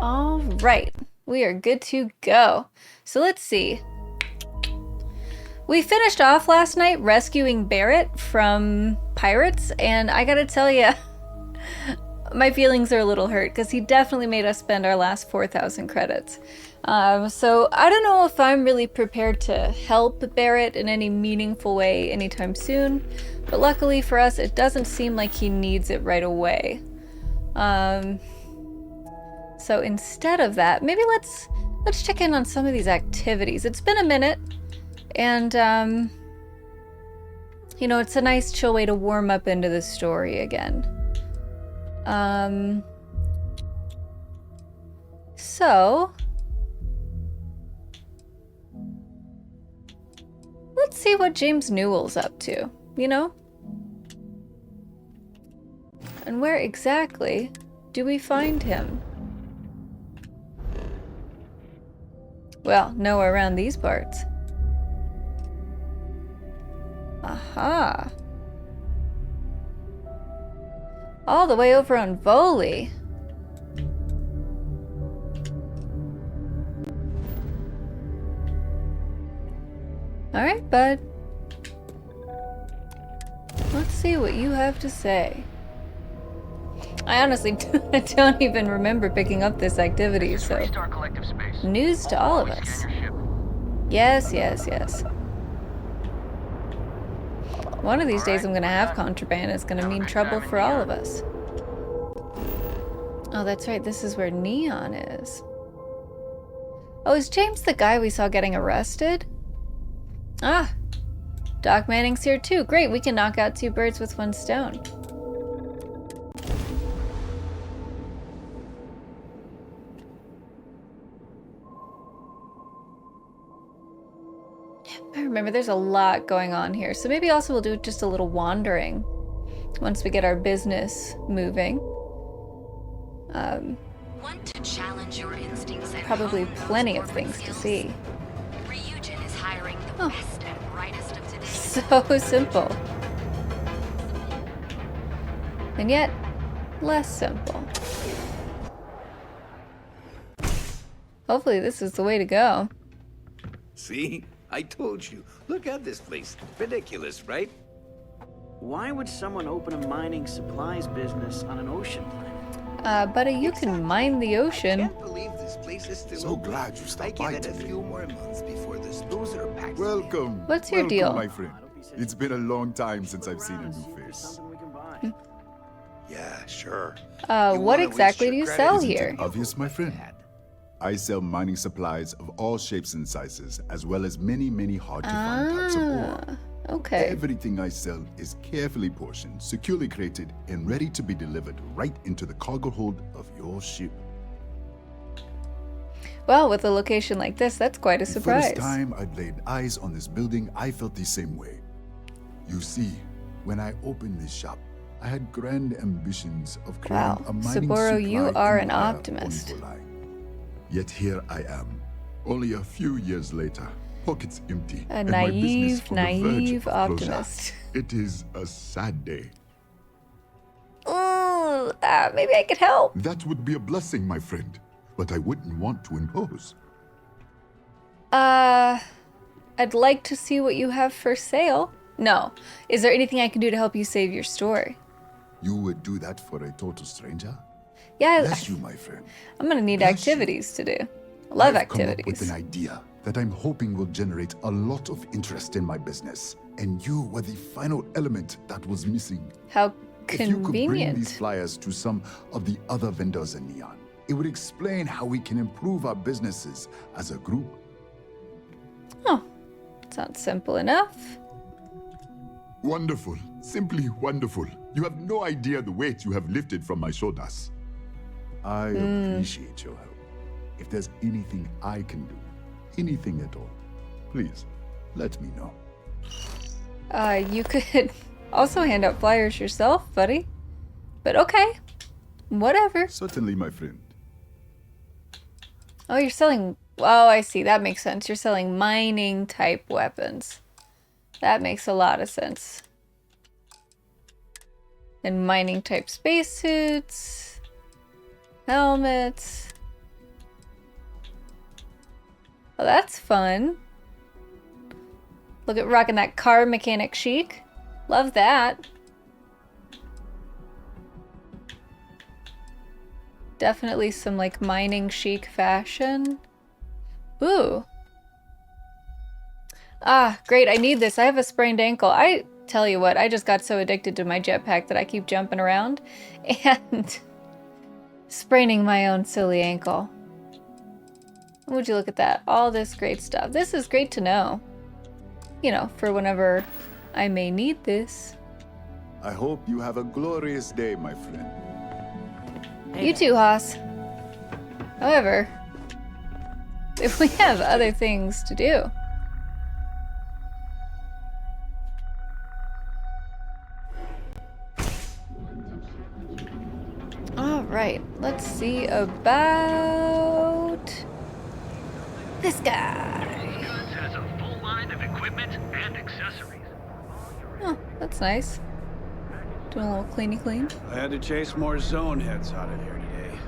All right, we are good to go. So let's see. We finished off last night rescuing Barrett from pirates, and I gotta tell you, my feelings are a little hurt because he definitely made us spend our last 4,000 credits. So I don't know if I'm really prepared to help Barrett in any meaningful way anytime soon, but luckily for us, it doesn't seem like he needs it right away. So instead of that, maybe let's check in on some of these activities. It's been a minute, and you know, it's a nice chill way to warm up into the story again. So let's see what James Newell's up to, you know? And where exactly do we find him? Well, nowhere around these parts. Aha. All the way over on Voli. Alright, bud. Let's see what you have to say. I honestly don't even remember picking up this activity, so... News to all of us. Yes, yes, yes. One of these days I'm gonna have contraband. It's gonna mean trouble for all of us. Oh, that's right. This is where Neon is. Oh, is James the guy we saw getting arrested? Ah, Doc Manning's here too. Great, we can knock out two birds with one stone. I remember there's a lot going on here, so maybe also we'll do just a little wandering once we get our business moving. Want to challenge your instincts at Probably home plenty of with things to skills? see. Ryujin is hiring the Oh. best and brightest of today. So simple. And yet, less simple. Hopefully this is the way to go. See? I told you. Look at this place. Ridiculous, right? Why would someone open a mining supplies business on an ocean planet? Buddy, you can mine the I ocean. can't believe this place is still So open. glad you stopped I by give it a today. few more months before the snoozer packs. Welcome. What's your Welcome, deal? my friend. It's been a long time since I've seen a new face. Something we can buy. Yeah, sure. What wanna exactly waste do your you credit, sell isn't it? here? Obvious, my friend. I sell mining supplies of all shapes and sizes, as well as many, many hard-to-find types of ore. Okay. Everything I sell is carefully portioned, securely crated, and ready to be delivered right into the cargo hold of your ship. Well, with a location like this, that's quite a The surprise. first time I'd laid eyes on this building, I felt the same way. You see, when I opened this shop, I had grand ambitions of creating Wow, a mining Saburo, you supply are an empire optimist. on Volai. Yet here I am, only a few years later, pockets empty, A and my business on the verge naive of closure. optimist. It is a sad day. Ooh, maybe I could help. That would be a blessing, my friend, but I wouldn't want to impose. I'd like to see what you have for sale. No. Is there anything I can do to help you save your store? You would do that for a total stranger? Yeah, Bless you, my friend. I'm gonna need Bless you. activities to do. Love I've come up with activities. an idea that I'm hoping will generate a lot of interest in my business, and you were the final element that was missing. How If you could bring these convenient. flyers to some of the other vendors in Neon, it would explain how we can improve our businesses as a group. Oh, sounds simple enough. Wonderful. Simply wonderful. You have no idea the weight you have lifted from my shoulders. I appreciate your help. If there's anything I can do, anything at all, please let me know. You could also hand out flyers yourself, buddy. But okay. Whatever. Certainly, my friend. Oh, you're selling... Oh, I see. That makes sense. You're selling mining type weapons. That makes a lot of sense. And mining type spacesuits, helmets. Well, that's fun. Look at rocking that car mechanic chic. Love that. Definitely some like mining chic fashion. Ooh. Ah, great. I need this. I have a sprained ankle. I tell you what, I just got so addicted to my jetpack that I keep jumping around and spraining my own silly ankle. Would you look at that? All this great stuff. This is great to know. You know, for whenever I may need this. I hope you have a glorious day, my friend. You too, Haas. However, if we have other things to do. Alright, let's see about this guy. Goods has a full line of equipment and accessories. Oh, that's nice. Doing a little cleany clean. I had to chase more zone heads out of here today.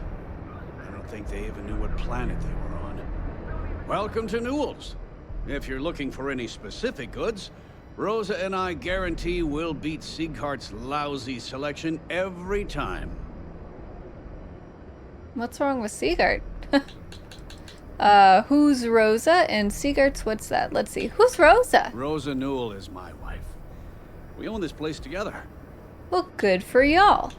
I don't think they even knew what planet they were on. Welcome to Newell's. If you're looking for any specific goods, Rosa and I guarantee we'll beat Sieghart's lousy selection every time. What's wrong with Siegart? Who's Rosa and Siegart's what's that? Let's see. Who's Rosa? Rosa Newell is my wife. We own this place together. Well, good for y'all.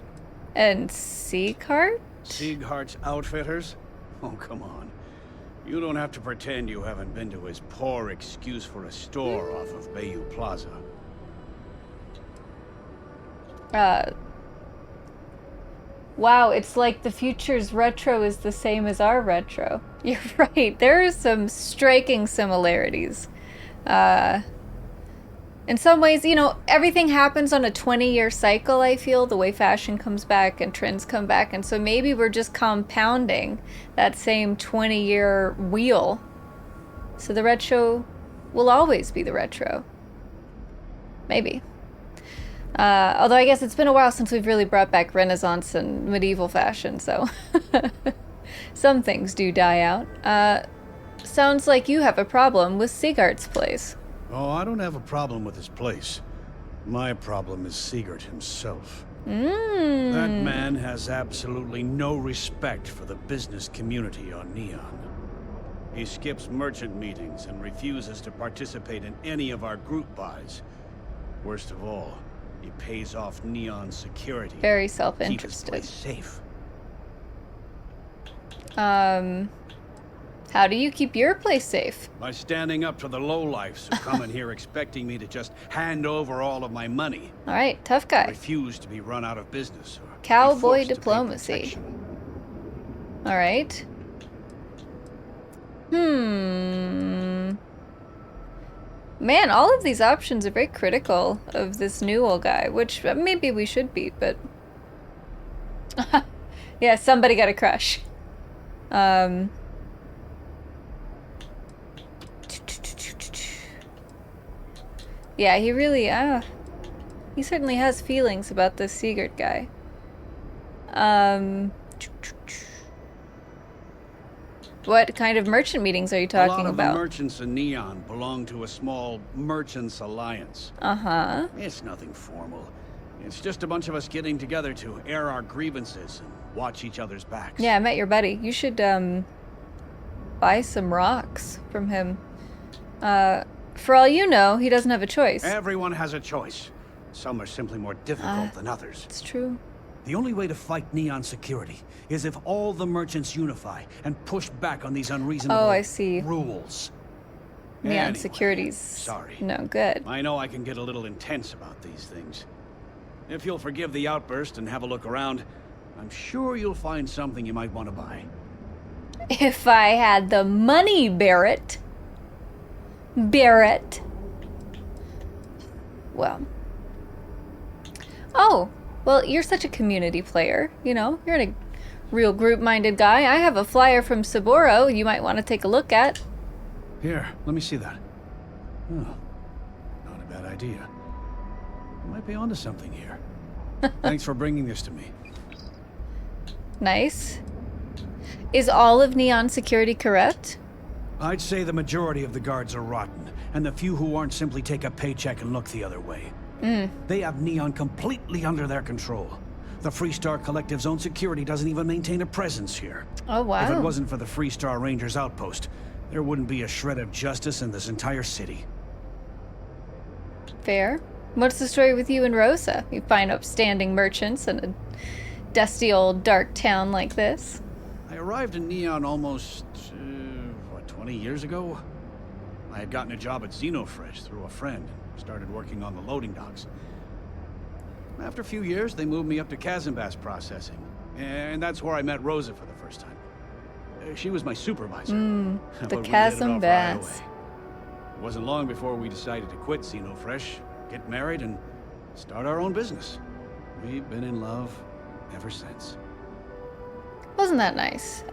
And Siegart? Sieghart's Outfitters? Oh, come on. You don't have to pretend you haven't been to his poor excuse for a store off of Bayou Plaza. Wow, it's like the future's retro is the same as our retro. You're right. There are some striking similarities. In some ways, you know, everything happens on a 20-year cycle, I feel, the way fashion comes back and trends come back. And so maybe we're just compounding that same 20-year wheel. So the retro will always be the retro. Maybe. Although I guess it's been a while since we've really brought back Renaissance and medieval fashion, so some things do die out. Sounds like you have a problem with Siegart's place. Oh, I don't have a problem with his place. My problem is Siegert himself. That man has absolutely no respect for the business community on Neon. He skips merchant meetings and refuses to participate in any of our group buys. Worst of all, he pays off Neon security. Very to self-interested. keep his place safe. How do you keep your place safe? By standing up to the lowlifes who come in here expecting me to just hand over all of my money. All right, tough guy. Refuse to be run out of business or be Cowboy forced to pay diplomacy. protection. All right. Man, all of these options are very critical of this Newell guy, which maybe we should be, but... yeah, somebody got a crush. Yeah, he really, he certainly has feelings about this Siegert guy. What kind of merchant meetings are you A lot talking of about? the merchants in Neon belong to a small merchants alliance. Uh-huh. It's nothing formal. It's just a bunch of us getting together to air our grievances and watch each other's backs. Yeah, I met your buddy. You should, buy some rocks from him. For all you know, he doesn't have a choice. Everyone has a choice. Some are simply more difficult than others. It's true. The only way to fight Neon security is if all the merchants unify and push back on these unreasonable I see. rules. Neon Anyway, security's sorry. no good. I know I can get a little intense about these things. If you'll forgive the outburst and have a look around, I'm sure you'll find something you might want to buy. If I had the money, Barrett. Barrett. Well. Oh, well, you're such a community player, you know? You're a real group-minded guy. I have a flyer from Saburo you might want to take a look at. Here, let me see that. Oh, not a bad idea. You might be onto something here. Thanks for bringing this to me. Nice. Is all of Neon security corrupt? I'd say the majority of the guards are rotten, and the few who aren't simply take a paycheck and look the other way. They have Neon completely under their control. The Freestar Collective's own security doesn't even maintain a presence here. Oh, wow. If it wasn't for the Freestar Rangers outpost, there wouldn't be a shred of justice in this entire city. Fair. What's the story with you and Rosa? You find upstanding merchants in a dusty old dark town like this. I arrived in Neon almost, 20 years ago? I had gotten a job at Xenofresh through a friend and started working on the loading docks. After a few years, they moved me up to Kazanbass processing, and that's where I met Rosa for the first time. She was my supervisor. The But we hit it off right Kazanbass. away. It wasn't long before we decided to quit Xenofresh, get married, and start our own business. We've been in love ever since. Wasn't that nice?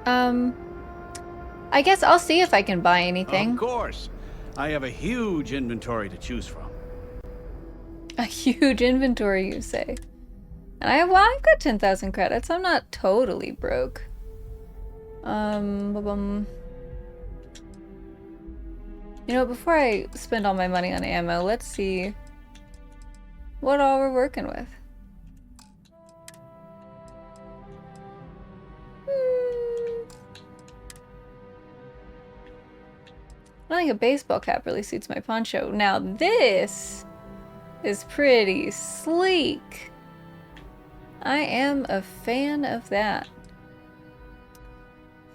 I guess I'll see if I can buy anything. Of course. I have a huge inventory to choose from. A huge inventory, you say? And I've got 10,000 credits. I'm not totally broke. You know, before I spend all my money on ammo, let's see what all we're working with. I think a baseball cap really suits my poncho. Now this is pretty sleek. I am a fan of that.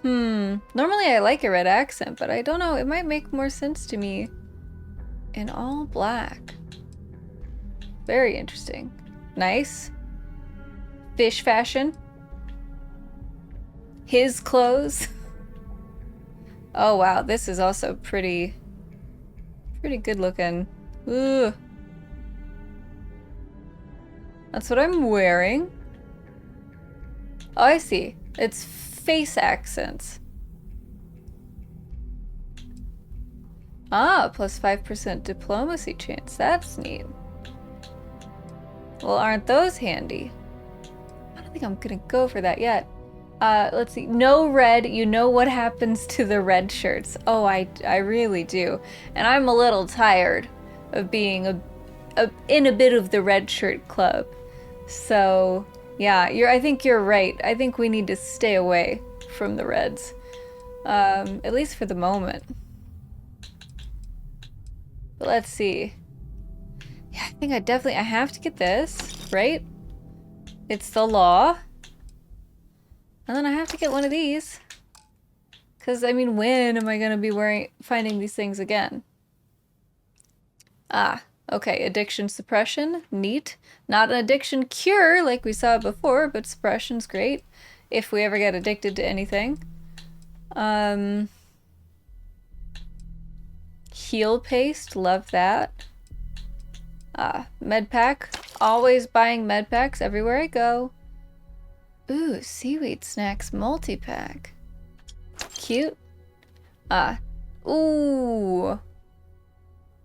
Normally I like a red accent, but I don't know, it might make more sense to me in all black. Very interesting. Nice. Fish fashion. His clothes. Oh wow, this is also pretty good looking. Ugh. That's what I'm wearing. Oh, I see. It's face accents. Ah, plus 5% diplomacy chance. That's neat. Well, aren't those handy? I don't think I'm gonna go for that yet. Let's see. No red. You know what happens to the red shirts. Oh, I really do. And I'm a little tired of being in a bit of the red shirt club. So, yeah, I think you're right. I think we need to stay away from the reds. At least for the moment. But let's see. Yeah, I think I have to get this, right? It's the law. And then I have to get one of these. Because, I mean, when am I going to be finding these things again? Ah, okay. Addiction suppression. Neat. Not an addiction cure like we saw before, but suppression's great. If we ever get addicted to anything. Heal paste. Love that. Med pack. Always buying med packs everywhere I go. Ooh, seaweed snacks multi-pack. Cute. Ooh.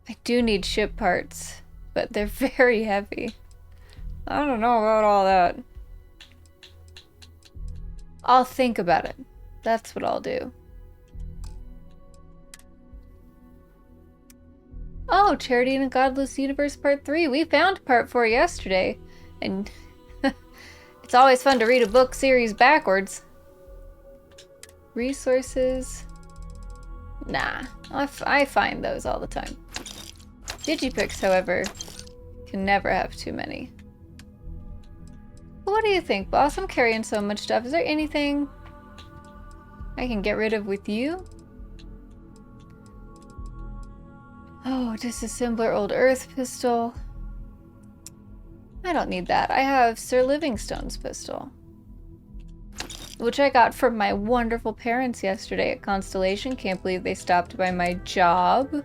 I do need ship parts, but they're very heavy. I don't know about all that. I'll think about it. That's what I'll do. Oh, Charity in a Godless Universe Part 3. We found Part 4 yesterday, and it's always fun to read a book series backwards. Resources. Nah, I find those all the time. Digipicks, however, can never have too many. What do you think, boss? I'm carrying so much stuff. Is there anything I can get rid of with you? Oh, disassembler old earth pistol. I don't need that. I have Sir Livingstone's pistol, which I got from my wonderful parents yesterday at Constellation. Can't believe they stopped by my job.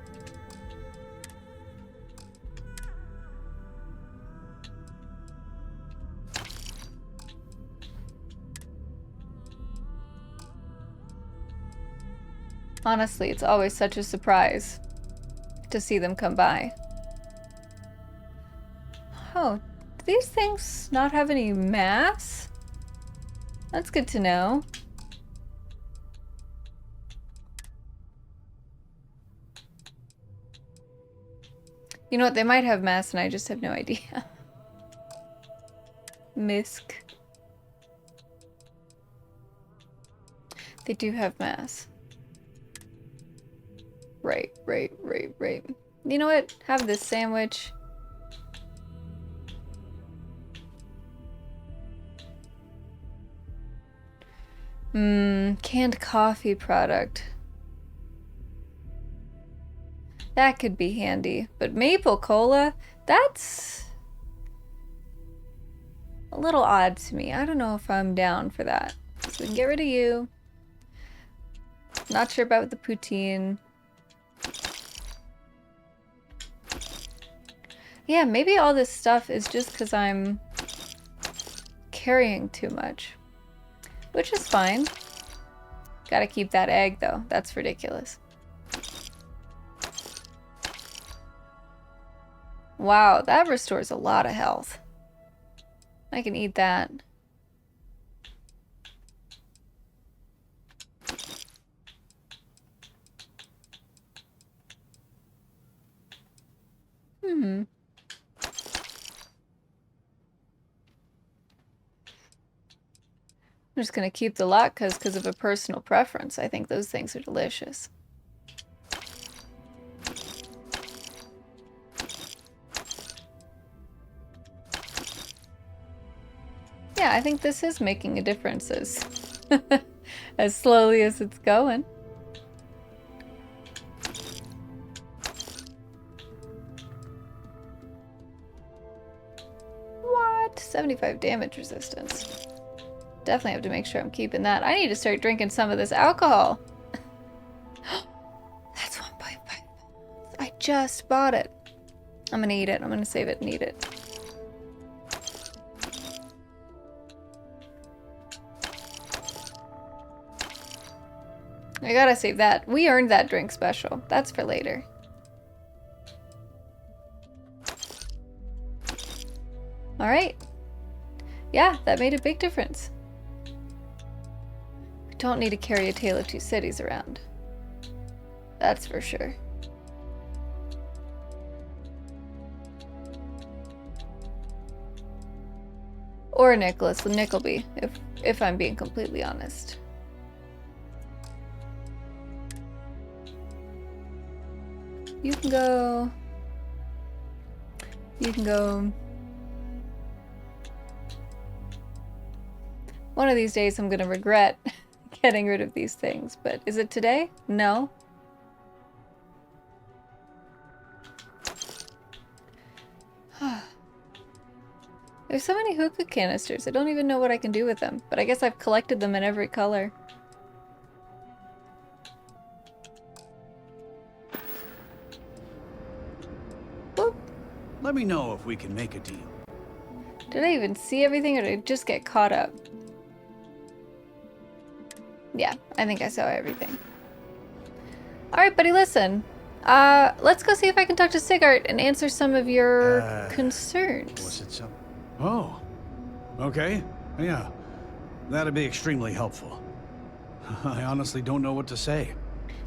Honestly, it's always such a surprise to see them come by. Oh, do these things not have any mass? That's good to know. You know what? They might have mass and I just have no idea. Misk. They do have mass. Right. You know what? Have this sandwich. Canned coffee product. That could be handy. But maple cola, that's a little odd to me. I don't know if I'm down for that. So we can get rid of you. Not sure about the poutine. Yeah, maybe all this stuff is just because I'm carrying too much. Which is fine. Gotta keep that egg, though. That's ridiculous. Wow, that restores a lot of health. I can eat that. I'm just gonna keep the latkes because of a personal preference. I think those things are delicious. Yeah, I think this is making a difference as slowly as it's going. What? 75 damage resistance. Definitely have to make sure I'm keeping that. I need to start drinking some of this alcohol. That's 1.5. I just bought it. I'm gonna eat it. I'm gonna save it and eat it. I gotta save that. We earned that drink special. That's for later. Alright. Yeah, that made a big difference. We don't need to carry a Tale of Two Cities around. That's for sure. Or Nicholas Nickleby, if I'm being completely honest. You can go. You can go. One of these days I'm gonna regret getting rid of these things, but is it today? No. There's so many hookah canisters, I don't even know what I can do with them, but I guess I've collected them in every color. Boop. Let me know if we can make a deal. Did I even see everything or did I just get caught up? Yeah, I think I saw everything. Alright, buddy, listen. Let's go see if I can talk to Sigart and answer some of your concerns. Was it some? Oh. Okay. Yeah. That'd be extremely helpful. I honestly don't know what to say.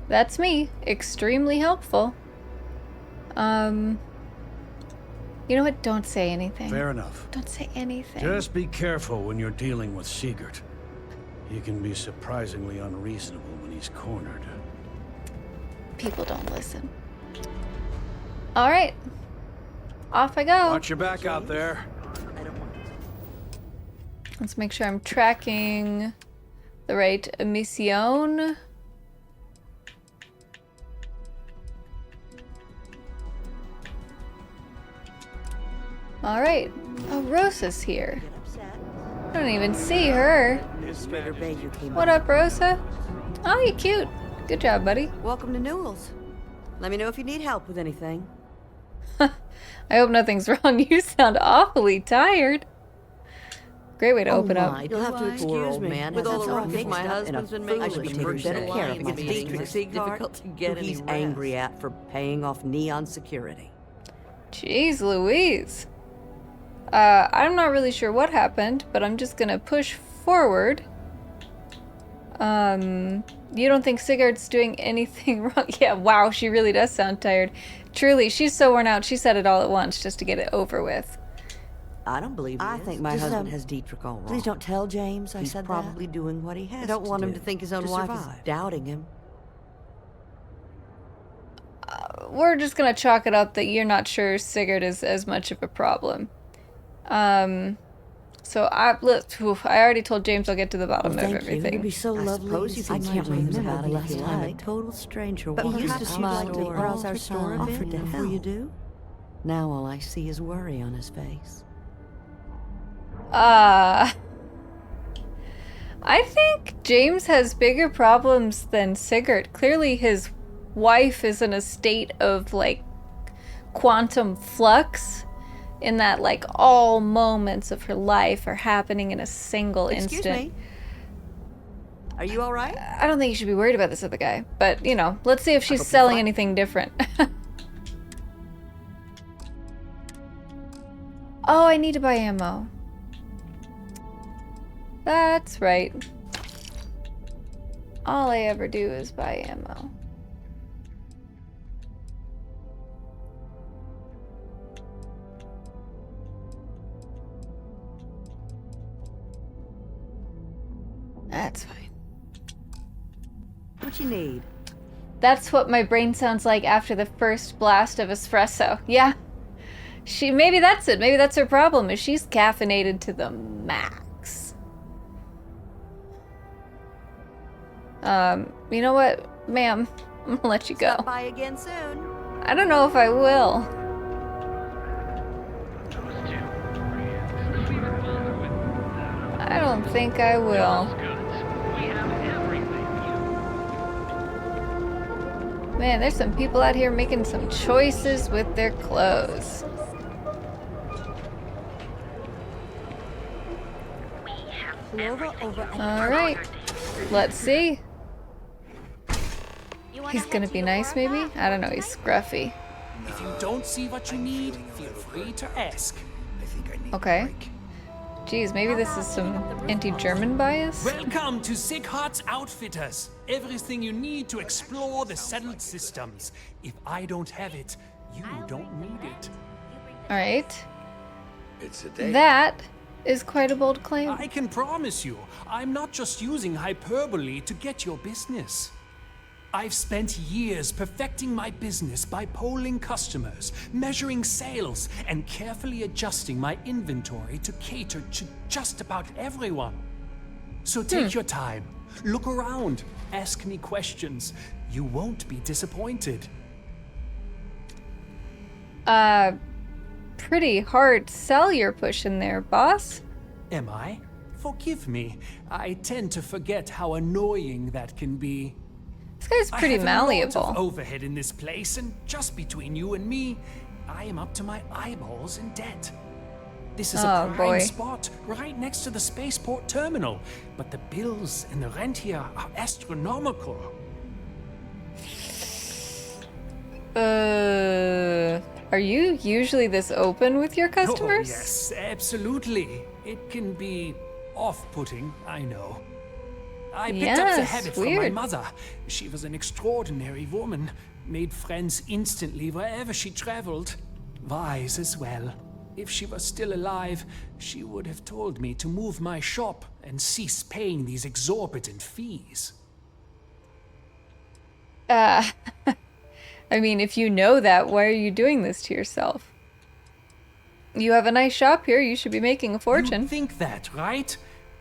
That's me. Extremely helpful. You know what? Don't say anything. Fair enough. Don't say anything. Just be careful when you're dealing with Sigurd. He can be surprisingly unreasonable when he's cornered. People don't listen. Alright. Off I go. Watch your back out there. Let's make sure I'm tracking the right mission. Alright. Oh, Rosa's here. I don't even see her. What up, Rosa? Oh, you're cute. Good job, buddy. Welcome to Newell's. Let me know if you need help with anything. I hope nothing's wrong. You sound awfully tired. Great way to open up. You'll have to excuse me. Man with all the ruckus my husband's been making, I should be taking better care of him. It's difficult to get he's angry at for paying off Neon security. Jeez Louise. I'm not really sure what happened, but I'm just gonna push forward. You don't think Sigurd's doing anything wrong? Yeah, wow, she really does sound tired. Truly, she's so worn out, she said it all at once just to get it over with. I don't believe I think my husband has Dietrich all wrong. Please don't tell James I said that. He's probably doing what he has to do. I don't want him to think his own wife is doubting him. We're just gonna chalk it up that you're not sure Sigurd is as much of a problem. So I already told James I'll get to the bottom of everything. It'd be so lovely. I can't remember the last time a total stranger walked into my store, browse our store, offered to help. You do? Now all I see is worry on his face. I think James has bigger problems than Sigurd. Clearly his wife is in a state of, like, quantum flux, in that, like, all moments of her life are happening in a single instant. Excuse me? Are you alright? I don't think you should be worried about this other guy, but, you know, let's see if she's selling anything different. Oh, I need to buy ammo. That's right. All I ever do is buy ammo. That's fine. What you need? That's what my brain sounds like after the first blast of espresso. Yeah. Maybe that's it. Maybe that's her problem, is she's caffeinated to the max. You know what, ma'am? I'm gonna let you go. Stop by again soon. I don't know if I will. I don't think I will. Man, there's some people out here making some choices with their clothes. Alright, let's see. He's gonna be nice, maybe? I don't know, he's scruffy. If you don't see what you need, feel free to ask. Okay. Geez, maybe this is some anti-German bias? Welcome to Sighardt's Outfitters. Everything you need to explore the settled systems. If I don't have it, you don't need it. Alright. It's a day. That is quite a bold claim. I can promise you, I'm not just using hyperbole to get your business. I've spent years perfecting my business by polling customers, measuring sales, and carefully adjusting my inventory to cater to just about everyone. So take your time, look around, ask me questions. You won't be disappointed. Pretty hard sell you're pushing there, boss. Am I? Forgive me. I tend to forget how annoying that can be. This guy's pretty malleable. I have a lot of overhead in this place, and just between you and me, I am up to my eyeballs in debt. This is a prime spot, right next to the spaceport terminal, but the bills and the rent here are astronomical. Are you usually this open with your customers? Oh, yes, absolutely. It can be off-putting, I know. I picked up the habit from my mother. She was an extraordinary woman, made friends instantly wherever she traveled. Wise as well. If she was still alive, she would have told me to move my shop and cease paying these exorbitant fees. I mean, if you know that, why are you doing this to yourself? You have a nice shop here, you should be making a fortune. You think that, right?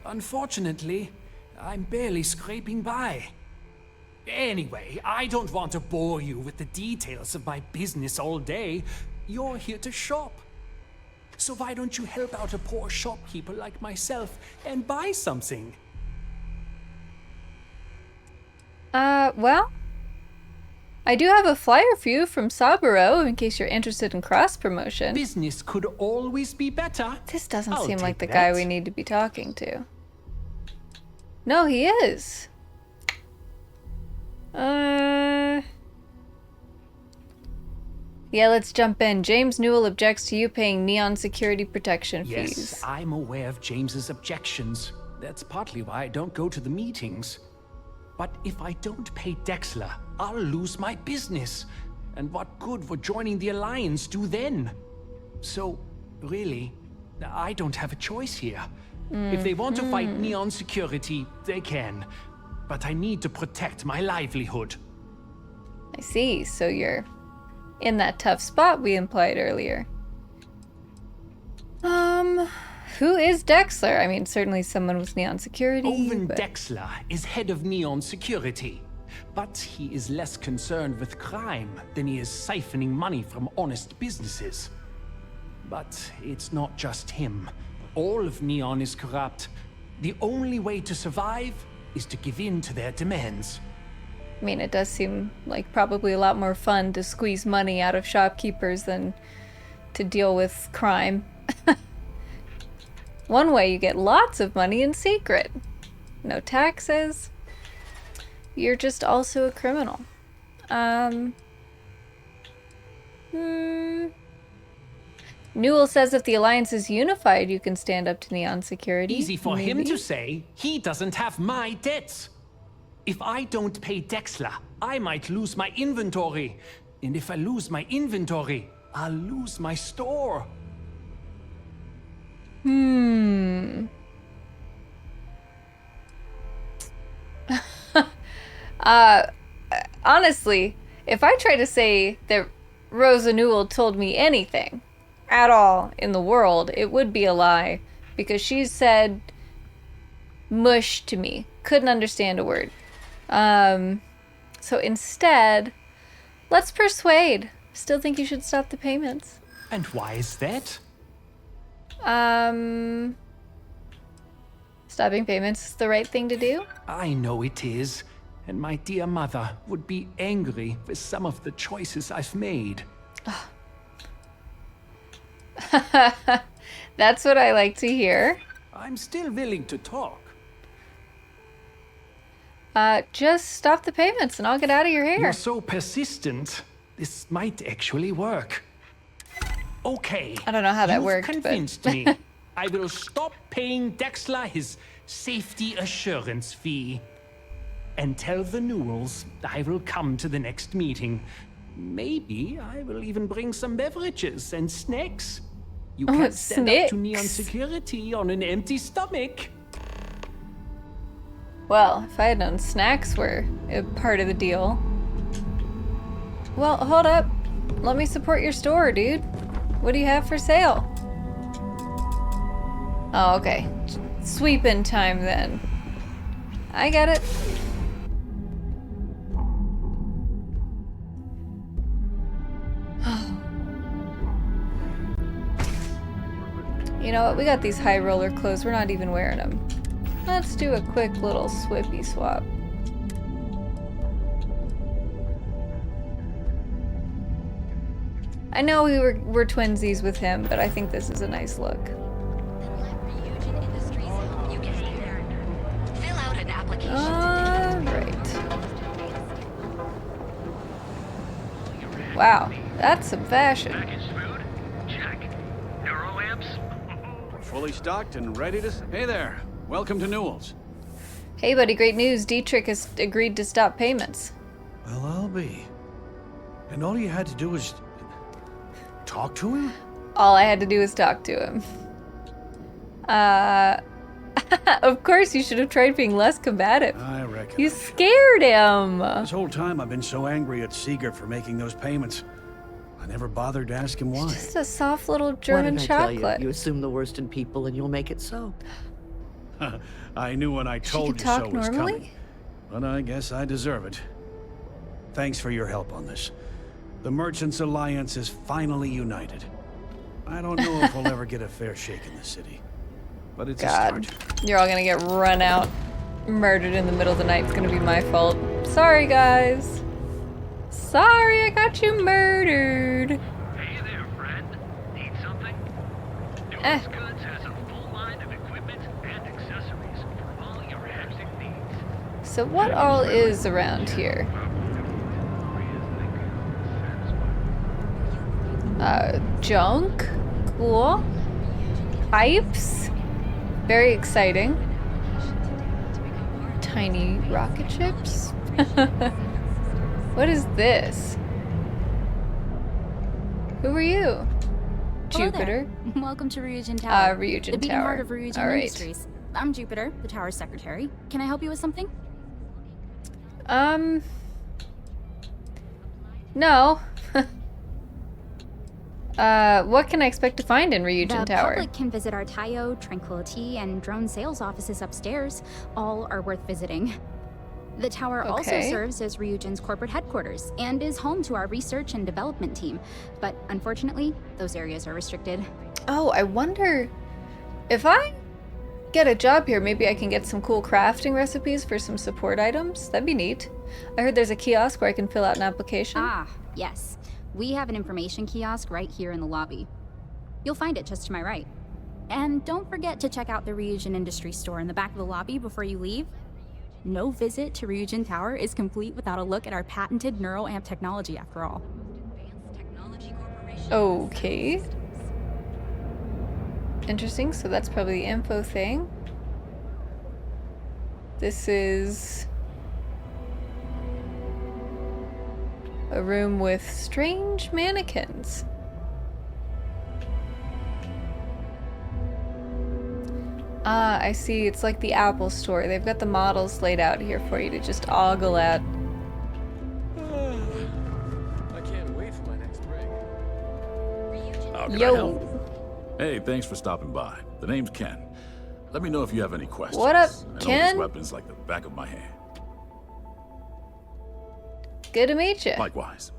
Unfortunately, I'm barely scraping by. Anyway, I don't want to bore you with the details of my business all day. You're here to shop. So why don't you help out a poor shopkeeper like myself and buy something? Well, I do have a flyer for you from Saburo in case you're interested in cross-promotion. Business could always be better. This doesn't seem like the guy we need to be talking to. No, he is. Yeah, let's jump in. James Newell objects to you paying Neon security protection fees. Yes, I'm aware of James's objections. That's partly why I don't go to the meetings. But if I don't pay Dexler, I'll lose my business. And what good would joining the Alliance do then? So, really, I don't have a choice here. If they want to fight Neon Security, they can. But I need to protect my livelihood. I see. So you're in that tough spot we implied earlier. Who is Dexler? I mean, certainly someone with Neon Security. Owen but... Dexler is head of Neon Security. But he is less concerned with crime than he is siphoning money from honest businesses. But it's not just him. All of Neon is corrupt. The only way to survive is to give in to their demands. I mean, it does seem like probably a lot more fun to squeeze money out of shopkeepers than to deal with crime. One way you get lots of money in secret. No taxes. You're just also a criminal. Newell says if the Alliance is unified, you can stand up to Neon Security. Easy for him to say. He doesn't have my debts. If I don't pay Dexler, I might lose my inventory. And if I lose my inventory, I'll lose my store. Honestly, if I try to say that Rosa Newell told me anything at all in the world, it would be a lie. Because she said mush to me. Couldn't understand a word. So instead, let's persuade. Still think you should stop the payments. And why is that? Stopping payments is the right thing to do? I know it is. And my dear mother would be angry with some of the choices I've made. That's what I like to hear. I'm still willing to talk. Just stop the payments and I'll get out of your hair. You're so persistent. This might actually work. Okay. I don't know how that worked, You've convinced me. I will stop paying Dexler his safety assurance fee. And tell the Newells I will come to the next meeting. Maybe I will even bring some beverages and snacks. You can't stand up to Neon Security on an empty stomach. Well, if I had known snacks were a part of the deal. Well, hold up. Let me support your store, dude. What do you have for sale? Oh, okay. Sweeping time then. I get it. You know what? We got these high roller clothes. We're not even wearing them. Let's do a quick little swippy swap. I know we're twinsies with him, but I think this is a nice look. Then let Ryujin Industries help you get there. Fill out an application Alright. Wow, that's some fashion. Packaged food? Check. Neuro amps? Fully stocked and ready to... Hey there. Welcome to Newell's. Hey buddy, great news. Dietrich has agreed to stop payments. Well, I'll be. And all you had to do was... talk to him? All I had to do was talk to him. Of course you should have tried being less combative. I reckon. You scared him. This whole time I've been so angry at Siegert for making those payments. I never bothered to ask him why. Just a soft little German What did I tell chocolate. you? You assume the worst in people and you'll make it so. I knew when I told you talk so was normally? coming. But I guess I deserve it. Thanks for your help on this. The Merchants Alliance is finally united. I don't know if we'll ever get a fair shake in the city. But it's a start. You're all gonna get run out, murdered in the middle of the night. It's gonna be my fault. Sorry, guys. Sorry, I got you murdered. Hey there, friend. Need something? Newell's Goods has a full line of equipment and accessories for all your hectic needs. So what all is around here? Junk? Cool. Pipes? Very exciting. Tiny rocket ships? What is this? Who are you? Hello Jupiter. there. Welcome to Ryujin Tower. Ryujin the beating Tower. heart of Ryujin All right. Industries. I'm Jupiter, the tower's secretary. Can I help you with something? No. What can I expect to find in Ryujin The Tower? public can visit our Tayo, Tranquility, and drone sales offices upstairs. All are worth visiting. The tower also Okay. serves as Ryujin's corporate headquarters and is home to our research and development team. But unfortunately, those areas are restricted. Oh, I wonder if I get a job here, maybe I can get some cool crafting recipes for some support items. That'd be neat. I heard there's a kiosk where I can fill out an application. Ah, yes. We have an information kiosk right here in the lobby. You'll find it just to my right. And don't forget to check out the Ryujin Industry store in the back of the lobby before you leave. No visit to Ryujin Tower is complete without a look at our patented neural amp technology, after all. Okay. Interesting, so that's probably the info thing. This is a room with strange mannequins. Ah, I see. It's like the Apple store. They've got the models laid out here for you to just ogle at. I can't wait for my next break. How can I Yo. help? Hey, thanks for stopping by. The name's Ken. Let me know if you have any questions. What up, I know Ken? these weapons like the back of my hand. Good to meet you. Likewise.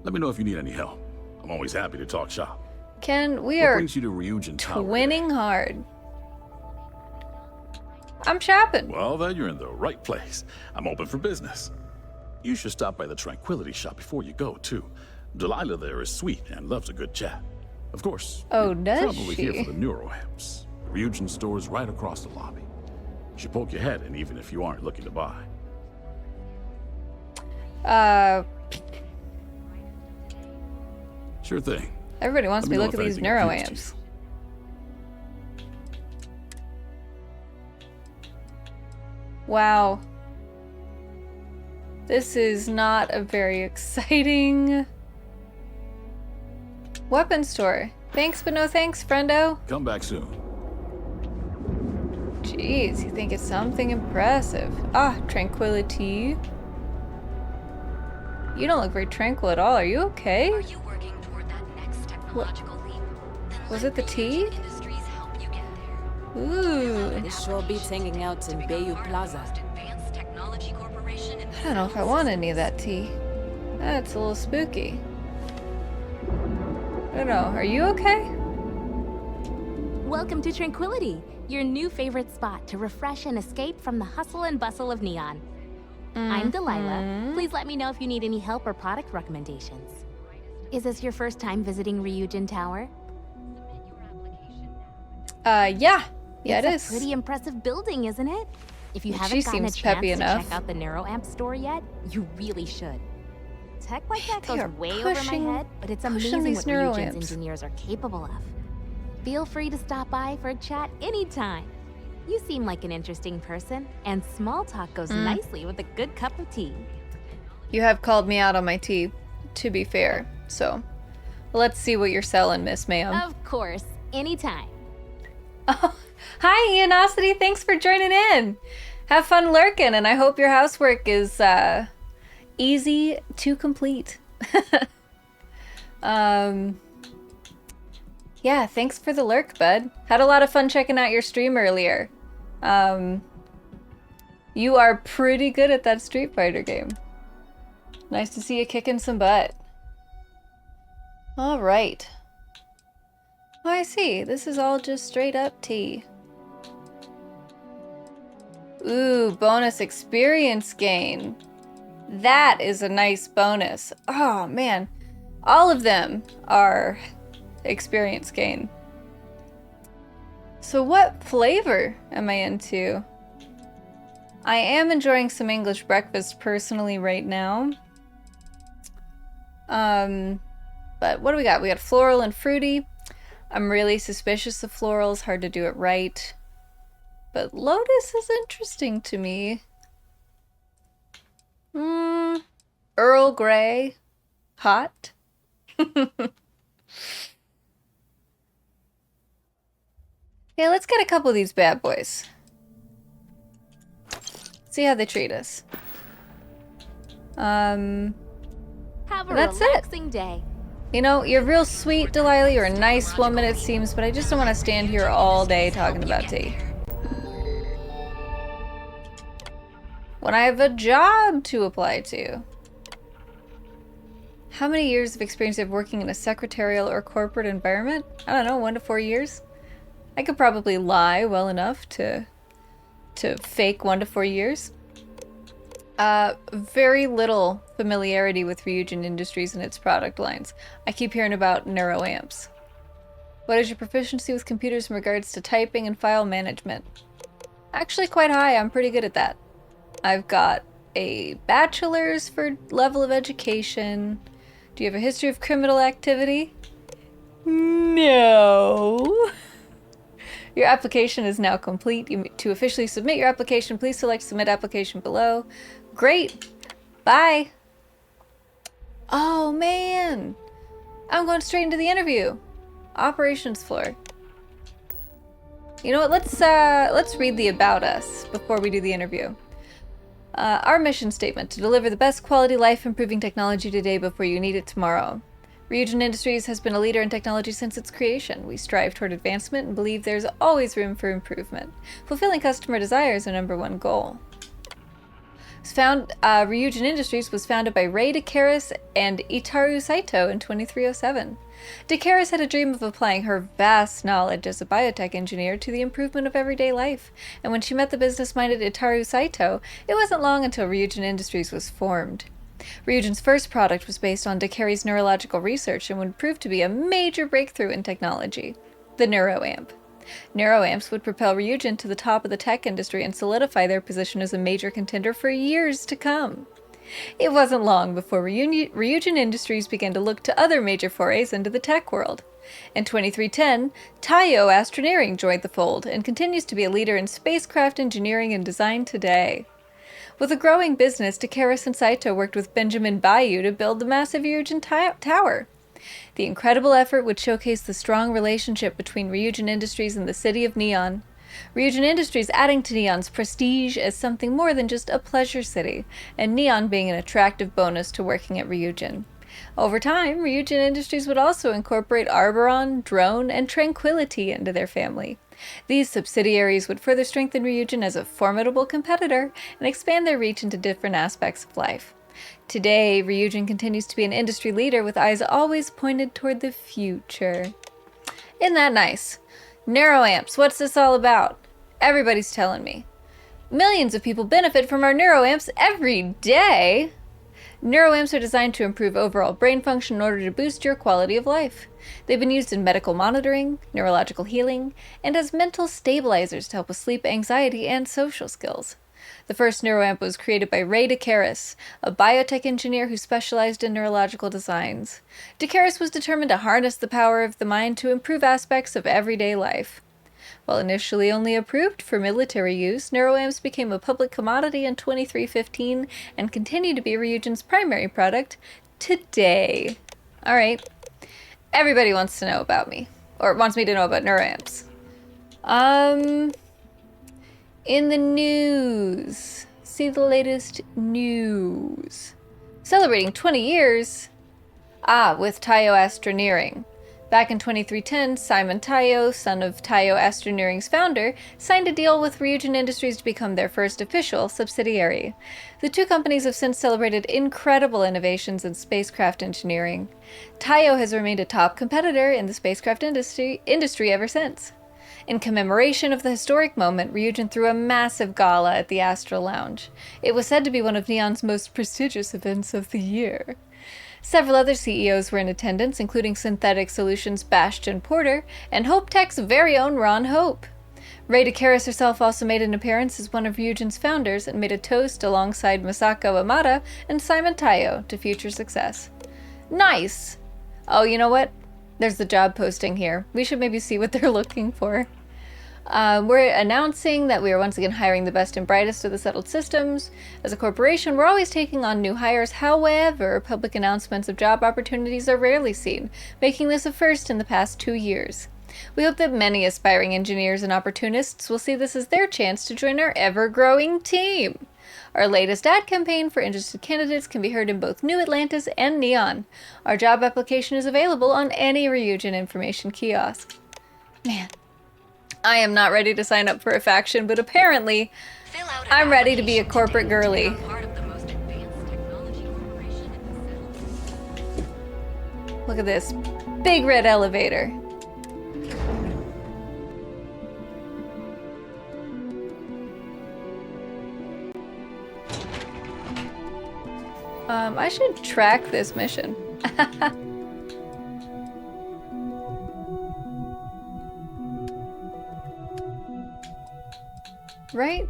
Let me know if you need any help. I'm always happy to talk shop. Ken, we What are brings you to Ryujin Tower? twinning hard. I'm shopping. Well, then you're in the right place. I'm open for business. You should stop by the Tranquility shop before you go, too. Delilah there is sweet and loves a good chat. Of course, Oh, you're does probably here she? for the neuroamps. The Ryujin store is right across the lobby. You should poke your head in even if you aren't looking to buy. Sure thing. Everybody wants Let me to know look if at these anything appeals to neuroamps. Wow. This is not a very exciting weapon store. Thanks, but no thanks, friendo. Come back soon. Jeez, you think it's something impressive. Ah, tranquility. You don't look very tranquil at all. Are you okay? Are you working toward that next technological leap? Then Was let it the tea? Ryujin Industries help you get there. Ooh. This sure beats hanging out in Bayou Plaza. Advanced Technology Corporation in the I don't know if I want any of that tea. That's a little spooky. I don't know. Are you okay? Welcome to Tranquility, your new favorite spot to refresh and escape from the hustle and bustle of Neon. I'm Delilah. Please let me know if you need any help or product recommendations. Is this your first time visiting Ryujin Tower? Yeah. Yeah, It's it a is. pretty impressive building, isn't it? If you She haven't gotten a seems chance peppy to enough. check out the NeuroAmp store yet, you really should. Tech like that They goes are way over pushing- my head, but it's pushing amazing these what neuroamps. Ryujin's engineers are capable of. Feel free to stop by for a chat anytime. You seem like an interesting person, and small talk goes nicely with a good cup of tea. You have called me out on my tea, to be fair. So, let's see what you're selling, Miss Ma'am. Of course, anytime. Oh, hi, Ionosity. Thanks for joining in. Have fun lurking, and I hope your housework is easy to complete. Yeah, thanks for the lurk, bud. Had a lot of fun checking out your stream earlier. You are pretty good at that Street Fighter game. Nice to see you kicking some butt. All right. Oh, I see. This is all just straight up tea. Ooh, bonus experience gain. That is a nice bonus. Oh, man. All of them are experience gain. So what flavor am I into? I am enjoying some English breakfast personally right now. But what do we got? We got floral and fruity. I'm really suspicious of florals, hard to do it right. But lotus is interesting to me. Earl Grey. Hot. Okay, let's get a couple of these bad boys. See how they treat us. Have a That's relaxing day. You know, you're real sweet, Delilah. You're a nice woman, it seems, but I just don't want to stand here all day talking about tea. When I have a job to apply to. How many years of experience do you have working in a secretarial or corporate environment? I don't know, 1 to 4 years. I could probably lie well enough to fake 1 to 4 years. Very little familiarity with Ryujin Industries and its product lines. I keep hearing about neuroamps. What is your proficiency with computers in regards to typing and file management? Actually quite high, I'm pretty good at that. I've got a bachelor's for level of education. Do you have a history of criminal activity? No. Your application is now complete. To officially submit your application, please select Submit Application below. Great. Bye. Oh, man. I'm going straight into the interview. Operations floor. You know what? Let's read the About Us before we do the interview. Our mission statement: to deliver the best quality life-improving technology today before you need it tomorrow. Ryujin Industries has been a leader in technology since its creation. We strive toward advancement and believe there's always room for improvement. Fulfilling customer desire is our #1 goal. Ryujin Industries was founded by Rei DeCaris and Itaru Saito in 2307. DeCaris had a dream of applying her vast knowledge as a biotech engineer to the improvement of everyday life, and when she met the business-minded Itaru Saito, it wasn't long until Ryujin Industries was formed. Ryujin's first product was based on DeCaris' neurological research and would prove to be a major breakthrough in technology: the neuroamp. Neuroamps would propel Ryujin to the top of the tech industry and solidify their position as a major contender for years to come. It wasn't long before Ryujin Industries began to look to other major forays into the tech world. In 2310, Taiyo Astroneering joined the fold and continues to be a leader in spacecraft engineering and design today. With a growing business, DeCaris and Saito worked with Benjamin Bayou to build the massive Ryujin Tower. The incredible effort would showcase the strong relationship between Ryujin Industries and the city of Neon. Ryujin Industries adding to Neon's prestige as something more than just a pleasure city, and Neon being an attractive bonus to working at Ryujin. Over time, Ryujin Industries would also incorporate Arboron, Drone, and Tranquility into their family. These subsidiaries would further strengthen Ryujin as a formidable competitor and expand their reach into different aspects of life. Today, Ryujin continues to be an industry leader with eyes always pointed toward the future. Isn't that nice? Neuroamps, what's this all about? Everybody's telling me. Millions of people benefit from our neuroamps every day. Neuroamps are designed to improve overall brain function in order to boost your quality of life. They've been used in medical monitoring, neurological healing, and as mental stabilizers to help with sleep, anxiety, and social skills. The first neuroamp was created by Rei DeCaris, a biotech engineer who specialized in neurological designs. DeCaris was determined to harness the power of the mind to improve aspects of everyday life. While initially only approved for military use, neuroamps became a public commodity in 2315 and continue to be Ryujin's primary product today. Alright, everybody wants to know about me, or wants me to know about neuroamps. In the news. See the latest news. Celebrating 20 years. With Taiyo Astroneering. Back in 2310, Simon Taiyo, son of Taiyo Astroneering's founder, signed a deal with Ryujin Industries to become their first official subsidiary. The two companies have since celebrated incredible innovations in spacecraft engineering. Taiyo has remained a top competitor in the spacecraft industry ever since. In commemoration of the historic moment, Ryujin threw a massive gala at the Astral Lounge. It was said to be one of Neon's most prestigious events of the year. Several other CEOs were in attendance, including Synthetic Solutions' Bastion Porter and Hope Tech's very own Ron Hope. Rei DeCaris herself also made an appearance as one of Ryujin's founders and made a toast alongside Masako Amada and Simon Taiyo to future success. Nice! Oh, you know what? There's the job posting here. We should maybe see what they're looking for. We're announcing that we are once again hiring the best and brightest of the settled systems. As a corporation, we're always taking on new hires. However, public announcements of job opportunities are rarely seen, making this a first in the past 2 years. We hope that many aspiring engineers and opportunists will see this as their chance to join our ever-growing team. Our latest ad campaign for interested candidates can be heard in both New Atlantis and Neon. Our job application is available on any Ryujin information kiosk. Man, I am not ready to sign up for a faction, but apparently I'm ready to be a corporate girly. Look at this big red elevator. I should track this mission. Right?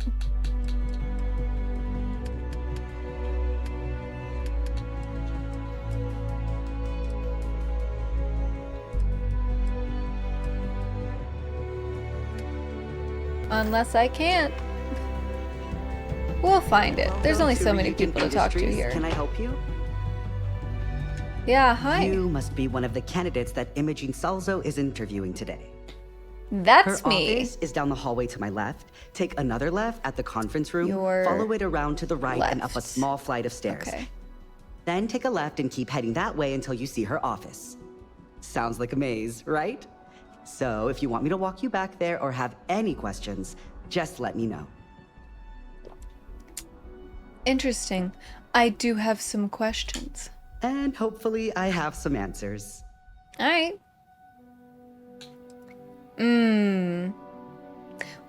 Unless I can't. We'll find it. There's only so many people to talk to here. Can I help you? Yeah, hi. You must be one of the candidates that Imogene Salzo is interviewing today. That's Her me. office is down the hallway to my left. Take another left at the conference room. Your follow it around to the right and up a left. small flight of stairs. Okay. Then take a left and keep heading that way until you see her office. Sounds like a maze, right? So if you want me to walk you back there or have any questions, just let me know. Interesting. I do have some questions. And hopefully I have some answers. Alright.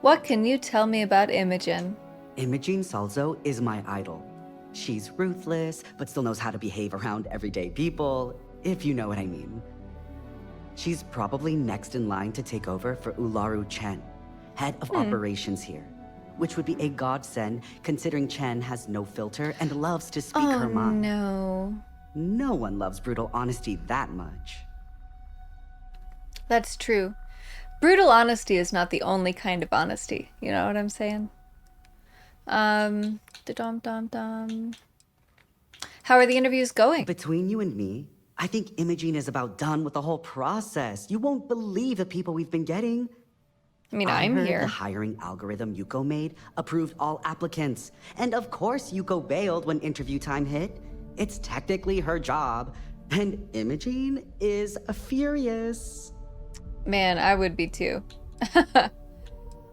What can you tell me about Imogen? Imogene Salzo is my idol. She's ruthless, but still knows how to behave around everyday people, if you know what I mean. She's probably next in line to take over for Ularu Chen, head of operations here, which would be a godsend considering Chen has no filter and loves to speak her mind. No. No one loves brutal honesty that much. That's true. Brutal honesty is not the only kind of honesty. You know what I'm saying? Da-dum-dum-dum. How are the interviews going? Between you and me, I think Imogene is about done with the whole process. You won't believe the people we've been getting. I mean, I I'm heard here. The hiring algorithm Yuko made approved all applicants. And of course Yuko bailed when interview time hit. It's technically her job. And Imogene is furious. Man, I would be too.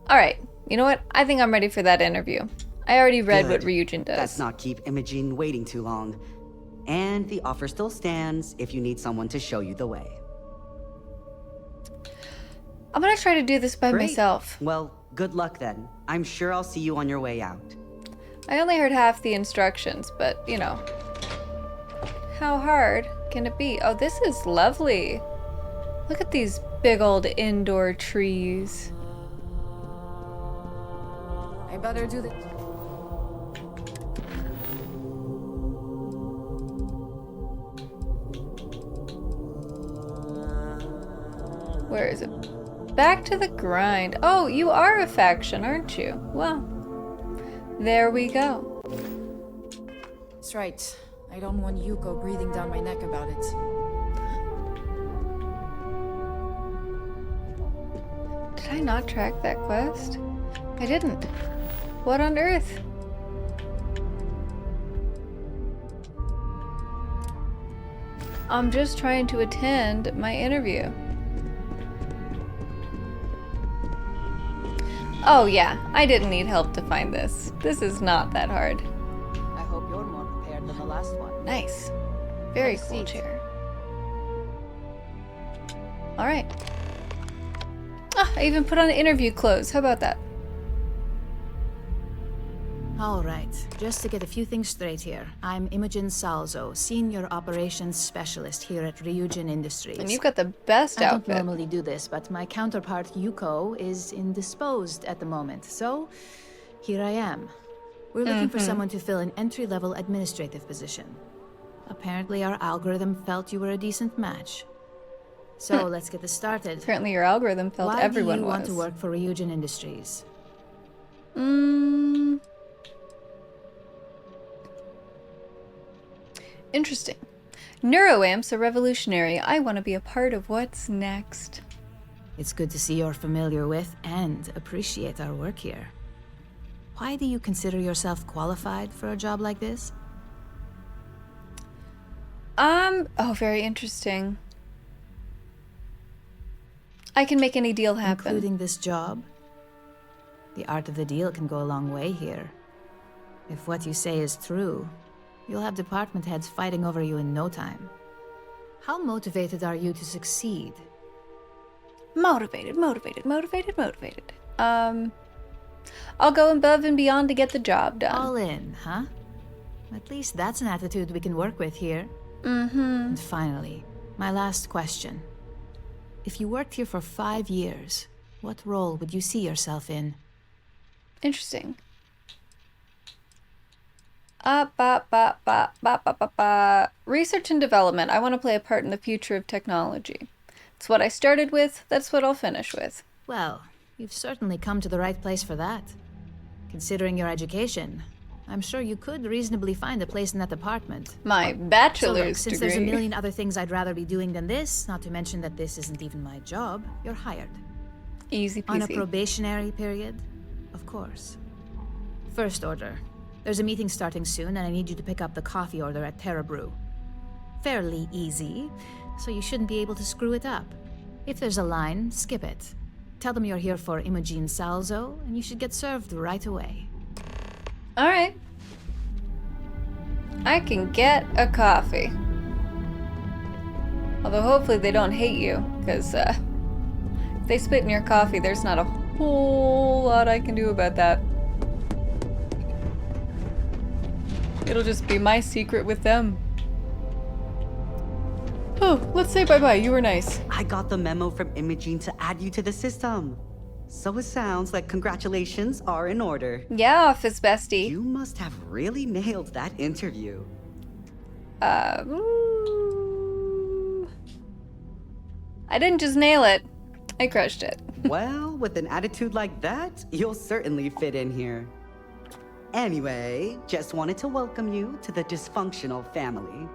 Alright, you know what? I think I'm ready for that interview. I already read what Ryujin does. Let's not keep Imogene waiting too long. And the offer still stands if you need someone to show you the way. I'm gonna try to do this by Great. myself. Well, good luck then. I'm sure I'll see you on your way out. I only heard half the instructions, but, you know. How hard can it be? Oh, this is lovely. Look at these big old indoor trees. I better do this. Where is it? Back to the grind. Oh, you are a faction, aren't you? Well, there we go. That's right. I don't want Yuko breathing down my neck about it. Did I not track that quest? I didn't. What on earth? I'm just trying to attend my interview. Oh yeah, I didn't need help to find this. This is not that hard. I hope you're more prepared than the last one. Nice. Very Have a cool seat. chair. Alright. Ah, I even put on interview clothes. How about that? All right, just to get a few things straight here. I'm Imogen Salzo, Senior Operations Specialist here at Ryujin Industries. And you've got the best I outfit. don't normally do this, but my counterpart Yuko is indisposed at the moment, so here I am. We're looking for someone to fill an entry-level administrative position. Apparently our algorithm felt you were a decent match. So let's get this started. Apparently your algorithm felt Why everyone do you was. want to work for Ryujin Industries? Interesting. Neuroamps are revolutionary. I want to be a part of what's next. It's good to see you're familiar with and appreciate our work here. Why do you consider yourself qualified for a job like this? Oh, very interesting. I can make any deal happen. Including this job? The art of the deal can go a long way here. If what you say is true, you'll have department heads fighting over you in no time. How motivated are you to succeed? Motivated. I'll go above and beyond to get the job done. All in, huh? At least that's an attitude we can work with here. And finally, my last question. If you worked here for 5 years, what role would you see yourself in? Interesting. Research and development. I want to play a part in the future of technology. It's what I started with, that's what I'll finish with. Well, you've certainly come to the right place for that. Considering your education, I'm sure you could reasonably find a place in that department. My bachelor's Since degree. there's a million other things I'd rather be doing than this, not to mention that this isn't even my job, you're hired. Easy peasy. On a probationary period, of course. First order. There's a meeting starting soon, and I need you to pick up the coffee order at Terra Brew. Fairly easy, so you shouldn't be able to screw it up. If there's a line, skip it. Tell them you're here for Imogen Salzo, and you should get served right away. Alright. I can get a coffee. Although hopefully they don't hate you, because if they spit in your coffee, there's not a whole lot I can do about that. It'll just be my secret with them. Oh, let's say bye-bye. You were nice. I got the memo from Imogen to add you to the system. So it sounds like congratulations are in order. Yeah, office bestie. You must have really nailed that interview. Ooh. I didn't just nail it. I crushed it. Well, with an attitude like that, you'll certainly fit in here. Anyway, just wanted to welcome you to the dysfunctional family.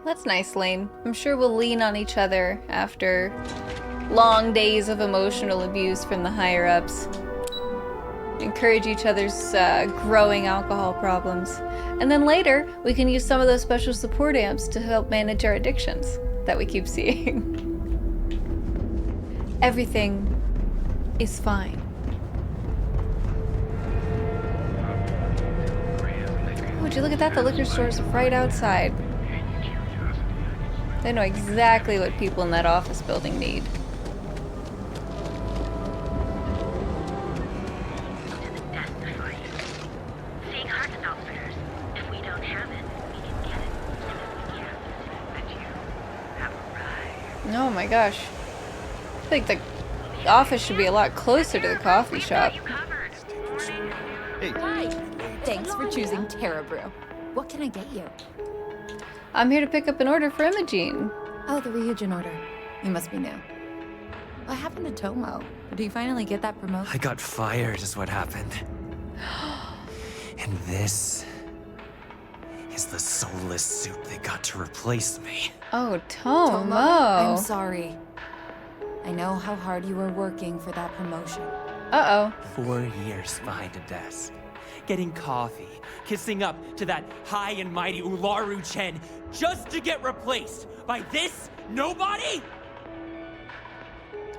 That's nice, Lane. I'm sure we'll lean on each other after long days of emotional abuse from the higher-ups. Encourage each other's growing alcohol problems. And then later, we can use some of those special support amps to help manage our addictions that we keep seeing. Everything is fine. Would you look at that? The liquor store's right outside. They know exactly what people in that office building need. Seeing heartstop fitters. If we don't have it, we can get it. And if we can't, then you have arrived. Oh my gosh. I think the office should be a lot closer to the coffee shop. Hey. Hi. Thanks for choosing Terra Brew. What can I get you? I'm here to pick up an order for Imogen. Oh, the Ryujin order. You must be new. What happened to Tomo? Did he finally get that promotion? I got fired is what happened. And this is the soulless suit they got to replace me. Oh, Tomo. I'm sorry. I know how hard you were working for that promotion. Uh-oh. 4 years behind a desk, getting coffee, kissing up to that high and mighty Ularu Chen, just to get replaced by this nobody?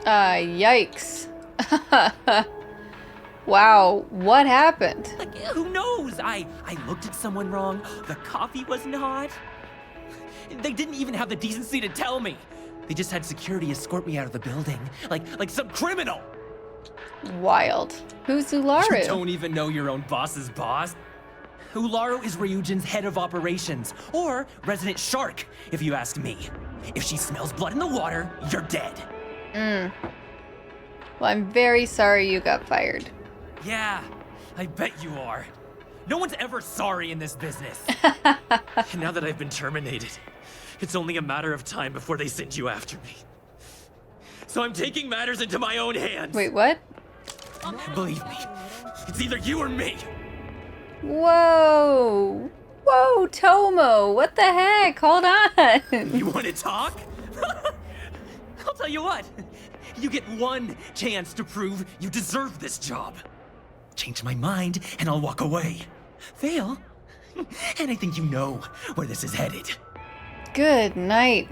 Yikes. Wow, what happened? Like, who knows? I looked at someone wrong, the coffee wasn't hot. They didn't even have the decency to tell me. They just had security escort me out of the building, like some criminal. Wild. Who's Ularu? You don't even know your own boss's boss? Ularu is Ryujin's head of operations, or resident shark, if you ask me. If she smells blood in the water, you're dead. Well, I'm very sorry you got fired. Yeah, I bet you are. No one's ever sorry in this business. And now that I've been terminated, it's only a matter of time before they send you after me. so I'm taking matters into my own hands. Wait, what? Believe me, it's either you or me. Whoa. Whoa, Tomo, what the heck? Hold on. You want to talk? I'll tell you what. You get one chance to prove you deserve this job. Change my mind, and I'll walk away. Fail, and I think you know where this is headed. Good night.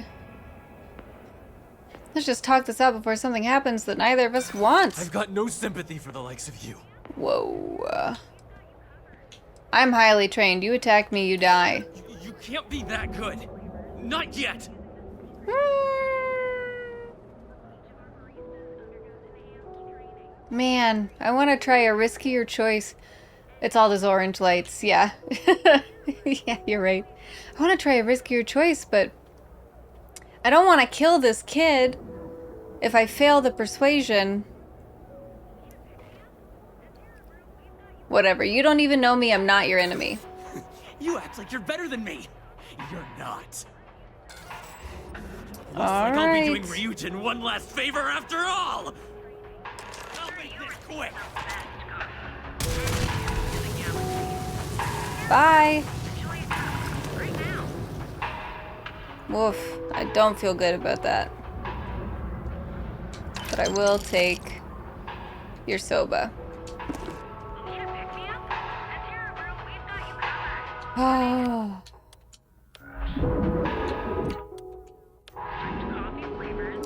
Let's just talk this out before something happens that neither of us wants. I've got no sympathy for the likes of you. Whoa. I'm highly trained. You attack me, you die. You can't be that good. Not yet. Man, I want to try a riskier choice. It's all those orange lights, yeah. Yeah, you're right. I want to try a riskier choice, but I don't want to kill this kid if I fail the persuasion. Whatever, you don't even know me, I'm not your enemy. You act like you're better than me. You're not. Looks All like I'll right. be doing Ryujin one last favor after all. I'll make this quick. Bye. Woof, I don't feel good about that. But I will take your soba. Oh.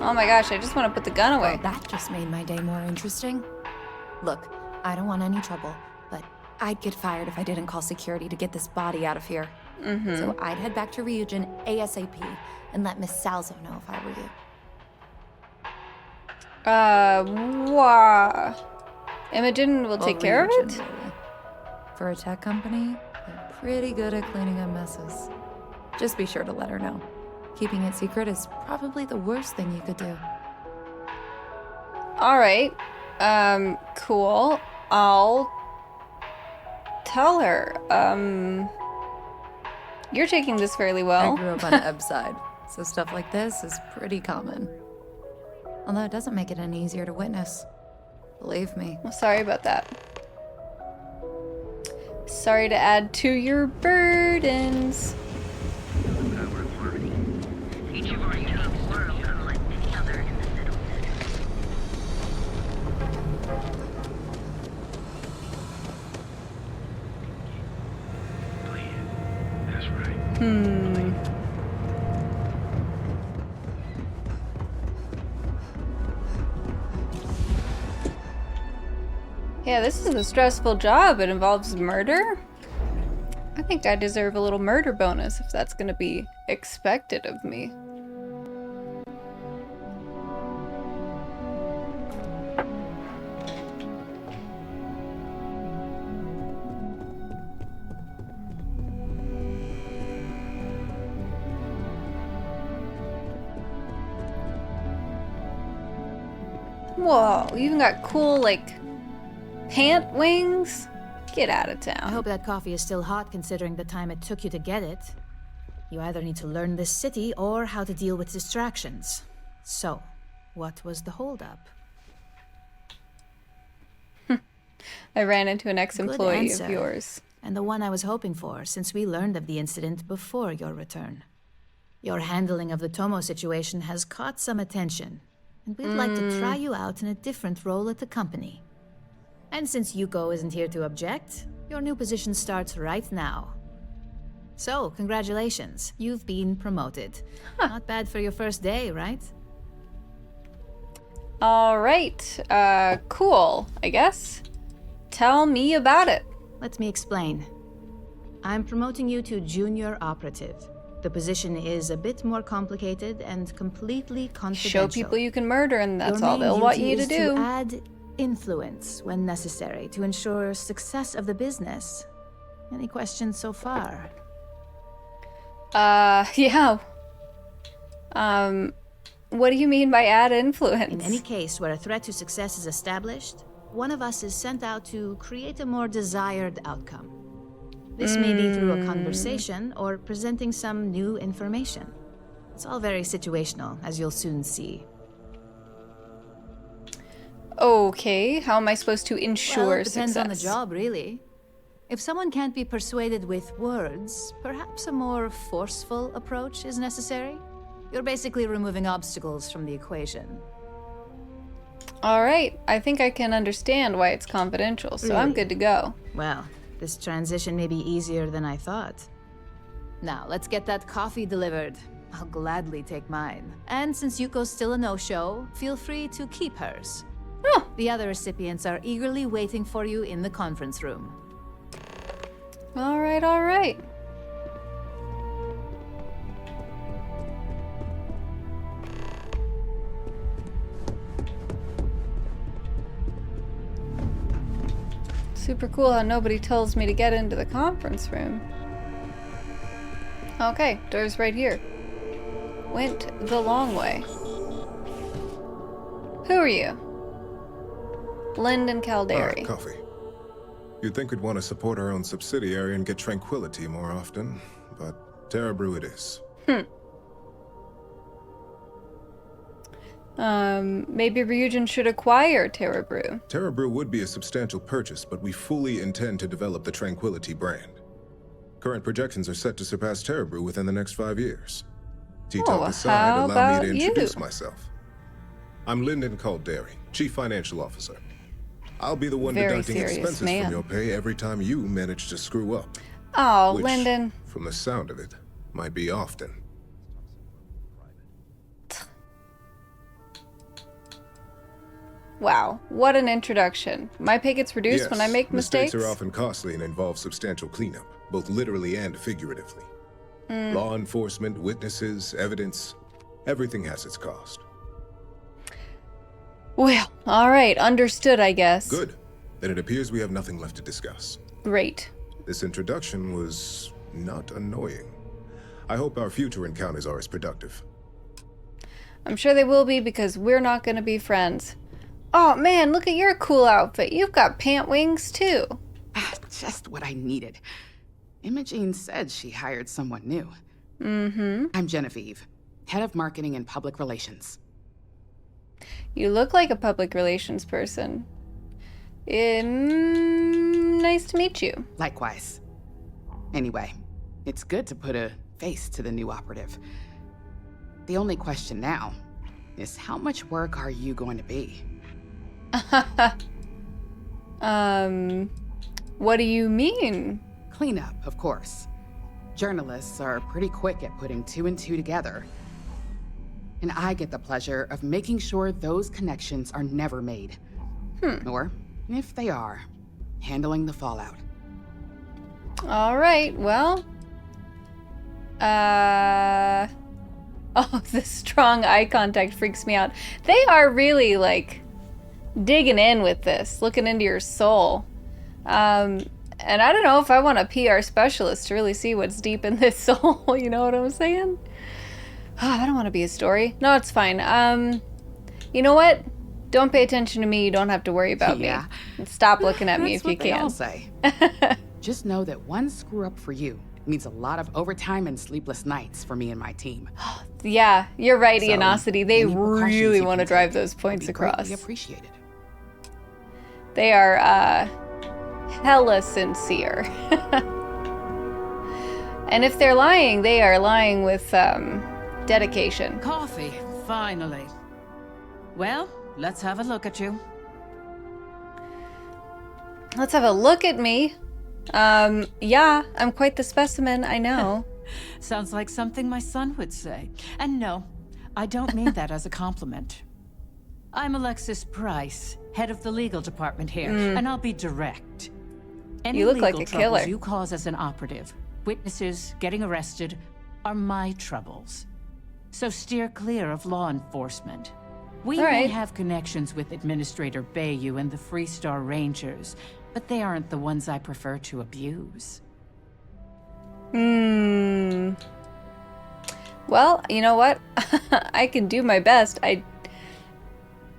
Oh my gosh, I just want to put the gun away. Well, that just made my day more interesting. Look, I don't want any trouble, but I'd get fired if I didn't call security to get this body out of here. So I'd head back to Ryujin ASAP and let Miss Salzo know if I were you. Imogen will take care of it? Really. For a tech company, they're pretty good at cleaning up messes. Just be sure to let her know. Keeping it secret is probably the worst thing you could do. Alright. Cool. I'll tell her. You're taking this fairly well. I grew up on Eb's side, so stuff like this is pretty common. Although it doesn't make it any easier to witness. Believe me. Well, sorry about that. Sorry to add to your burdens. Each of our unique worlds unlike any other in the settlement. That's right. Yeah, this is a stressful job. It involves murder. I think I deserve a little murder bonus if that's gonna be expected of me. Whoa, you even got cool, like, pant wings? Get out of town. I hope that coffee is still hot considering the time it took you to get it. You either need to learn this city or how to deal with distractions. So, what was the holdup? I ran into an ex-employee Good of answer. yours. And the one I was hoping for, since we learned of the incident before your return. Your handling of the Tomo situation has caught some attention, and we'd like to try you out in a different role at the company. And since Yuko isn't here to object, your new position starts right now. So, congratulations, you've been promoted. Not bad for your first day, right? Alright, cool, I guess. Tell me about it. Let me explain. I'm promoting you to junior operative. The position is a bit more complicated and completely confidential. Show people you can murder and that's Your all main they'll want duty you to is do. Add influence when necessary to ensure success of the business. Any questions so far? Yeah. What do you mean by add influence? In any case where a threat to success is established, one of us is sent out to create a more desired outcome. This may be through a conversation or presenting some new information. It's all very situational, as you'll soon see. Okay, how am I supposed to ensure Well, it depends success? on the job, really. If someone can't be persuaded with words, perhaps a more forceful approach is necessary. You're basically removing obstacles from the equation. Alright, I think I can understand why it's confidential, so I'm Really? good to go. Well, this transition may be easier than I thought. Now, let's get that coffee delivered. I'll gladly take mine. And since Yuko's still a no-show, feel free to keep hers. Oh. The other recipients are eagerly waiting for you in the conference room. Alright, alright. Super cool how nobody tells me to get into the conference room. Okay, door's right here. Went the long way. Who are you? Lyndon Calderi. Coffee. You'd think we'd want to support our own subsidiary and get tranquility more often, but Terra Brew it is. Maybe Ryujin should acquire Terra Brew. Terra Brew would be a substantial purchase, but we fully intend to develop the Tranquility brand. Current projections are set to surpass Terra Brew within the next 5 years. T-Talk aside, how allow me about to introduce you? myself. I'm Lyndon Calderi, Chief Financial Officer. I'll be the one Very deducting serious expenses man. from your pay every time you manage to screw up. Oh, Which, Lyndon. from the sound of it, might be often. Wow, what an introduction. My pay gets reduced when I make mistakes? Mistakes are often costly and involve substantial cleanup, both literally and figuratively. Mm. Law enforcement, witnesses, evidence, everything has its cost. Well, alright, understood, I guess. Good. Then it appears we have nothing left to discuss. Great. This introduction was not annoying. I hope our future encounters are as productive. I'm sure they will be because we're not gonna be friends. Oh man, look at your cool outfit. You've got pant wings too. Just what I needed. Imogene said she hired someone new. Mm-hmm. I'm Genevieve, head of marketing and public relations. You look like a public relations person. Nice to meet you. Likewise. Anyway, it's good to put a face to the new operative. The only question now is how much work are you going to be? What do you mean? Cleanup, of course. Journalists are pretty quick at putting 2 and 2 together. And I get the pleasure of making sure those connections are never made. Or, if they are, handling the fallout. Alright, well. Oh, the strong eye contact freaks me out. They are really, like, digging in with this, looking into your soul. And I don't know if I want a PR specialist to really see what's deep in this soul, you know what I'm saying? I don't want to be a story. No, it's fine. You know what? Don't pay attention to me. You don't have to worry about me. Stop looking at me if you can. That's what they all say. Just know that one screw up for you means a lot of overtime and sleepless nights for me and my team. Yeah, you're right, So, Ionosity. They any precautions really you want to can drive take those points across. Greatly appreciated. They are, hella sincere. And if they're lying, they are lying with, dedication. Coffee, finally. Well, let's have a look at you. Let's have a look at me. Yeah, I'm quite the specimen, I know. Sounds like something my son would say. And no, I don't mean that as a compliment. I'm Alexis Price, head of the legal department here, and I'll be direct. Any You look legal like a troubles killer. you cause as an operative, witnesses getting arrested, are my troubles. So steer clear of law enforcement. We All may right. have connections with Administrator Bayou and the Freestar Rangers, but they aren't the ones I prefer to abuse. Well, you know what? I can do my best. I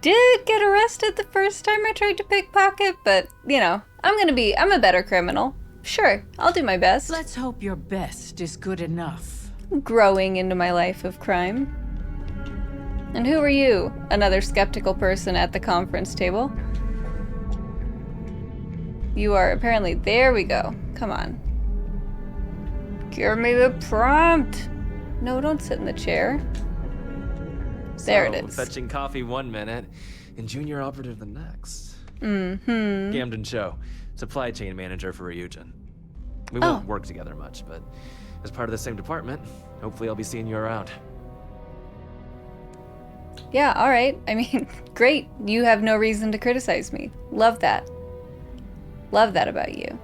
did get arrested the first time I tried to pickpocket, but, you know, I'm a better criminal. Sure, I'll do my best. Let's hope your best is good enough. Growing into my life of crime. And who are you? Another skeptical person at the conference table. You are apparently... There we go. Come on. Give me the prompt. No, don't sit in the chair. There it is. Fetching coffee 1 minute and junior operative the next. Mm-hmm. Camden Cho, supply chain manager for Ryujin. We won't work together much, but as part of the same department, hopefully I'll be seeing you around. Yeah, alright. I mean, great. You have no reason to criticize me. Love that. Love that about you.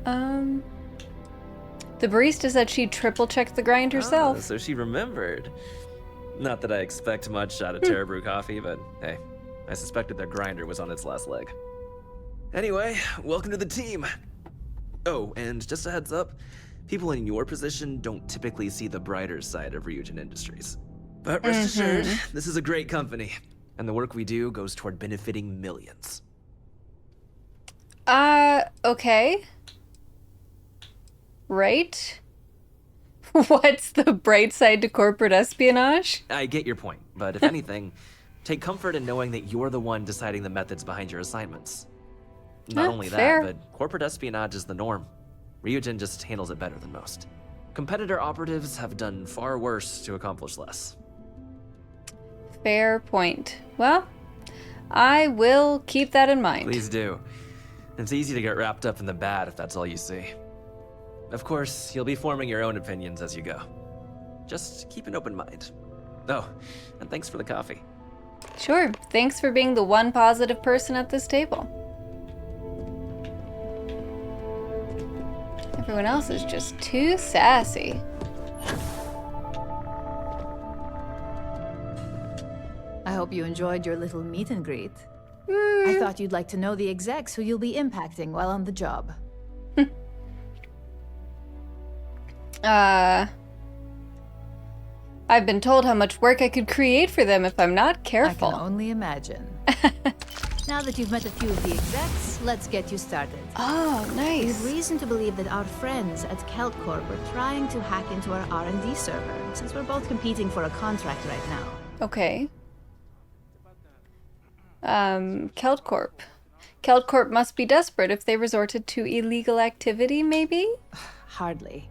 The barista said she triple-checked the grind herself. Oh, so she remembered. Not that I expect much out of Terrabrew coffee, but hey, I suspected their grinder was on its last leg. Anyway, welcome to the team. Oh, and just a heads up, people in your position don't typically see the brighter side of Ryujin Industries. But rest assured, this is a great company, and the work we do goes toward benefiting millions. Okay. Right? What's the bright side to corporate espionage? I get your point, but if anything, take comfort in knowing that you're the one deciding the methods behind your assignments. Not only fair. that, but corporate espionage is the norm. Ryujin just handles it better than most. Competitor operatives have done far worse to accomplish less. Fair point. Well, I will keep that in mind. Please do. It's easy to get wrapped up in the bad if that's all you see. Of course, you'll be forming your own opinions as you go. Just keep an open mind. Oh, and thanks for the coffee. Sure. Thanks for being the one positive person at this table. Everyone else is just too sassy. I hope you enjoyed your little meet and greet. I thought you'd like to know the execs who you'll be impacting while on the job. I've been told how much work I could create for them if I'm not careful. I can only imagine. Now that you've met a few of the execs, let's get you started. Oh, nice. We have reason to believe that our friends at KeltCorp are trying to hack into our R&D server, since we're both competing for a contract right now. Okay. KeltCorp. KeltCorp must be desperate if they resorted to illegal activity, maybe? Hardly.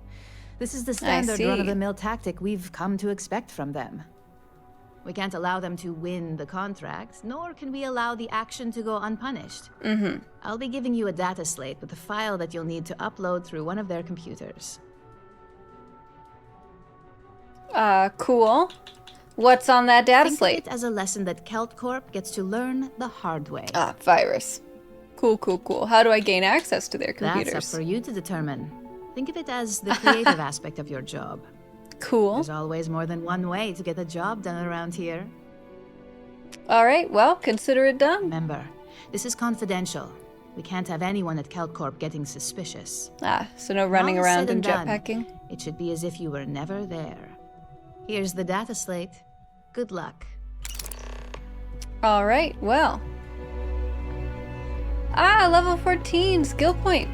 This is the standard run-of-the-mill tactic we've come to expect from them. We can't allow them to win the contract, nor can we allow the action to go unpunished. I'll be giving you a data slate with a file that you'll need to upload through one of their computers. Cool. What's on that data slate? Think of it as a lesson that KeltCorp gets to learn the hard way. Ah, virus. Cool, cool, cool. How do I gain access to their computers? That's up for you to determine. Think of it as the creative aspect of your job. Cool. There's always more than one way to get a job done around here. All right, well, consider it done. Remember, this is confidential. We can't have anyone at KeltCorp getting suspicious. Ah, so no running around and done, jetpacking? It should be as if you were never there. Here's the data slate. Good luck. All right, well. Ah, level 14, skill point.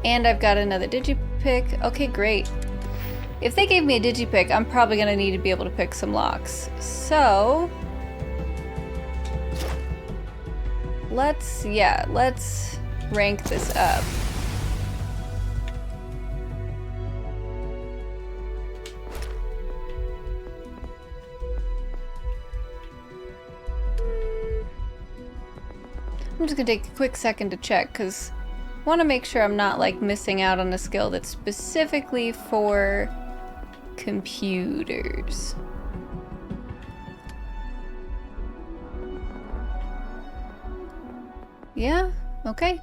And I've got another digipick. Okay, great. If they gave me a digipick, I'm probably gonna need to be able to pick some locks. So let's rank this up. I'm just gonna take a quick second to check because I want to make sure I'm not like missing out on a skill that's specifically for computers. Yeah, okay.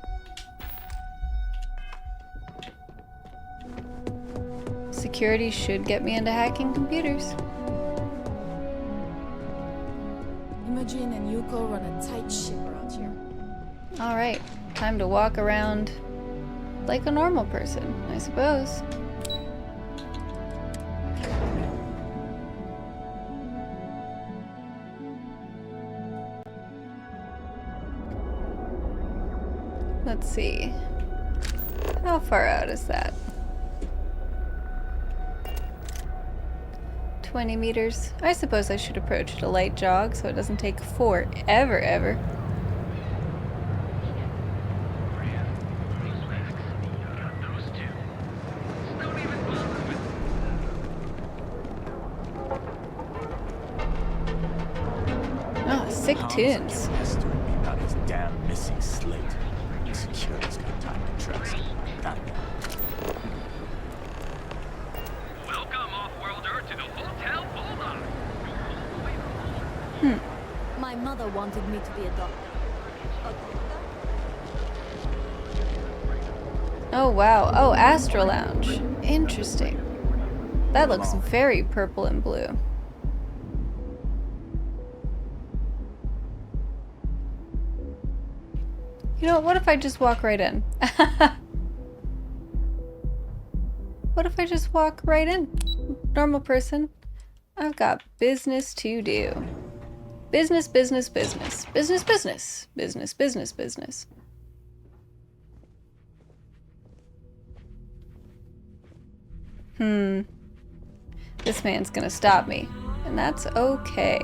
Security should get me into hacking computers. Imogen and Yuko run a tight ship around here. Alright, time to walk around like a normal person, I suppose. Let's see. How far out is that? 20 meters. I suppose I should approach at a light jog so it doesn't take forever, ever. Oh, sick tunes. About his damn missing slate. Security's got time to trace him. Welcome, off-worlder, to the Hotel Bulldog. My mother wanted me to be a doctor. Oh wow. Oh, Astro Lounge. Interesting. That looks very purple and blue. You know, what if I just walk right in? What if I just walk right in? Normal person. I've got business to do. Business, business, business. Business, business. Business, business, business. This man's gonna stop me. And that's okay.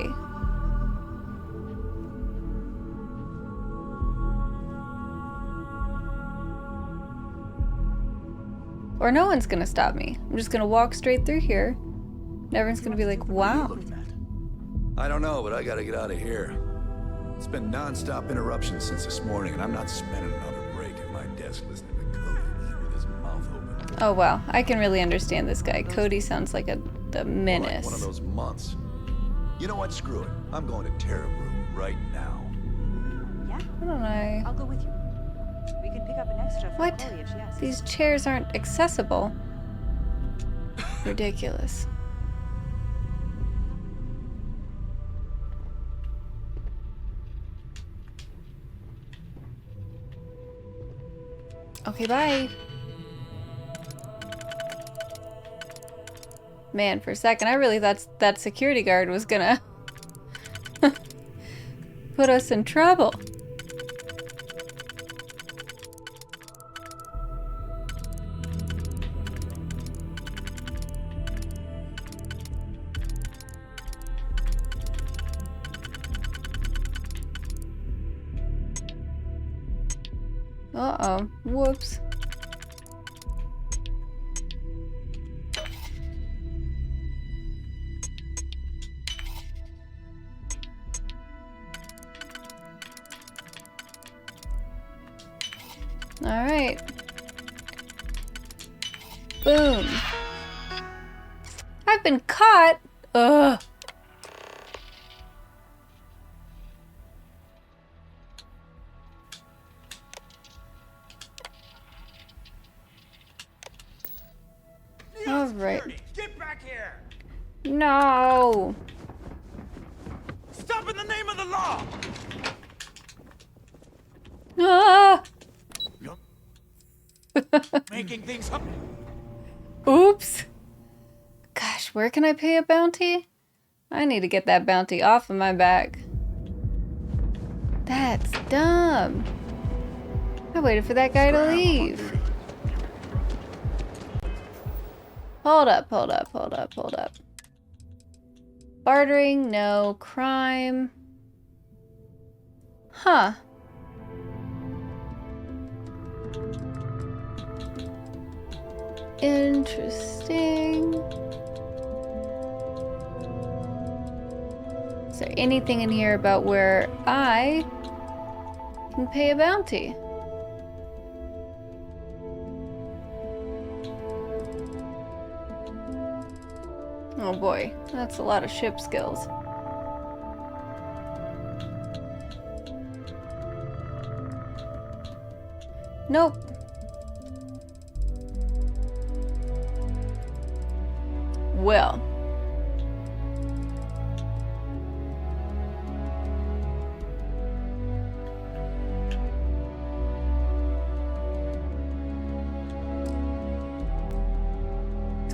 Or no one's gonna stop me. I'm just gonna walk straight through here. And everyone's gonna be like, wow. I don't know, but I gotta get out of here. It's been non-stop interruptions since this morning, and I'm not spending another break at my desk listening to Cody with his mouth open. Oh wow, I can really understand this guy. Cody sounds like the Like menace. one of those months. You know what? Screw it. I'm going to Terra Brew right now. Yeah? Why don't I? I'll go with you. We can pick up an extra for What? foliage, yes. These chairs aren't accessible. Ridiculous. Okay, bye. Man, for a second, I really thought that security guard was gonna put us in trouble. Uh-oh. Whoops. Alright. Boom. I've been caught! Ugh. Alright. Get back here! No! Stop in the name of the law! Ah! Making things up. Oops. Gosh, where can I pay a bounty? I need to get that bounty off of my back. That's dumb. I waited for that guy to leave. Hold up, hold up, hold up, hold up. Bartering, no. Crime. Huh. Interesting. Is there anything in here about where I can pay a bounty? Oh boy, that's a lot of ship skills. Nope. Well.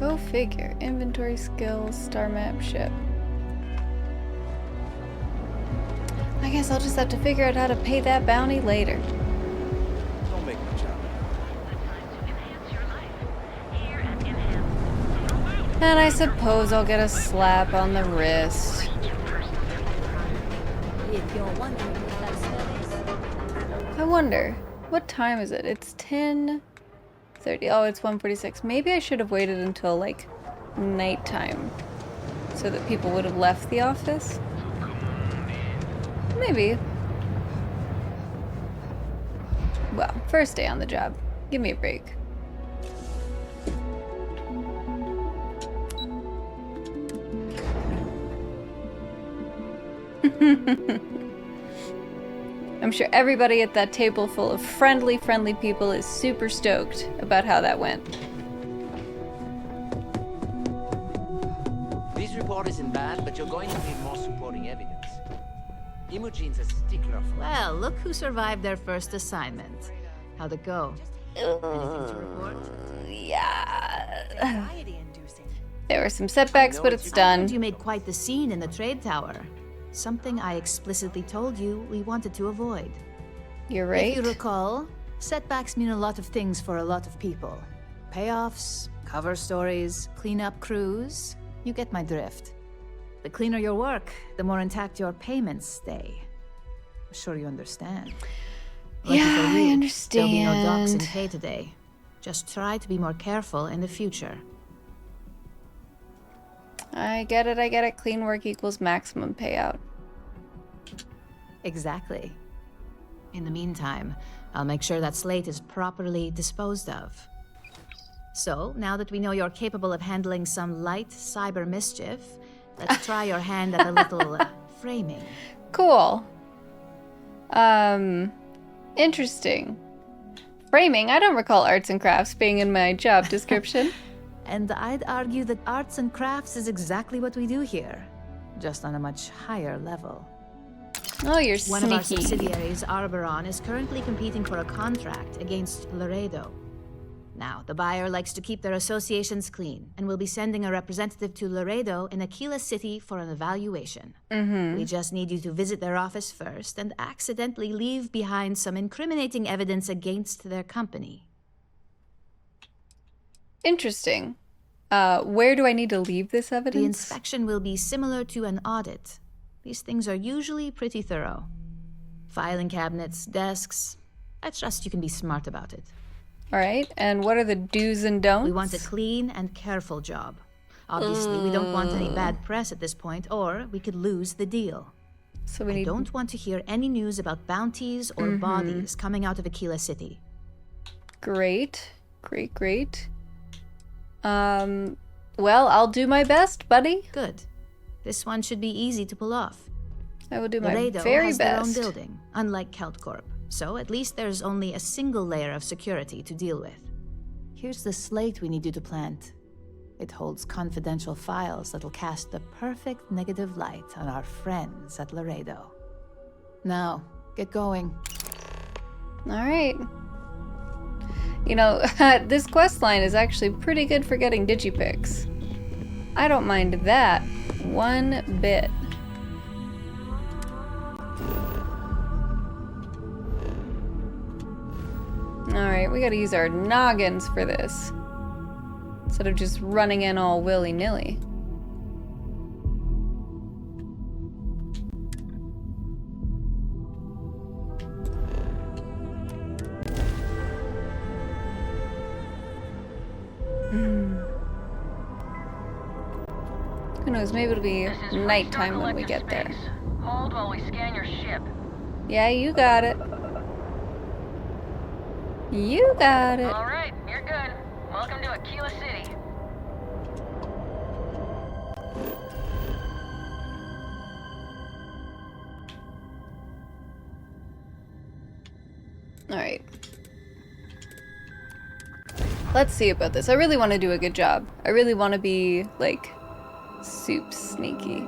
Go figure. Inventory skills, star map, ship. I guess I'll just have to figure out how to pay that bounty later. Don't make much out of And I suppose I'll get a slap on the wrist. If you're wondering what that smell is, I wonder, what time is it? It's 10:30. Oh, it's 1:46. Maybe I should have waited until, like, nighttime so that people would have left the office. Maybe. Well, first day on the job. Give me a break. I'm sure everybody at that table full of friendly people is super stoked about how that went. This report isn't bad, but you're going to need more supporting evidence. Imogene's a stickler for... Well, look who survived their first assignment. How'd it go? Anything to report? Yeah. There were some setbacks, but it's done. You made quite the scene in the trade tower. Something I explicitly told you we wanted to avoid. You're right. If you recall, setbacks mean a lot of things for a lot of people. Payoffs, cover stories, cleanup crews. You get my drift. The cleaner your work, the more intact your payments stay. I'm sure you understand. Lucky Yeah, for you, I understand. There'll be no docks in pay today. Just try to be more careful in the future. I get it. Clean work equals maximum payout. Exactly. In the meantime, I'll make sure that slate is properly disposed of. So, now that we know you're capable of handling some light cyber mischief, let's try your hand at a little framing. Cool. Interesting. Framing. I don't recall arts and crafts being in my job description. And I'd argue that arts and crafts is exactly what we do here, just on a much higher level. Oh, you're sneaky. One of our subsidiaries, Arboron, is currently competing for a contract against Laredo. Now, the buyer likes to keep their associations clean, and will be sending a representative to Laredo in Aquila City for an evaluation. We just need you to visit their office first and accidentally leave behind some incriminating evidence against their company. Interesting. Where do I need to leave this evidence? The inspection will be similar to an audit. These things are usually pretty thorough. Filing cabinets, desks. I trust you can be smart about it. All right, and what are the do's and don'ts? We want a clean and careful job. Obviously, we don't want any bad press at this point, or we could lose the deal. So we I don't want to hear any news about bounties or bodies coming out of Aquila City. Great. Well, I'll do my best, buddy. Good. This one should be easy to pull off. I will do my Laredo very has best. their own building, unlike Keltcorp. So at least there's only a single layer of security to deal with. Here's the slate we need you to plant. It holds confidential files that'll cast the perfect negative light on our friends at Laredo. Now, get going. All right. You know, this quest line is actually pretty good for getting digipics. I don't mind that one bit. Alright, we gotta use our noggins for this. Instead of just running in all willy-nilly. Who knows, maybe it'll be nighttime when we get there. Hold while we scan your ship. Yeah, you got it. You got it. All right, you're good. Welcome to Aquila City. Alright. Let's see about this. I really want to do a good job. I really want to be, like, soup sneaky.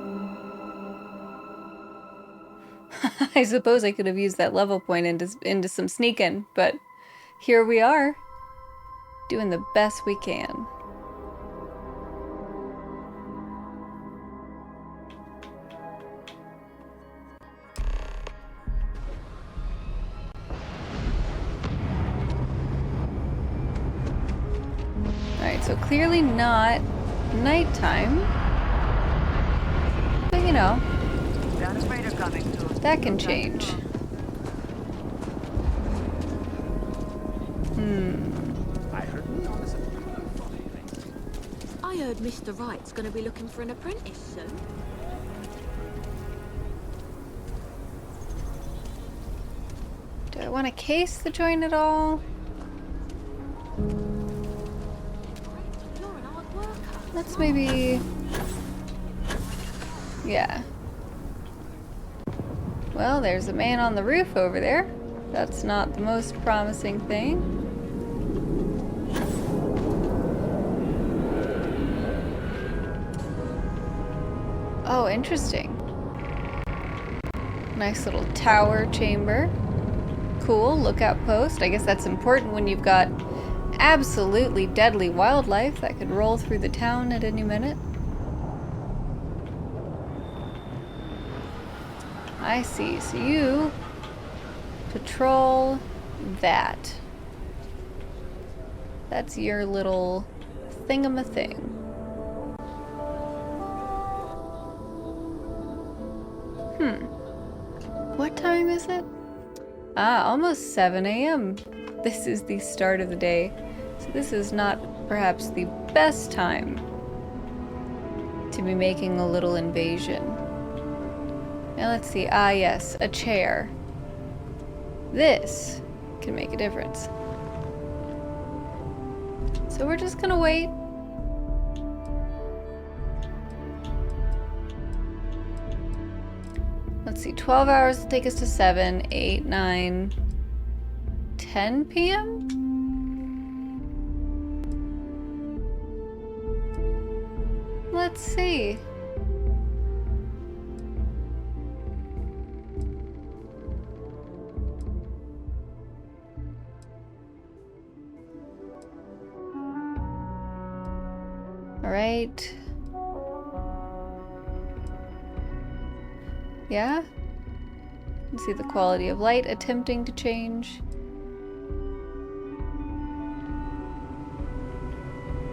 I suppose I could have used that level point into some sneaking, but here we are, doing the best we can. Alright, so clearly not nighttime. But you know, that can change. I heard Mr. Wright's gonna be looking for an apprentice soon. Do I want to case the joint at all? Let's maybe... Yeah. Well, there's a man on the roof over there. That's not the most promising thing. Oh, interesting. Nice little tower chamber. Cool, lookout post. I guess that's important when you've got absolutely deadly wildlife that could roll through the town at any minute. I see. So you patrol that. That's your little thingamathing. What time is it? Ah, almost 7 a.m. This is the start of the day. So this is not perhaps the best time to be making a little invasion. Now let's see. Ah, yes, a chair. This can make a difference. So we're just gonna wait. Let's see, 12 hours will take us to 7, 8, 9, 10 p.m.? Let's see. All right. Yeah? You can see the quality of light attempting to change.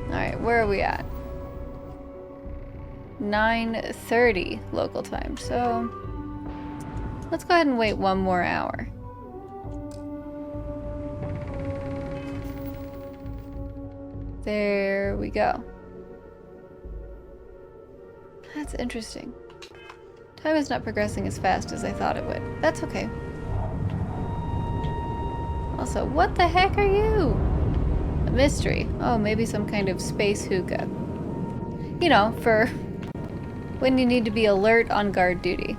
Alright, where are we at? 9:30 local time, so let's go ahead and wait one more hour. There we go. That's interesting. Time is not progressing as fast as I thought it would. That's okay. Also, what the heck are you? A mystery. Oh, maybe some kind of space hookah. You know, for when you need to be alert on guard duty.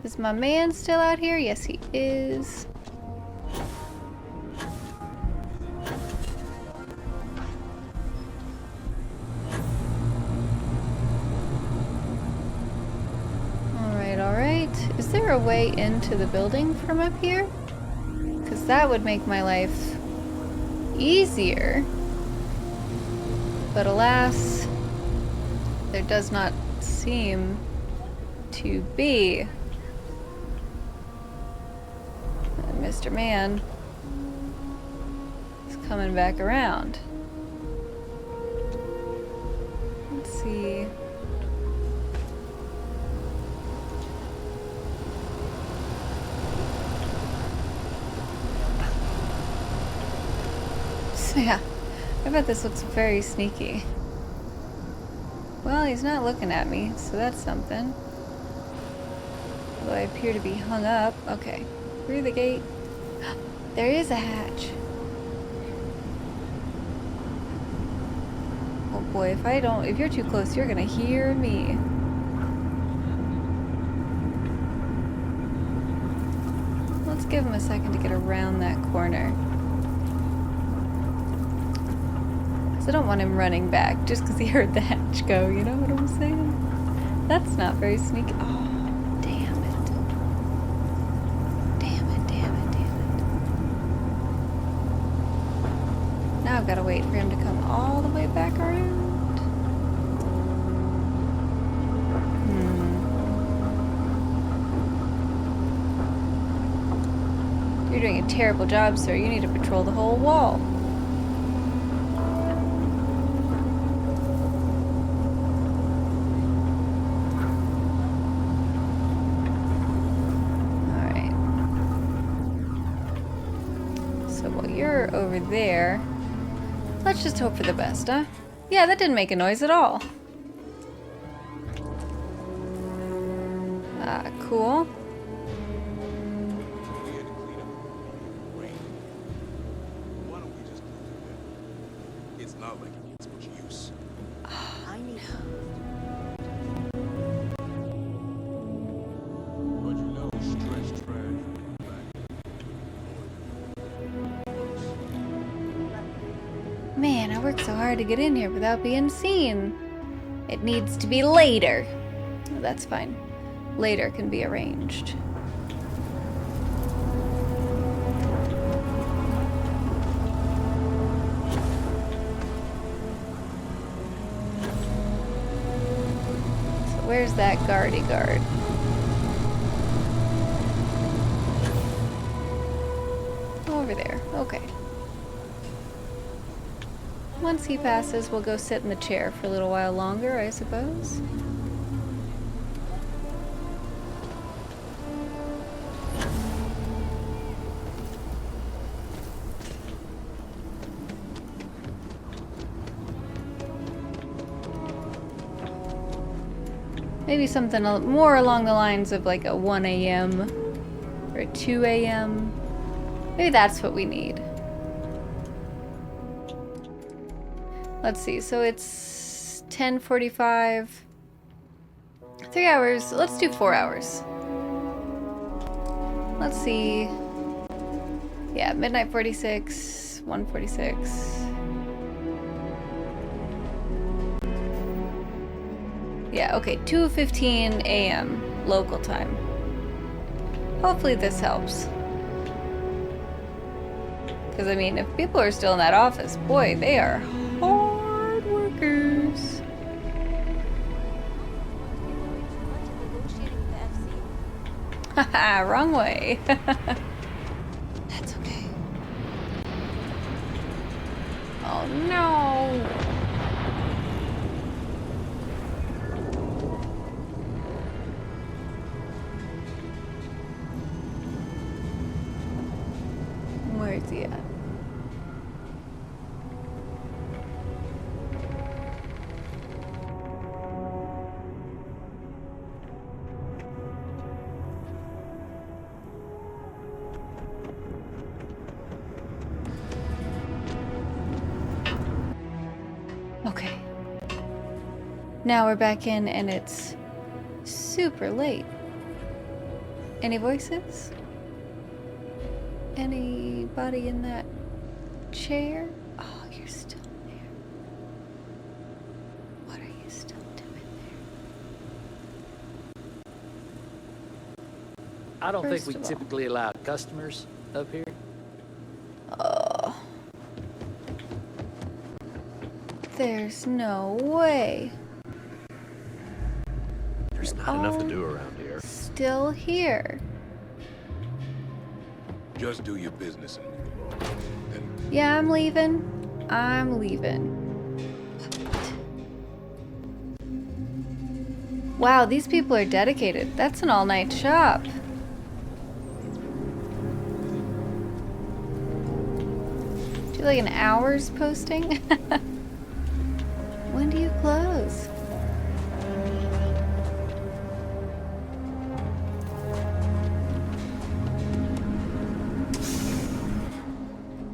Is my man still out here? Yes, he is. Is there a way into the building from up here? Because that would make my life easier. But alas, there does not seem to be. And Mr. Man is coming back around. Let's see. Yeah, I bet this looks very sneaky. Well, he's not looking at me, so that's something. Although I appear to be hung up. Okay, through the gate. There is a hatch. Oh boy, if you're too close, you're gonna hear me. Let's give him a second to get around that corner. I don't want him running back just because he heard the hatch go, you know what I'm saying? That's not very sneaky. Oh, damn it. Damn it, damn it, damn it. Now I've got to wait for him to come all the way back around. You're doing a terrible job, sir. You need to patrol the whole wall. So while you're over there, let's just hope for the best, huh? Yeah, that didn't make a noise at all. Cool. It's not like it needs much use. I need But you know, stretch trash. Man, I worked so hard to get in here without being seen. It needs to be later. That's fine. Later can be arranged. So where's that guardy guard? Over there. Okay. Once he passes, we'll go sit in the chair for a little while longer, I suppose. Maybe something more along the lines of like a 1 a.m. or a 2 a.m. Maybe that's what we need. Let's see, so it's 10:45. 3 hours. Let's do 4 hours. Let's see. Yeah, midnight 46, 1:46. Yeah, okay, 2:15 a.m. local time. Hopefully this helps. Because, I mean, if people are still in that office, boy, they are hard workers. Haha, wrong way. That's okay. Oh no! Where is he at? Okay. Now we're back in and it's super late. Any voices? Anybody in that chair? Oh, you're still there. What are you still doing there? I don't First think we of all. typically allow customers up here. Oh. There's no way. There's not enough to do around here. Still here. Just do your business and move along. Then Yeah, I'm leaving. I'm leaving. Wow, these people are dedicated. That's an all-night shop. Do like an hour's posting? When do you close?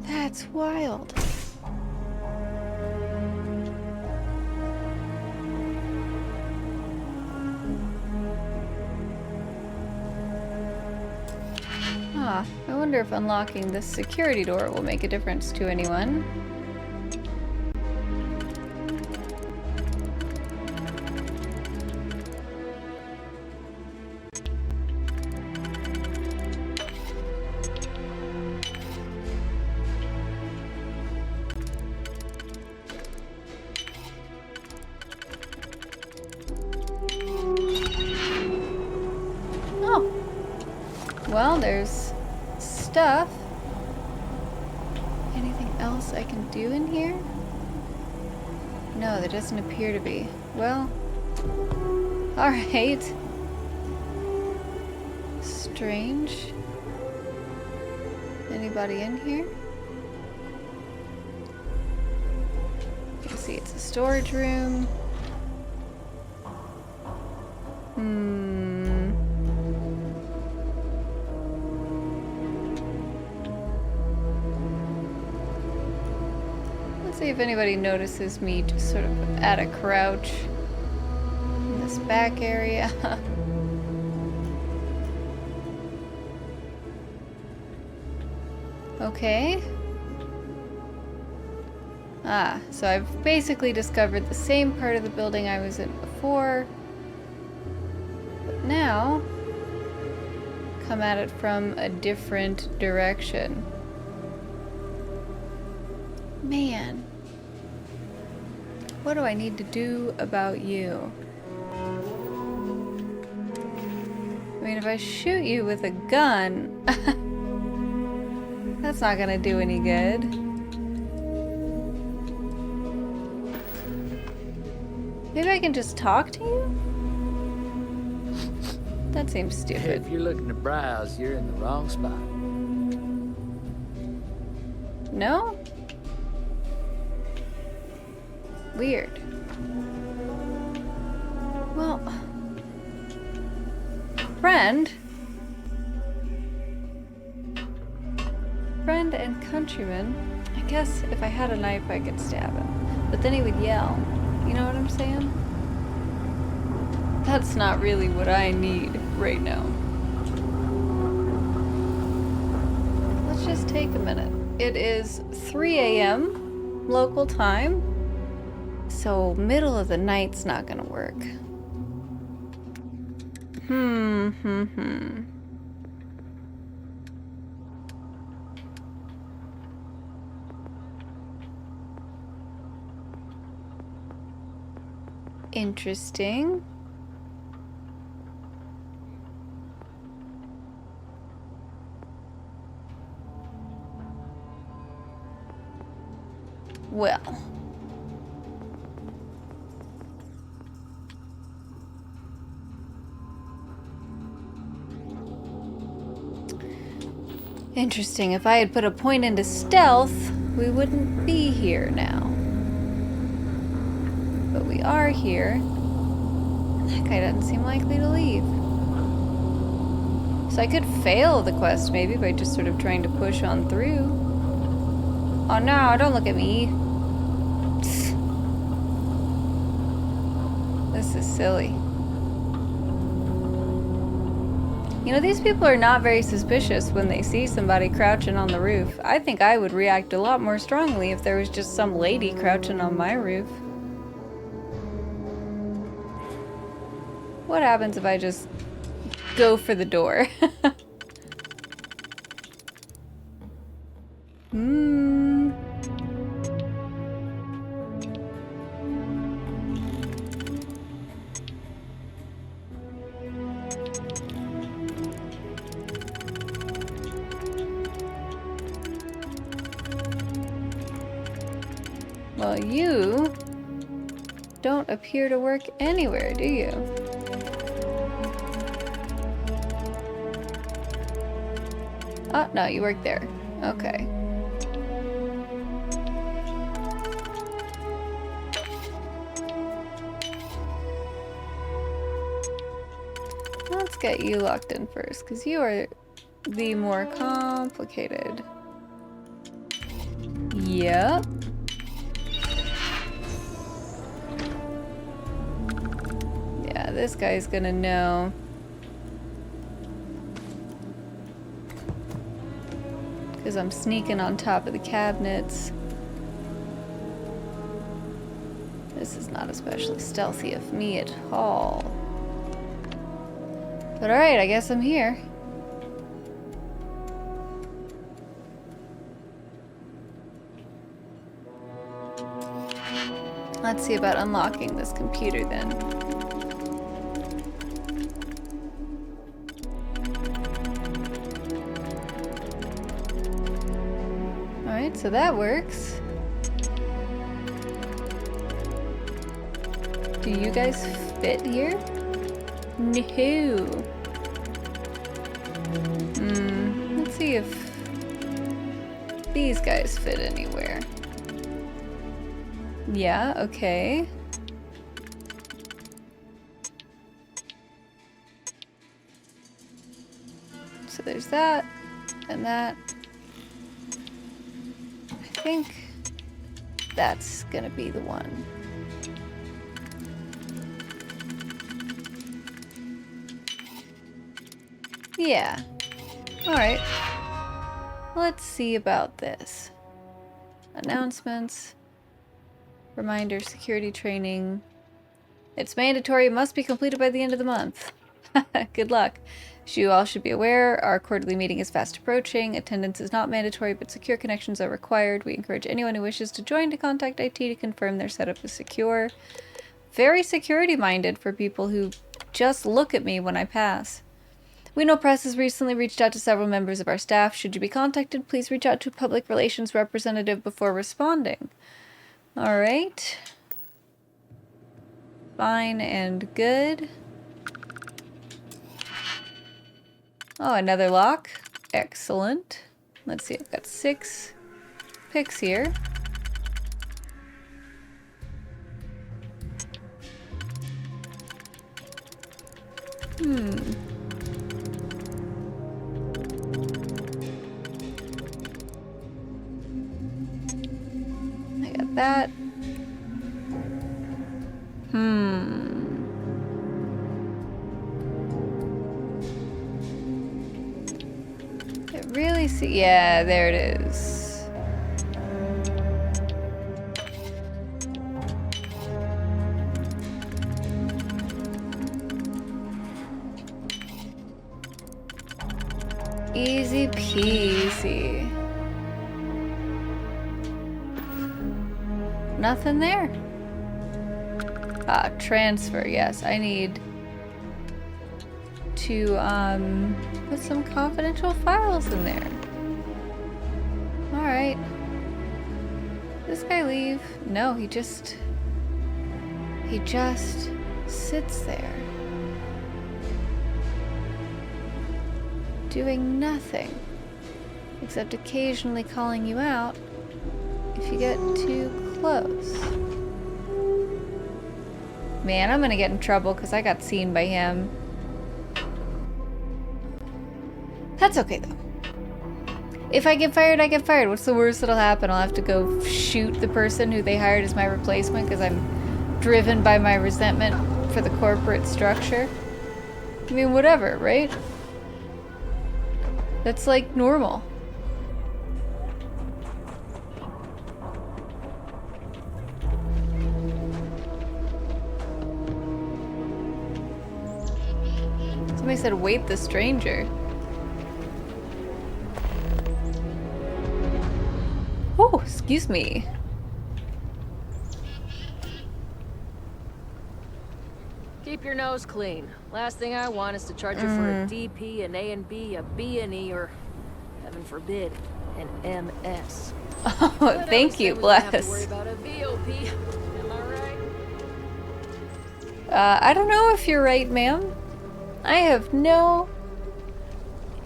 That's wild. Ah, I wonder if unlocking this security door will make a difference to anyone. Well, there's stuff. Anything else I can do in here? No, there doesn't appear to be. Well, alright. Strange. Anybody in here? see, it's a storage room. Let's see if anybody notices me just sort of at a crouch in this back area. Okay. Ah, so I've basically discovered the same part of the building I was in before. But now, come at it from a different direction. Man. What do I need to do about you? I mean, if I shoot you with a gun, that's not gonna do any good. Maybe I can just talk to you? That seems stupid. If you're looking to browse, you're in the wrong spot. No? Weird. Well, friend and countryman. I guess if I had a knife I could stab him, but then he would yell. You know what I'm saying? That's not really what I need right now. Let's just take a minute. It is 3 a.m. local time, so middle of the night's not gonna work. Interesting. Well. Interesting. If I had put a point into stealth, we wouldn't be here now. But we are here. That guy doesn't seem likely to leave. So I could fail the quest maybe by just sort of trying to push on through. Oh no, don't look at me. This is silly. You know, these people are not very suspicious when they see somebody crouching on the roof. I think I would react a lot more strongly if there was just some lady crouching on my roof. What happens if I just go for the door? Well, you don't appear to work anywhere, do you? Oh, no, you work there. Okay. Let's get you locked in first, because you are the more complicated. Yep. Yeah, this guy's gonna know. Because I'm sneaking on top of the cabinets. This is not especially stealthy of me at all. But alright, I guess I'm here. Let's see about unlocking this computer then. Alright, so that works. Do you guys fit here? No. Let's see if these guys fit anywhere. Yeah, okay. So there's that, and that. I think that's gonna be the one. Yeah. Alright. Let's see about this. Announcements. Reminder, security training. It's mandatory. It must be completed by the end of the month. Good luck. As you all should be aware, our quarterly meeting is fast approaching. Attendance is not mandatory, but secure connections are required. We encourage anyone who wishes to join to contact IT to confirm their setup is secure. Very security-minded for people who just look at me when I pass. We know press has recently reached out to several members of our staff. Should you be contacted, please reach out to a public relations representative before responding. Alright. Fine and good. Oh, another lock. Excellent. Let's see, I've got 6 picks here. I got that. It really yeah, there it is. Easy peasy. Nothing there. Ah, transfer, yes. I need to put some confidential files in there. Alright. This guy leave? No, he just sits there. Doing nothing. Except occasionally calling you out if you get too close. Man, I'm gonna get in trouble because I got seen by him. That's okay though. If I get fired, I get fired. What's the worst that'll happen? I'll have to go shoot the person who they hired as my replacement because I'm driven by my resentment for the corporate structure. I mean, whatever, right? That's like normal. Somebody said, wait the stranger. Oh, excuse me. Keep your nose clean. Last thing I want is to charge you for a DP, an A and B, a B and E, or, heaven forbid, an MS. Oh, thank you, bless. Have to worry about a VOP. Am I right? I don't know if you're right, ma'am. I have no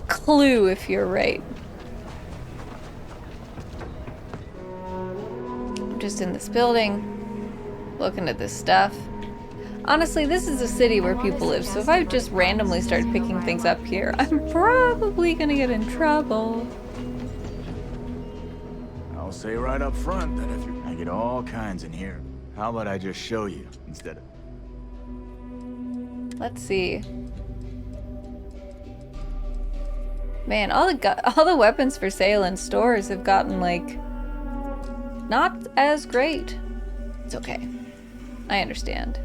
clue if you're right. I'm just in this building, looking at this stuff. Honestly, this is a city where people live, so if I just randomly started picking things up here, I'm probably gonna get in trouble. I'll say right up front that if I get all kinds in here, how about I just show you instead of... Let's see. Man, all the weapons for sale in stores have gotten, like, not as great. It's okay. I understand.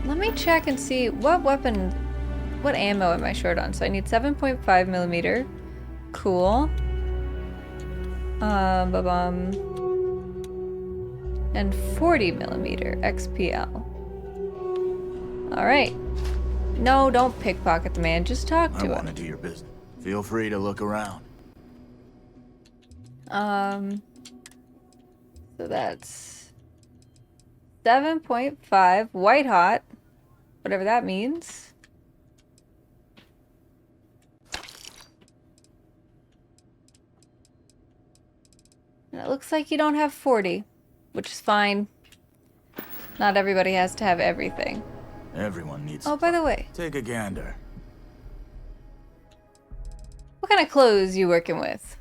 Let me check and see what ammo am I short on? So I need 7.5 millimeter. Cool. And 40 millimeter XPL. All right. No, don't pickpocket the man. Just talk to him. I want to do your business. Feel free to look around. So that's 7.5 white hot, whatever that means. it looks like you don't have 40, which is fine. Not everybody has to have everything. Everyone needs. Oh, by the way. Take a gander. What kind of clothes you working with?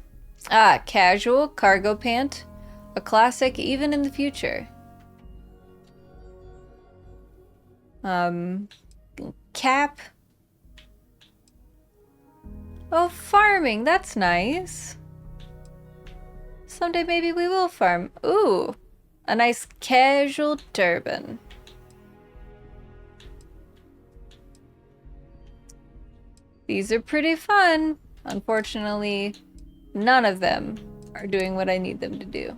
Ah, casual, cargo pant. A classic even in the future. Cap. Oh, farming, that's nice. Someday maybe we will farm. Ooh, a nice casual turban. These are pretty fun. Unfortunately, none of them are doing what I need them to do.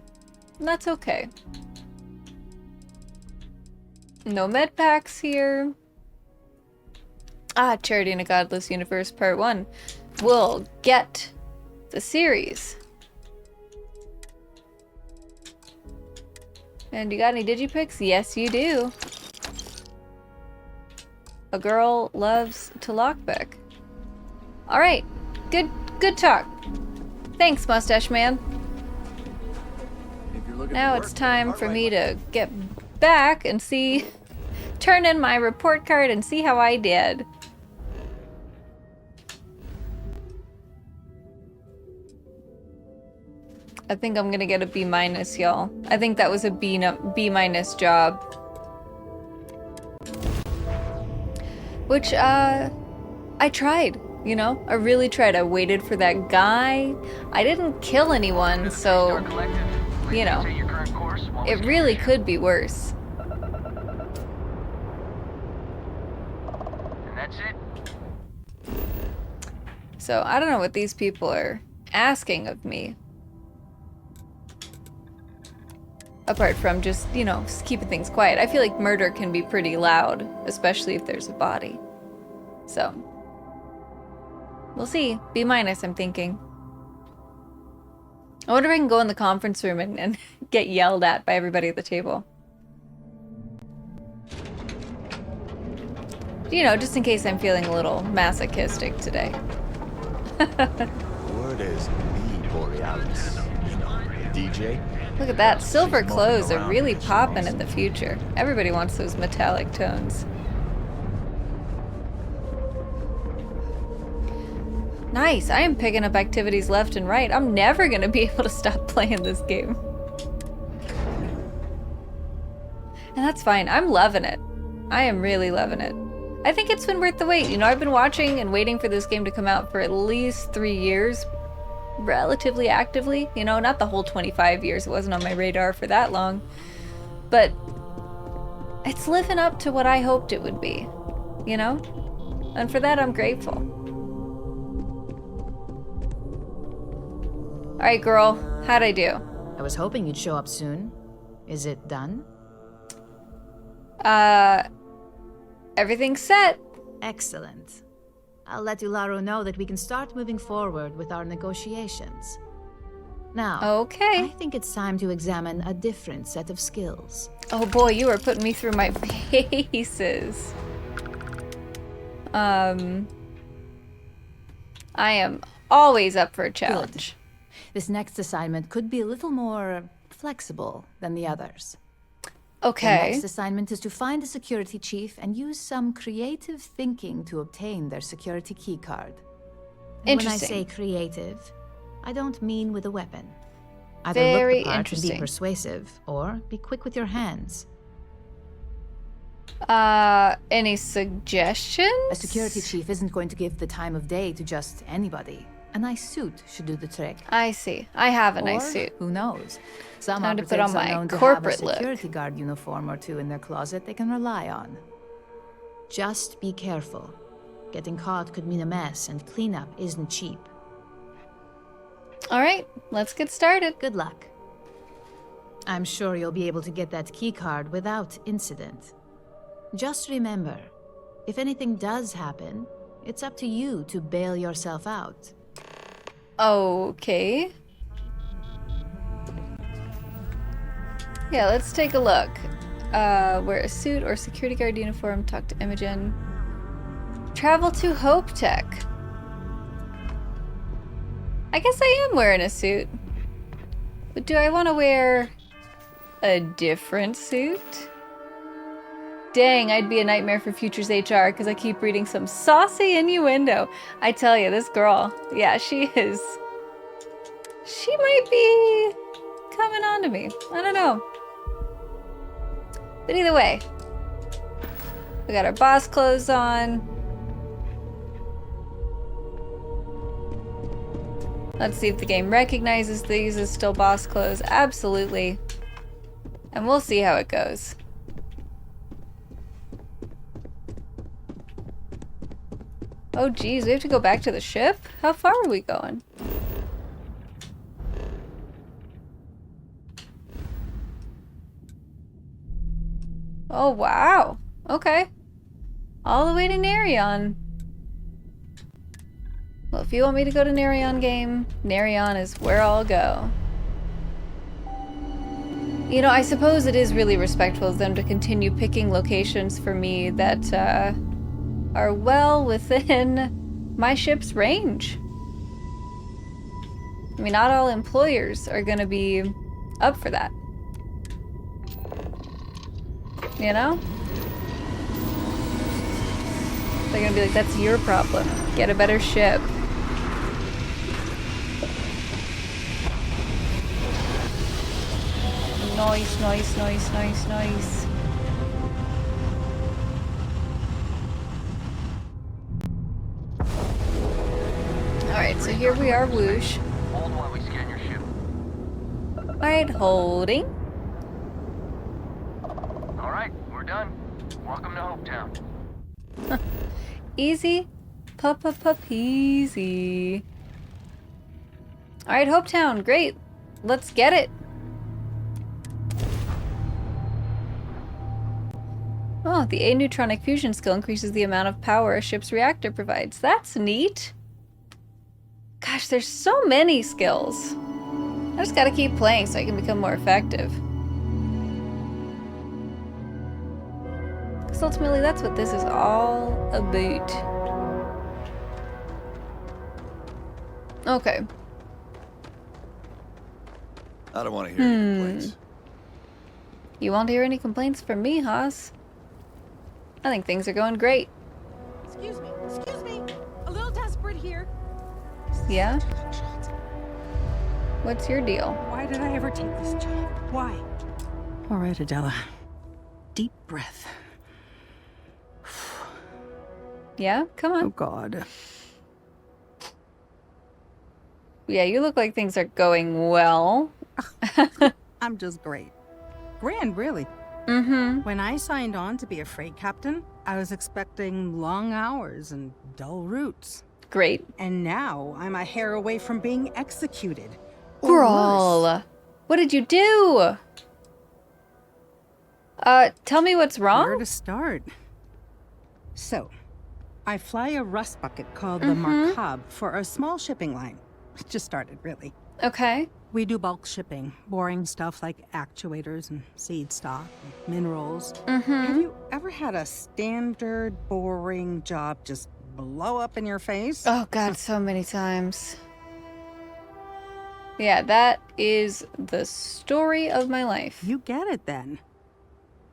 And that's okay. No med packs here. Ah, Charity in a Godless Universe Part 1. We'll get the series. And you got any digipics? Yes, you do. A girl loves to lockpick. Alright, good talk. Thanks, Mustache Man. Now it's time for me to get back and see, turn in my report card and see how I did. I think I'm gonna get a B-, y'all. I think that was a B- job. Which, I tried, you know? I really tried. I waited for that guy. I didn't kill anyone, so, you know, it really could be worse. And that's it? So, I don't know what these people are asking of me. Apart from just, you know, just keeping things quiet. I feel like murder can be pretty loud, especially if there's a body. So, we'll see. B-, I'm thinking. I wonder if I can go in the conference room and get yelled at by everybody at the table. You know, just in case I'm feeling a little masochistic today. Word is me, Borealis. You know, the DJ. Look at that. Silver clothes are really popping in the future. Everybody wants those metallic tones. Nice. I am picking up activities left and right. I'm never going to be able to stop playing this game. And that's fine. I'm loving it. I am really loving it. I think it's been worth the wait. You know, I've been watching and waiting for this game to come out for at least 3 years. Relatively actively, you know, not the whole 25 years. It wasn't on my radar for that long, but it's living up to what I hoped it would be, you know, and for that I'm grateful. All right, girl, how'd I do? I was hoping you'd show up soon. Is it done? Everything's set. Excellent. I'll let Ularo know that we can start moving forward with our negotiations. Now, okay. I think it's time to examine a different set of skills. Oh boy, you are putting me through my paces. I am always up for a challenge. Good. This next assignment could be a little more flexible than the others. Okay. The next assignment is to find a security chief and use some creative thinking to obtain their security keycard. And when I say creative, I don't mean with a weapon. Either Very look the part interesting. and be persuasive, or be quick with your hands. Any suggestions? A security chief isn't going to give the time of day to just anybody. A nice suit should do the trick. I see. I have a nice suit. Who knows? Some Time to put on operatives my are known to have a corporate look. security guard uniform or two in their closet they can rely on. Just be careful. Getting caught could mean a mess, and cleanup isn't cheap. All right, let's get started. Good luck. I'm sure you'll be able to get that keycard without incident. Just remember, if anything does happen, it's up to you to bail yourself out. Okay. Yeah, let's take a look. Wear a suit or security guard uniform, talk to Imogen. Travel to Hope Tech. I guess I am wearing a suit. But do I want to wear a different suit? Dang, I'd be a nightmare for Futures HR because I keep reading some saucy innuendo. I tell you, this girl, yeah, she is. She might be coming on to me. I don't know. But either way, we got our boss clothes on. Let's see if the game recognizes these as still boss clothes. Absolutely. And we'll see how it goes. Oh geez, we have to go back to the ship? How far are we going? Oh wow. Okay. All the way to Nerion. Well, if you want me to go to Nerion game, Nerion is where I'll go. You know, I suppose it is really respectful of them to continue picking locations for me that, are well within my ship's range. I mean, not all employers are gonna be up for that. You know? They're gonna be like, that's your problem. Get a better ship. Nice, nice, nice, nice, nice. Alright, so here we are, whoosh. Hold while we scan your ship. Alright, holding. Alright, we're done. Welcome to Hopetown. Easy. Easy. Alright, Hopetown, great. Let's get it. Oh, the aneutronic fusion skill increases the amount of power a ship's reactor provides. That's neat. Gosh, there's so many skills. I just gotta keep playing so I can become more effective. Because ultimately, that's what this is all about. Okay. I don't want to hear any complaints. You won't hear any complaints from me, Haas. I think things are going great. Excuse me. A little desperate here. Yeah? What's your deal? Why did I ever take this job? Why? All right, Adela. Deep breath. Yeah? Come on. Oh, God. Yeah, you look like things are going well. I'm just great. Grand, really. Mm-hmm. When I signed on to be a freight captain, I was expecting long hours and dull routes. Great. And now I'm a hair away from being executed. Or Girl, worse. what did you do? Tell me what's wrong? Where to start? So, I fly a rust bucket called the Markab for a small shipping line. It just started, really. Okay. We do bulk shipping, boring stuff like actuators and seed stock, and minerals. Have you ever had a standard boring job just blow up in your face? Oh God, so many times. Yeah, that is the story of my life. You get it then.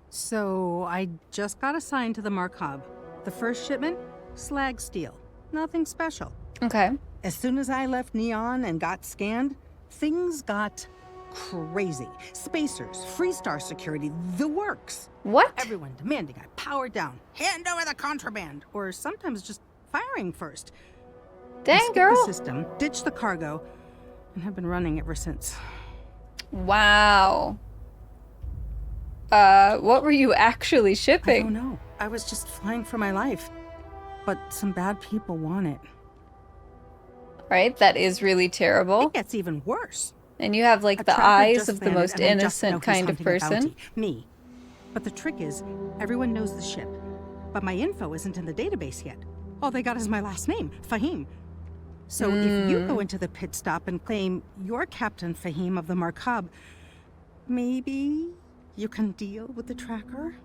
So I just got assigned to the Markab. The first shipment, slag steel. Nothing special. Okay. As soon as I left Neon and got scanned, things got crazy. Spacers, Freestar security, the works. What? Everyone demanding I power down, hand over the contraband, or sometimes just firing first. Dang, I skipped girl. the system, ditched the cargo, and have been running ever since. Wow. What were you actually shipping? I don't know. I was just flying for my life. But some bad people want it. Right, that is really terrible. It gets even worse. And you have like A the tracker eyes just of the landed, most and I just know innocent he's kind of hunting a person. bounty. Me. But the trick is, everyone knows the ship. But my info isn't in the database yet. All they got is my last name, Fahim. So if you go into the pit stop and claim you're Captain Fahim of the Markab, maybe you can deal with the tracker?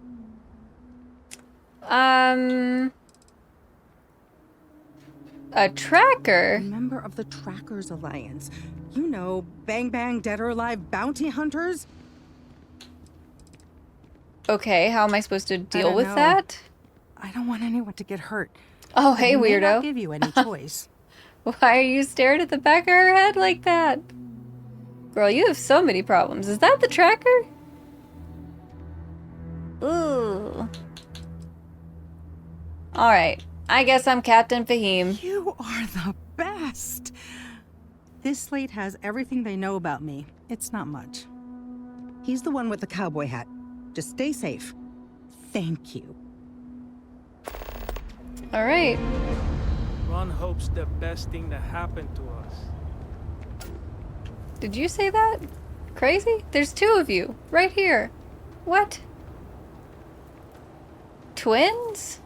A tracker? A member of the Trackers Alliance. You know, bang bang, dead or alive bounty hunters. Okay, how am I supposed to deal don't with know. that? I don't want anyone to get hurt. Oh, But hey, we may not weirdo. give you any choice. Why are you staring at the back of her head like that? Girl, you have so many problems. Is that the tracker? Ooh. Alright. I guess I'm Captain Fahim. You are the best. This slate has everything they know about me. It's not much. He's the one with the cowboy hat. Just stay safe. Thank you. Alright. Ron hopes the best thing that happened to us. Did you say that? Crazy? There's two of you. Right here. What? Twins?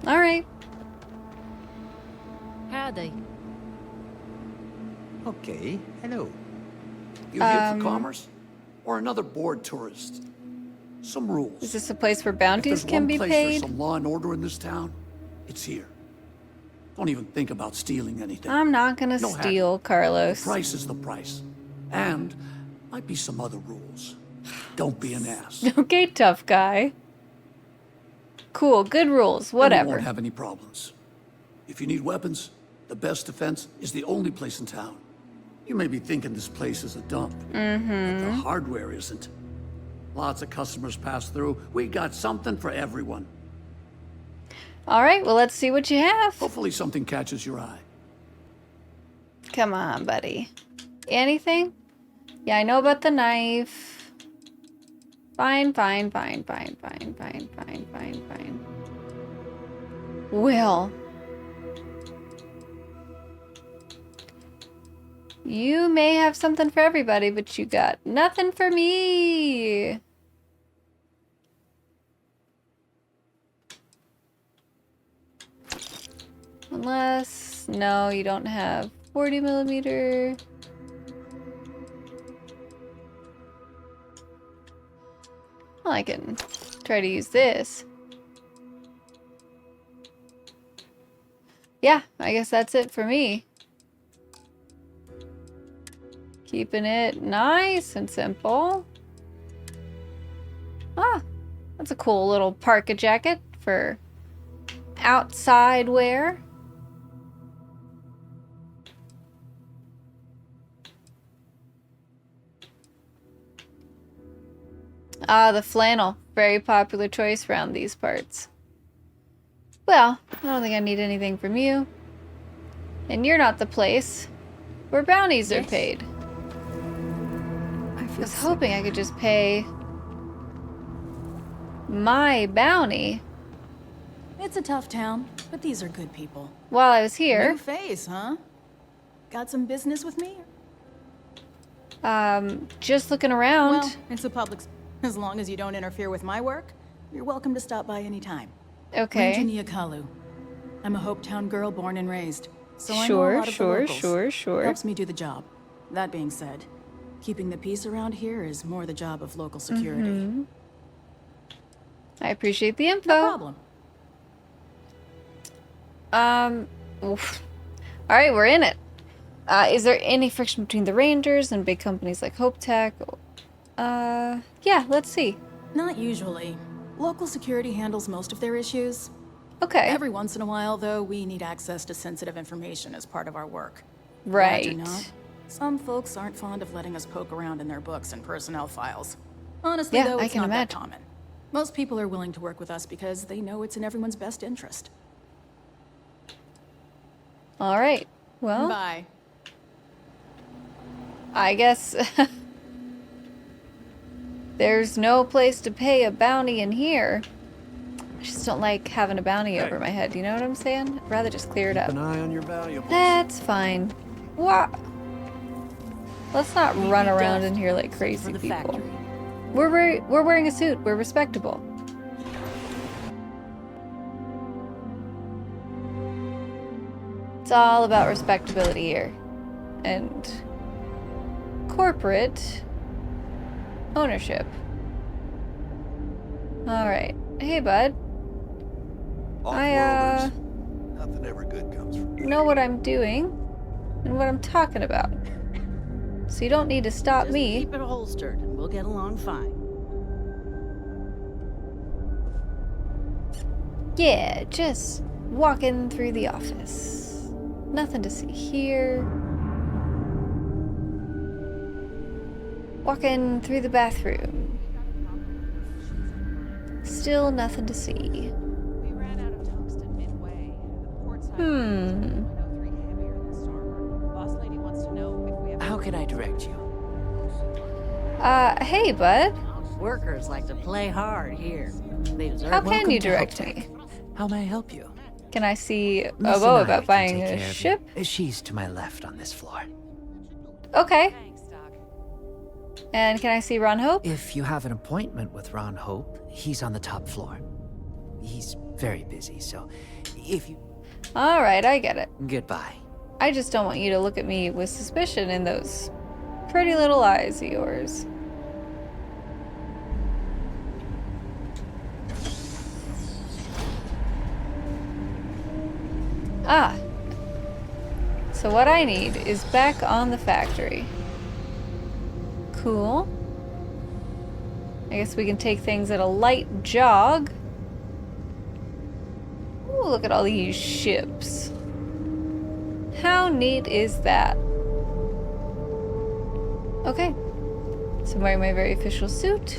Alright. Howdy. Okay, hello. You here for Um, commerce? Or another bored tourist? Some rules. Is this a place where If bounties there's can one be place paid? there's some law and order in this town, it's here. Don't even think about stealing anything. I'm not gonna No steal, haggle. Carlos. The price is the price. And might be some other rules. Don't be an ass. Okay, tough guy. Cool, good rules, Then we whatever. won't have any problems. If you need weapons, the best defense is the only place in town. You may be thinking this place is a dump, but the Mm-hmm. hardware isn't. Lots of customers pass through. We got something for everyone. Alright, well, let's see what you have. Hopefully something catches your eye. Come on, buddy. Anything? Yeah, I know about the knife. Fine. Will. You may have something for everybody, but you got nothing for me. Unless, no, you don't have 40 millimeter. Well, I can try to use this. Yeah, I guess that's it for me. Keeping it nice and simple. Ah, that's a cool little parka jacket for outside wear. Ah, the flannel. Very popular choice around these parts. Well, I don't think I need anything from you. And you're not the place where bounties are paid. I was hoping I could just pay my bounty It's a tough town, but these are good people. while I was here. New face, huh? Got some business with me? Just looking around. Well, it's a public... As long as you don't interfere with my work, you're welcome to stop by anytime. Okay. Ranger Kalu. I'm a Hopetown girl born and raised, so I know a Sure, lot of sure, the locals. sure. Helps me do the job. That being said, keeping the peace around here is more the job of local security. Mhm. I appreciate the info. No problem. Oof. All right, we're in it. Is there any friction between the Rangers and big companies like Hope Tech? Yeah, let's see. Not usually. Local security handles most of their issues. Okay. Every once in a while, though, we need access to sensitive information as part of our work. Right. Glad or not, some folks aren't fond of letting us poke around in their books and personnel files. Honestly, Yeah, though, I it's can not that imagine. common. Most people are willing to work with us because they know it's in everyone's best interest. All right. Well, Bye. I guess there's no place to pay a bounty in here. I just don't like having a bounty over my head. You know what I'm saying? I'd rather just clear it up. Keep an eye on your valuables. That's fine. What? Let's not run around in here like crazy people. We're wearing a suit. We're respectable. It's all about respectability here. And corporate ownership. Alright. Hey, bud. Off-worlders. Nothing ever good comes from know what I'm doing. and what I'm talking about. So you don't need to stop Just me. keep it holstered, and we'll get along fine. Yeah, just walking through the office. Nothing to see here. Walking through the bathroom. Still nothing to see. We ran out of tungsten midway. The port side Hmm. heavier than starboard. Boss lady wants to know if we have. How can I direct you? Hey, bud. Workers like to play hard here. They deserve. How can Welcome you to direct Help me? How may I help you? Can I see a Miss bow and I about can buying take a care of ship? you. She's to my left on this floor. Okay. And can I see Ron Hope? If you have an appointment with Ron Hope, he's on the top floor. He's very busy, so if you... Alright, I get it. Goodbye. I just don't want you to look at me with suspicion in those pretty little eyes of yours. Ah. So what I need is back on the factory. Cool. I guess we can take things at a light jog. Ooh, look at all these ships. How neat is that? Okay. So I'm wearing my very official suit.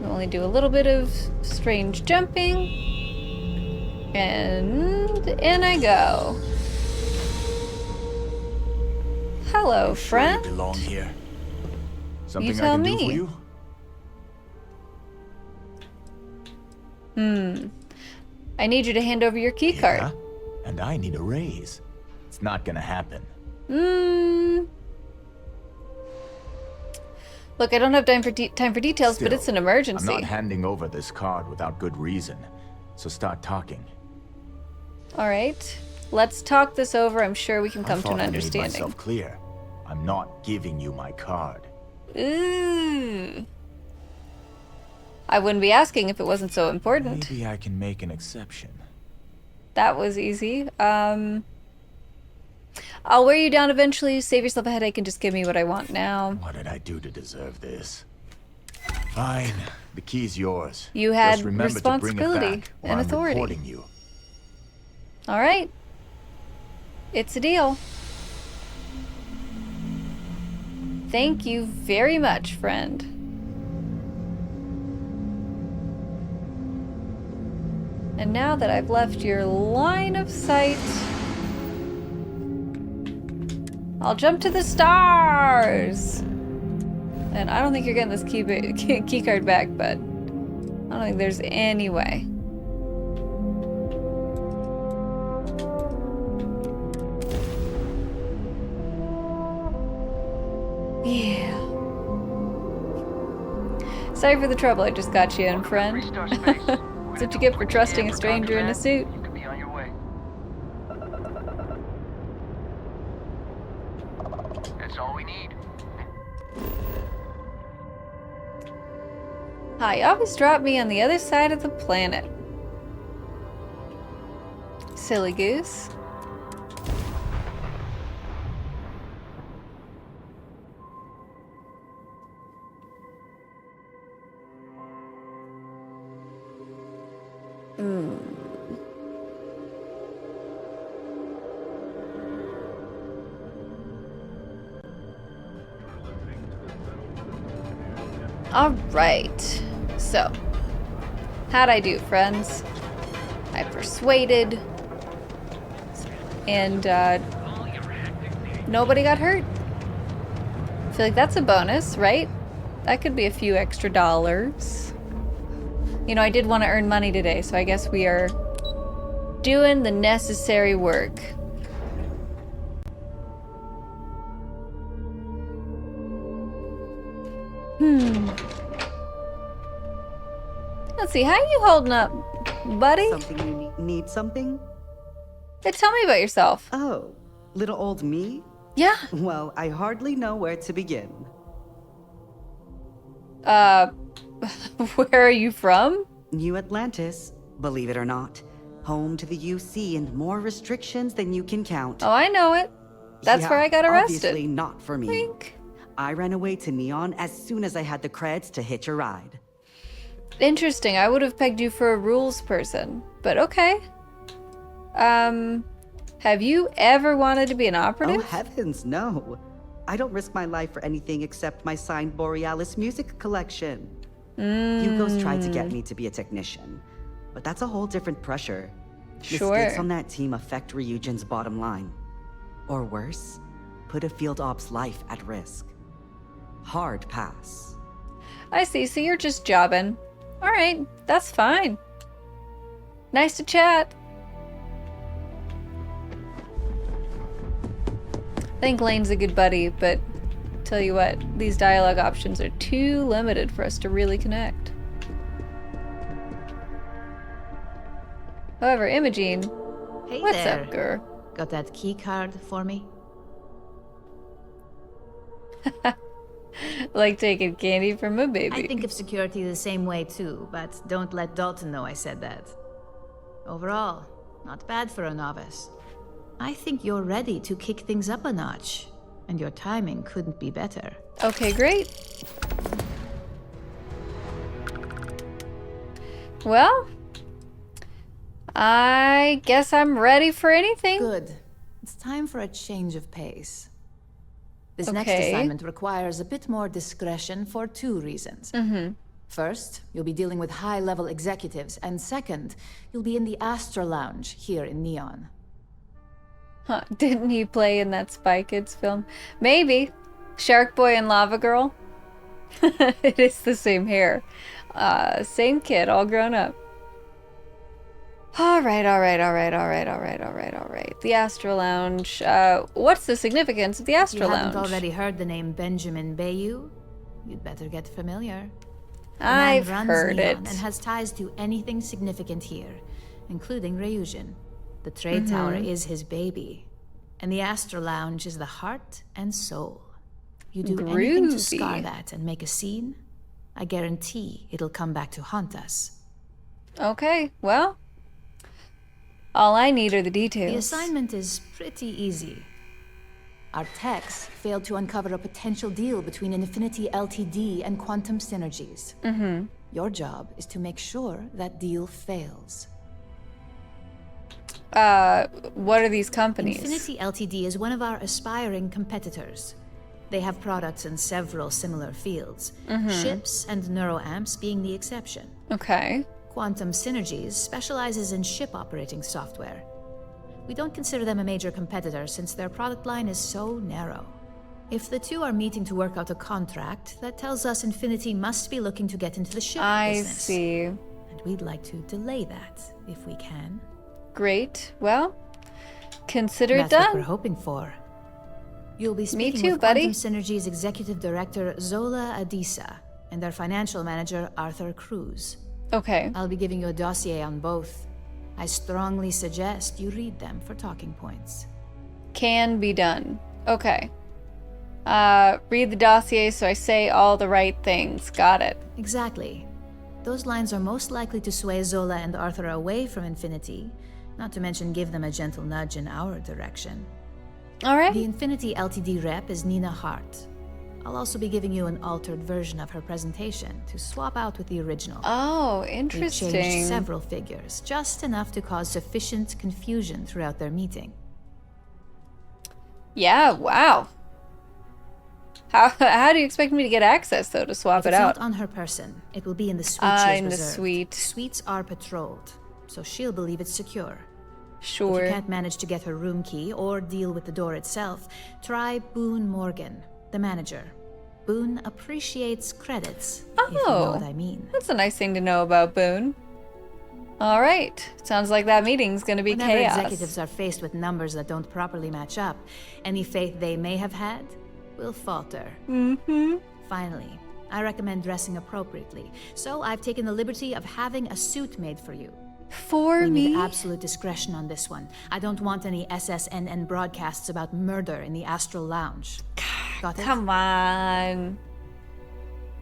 I'll only do a little bit of strange jumping. And in I go. Hello, friend. Sure you belong here. Something You tell I can me. do for you? I need you to hand over your key card. Yeah? And I need a raise. It's not gonna happen. Look, I don't have time for details, but it's an emergency. I'm not handing over this card without good reason. So start talking. All right. Let's talk this over. I'm sure we can come to an I made understanding. myself clear. I'm not giving you my card. Ooh. I wouldn't be asking if it wasn't so important. Maybe I can make an exception. That was easy. I'll wear you down eventually. Save yourself a headache and just give me what I want now. What did I do to deserve this? Fine. The key's yours. You had Just remember to bring it responsibility back, or and I'm authority. reporting you. All right. It's a deal. Thank you very much, friend. And now that I've left your line of sight, I'll jump to the stars! And I don't think you're getting this key card back, but I don't think there's any way. Yeah. Sorry for the trouble I just got you in, friend. That's what you get for trusting a stranger in a suit. You could be on your way. That's all we need. Hi, you always drop me on the other side of the planet. Silly goose. All right. So, how'd I do, friends? I persuaded, and nobody got hurt. I feel like that's a bonus, right? That could be a few extra dollars. You know, I did want to earn money today, so I guess we are doing the necessary work. Let's see, how you holding up, buddy? Something you need something? Hey, tell me about yourself. Oh, little old me? Yeah. Well, I hardly know where to begin. Where are you from? New Atlantis, believe it or not. Home to the UC and more restrictions than you can count. Oh, I know it. That's where I got arrested. Obviously not for me. Wink. I ran away to Neon as soon as I had the creds to hitch a ride. Interesting. I would have pegged you for a rules person, but okay. Have you ever wanted to be an operative? Oh heavens, no. I don't risk my life for anything except my signed Borealis music collection. Hugo's tried to get me to be a technician, but that's a whole different pressure. Sure. Mistakes on that team affect Ryujin's bottom line. Or worse, put a field op's life at risk. Hard pass. I see, so you're just jobbing. Alright, that's fine. Nice to chat. I think Lane's a good buddy, but tell you what, these dialogue options are too limited for us to really connect. However, Imogene, Hey what's there. up, girl? Got that key card for me? Like taking candy from a baby. I think of security the same way too, but don't let Dalton know I said that. Overall, not bad for a novice. I think you're ready to kick things up a notch, and your timing couldn't be better. Okay, great. Well, I guess I'm ready for anything. Good. It's time for a change of pace. This next Okay. assignment requires a bit more discretion for two reasons. First, you'll be dealing with high-level executives, and second, you'll be in the Astra Lounge here in Neon. Huh, didn't he play in that Spy Kids film? Maybe. Shark Boy and Lava Girl? It is the same hair. Same kid, all grown up. Alright. The Astra Lounge. What's the significance of the If Astra you Lounge? haven't already heard the name Benjamin Bayou, you'd better get familiar. The I've man runs heard Neon it. and has ties to anything significant here, including Ryujin. The trade tower is his baby, and the Astra Lounge is the heart and soul. You do anything to scar Groovy. that and make a scene, I guarantee it'll come back to haunt us. Okay, well, all I need are the details. The assignment is pretty easy. Our techs failed to uncover a potential deal between Infinity Ltd and Quantum Synergies. Your job is to make sure that deal fails. What are these companies? Infinity Ltd is one of our aspiring competitors. They have products in several similar fields, ships and neuroamps being the exception. Okay. Quantum Synergies specializes in ship operating software. We don't consider them a major competitor since their product line is so narrow. If the two are meeting to work out a contract, that tells us Infinity must be looking to get into the ship business. see. And we'd like to delay that, if we can. Great. Well, consider it That's what we're done. hoping for. You'll be Me speaking too, with buddy. Quantum Synergy's Executive Director Zola Adisa and their Financial Manager Arthur Cruz. Okay. I'll be giving you a dossier on both. I strongly suggest you read them for talking points. Can be done. Okay. Read the dossier so I say all the right things. Got it. Exactly. Those lines are most likely to sway Zola and Arthur away from Infinity, not to mention give them a gentle nudge in our direction. All right. The Infinity Ltd rep is Nina Hart. I'll also be giving you an altered version of her presentation to swap out with the original. Oh, We've interesting. changed several figures, just enough to cause sufficient confusion throughout their meeting. Yeah, wow. How do you expect me to get access, though, to swap If it it's out? not on her person, it will be in the suite she has In the reserved. suite. Suites are patrolled, so she'll believe it's secure. Sure. If you can't manage to get her room key or deal with the door itself, try Boone Morgan, the manager. Boone appreciates credits, if you know what I mean. That's a nice thing to know about Boone. All right. Sounds like that meeting's gonna be Whenever chaos. executives are faced with numbers that don't properly match up, any faith they may have had will falter. Finally, I recommend dressing appropriately, so I've taken the liberty of having a suit made for you. For we me? need absolute discretion on this one. I don't want any SSNN broadcasts about murder in the Astral Lounge. Got it? Come on.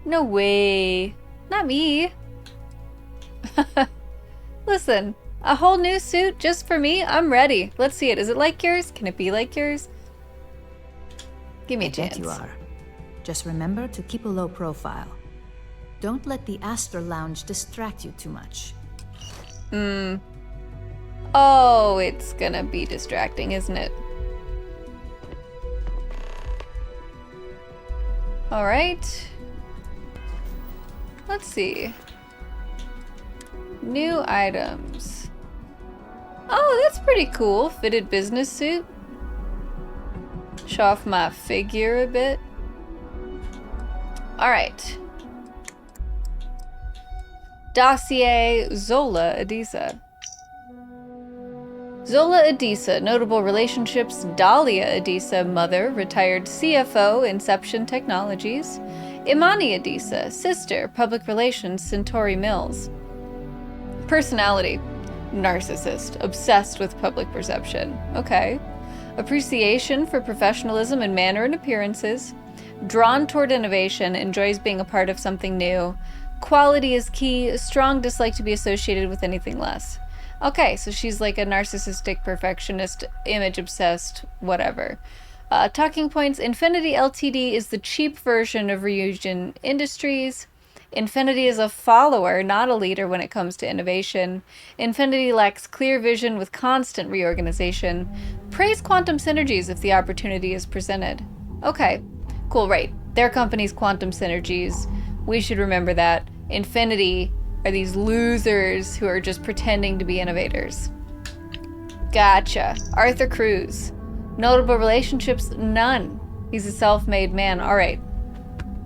No way. Not me. Listen, A whole new suit just for me? I'm ready. Let's see it. Is it like yours? Can it be like yours? Give me a chance. You are. Just remember to keep a low profile. Don't let the Astor Lounge distract you too much. Oh, it's gonna be distracting, isn't it? Alright. Let's see. New items. Oh, that's pretty cool. Fitted business suit. Show off my figure a bit. Alright. Dossier Zola Adisa. Zola Adisa, notable relationships, Dahlia Adisa, mother, retired CFO, Inception Technologies. Imani Adisa, sister, public relations, Centauri Mills. Personality, narcissist, obsessed with public perception. Okay. Appreciation for professionalism in manner and appearances. Drawn toward innovation, enjoys being a part of something new. Quality is key, strong dislike to be associated with anything less. Okay, so she's like a narcissistic perfectionist, image-obsessed, whatever. Talking points, Infinity Ltd. Is the cheap version of Ryujin Industries. Infinity is a follower, not a leader when it comes to innovation. Infinity lacks clear vision with constant reorganization. Praise quantum synergies if the opportunity is presented. Okay, cool, right. Their company's quantum synergies. We should remember that. Infinity are these losers who are just pretending to be innovators. Gotcha. Arthur Cruz. Notable relationships? None. He's a self-made man. All right.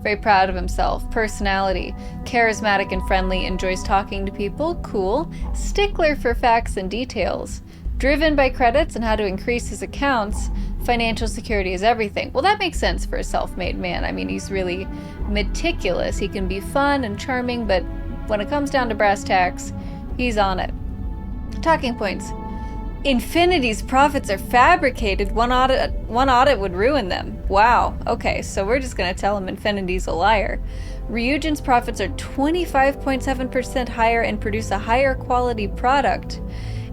Very proud of himself. Personality. Charismatic and friendly. Enjoys talking to people. Cool. Stickler for facts and details. Driven by credits and how to increase his accounts. Financial security is everything. Well, that makes sense for a self-made man. I mean, he's really meticulous. He can be fun and charming, but when it comes down to brass tacks, he's on it. Talking points. Infinity's profits are fabricated. One audit would ruin them. Wow. Okay, so we're just going to tell him Infinity's a liar. Ryujin's profits are 25.7% higher and produce a higher quality product.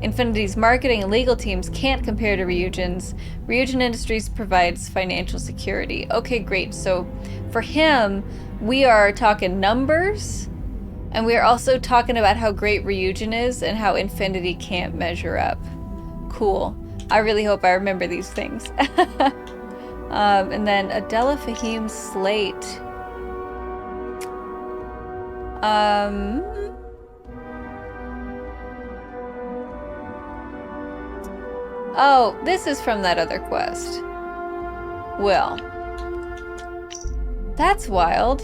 Infinity's marketing and legal teams can't compare to Ryujin's. Ryujin Industries provides financial security. Okay, great. So for him, we are talking numbers, and we are also talking about how great Ryujin is and how Infinity can't measure up. Cool. I really hope I remember these things. And then Adela Fahim Slate. Oh, this is from that other quest. Well, that's wild.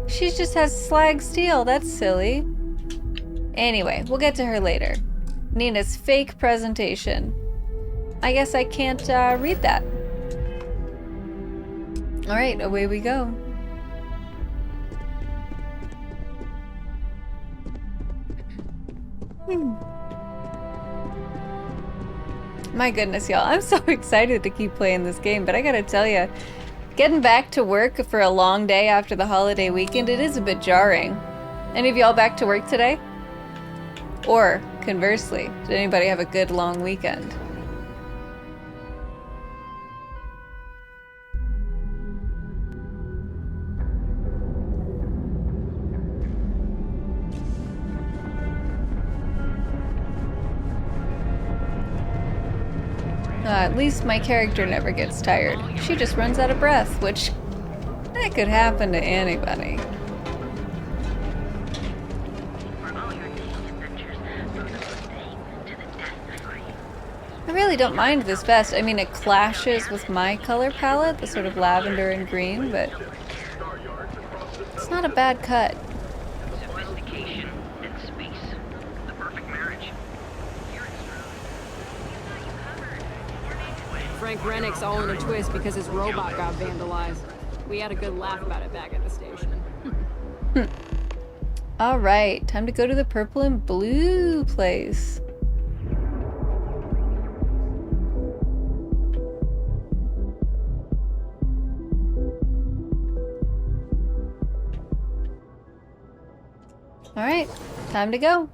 She just has slag steel. That's silly. Anyway, we'll get to her later. Nina's fake presentation. I guess I can't read that. Alright, away we go. My goodness, y'all. I'm so excited to keep playing this game, but I gotta tell you, getting back to work for a long day after the holiday weekend, it is a bit jarring. Any of y'all back to work today? Or, conversely, did anybody have a good long weekend? At least my character never gets tired. She just runs out of breath, which that could happen to anybody. I really don't mind this vest. I mean, it clashes with my color palette, the sort of lavender and green, but it's not a bad cut. Sophistication and space. The perfect marriage. Frank Rennick's all in a twist because his robot got vandalized. We had a good laugh about it back at the station. Alright, time to go to the purple and blue place. Alright, time to go.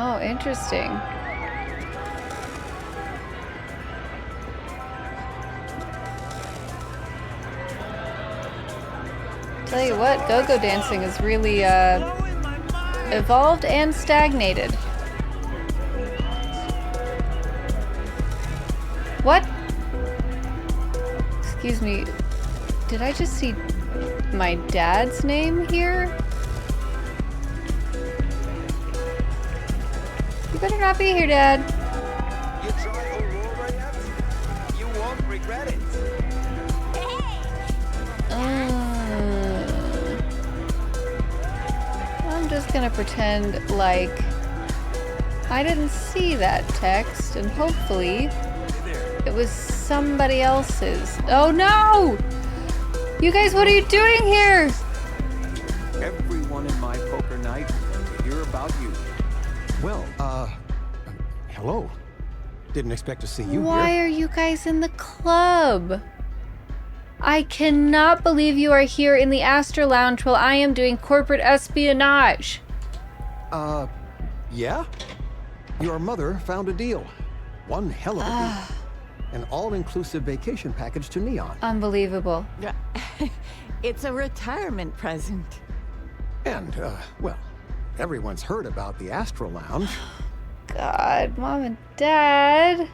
Oh, interesting. Tell you what, go-go dancing is really evolved and stagnated. What? Excuse me, did I just see my dad's name here? You better not be here, Dad. You try Aurora yet? You won't regret it. I'm just gonna pretend like I didn't see that text, and hopefully it was somebody else's. Oh no! You guys, what are you doing here? Everyone in my poker night wants to hear about you. Well, hello. Didn't expect to see you Why here. are you guys in the club? I cannot believe you are here in the Astra Lounge while I am doing corporate espionage. Yeah? Your mother found a deal. One hell of a deal. An all-inclusive vacation package to Neon. Unbelievable. It's a retirement present. And, well, everyone's heard about the Astra Lounge. God, Mom and Dad.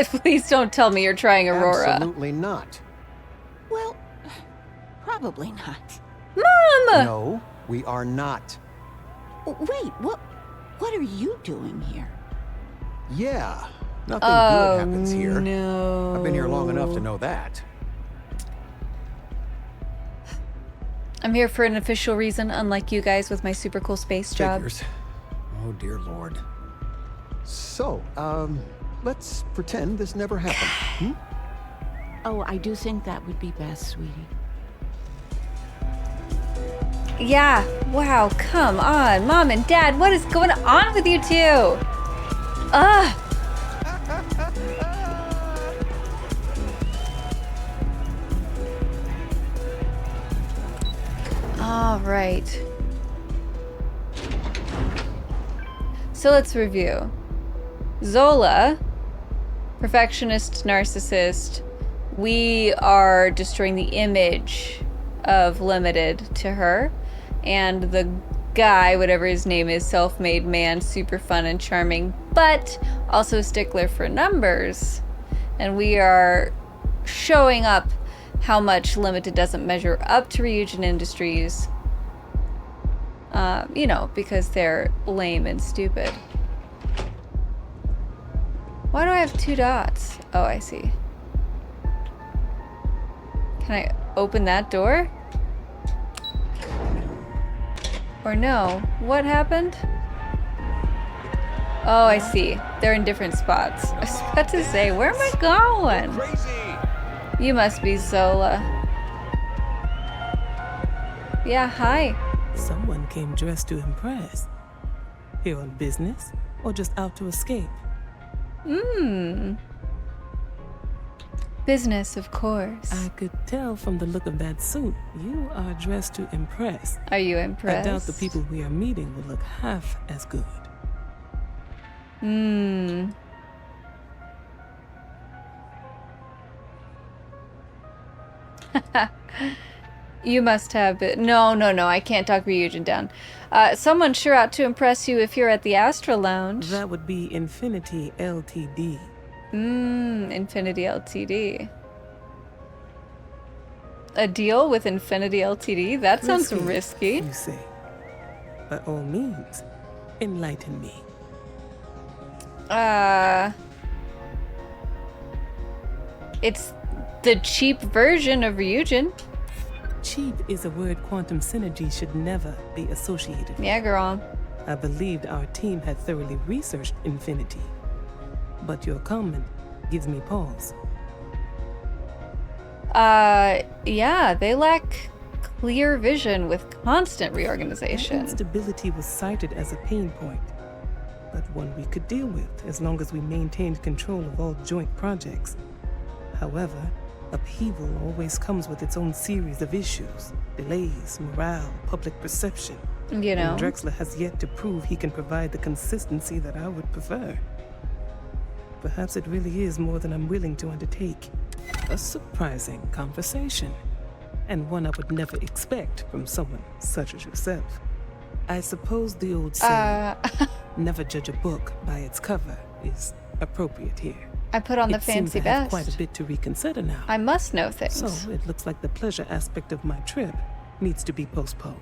Please don't tell me you're trying Aurora. Absolutely not. Well, probably not. Mom! No, we are not. Wait, what are you doing here? Yeah, nothing good happens here. No. I've been here long enough to know that. I'm here for an official reason, unlike you guys with my super cool space job. Figures. Oh, dear Lord. So, let's pretend this never happened. Oh, I do think that would be best, sweetie. Yeah, wow, come on. Mom and Dad, what is going on with you two? Ugh. All right. So let's review. Zola, perfectionist, narcissist. We are destroying the image of Limited to her. And the guy, whatever his name is, self-made man, super fun and charming, but also a stickler for numbers. And we are showing up how much Limited doesn't measure up to Ryujin Industries. You know, because they're lame and stupid. Why do I have 2 dots? Oh, I see. Can I open that door? Or no? What happened? Oh, I see. They're in different spots. I was about to say, where am I going? You must be Zola. Yeah, hi. Someone came dressed to impress. Here on business, or just out to escape? Business, of course. I could tell from the look of that suit, you are dressed to impress. Are you impressed? I doubt the people we are meeting will look half as good. You must have been. No, I can't talk Ryujin down. Someone sure out to impress you if you're at the Astra Lounge. That would be Infinity Ltd. Infinity Ltd. A deal with Infinity Ltd? That sounds risky. You say. By all means, enlighten me. It's the cheap version of Ryujin. Cheap is a word quantum synergy should never be associated with. Yeah, girl. I believed our team had thoroughly researched Infinity. But your comment gives me pause. Yeah, they lack clear vision with constant reorganization. Instability was cited as a pain point, but one we could deal with as long as we maintained control of all joint projects. However, upheaval always comes with its own series of issues: delays, morale, public perception. You know? And Drexler has yet to prove he can provide the consistency that I would prefer. Perhaps it really is more than I'm willing to undertake. A surprising conversation, and one I would never expect from someone such as yourself. I suppose the old saying, never judge a book by its cover, is appropriate here. I put on the fancy seems I have best. quite a bit to reconsider now. I must know things. So it looks like the pleasure aspect of my trip needs to be postponed.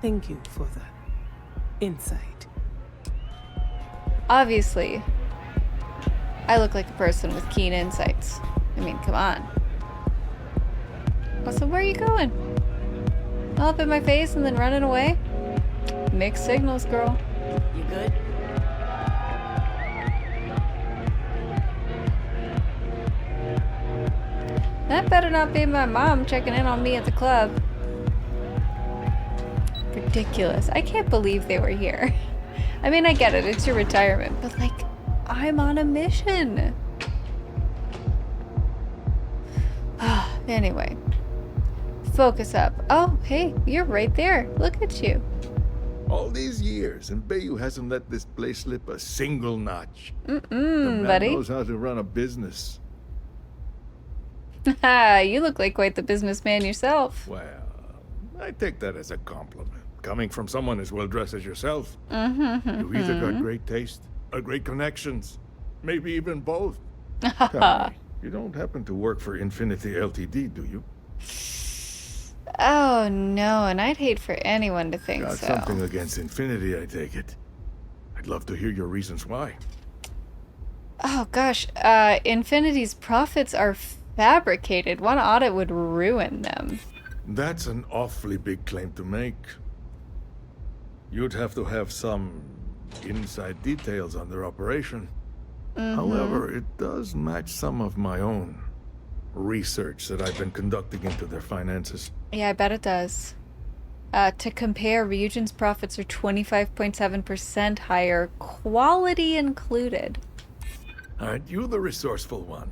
Thank you for the insight. Obviously, I look like a person with keen insights. I mean, come on. Also, where are you going? All up in my face and then running away? Mixed signals, girl. You good? That better not be my mom checking in on me at the club. Ridiculous. I can't believe they were here. I mean, I get it. It's your retirement. But, like, I'm on a mission. Anyway. Focus up. Oh, hey, you're right there. Look at you. All these years, and Bayou hasn't let this place slip a single notch. The Mm-mm, man buddy. knows how to run a business. You look like quite the businessman yourself. Well, I take that as a compliment. Coming from someone as well-dressed as yourself. You've either got great taste or great connections. Maybe even both. Tell me, you don't happen to work for Infinity Ltd, do you? Oh, no, and I'd hate for anyone to think Got so. something against Infinity, I take it. I'd love to hear your reasons why. Oh, gosh. Infinity's profits are fabricated. One audit would ruin them. That's an awfully big claim to make. You'd have to have some inside details on their operation. However, it does match some of my own research that I've been conducting into their finances. Yeah, I bet it does. To compare, Ryujin's profits are 25.7% higher, quality included. Aren't you the resourceful one?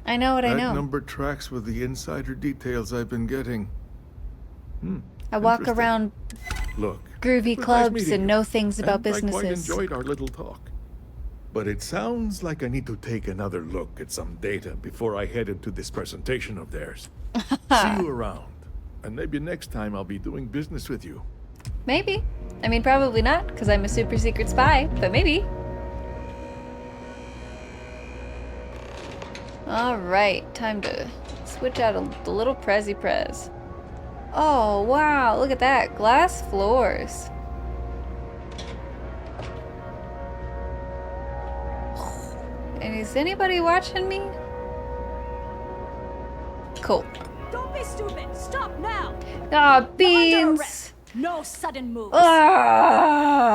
I know what I That know. number tracks with the insider details I've been getting. I walk Interesting. around Look, groovy it was nice clubs meeting and you, know things about and I quite businesses. enjoyed our little talk. But it sounds like I need to take another look at some data before I head into this presentation of theirs. See you around. And maybe next time I'll be doing business with you. Maybe. I mean, probably not, because I'm a super secret spy, but maybe. Alright, time to switch out the little Prezi-Prez. Oh, wow, look at that. Glass floors. And is anybody watching me? Cool. Don't be stupid. Stop now. Ah, You're under beans. arrest. No sudden moves. Ah.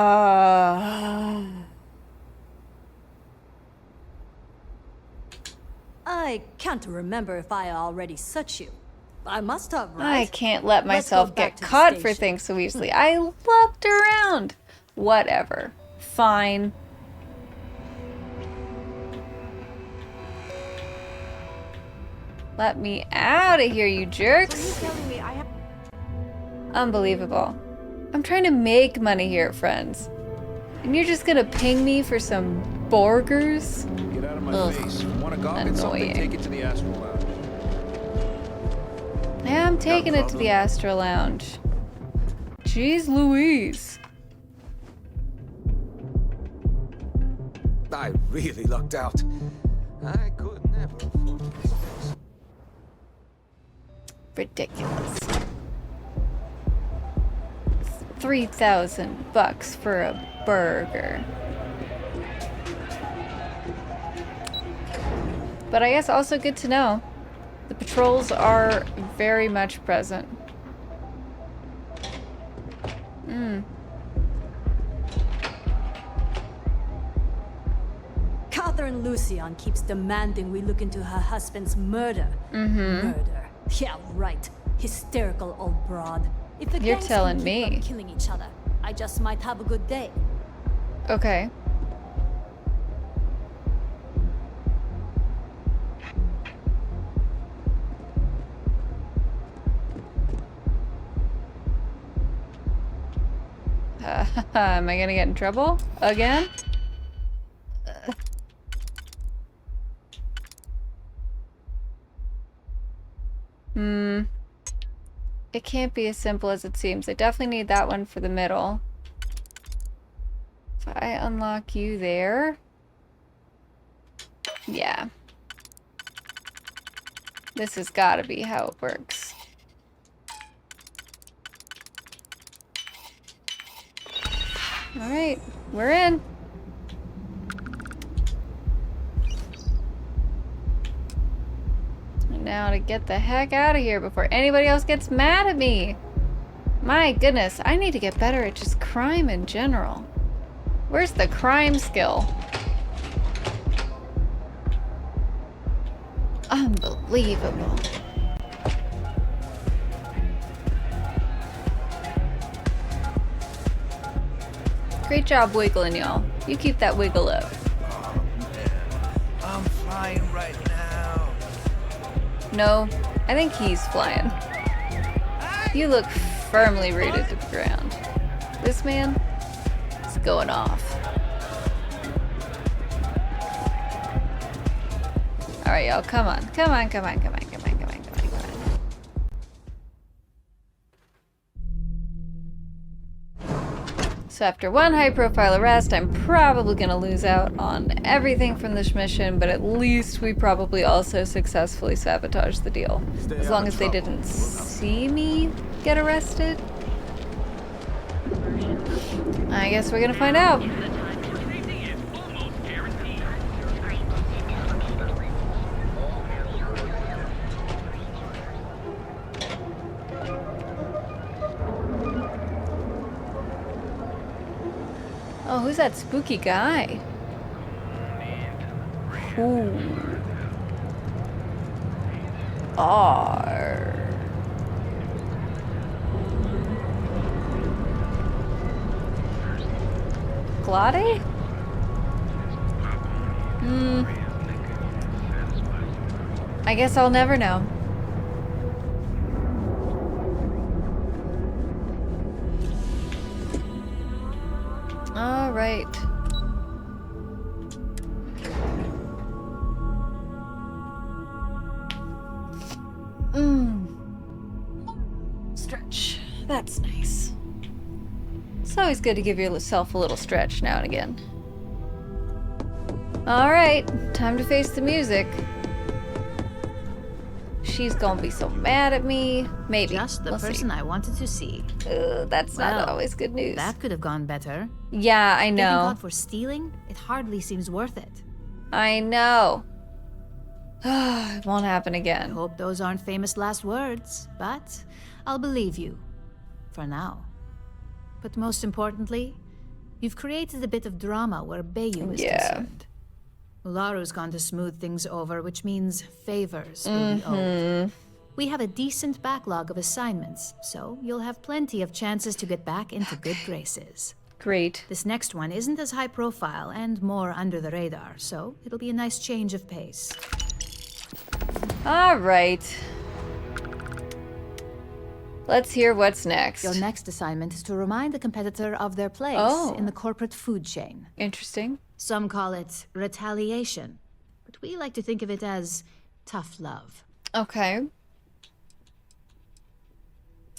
I can't remember if I already such you. I must have, right? I can't let Let's go myself back get to the caught for station. things so easily. I looked around. Whatever. Fine. Let me out of here, you jerks. Unbelievable. I'm trying to make money here, friends. And you're just gonna ping me for some burgers? Get out of my Ugh, face. Want to go get something? annoying. Take it to the Astral Lounge. Yeah, I'm taking it to the Astro Lounge. Jeez Louise. I really lucked out. I could never afford this. Ridiculous. $3,000 for a burger. But I guess also good to know. The patrols are very much present. Catherine Lucian keeps demanding we look into her husband's murder. Murder. Yeah, right. Hysterical old broad. If the You're gangs telling can keep me. them killing each other, I just might have a good day. Okay. Am I gonna get in trouble? Again? It can't be as simple as it seems. I definitely need that one for the middle. If I unlock you there... Yeah. This has gotta be how it works. Alright, we're in. And now to get the heck out of here before anybody else gets mad at me. My goodness, I need to get better at just crime in general. Where's the crime skill? Unbelievable. Great job wiggling, y'all. You keep that wiggle up. Oh, man. I'm flying right now. No, I think he's flying. You look firmly rooted to the ground. This man is going off. Alright, y'all, come on. Come on, come on, come on, come on, come on, come on, come on. So after one high-profile arrest, I'm probably gonna lose out on everything from this mission, but at least we probably also successfully sabotaged the deal. As long as they didn't see me get arrested. I guess we're gonna find out. Oh, who's that spooky guy? Ooh. R. Glade? I guess I'll never know. All right. Stretch. That's nice. It's always good to give yourself a little stretch now and again. All right, time to face the music. She's gonna be so mad at me. Maybe. Just the person I wanted to see. That's not always good news. That could have gone better. Yeah, I know. Getting caught for stealing? It hardly seems worth it. I know. It won't happen again. I hope those aren't famous last words, but I'll believe you. For now. But most importantly, you've created a bit of drama where Bayou is concerned. Ularu's gone to smooth things over, which means favors will be owed. We have a decent backlog of assignments, so you'll have plenty of chances to get back into good graces. Great. This next one isn't as high profile and more under the radar, so it'll be a nice change of pace. All right. Let's hear what's next. Your next assignment is to remind a competitor of their place in the corporate food chain. Interesting. Some call it retaliation, but we like to think of it as tough love. Okay.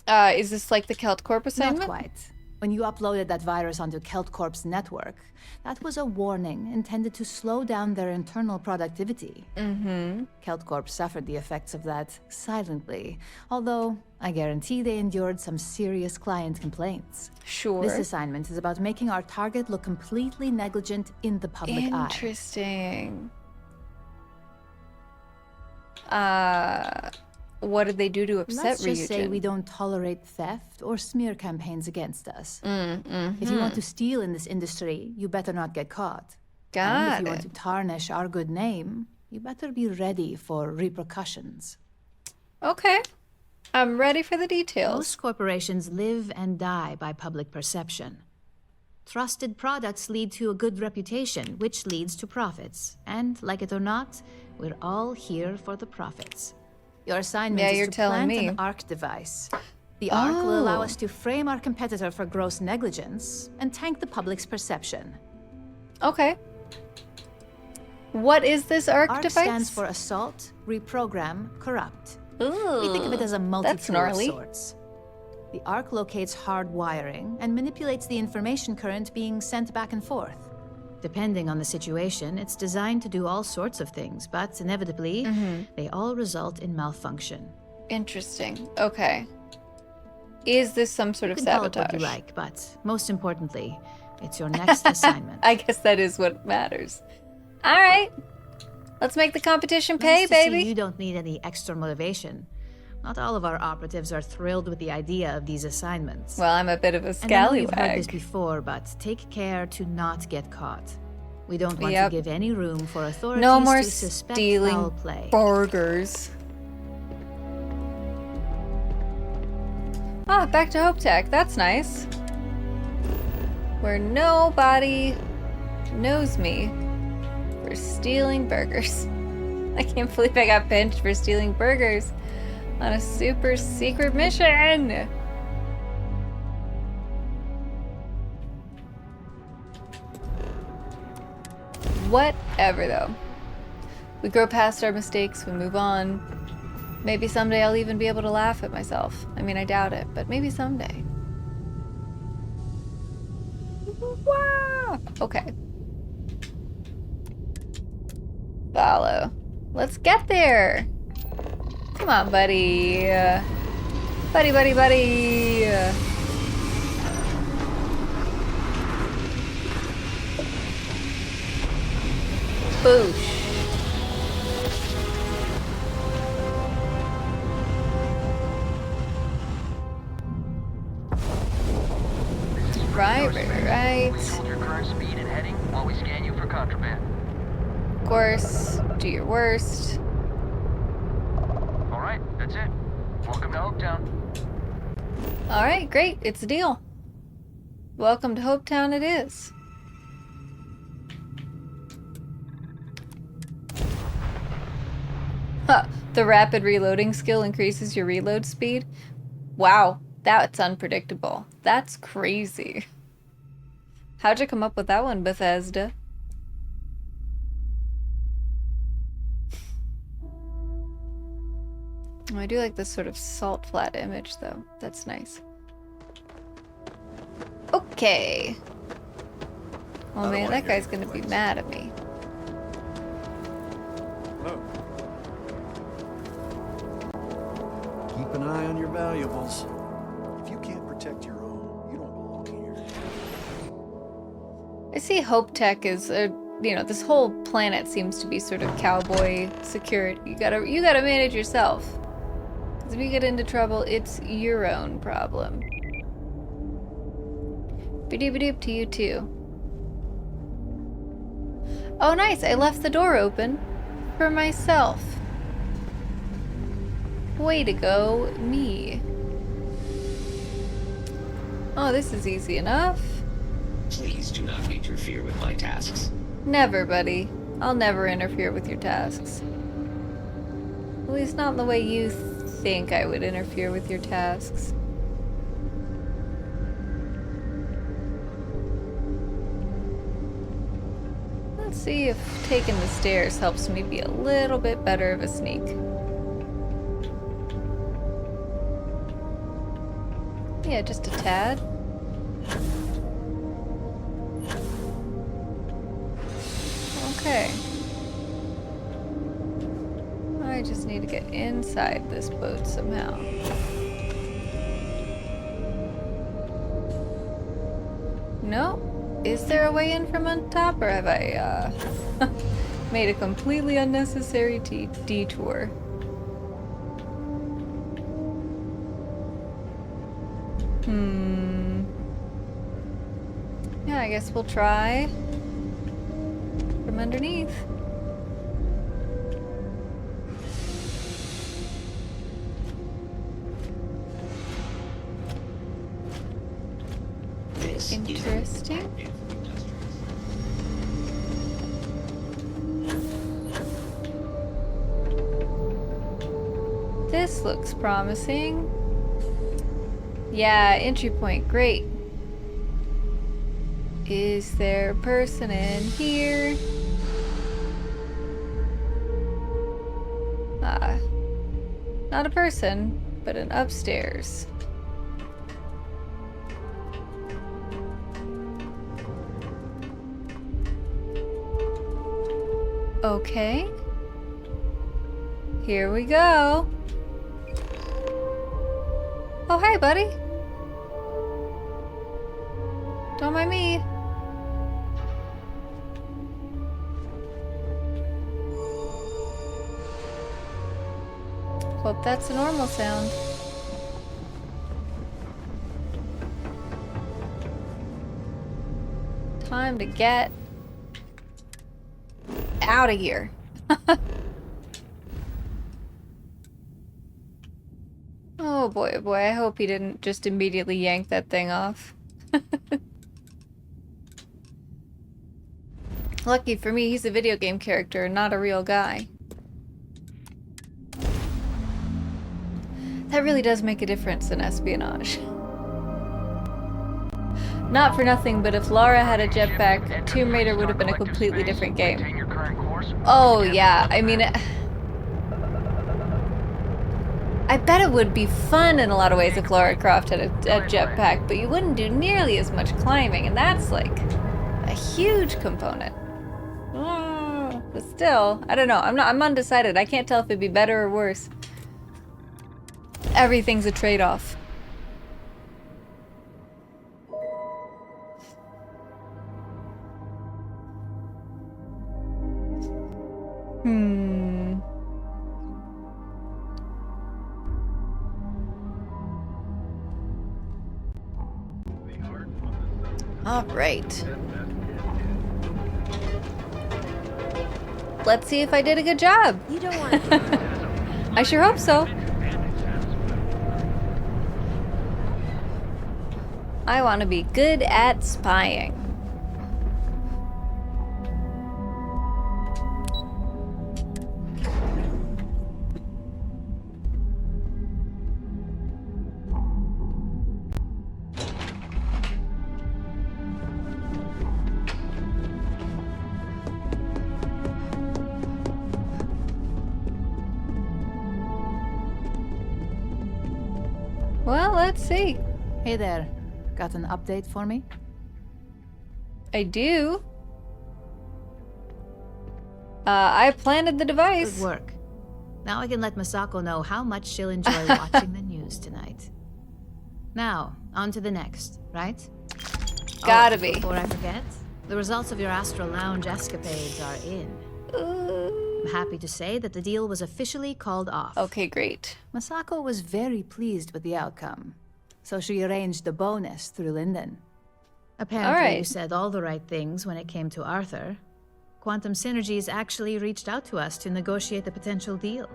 Is this like the Kelt Corp assignment? Not quite. When you uploaded that virus onto Kelt Corp's network, that was a warning intended to slow down their internal productivity. Kelt Corp suffered the effects of that silently, although I guarantee they endured some serious client complaints. Sure. This assignment is about making our target look completely negligent in the public eye. Interesting. What did they do to upset Let's just Ryujin? say we don't tolerate theft or smear campaigns against us. If you want to steal in this industry, you better not get caught. And if you want to tarnish our good name, you better be ready for repercussions. Okay. I'm ready for the details. Most corporations live and die by public perception. Trusted products lead to a good reputation, which leads to profits. And, like it or not, we're all here for the profits. Your assignment is to plant an ARC device. The ARC will allow us to frame our competitor for gross negligence and tank the public's perception. Okay. What is this ARC device? stands for Assault, Reprogram, Corrupt. Ooh, We think of it as a that's multi-tool of gnarly. sorts. The ARC locates hard wiring and manipulates the information current being sent back and forth. Depending on the situation, it's designed to do all sorts of things, but inevitably, they all result in malfunction. Interesting. Okay. Is this some sort of You can call it sabotage? what you like, but most importantly, it's your next assignment. I guess that is what matters. All right. Let's make the competition pay, Nice to see baby. you don't need any extra motivation. Not all of our operatives are thrilled with the idea of these assignments. Well, I'm a bit of a And I know you've heard scallywag. this before, but take care to not get caught. We don't want Yep. to give any room for authorities No more to suspect stealing foul play. burgers. Ah, back to Hope Tech. That's nice. Where nobody knows me for stealing burgers. I can't believe I got pinched for stealing burgers on a super secret mission. Whatever, though. We grow past our mistakes, we move on. Maybe someday I'll even be able to laugh at myself. I mean, I doubt it, but maybe someday. Wow. Okay. Follow. Let's get there. Come on, buddy. Buddy, buddy, buddy. Boosh. Right. Hold your current speed and heading while we scan you for contraband. Of course, do your worst. All right, that's it. Welcome to Hopetown. All right, great. It's a deal. Welcome to Hopetown it is. Huh. The rapid reloading skill increases your reload speed. Wow, that's unpredictable. That's crazy. How'd you come up with that one, Bethesda? I do like this sort of salt flat image, though. That's nice. Okay. Oh man, that guy's gonna be mad at me. Keep an eye on your valuables. If you can't protect your own, you don't belong here. I see Hope Tech is a, you know, this whole planet seems to be sort of cowboy secured. You gotta manage yourself. 'Cause if you get into trouble, it's your own problem. Ba-doop to you too. Oh nice, I left the door open for myself. Way to go, me. Oh, this is easy enough. Please do not interfere with my tasks. Never, buddy. I'll never interfere with your tasks. At least not in the way you think I would interfere with your tasks. Let's see if taking the stairs helps me be a little bit better of a sneak. Yeah, just a tad. Okay. I just need to get inside this boat somehow. No? Is there a way in from on top, or have I, made a completely unnecessary detour? Yeah, I guess we'll try from underneath. Interesting. This looks promising. Yeah, entry point. Great. Is there a person in here? Not a person, but an upstairs. Okay. Here we go. Oh, hey, buddy. Don't mind me. Hope that's a normal sound. Time to get out of here. Oh boy, oh boy, I hope he didn't just immediately yank that thing off. Lucky for me, he's a video game character, not a real guy. That really does make a difference in espionage. Not for nothing, but if Lara had a jetpack, Tomb Raider would have been a completely different game. Oh yeah, I mean, I bet it would be fun in a lot of ways if Lara Croft had a jetpack, but you wouldn't do nearly as much climbing, and that's like a huge component. But still, I don't know. I'm undecided. I can't tell if it'd be better or worse. Everything's a trade-off. All right. Let's see if I did a good job. You don't want to. I sure hope so. I want to be good at spying. Well, let's see. Hey there. Got an update for me? I do. I planted the device. Good work. Now I can let Masako know how much she'll enjoy watching the news tonight. Now, on to the next, right? Gotta be. Before I forget, the results of your Astral Lounge escapades are in. I'm happy to say that the deal was officially called off. Okay, great. Masako was very pleased with the outcome, so she arranged the bonus through Linden. Apparently, you said all the right things when it came to Arthur. Quantum Synergies actually reached out to us to negotiate the potential deal.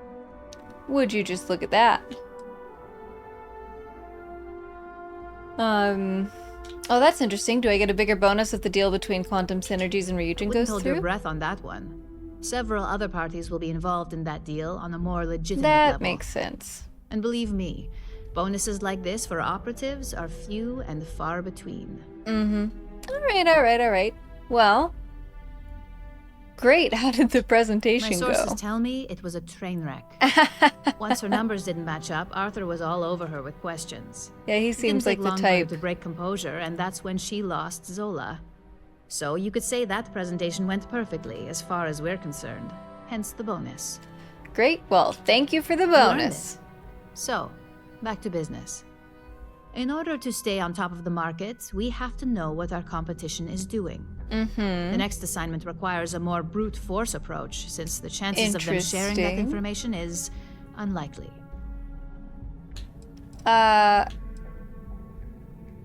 Would you just look at that? Oh, that's interesting. Do I get a bigger bonus if the deal between Quantum Synergies and Ryujin goes Hold through? your breath on that one. Several other parties will be involved in that deal on a more legitimate That level. makes sense. And believe me, bonuses like this for operatives are few and far between. All right. Well, great. How did the presentation My sources go? tell me it was a train wreck. Once her numbers didn't match up, Arthur was all over her with questions. Yeah, he It seems didn't like take the long for him type. to break composure, and that's when she lost Zola. So you could say that presentation went perfectly, as far as we're concerned. Hence the bonus. Great. Well, thank you for the You earned bonus. it. So, back to business. In order to stay on top of the market, we have to know what our competition is doing. The next assignment requires a more brute force approach, since the chances of them sharing that Interesting. information is unlikely.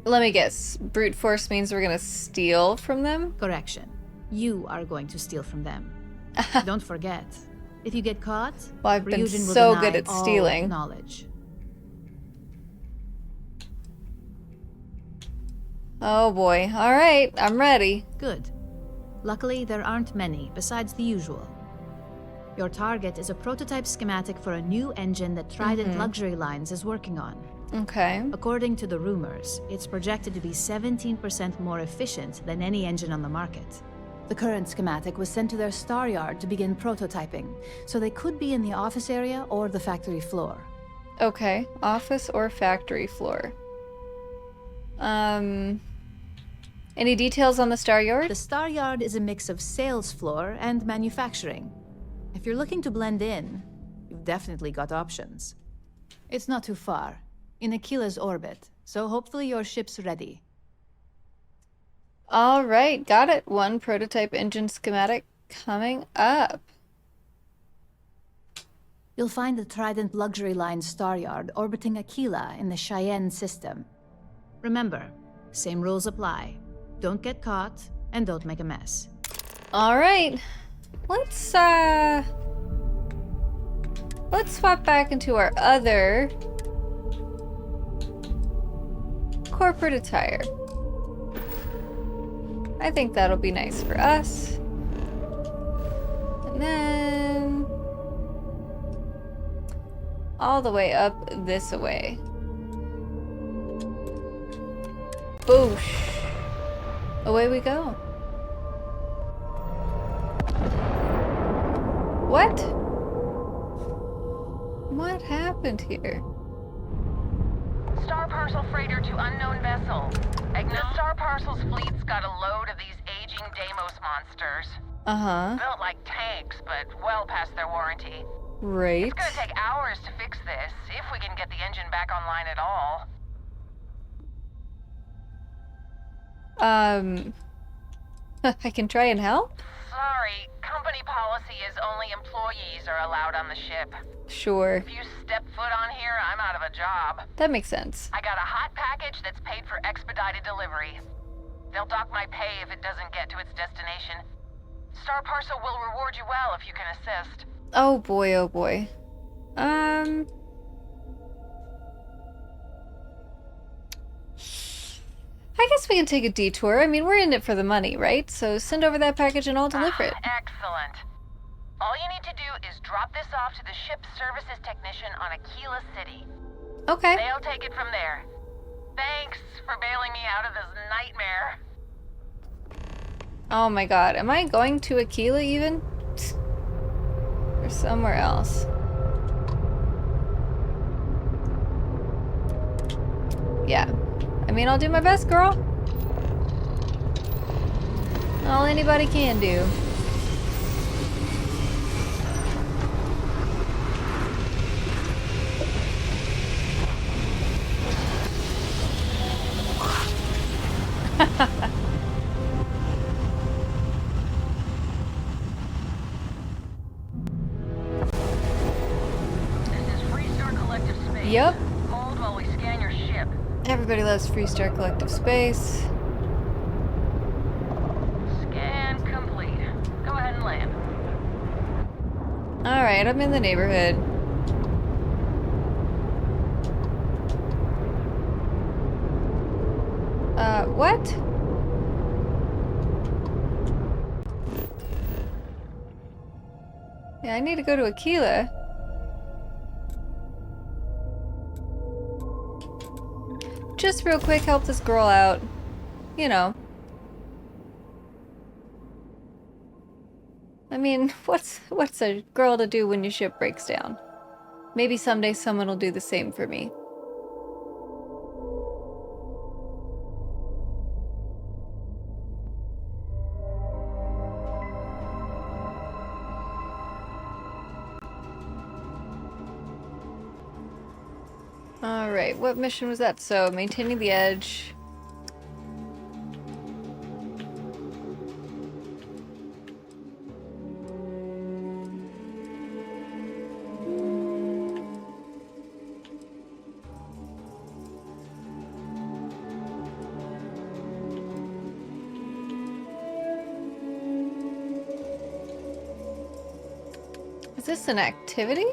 Let me guess. Brute force means we're gonna steal from them? Correction. You are going to steal from them. Don't forget, if you get caught, Well, I've been Ryujin will so deny good at all stealing. knowledge. Oh boy. All right. I'm ready. Good. Luckily, there aren't many, besides the usual. Your target is a prototype schematic for a new engine that Trident Luxury Lines is working on. Okay. According to the rumors, it's projected to be 17% more efficient than any engine on the market. The current schematic was sent to their star yard to begin prototyping, so they could be in the office area or the factory floor. Okay, office or factory floor. Any details on the star yard? The star yard is a mix of sales floor and manufacturing. If you're looking to blend in, you've definitely got options. It's not too far, in Aquila's orbit, so hopefully your ship's ready. All right, got it. One prototype engine schematic coming up. You'll find the Trident Luxury Line star yard orbiting Aquila in the Cheyenne system. Remember, same rules apply. Don't get caught, and don't make a mess. All right, let's swap back into our other corporate attire. I think that'll be nice for us. And then all the way up this way. Boosh. Away we go. What? What happened here? Star Parcel freighter to unknown vessel. The Star Parcel's fleet's got a load of these aging Deimos monsters. Built like tanks, but well past their warranty. Right. It's gonna take hours to fix this, if we can get the engine back online at all. I can try and help? Sorry, company policy is only employees are allowed on the ship. Sure. If you step foot on here, I'm out of a job. That makes sense. I got a hot package that's paid for expedited delivery. They'll dock my pay if it doesn't get to its destination. Star Parcel will reward you well if you can assist. Oh boy, oh boy. I guess we can take a detour. I mean, we're in it for the money, right? So send over that package and I'll deliver it. Excellent. All you need to do is drop this off to the ship's services technician on Aquila City. Okay. They'll take it from there. Thanks for bailing me out of this nightmare. Oh my god, am I going to Aquila even? Or somewhere else? Yeah. I mean, I'll do my best, girl. All anybody can do. Yep. Hold while we scan your ship. Everybody loves Freestar Collective Space. Scan complete. Go ahead and land. Alright, I'm in the neighborhood. What? Yeah, I need to go to Aquila. Just real quick, help this girl out. You know. I mean, what's a girl to do when your ship breaks down? Maybe someday someone will do the same for me. Alright, what mission was that? So, maintaining the edge. Is this an activity?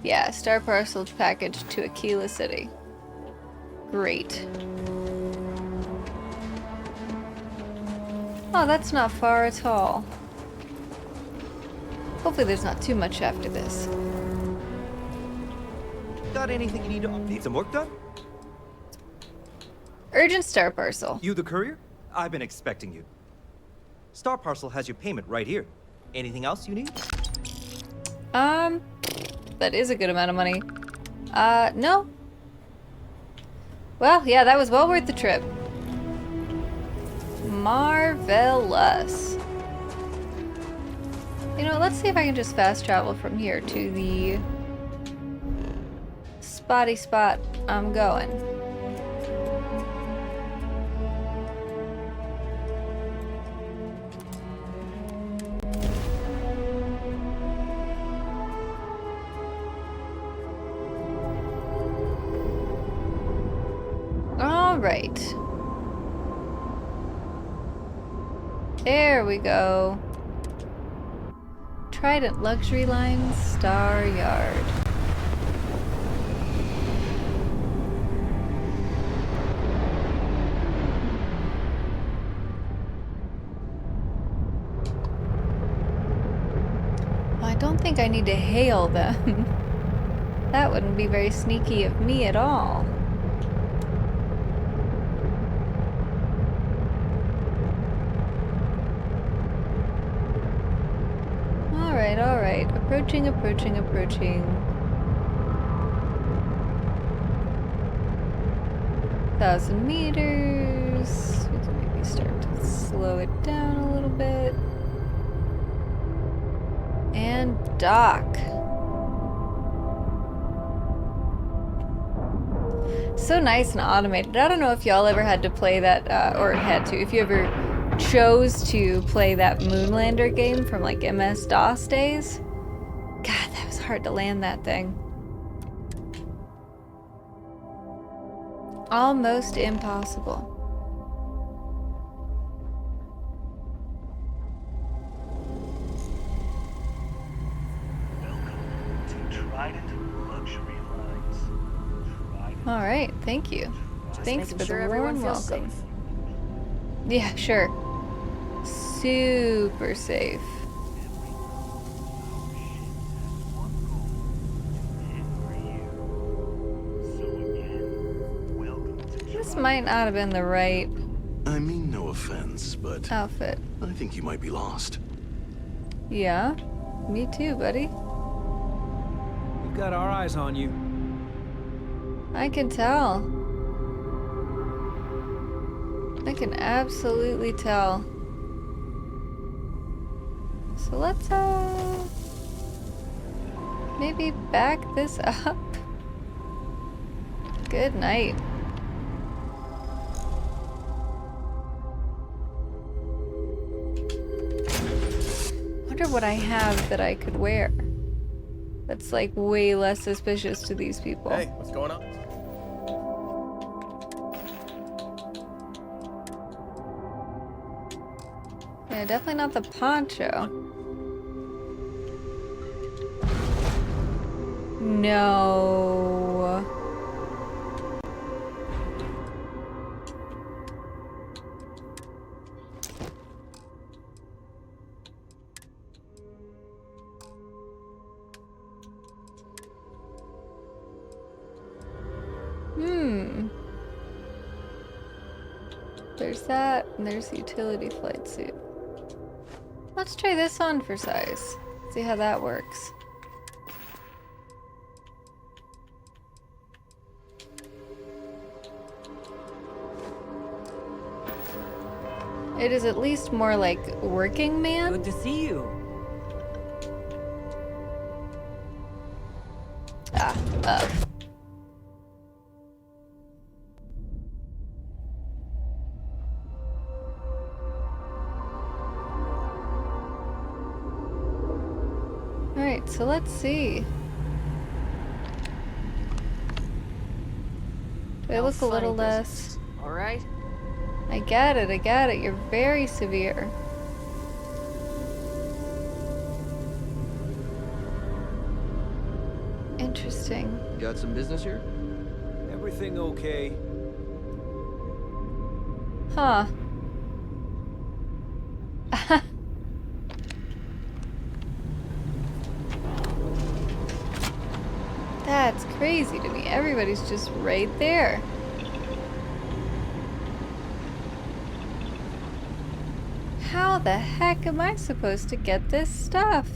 Yeah, Star Parcel package to Aquila City. Great. Oh, that's not far at all. Hopefully there's not too much after this. Got anything you need to... Need some work done? Urgent Star Parcel. You the courier? I've been expecting you. Star Parcel has your payment right here. Anything else you need? That is a good amount of money. No. Well, yeah, that was well worth the trip. Marvelous. You know, let's see if I can just fast travel from here to the spotty spot I'm going. All right. There we go. Trident Luxury Line, Star Yard. Well, I don't think I need to hail them. That wouldn't be very sneaky of me at all. All right. Approaching. 1,000 meters. We can maybe start to slow it down a little bit. And dock. So nice and automated. I don't know if y'all ever had to play that, or had to, if you ever chose to play that Moonlander game from like MS-DOS days. God, that was hard to land that thing. Almost impossible. Welcome to Trident Luxury Lines. All right, thank you. Thanks for the warm welcome. Yeah, sure. Super safe. This might not have been the right I mean no offense, but outfit. I think you might be lost. Yeah, me too, buddy. We've got our eyes on you. I can tell. I can absolutely tell. So let's, maybe back this up. Good night. Wonder what I have that I could wear. That's like way less suspicious to these people. Hey, what's going on? Yeah, definitely not the poncho. No. There's that, and there's the utility flight suit. Let's try this on for size. See how that works. It is at least more like working man. Good to see you. Alright, so let's see. Do I look a little less? Alright. I get it, You're very severe. Interesting. Got some business here? Everything okay? Huh. That's crazy to me. Everybody's just right there. How the heck am I supposed to get this stuff?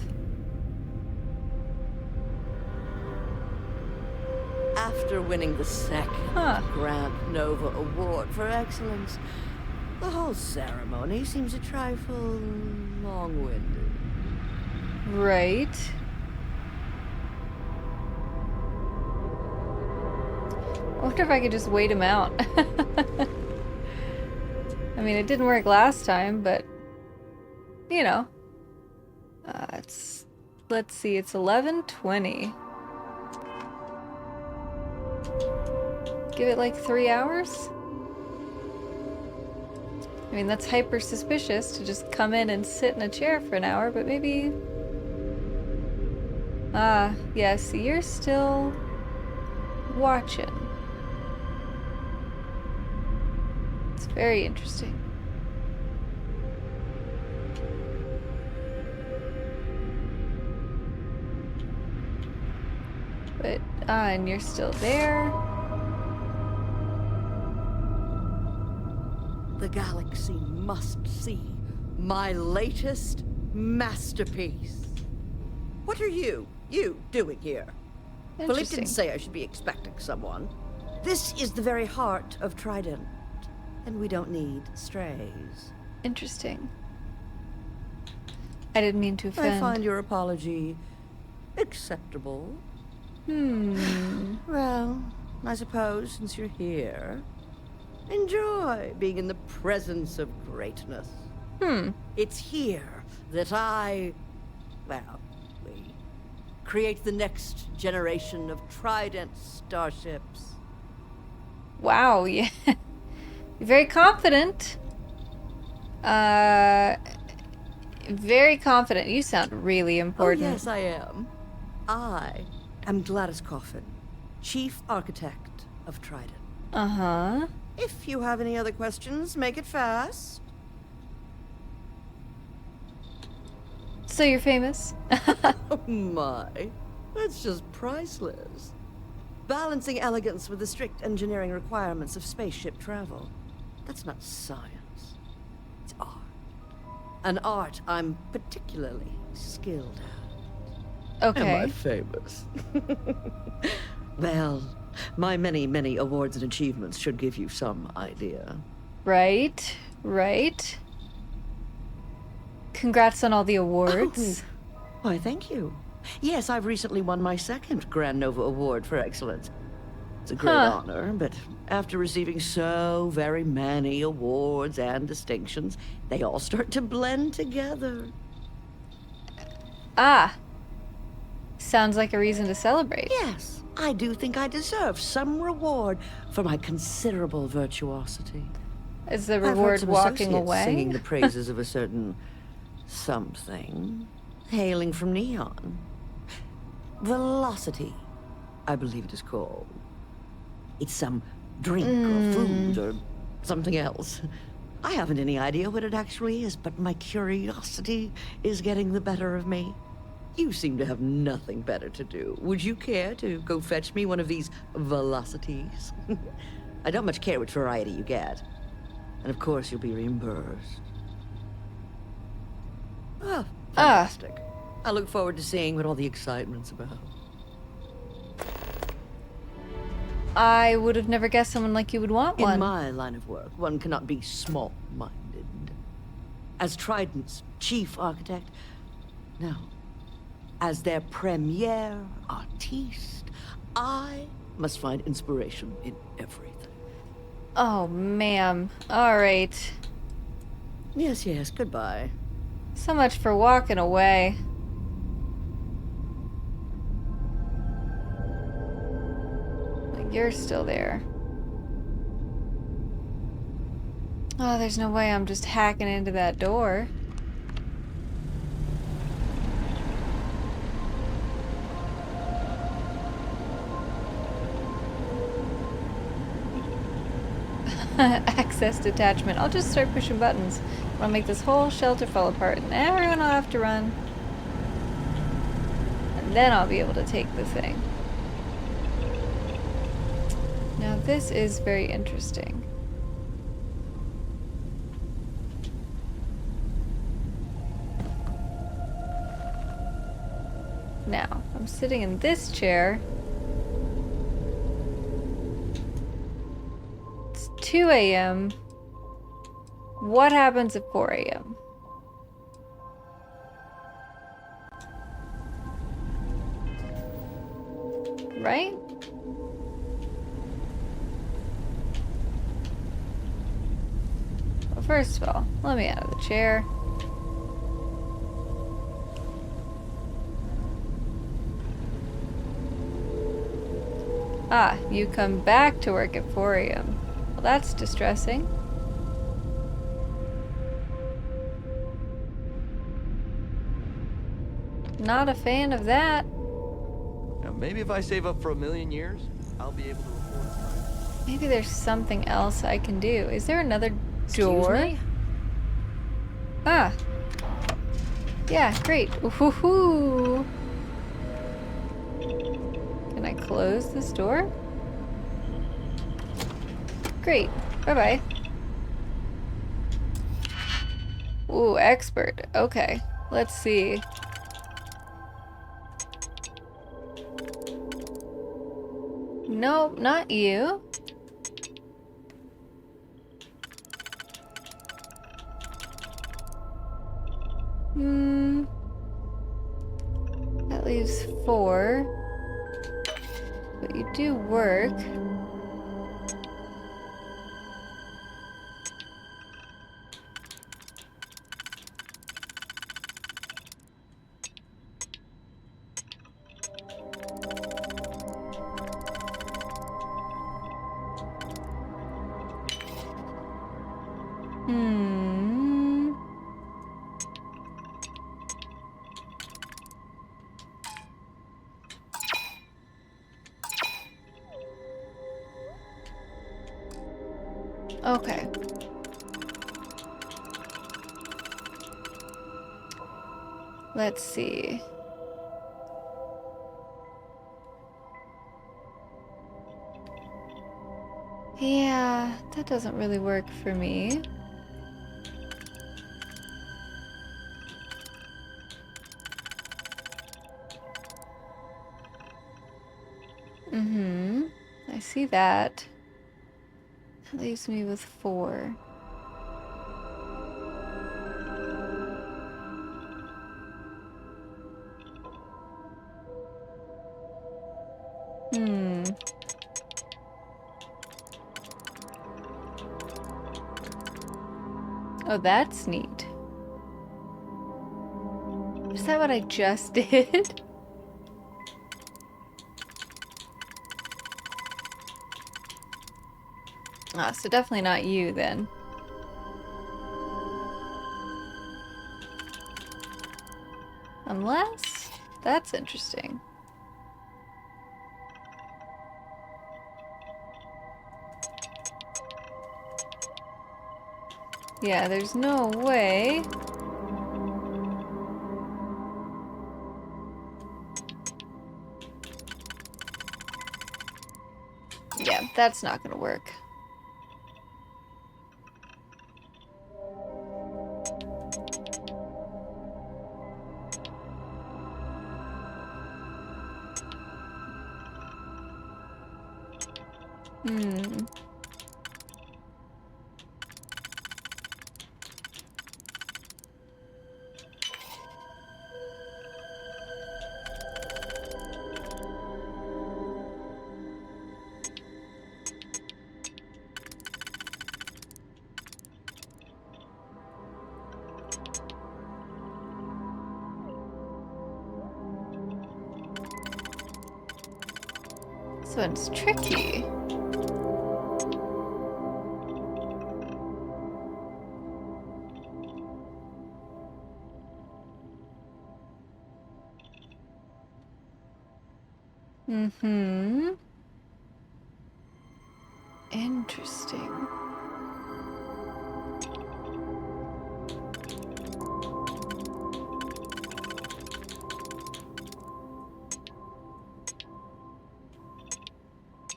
After winning the second Grand Nova Award for Excellence, the whole ceremony seems a trifle long-winded. Right. I wonder if I could just wait him out. I mean, it didn't work last time, but you know. Let's see, it's 11:20. Give it like 3 hours? I mean, that's hyper suspicious to just come in and sit in a chair for an hour, but maybe... yes, you're still watching. It's very interesting. But, and you're still there. The galaxy must see my latest masterpiece. What are you doing here? Philippe didn't say I should be expecting someone. This is the very heart of Trident, and we don't need strays. Interesting. I didn't mean to offend. I find your apology acceptable. Well, I suppose since you're here, enjoy being in the presence of greatness. It's here that we create the next generation of Trident starships. Wow, yeah. You're very confident. Very confident. You sound really important. Oh, yes, I am. I am Gladys Coffin, Chief Architect of Trident. Uh-huh. If you have any other questions, make it fast. So you're famous? Oh my, that's just priceless. Balancing elegance with the strict engineering requirements of spaceship travel. That's not science. It's art. An art I'm particularly skilled at. Okay. Am I famous? Well, my many, many awards and achievements should give you some idea. Right. Congrats on all the awards. Oh, why, thank you. Yes, I've recently won my second Grand Nova Award for Excellence. It's a great honor, but after receiving so very many awards and distinctions, they all start to blend together. Sounds like a reason to celebrate. Yes, I do think I deserve some reward for my considerable virtuosity. Is the reward walking away? Singing the praises of a certain something hailing from Neon. Velocity, I believe it is called. It's some drink or food or something else. I haven't any idea what it actually is, but my curiosity is getting the better of me. You seem to have nothing better to do. Would you care to go fetch me one of these velocities? I don't much care which variety you get. And of course you'll be reimbursed. Fantastic. I look forward to seeing what all the excitement's about. I would have never guessed someone like you would want one. In my line of work, one cannot be small-minded. As Trident's chief architect, no. As their premier artiste, I must find inspiration in everything. Oh, ma'am. All right. Yes, goodbye. So much for walking away. You're still there. Oh, there's no way I'm just hacking into that door. Access detachment. I'll just start pushing buttons. I'll make this whole shelter fall apart and everyone will have to run. And then I'll be able to take the thing. this is very interesting. Now, I'm sitting in this chair. It's 2 a.m. What happens at 4 a.m.? Right? Well, first of all, let me out of the chair. Ah, you come back to work at 4 a.m. Well, that's distressing. Not a fan of that. Now, maybe if I save up for 1,000,000 years, I'll be able to afford. Maybe there's something else I can do. Is there another door? Excuse me? Ah. Yeah, great. Ooh-hoo-hoo. Can I close this door? Great. Bye-bye. Ooh, expert. Okay. Let's see. Nope, not you. That leaves 4. But you do work. Okay. Let's see. Yeah, that doesn't really work for me. I see that. That leaves me with 4. Oh, that's neat. Is that what I just did? Ah, so definitely not you then. Unless... that's interesting. Yeah, there's no way. Yeah, that's not gonna work. This one's tricky. Interesting.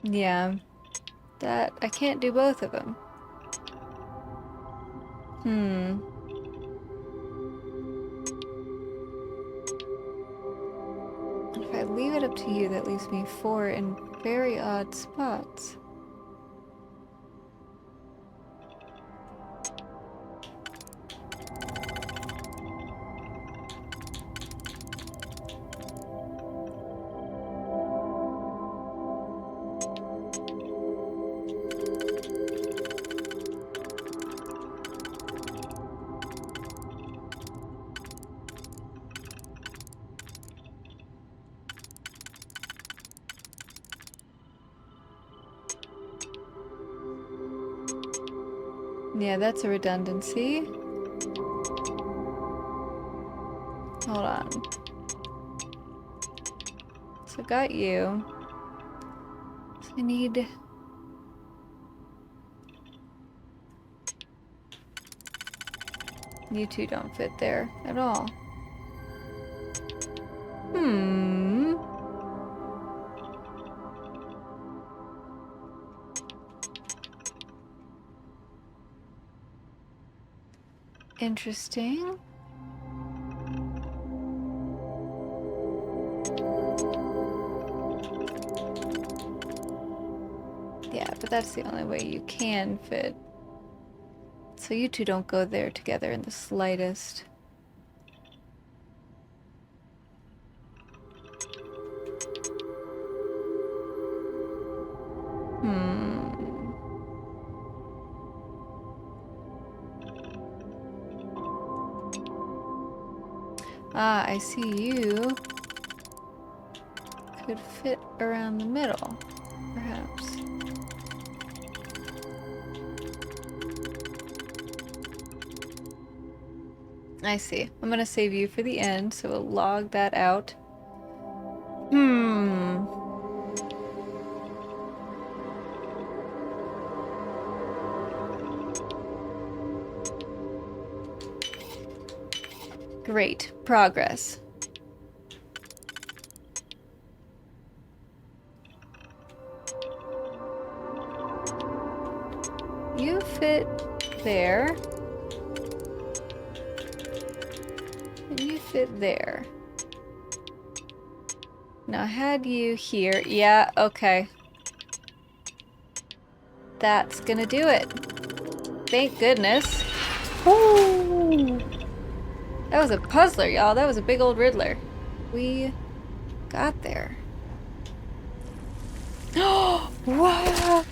Yeah. That I can't do both of them. If I leave it up to you, that leaves me 4 in very odd spots. Yeah, that's a redundancy. Hold on. So got you. So I need... You two don't fit there at all. Interesting. Yeah, but that's the only way you can fit. So you two don't go there together in the slightest. Ah, I see you could fit around the middle, perhaps. I see. I'm gonna save you for the end, so we'll log that out. Great. Progress. You fit there. And you fit there. Now, I had you here. Yeah, okay. That's gonna do it. Thank goodness. Woo! That was a puzzler, y'all. That was a big old Riddler. We got there. Oh, wow!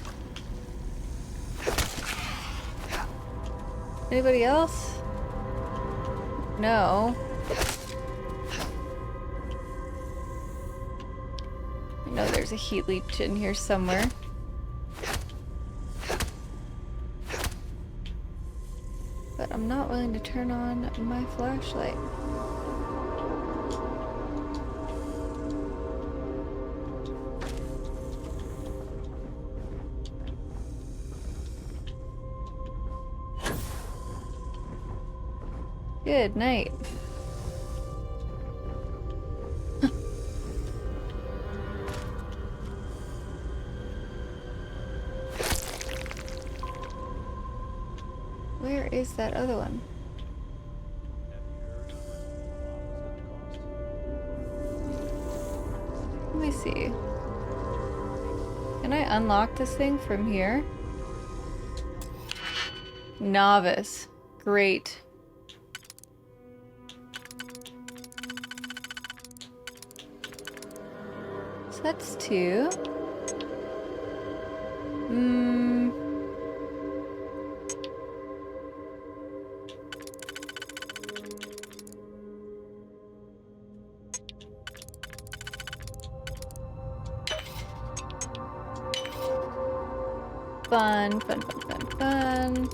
Anybody else? No. I know there's a heat leech in here somewhere. But I'm not willing to turn on my flashlight. Good night. Where is that other one? Let me see. Can I unlock this thing from here? Novice. Great. So that's 2. Fun, fun, fun, fun, fun.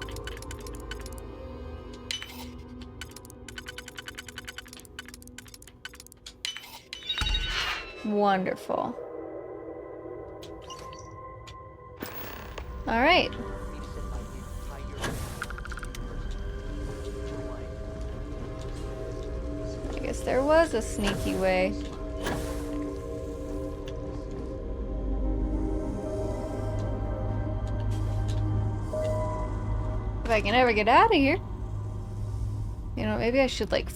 Wonderful. All right. I guess there was a sneaky way. I can ever get out of here. You know, maybe I should, like,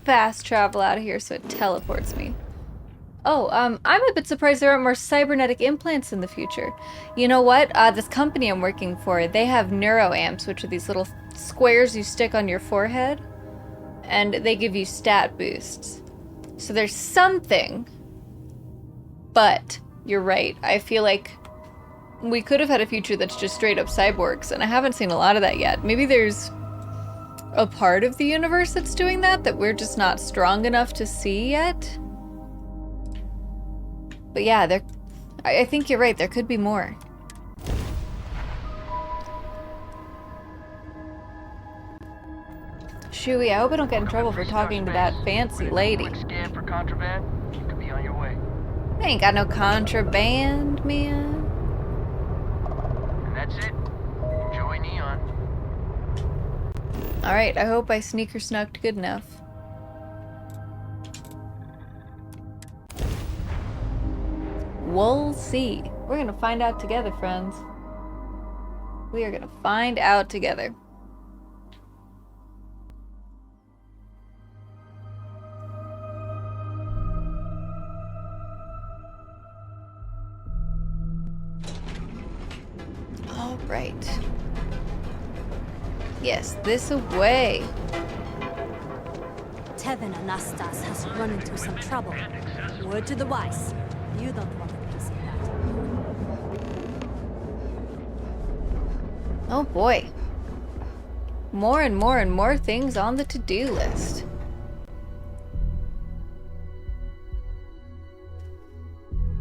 fast travel out of here so it teleports me. Oh, I'm a bit surprised there aren't more cybernetic implants in the future. You know what? This company I'm working for, they have neuroamps, which are these little squares you stick on your forehead, and they give you stat boosts. So there's something, but you're right. I feel like we could have had a future that's just straight up cyborgs, and I haven't seen a lot of that yet. Maybe there's a part of the universe that's doing that we're just not strong enough to see yet. But yeah, I think you're right, there could be more. Shooey, I hope I don't get in trouble for talking to that fancy lady. Scan for contraband. You could be on your way. I ain't got no contraband, man. And that's it. Enjoy Neon. Alright, I hope I sneak or snucked good enough. We'll see. We're gonna find out together, friends. We are gonna find out together. All right. Yes, this away. Tevin Anastas has run into some trouble. Word to the wise. You don't want a piece of that. Oh boy. More and more and more things on the to-do list.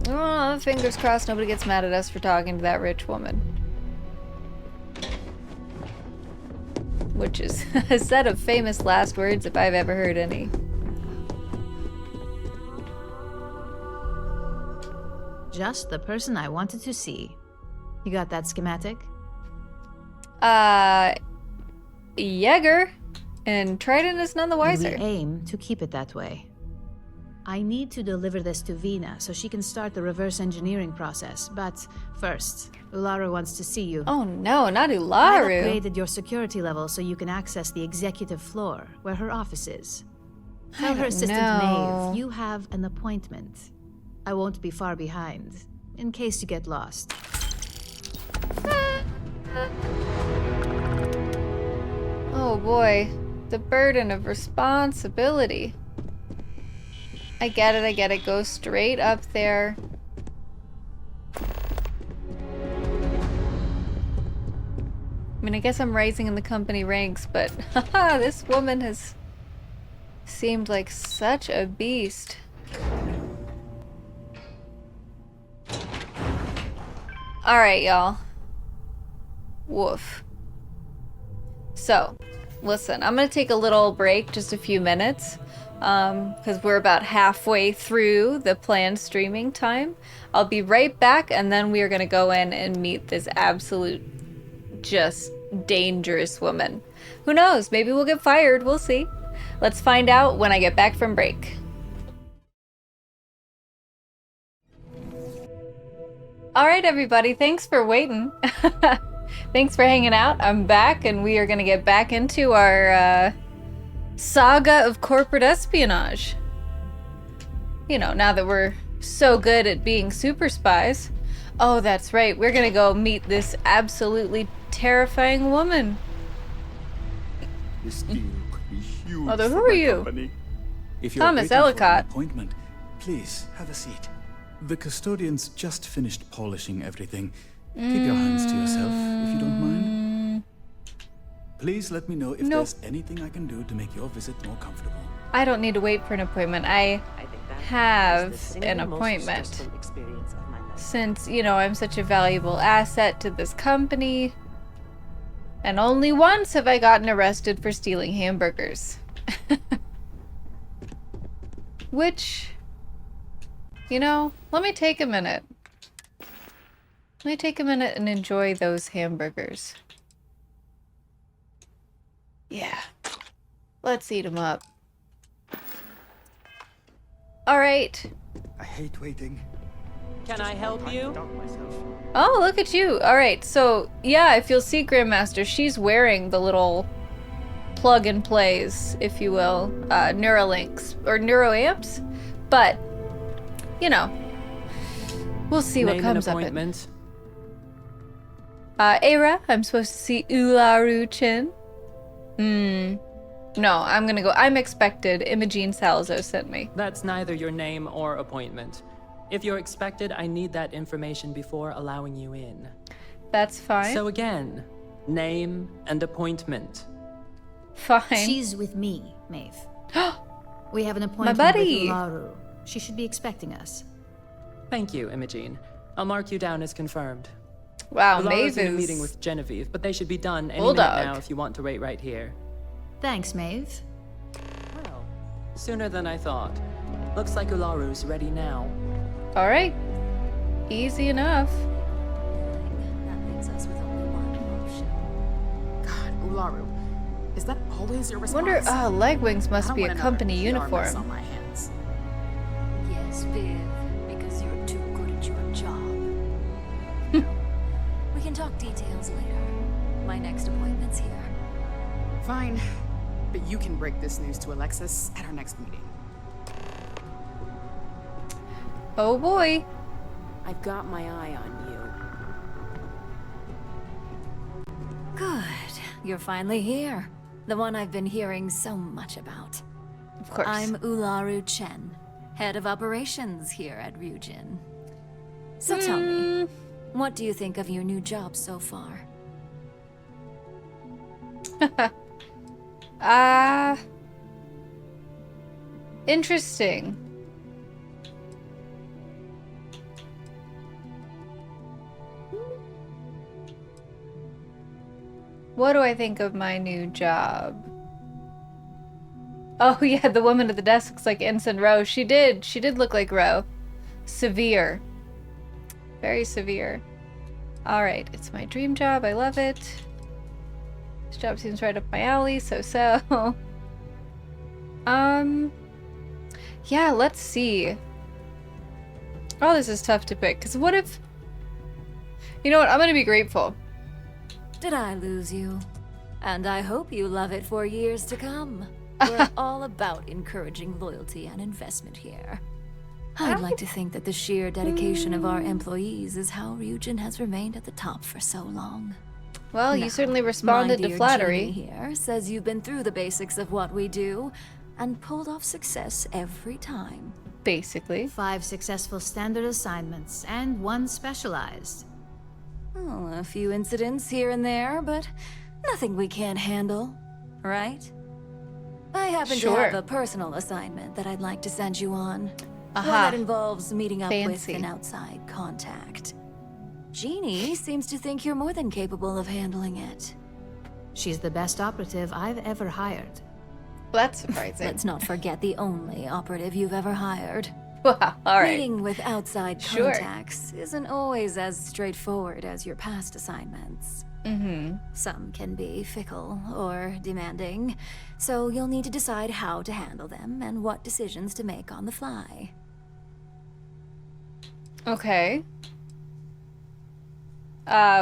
Oh, fingers crossed nobody gets mad at us for talking to that rich woman. Which is a set of famous last words if I've ever heard any. Just the person I wanted to see. You got that schematic? Jaeger. And Trident is none the wiser. We aim to keep it that way. I need to deliver this to Vina so she can start the reverse engineering process. But first, Ularu wants to see you. Oh no, not I Ularu. upgraded your security level so you can access the executive floor, where her office is. Tell her assistant Maeve you have an appointment. I won't be far behind, in case you get lost. Oh boy, the burden of responsibility. I get it, go straight up there. I mean, I guess I'm rising in the company ranks, but haha, this woman has seemed like such a beast. Alright, y'all. Woof. So, listen, I'm gonna take a little break, just a few minutes, because we're about halfway through the planned streaming time. I'll be right back, and then we are gonna go in and meet this absolute, just dangerous woman. Who knows? Maybe we'll get fired. We'll see. Let's find out when I get back from break. Alright everybody, thanks for waiting. Thanks for hanging out. I'm back and we are going to get back into our saga of corporate espionage. You know, now that we're so good at being super spies. Oh, that's right. We're going to go meet this absolutely terrifying woman. This deal could be huge. Although, who are you? If you're Thomas waiting for an Ellicott. appointment, please have a seat. The custodians just finished polishing everything. Keep your hands to yourself, if you don't mind. Please let me know if there's anything I can do to make your visit more comfortable. I don't need to wait for an appointment. I have an appointment. Since, you know, I'm such a valuable asset to this company. And only once have I gotten arrested for stealing hamburgers. Which, you know, let me take a minute. Let me take a minute and enjoy those hamburgers. Yeah. Let's eat them up. Alright. I hate waiting. Can I help you? Oh, look at you. All right, so yeah, if you'll see Grandmaster, she's wearing the little plug and plays, if you will, Neuralinks or neuroamps, but you know, we'll see what comes of it. Era, I'm supposed to see Ularu-chin. No, I'm gonna go. I'm expected. Imogene Salzo sent me. That's neither your name or appointment. If you're expected, I need that information before allowing you in. That's fine. So again, name and appointment. Fine. She's with me, Maeve. We have an My appointment buddy. with Ularu. She should be expecting us. Thank you, Imogene. I'll mark you down as confirmed. Wow, Ularu's Maeve in a is meeting with Genevieve, but they should be done any Bulldog. minute now if you want to wait right here. Thanks, Maeve. Well, sooner than I thought. Looks like Ularu's ready now. All right. Easy enough. That leaves us with only one option. God, Ularu. Is that always your response? Wonder, leg wings must be a company On uniform. my hands. Yes, Viv, because you're too good at your job. We can talk details later. My next appointment's here. Fine. But you can break this news to Alexis at our next meeting. Oh boy. I've got my eye on you. Good. You're finally here. The one I've been hearing so much about. Of course. I'm Ularu Chen, head of operations here at Ryujin. So tell me, what do you think of your new job so far? Interesting. What do I think of my new job? Oh yeah, the woman at the desk looks like Ensign Ro. She did look like Ro. Severe. Very severe. Alright, it's my dream job. I love it. This job seems right up my alley, so. Yeah, let's see. Oh, this is tough to pick, because what if... You know what, I'm gonna be grateful. Did I lose you? And I hope you love it for years to come. We're all about encouraging loyalty and investment here. I'd like to think that the sheer dedication of our employees is how Ryujin has remained at the top for so long. Well, you certainly responded to flattery. Jeannie here says you've been through the basics of what we do and pulled off success every time. Basically. 5 successful standard assignments and 1 specialized. Oh, a few incidents here and there, but nothing we can't handle, right? I happen to have a personal assignment that I'd like to send you on. One that involves meeting up with an outside contact. Jeannie seems to think you're more than capable of handling it. She's the best operative I've ever hired. That's surprising. Let's not forget the only operative you've ever hired. Wow, alright. Meeting with outside contacts isn't always as straightforward as your past assignments. Some can be fickle or demanding, so you'll need to decide how to handle them and what decisions to make on the fly. Okay.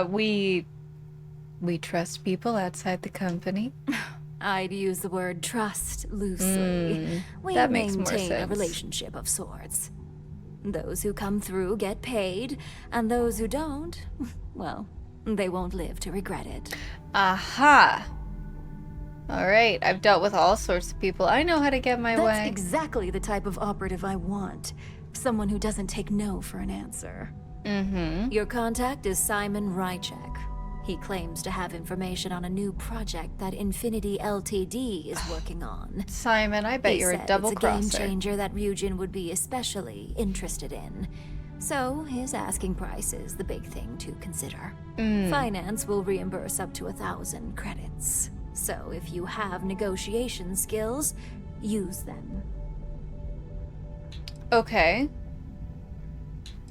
We trust people outside the company. I'd use the word trust loosely. We that makes more maintain a sense. relationship of sorts. Those who come through get paid, and those who don't, well, they won't live to regret it. Aha! Alright, I've dealt with all sorts of people. I know how to get my way. That's exactly the type of operative I want. Someone who doesn't take no for an answer. Your contact is Simon Rychek. He claims to have information on a new project that Infinity Ltd is working on. Simon, I bet you're a double crosser. It's a game changer that Ryujin would be especially interested in. So his asking price is the big thing to consider. Finance will reimburse up to 1,000 credits. So if you have negotiation skills, use them. Okay.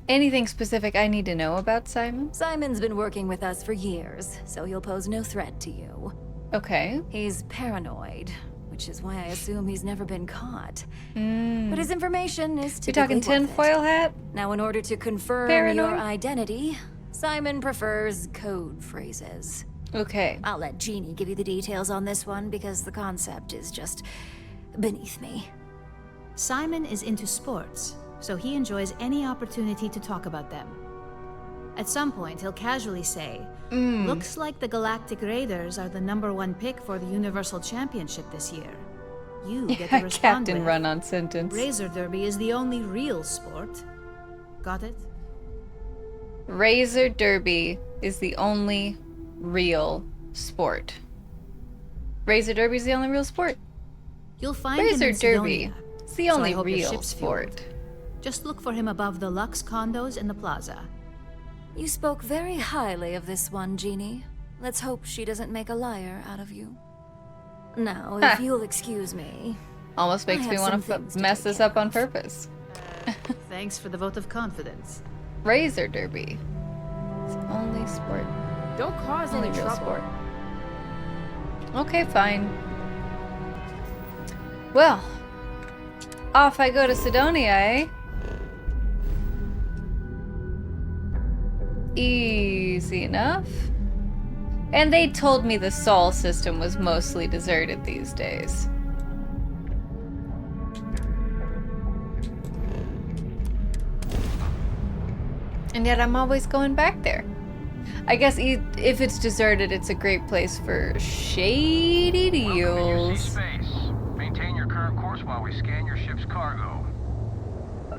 Anything specific I need to know about Simon? Simon's been working with us for years, so he'll pose no threat to you. Okay. He's paranoid, which is why I assume he's never been caught. But his information is You typically talking tinfoil hat? Now, in order to confirm Paranoid? your identity, Simon prefers code phrases. Okay. I'll let Jeannie give you the details on this one because the concept is just beneath me. Simon is into sports, so he enjoys any opportunity to talk about them. At some point, he'll casually say, looks like the Galactic Raiders are the #1 pick for the Universal Championship this year. You get to respond Captain with, run-on sentence. Razor Derby is the only real sport. Got it? Razor Derby is the only real sport. Razor Derby is the only real sport. You'll find Razor him in Derby. Sidonia, It's the so I only hope your real ship's sport. fueled. Just look for him above the Lux condos in the plaza. You spoke very highly of this one, Jeannie. Let's hope she doesn't make a liar out of you. Now, if you'll excuse me. Almost makes I me have want some to mess this up on purpose. Thanks for the vote of confidence. Razor Derby. It's the only sport. Don't cause Only any real trouble. sport. Okay, fine. Well, off I go to Sidonia, eh? Easy enough. And they told me the Sol system was mostly deserted these days. And yet I'm always going back there. I guess if it's deserted, it's a great place for shady deals. Space. Maintain your current course while we scan your ship's cargo.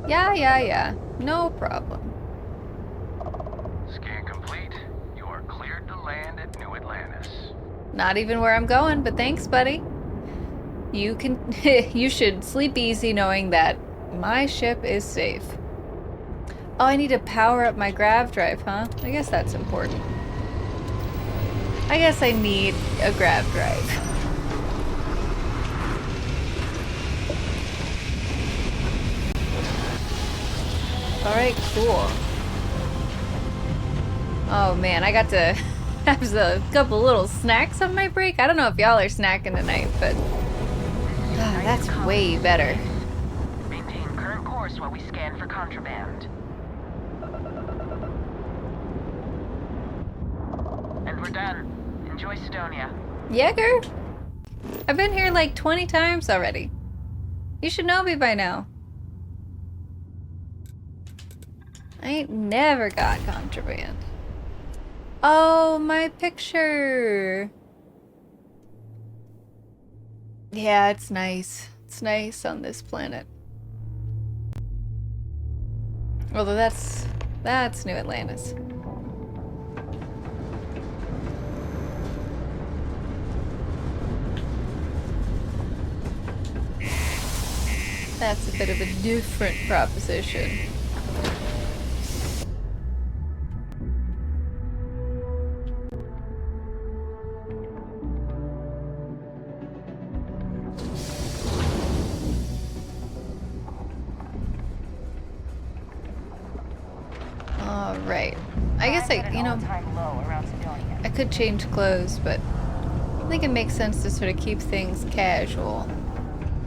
Yeah. No problem. Scan complete. You are cleared to land at New Atlantis. Not even where I'm going, but thanks, buddy. You can you should sleep easy knowing that my ship is safe. Oh, I need to power up my grav drive, huh? I guess that's important. I guess I need a grav drive. Alright, cool. Oh man, I got to have a couple little snacks on my break. I don't know if y'all are snacking tonight, but that's way better. Maintain current course while we scan for contraband. And we're done. Enjoy Sidonia. Yeager? I've been here like 20 times already. You should know me by now. I ain't never got contraband. Oh, my picture. Yeah, it's nice. It's nice on this planet. Although that's New Atlantis. That's a bit of a different proposition. Alright. I guess I could change clothes, but I think it makes sense to sort of keep things casual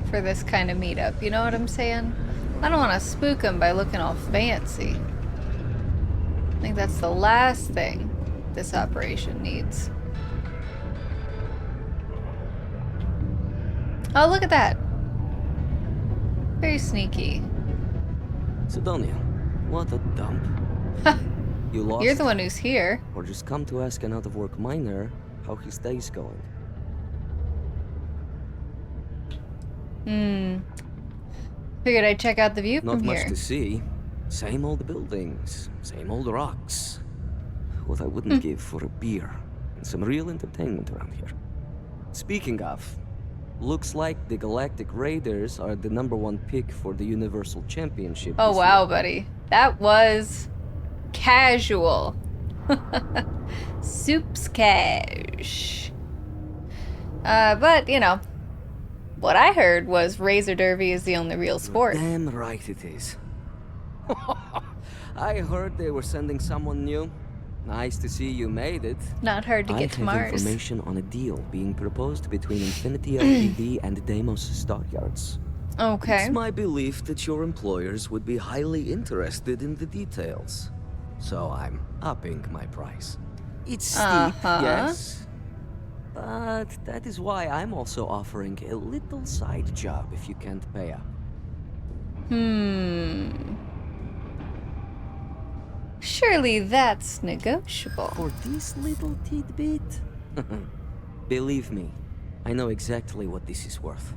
for this kind of meetup, you know what I'm saying? I don't want to spook them by looking all fancy. I think that's the last thing this operation needs. Oh, look at that. Very sneaky. Sidonia, what a dump. You lost? You're the one who's here. Or just come to ask an out-of-work miner how his day's going. Figured I'd check out the view Not from much here. to see. Same old buildings, same old rocks. What I wouldn't give for a beer and some real entertainment around here. Speaking of, looks like the Galactic Raiders are the #1 pick for the Universal Championship. Oh this wow, year. buddy. That was casual. Soup's cash. But, you know, what I heard was Razor Derby is the only real sport. Damn right it is. I heard they were sending someone new. Nice to see you made it. Not hard to get to Mars. I have information on a deal being proposed between Infinity Ltd and Deimos Stockyards. Okay. It's my belief that your employers would be highly interested in the details. So I'm upping my price. It's steep, yes. But that is why I'm also offering a little side job if you can't pay up. Surely that's negotiable. For this little tidbit? Believe me, I know exactly what this is worth.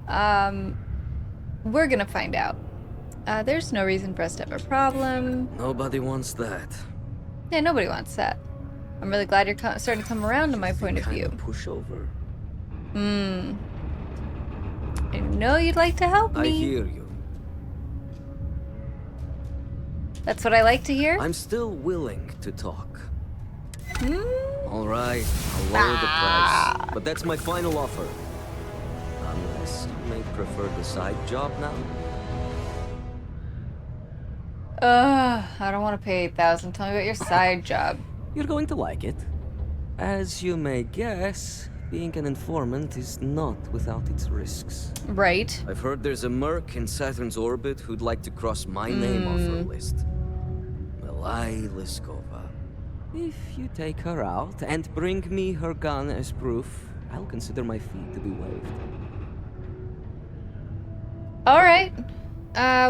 We're gonna find out. There's no reason for us to have a problem. Nobody wants that. Yeah, nobody wants that. I'm really glad you're starting to come around to my point of view. Pushover. I know you'd like to help me. I hear you. That's what I like to hear. I'm still willing to talk. All right, I'll lower the price, but that's my final offer. Unless you may prefer the side job now. I don't want to pay 8,000. Tell me about your side job. You're going to like it. As you may guess, being an informant is not without its risks. Right. I've heard there's a merc in Saturn's orbit who'd like to cross my name off her list. Malai Liskova. If you take her out and bring me her gun as proof, I'll consider my fee to be waived. Alright.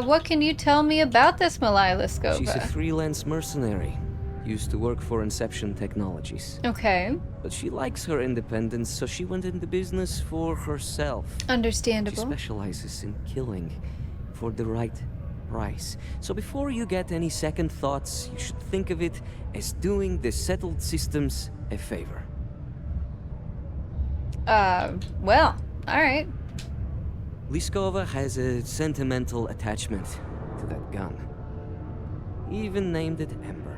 What can you tell me about this Malai Liskova? She's a freelance mercenary. Used to work for Inception Technologies. Okay. But she likes her independence, so she went into business for herself. Understandable. She specializes in killing for the right price. So before you get any second thoughts, you should think of it as doing the settled systems a favor. Well, alright. Liskova has a sentimental attachment to that gun. Even named it Ember.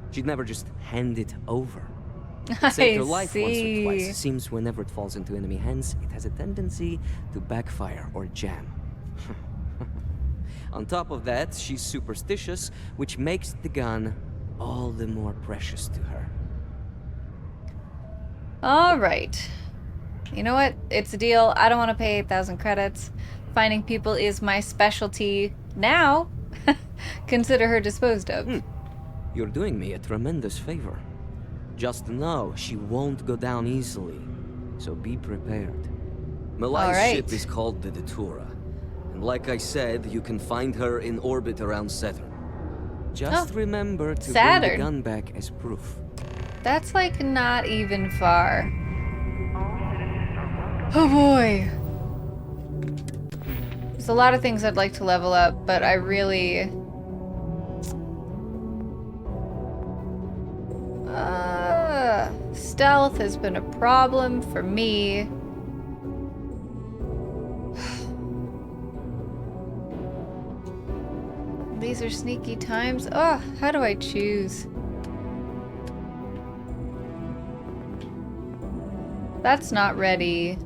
She'd never just hand it over. It saved her life once or twice. Seems whenever it falls into enemy hands, it has a tendency to backfire or jam. On top of that, she's superstitious, which makes the gun all the more precious to her. Alright. You know what? It's a deal. I don't want to pay 8,000 credits. Finding people is my specialty now. Consider her disposed of. You're doing me a tremendous favor. Just know she won't go down easily, so be prepared. Malai's ship is called the Datura, and like I said, you can find her in orbit around Saturn. Just remember to bring the gun back as proof. That's like not even far. Oh boy. There's a lot of things I'd like to level up, but I really... stealth has been a problem for me. These are sneaky times. Oh, how do I choose? That's not ready.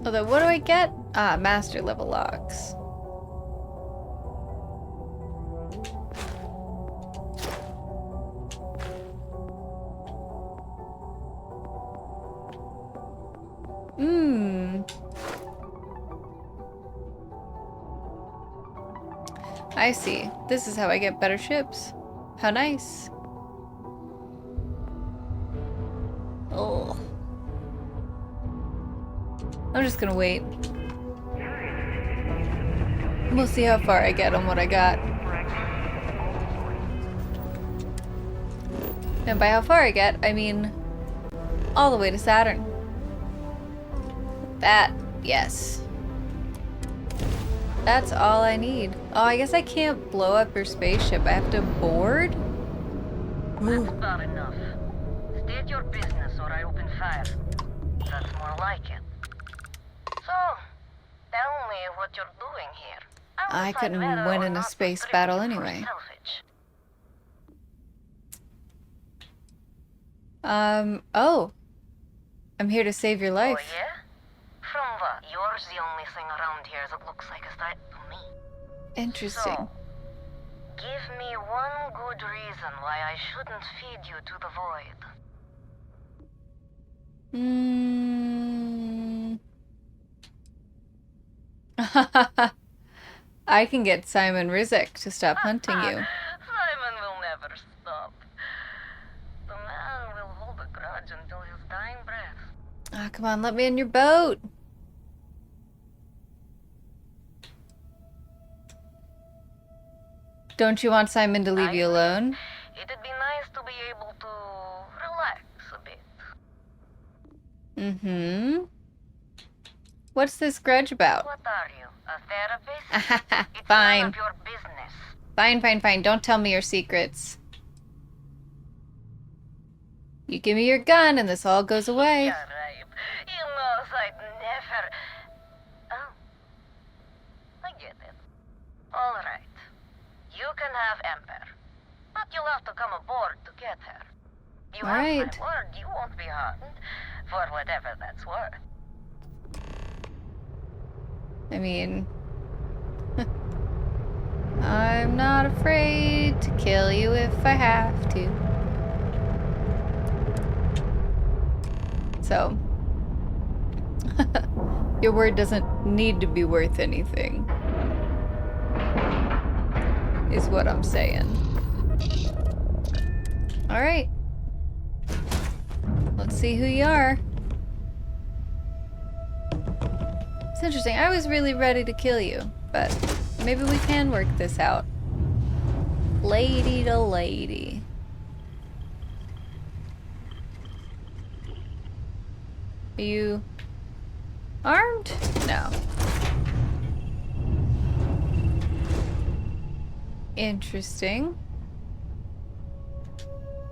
Although, what do I get? Ah, master level locks. I see. This is how I get better ships. How nice. Oh. I'm just gonna wait. We'll see how far I get on what I got. And by how far I get, I mean all the way to Saturn. That, yes. That's all I need. Oh, I guess I can't blow up your spaceship. I have to board? That's about enough. State your business or I open fire. That's more like it. So, tell me what you're doing here. I couldn't win in a space battle anyway. Oh. I'm here to save your life. Oh, yeah? From what? Yours the only thing around here that looks like a threat to me. Interesting. So, Give me one good reason why I shouldn't feed you to the void. I can get Simon Rizek to stop hunting you. Simon will never stop. The man will hold a grudge until his dying breath. Ah, come on, let me in your boat. Don't you want Simon to leave you alone? It'd be nice to be able to relax a bit. Mm-hmm. What's this grudge about? What are you, a therapist? It's Fine. none of your business. Fine. Don't tell me your secrets. You give me your gun and this all goes away. Yeah, right. You know I'd never... Oh. I get it. All right. You can have Ember. But you'll have to come aboard to get her. You have my word, you won't be harmed. For whatever that's worth. I mean... I'm not afraid to kill you if I have to. So... your word doesn't need to be worth anything. Is what I'm saying. Alright. Let's see who you are. It's interesting. I was really ready to kill you, but maybe we can work this out. Lady to lady. Are you armed? No. Interesting.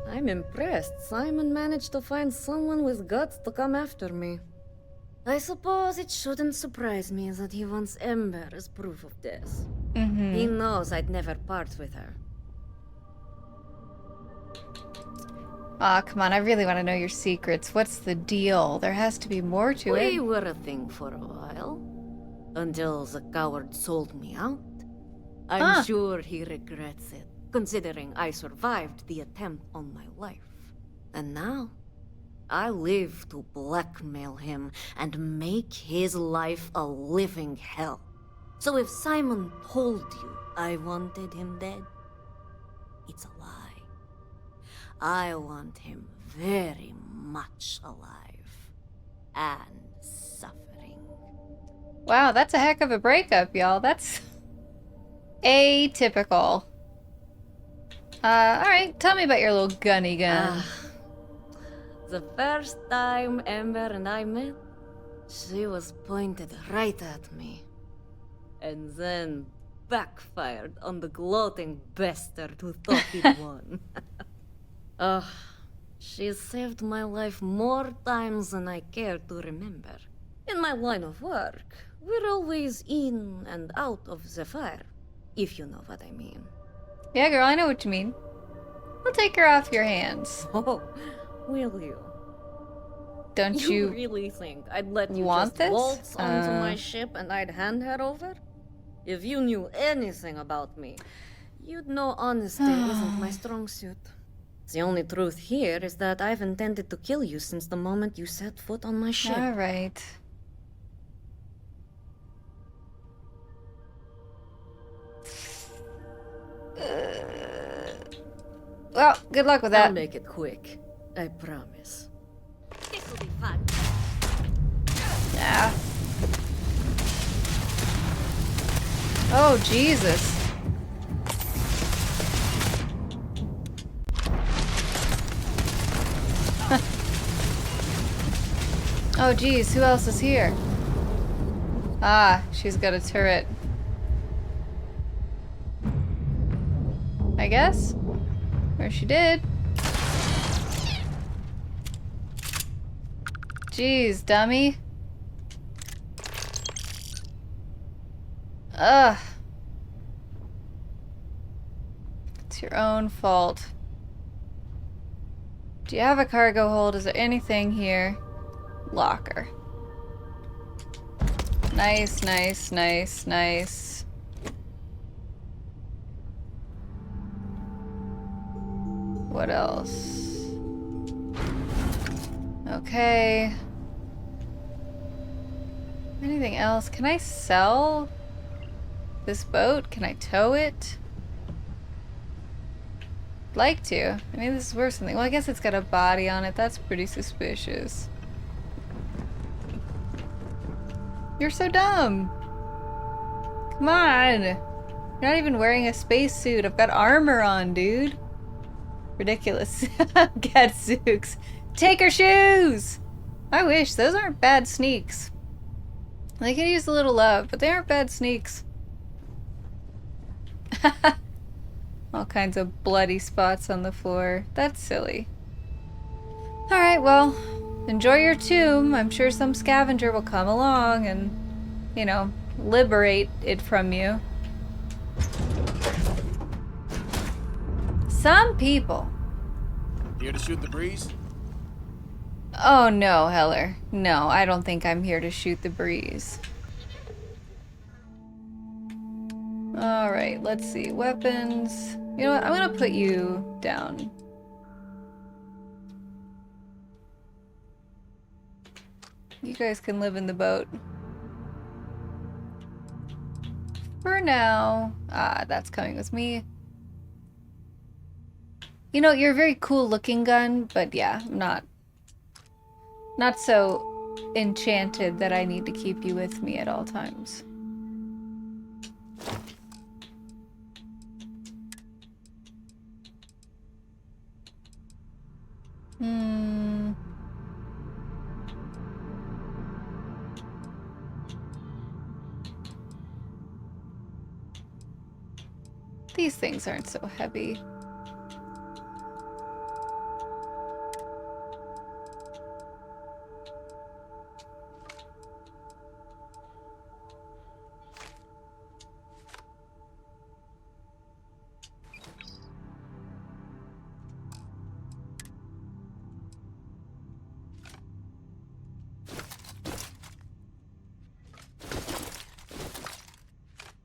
I'm impressed. Simon managed to find someone with guts to come after me. I suppose it shouldn't surprise me that he wants Ember as proof of this. He knows I'd never part with her. Aw, come on, I really want to know your secrets. What's the deal? There has to be more to it. We were a thing for a while. Until the coward sold me out. I'm sure he regrets it, considering I survived the attempt on my life. And now, I live to blackmail him and make his life a living hell. So if Simon told you I wanted him dead, it's a lie. I want him very much alive and suffering. Wow, that's a heck of a breakup, y'all. That's atypical. Alright, tell me about your little gunny gun. The first time Ember and I met, she was pointed right at me. And then backfired on the gloating bastard who thought he'd won. She's saved my life more times than I care to remember. In my line of work, we're always in and out of the fire, if you know what I mean. Yeah, girl, I know what you mean. We'll take her off your hands. Oh, will you? Don't you really think I'd let you want just this? waltz onto my ship and I'd hand her over? If you knew anything about me, you'd know honesty isn't my strong suit. The only truth here is that I've intended to kill you since the moment you set foot on my ship. All right. Well, good luck with that. I'll make it quick. I promise. This'll be fun. Yeah. Oh, Jesus. Oh, geez, who else is here? Ah, she's got a turret. I guess? Or she did. Jeez, dummy. Ugh. It's your own fault. Do you have a cargo hold? Is there anything here? Locker. Nice, nice, nice, nice. What else? Okay. Anything else? Can I sell this boat? Can I tow it? I'd like to. I mean, this is worse than... Well, I guess it's got a body on it. That's pretty suspicious. You're so dumb. Come on. You're not even wearing a spacesuit. I've got armor on, dude. Ridiculous. Gadzooks. Take her shoes! I wish. Those aren't bad sneaks. They could use a little love, but they aren't bad sneaks. All kinds of bloody spots on the floor. That's silly. Alright, well, enjoy your tomb. I'm sure some scavenger will come along and, you know, liberate it from you. Some people. Here to shoot the breeze? Oh no, Heller. No, I don't think I'm here to shoot the breeze. Alright, let's see. Weapons. You know what? I'm gonna put you down. You guys can live in the boat. For now. Ah, that's coming with me. You know, you're a very cool looking gun, but yeah, I'm not so enchanted that I need to keep you with me at all times. These things aren't so heavy.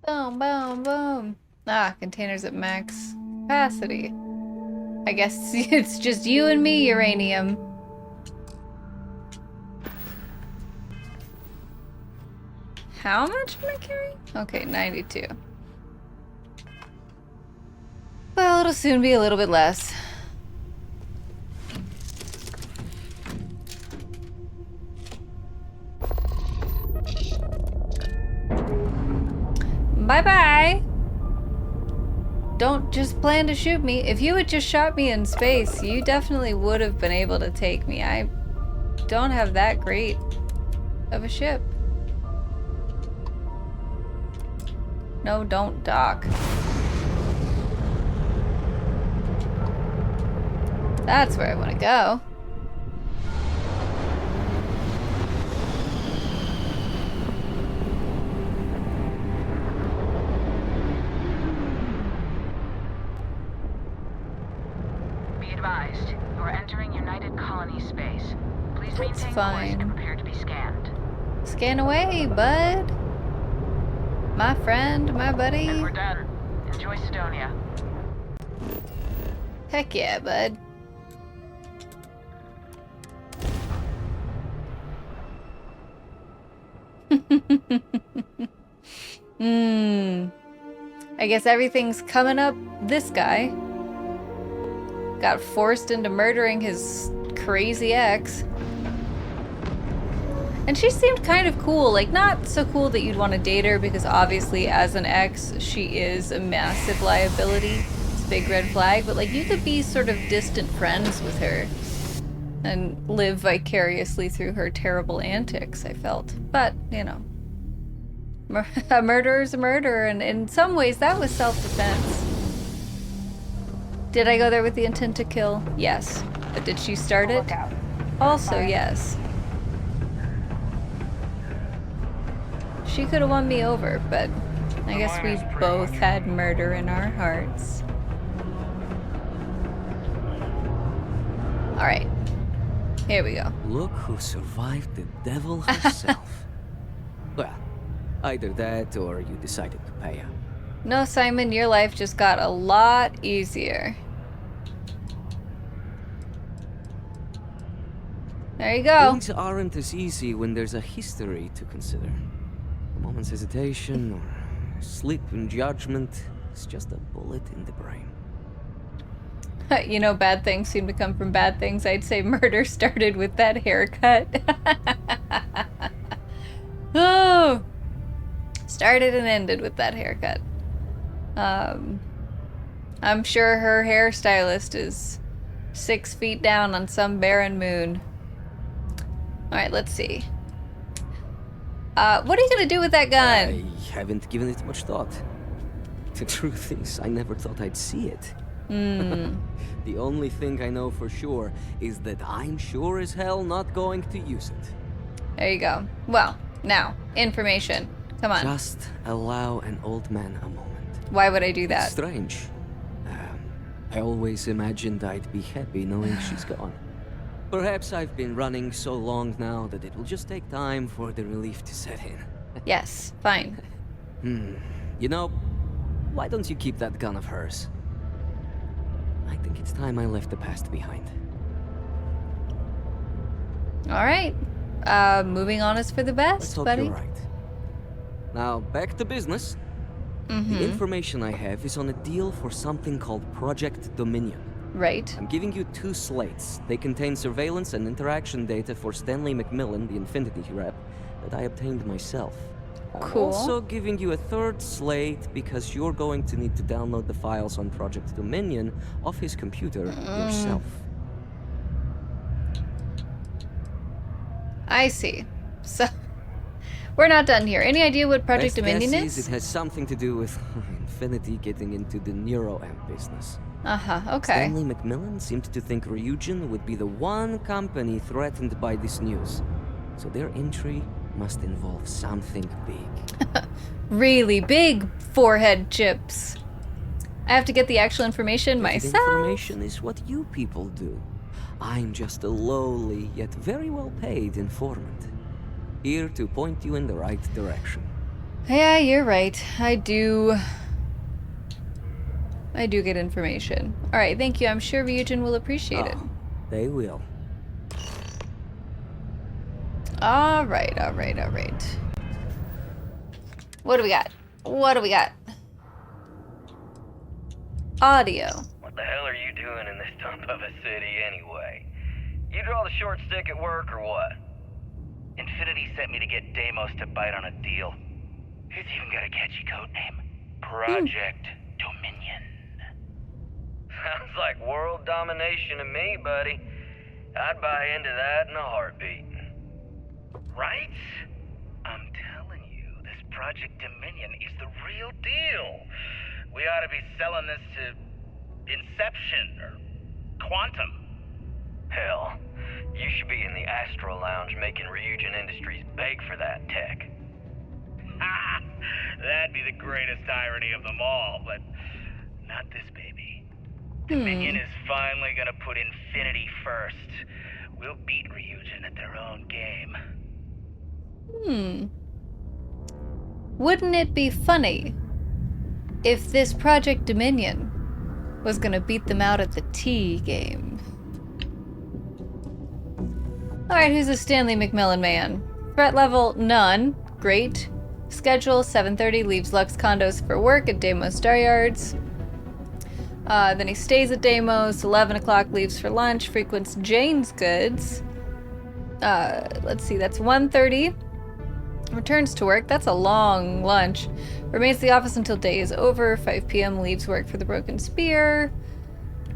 Boom, boom, boom. Ah, containers at max capacity. I guess it's just you and me, uranium. How much am I carrying? Okay, 92. Well, it'll soon be a little bit less. Bye-bye! Don't just plan to shoot me. If you had just shot me in space, you definitely would have been able to take me. I don't have that great of a ship. No, don't dock. That's where I want to go. That's fine. And prepare to be scanned. Scan away, bud. My friend, my buddy. And we're done. Enjoy Sidonia. Heck yeah, bud. I guess everything's coming up this guy. Got forced into murdering his crazy ex. And she seemed kind of cool, like not so cool that you'd want to date her because obviously as an ex, she is a massive liability. It's a big red flag, but like you could be sort of distant friends with her and live vicariously through her terrible antics, I felt. But, you know, a murderer's a murderer, and in some ways that was self-defense. Did I go there with the intent to kill? Yes. But did she start it? Also, yes. She could have won me over, but I guess we both had murder in our hearts. Alright. Here we go. Look who survived the devil herself. Well, either that or you decided to pay her. No, Simon, your life just got a lot easier. There you go. Things aren't as easy when there's a history to consider. A moment's hesitation or slip in judgment is just a bullet in the brain. You know, bad things seem to come from bad things. I'd say murder started with that haircut. Oh, started and ended with that haircut. I'm sure her hairstylist is 6 feet down on some barren moon. Alright, let's see. What are you gonna do with that gun? I haven't given it much thought. The truth is, I never thought I'd see it. The only thing I know for sure is that I'm sure as hell not going to use it. There you go. Well, now, information. Come on. Just allow an old man a moment. Why would I do that? It's strange. I always imagined I'd be happy knowing she's gone. Perhaps I've been running so long now that it will just take time for the relief to set in. Yes, fine. You know, why don't you keep that gun of hers? I think it's time I left the past behind. Alright. Moving on is for the best, Let's hope buddy. you're right. Now, back to business. The information I have is on a deal for something called Project Dominion. Right. I'm giving you 2 slates. They contain surveillance and interaction data for Stanley McMillan, the Infinity rep, that I obtained myself. I'm Cool. also giving you a 3rd slate because you're going to need to download the files on Project Dominion off his computer yourself. I see. So, we're not done here. Any idea what Project Best Dominion guess is? It has something to do with Infinity getting into the neuroamp business. Okay. Stanley McMillan seemed to think Ryujin would be the one company threatened by this news. So their entry must involve something big. Really big forehead chips. I have to get the actual information myself. Information is what you people do. I'm just a lowly, yet very well-paid informant. Here to point you in the right direction. Yeah, you're right. I do get information. Alright, thank you. I'm sure Ryujin will appreciate it. They will. Alright. What do we got? Audio. What the hell are you doing in this dump of a city anyway? You draw the short stick at work or what? Infinity sent me to get Deimos to bite on a deal. It's even got a catchy code name. Project Dominion. Sounds like world domination to me, buddy. I'd buy into that in a heartbeat. Right? I'm telling you, this Project Dominion is the real deal. We ought to be selling this to Inception or Quantum. Hell, you should be in the Astro Lounge making Ryujin Industries beg for that tech. Ha! That'd be the greatest irony of them all, but not this baby. Dominion is finally gonna put Infinity first. We'll beat Ryujin at their own game. Wouldn't it be funny if this Project Dominion was gonna beat them out at the T game? Alright, who's the Stanley McMillan man? Threat level, none. Great. Schedule, 7:30, leaves Lux Condos for work at Deimos Staryards. Then he stays at Deimos, 11 o'clock, leaves for lunch, frequents Jane's Goods. Let's see, that's 1:30. Returns to work, that's a long lunch. Remains at the office until day is over, 5 p.m. leaves work for the Broken Spear.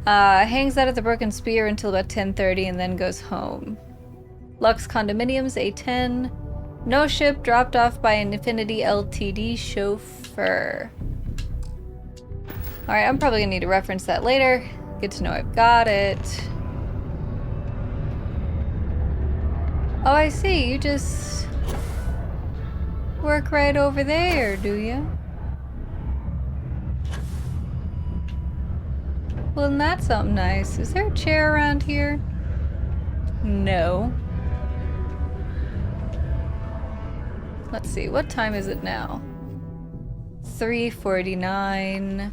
Hangs out at the Broken Spear until about 10:30 and then goes home. Lux Condominiums, A10. No ship, dropped off by an Infinity Ltd chauffeur. Alright, I'm probably gonna need to reference that later. Good to know I've got it. Oh, I see, you just work right over there, do you? Well, isn't that something nice? Is there a chair around here? No. Let's see, what time is it now? 3:49.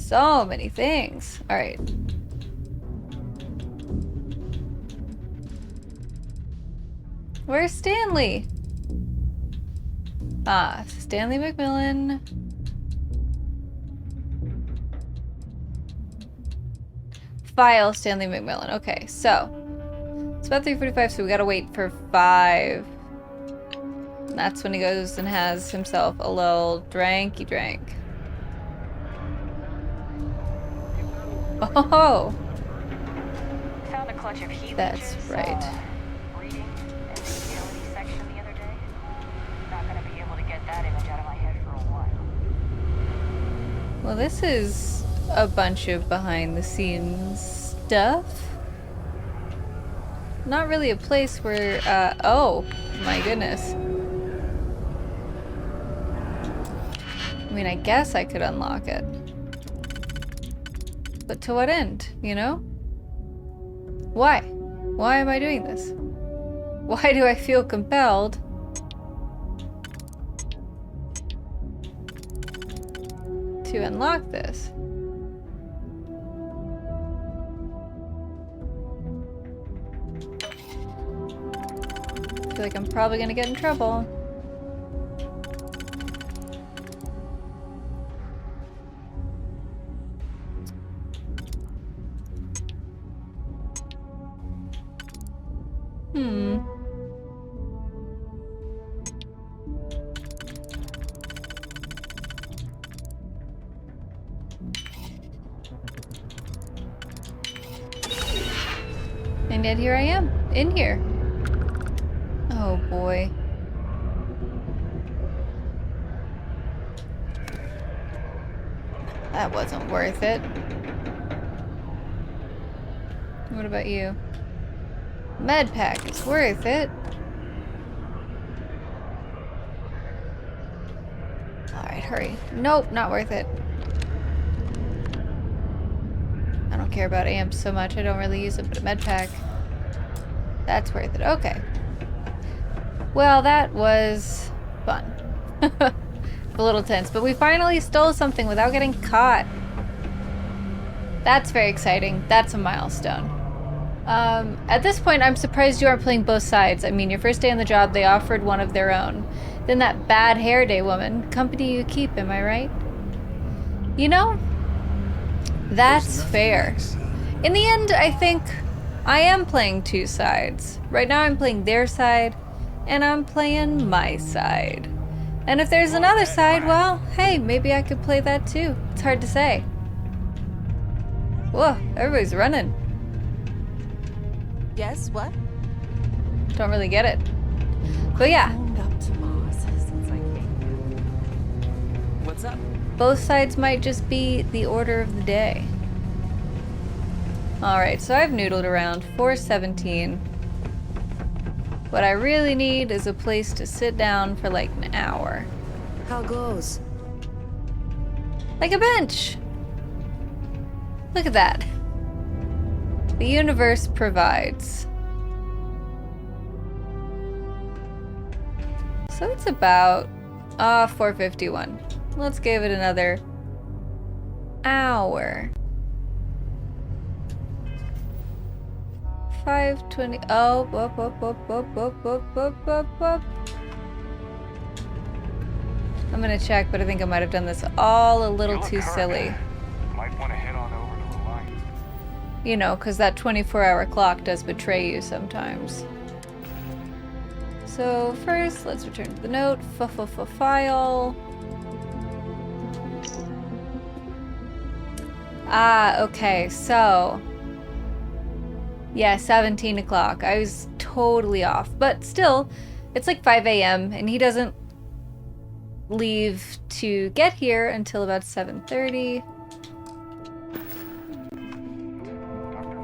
So many things. All right. Where's Stanley? Ah, Stanley McMillan. File Stanley McMillan. Okay, so it's about 3:45, so we gotta wait for 5. And that's when he goes and has himself a little dranky drank. Oh, Found a clutch of heat that's leeches, right. Reading in the utility section the other day. Not gonna be able to get that image out of my head for a while. Well, this is a bunch of behind the scenes stuff. Not really a place where, oh my goodness. I mean, I guess I could unlock it. But to what end, you know? Why? Why am I doing this? Why do I feel compelled to unlock this? I feel like I'm probably gonna get in trouble. And yet here I am, in here. Oh boy. That wasn't worth it. What about you? Med pack is worth it. Alright, hurry. Nope, not worth it. I don't care about amps so much, I don't really use it, but a med pack. That's worth it. Okay. Well, that was fun. A little tense, but we finally stole something without getting caught. That's very exciting. That's a milestone. At this point, I'm surprised you aren't playing both sides. I mean, your first day on the job, they offered one of their own. Then that bad hair day woman, company you keep, am I right? You know, that's fair. In the end, I think I am playing two sides. Right now I'm playing their side, and I'm playing my side. And if there's another side, well, hey, maybe I could play that too. It's hard to say. Whoa, everybody's running. Yes, what? Don't really get it. But yeah. What's up? Both sides might just be the order of the day. Alright, so I've noodled around 417. What I really need is a place to sit down for like an hour. How goes? Like a bench! Look at that. The universe provides. So it's about 4:51. Let's give it another hour. 5:20. Oh, whoop, whoop, whoop, whoop, whoop, whoop, whoop, whoop, whoop. I'm gonna check, but I think I might have done this all a little too silly. Might want to head on over to the line. You know, because that 24-hour clock does betray you sometimes. So first, let's return to the note. File. Ah, okay, so yeah, 17 o'clock. I was totally off. But still, it's like 5 a.m. and he doesn't leave to get here until about 7:30.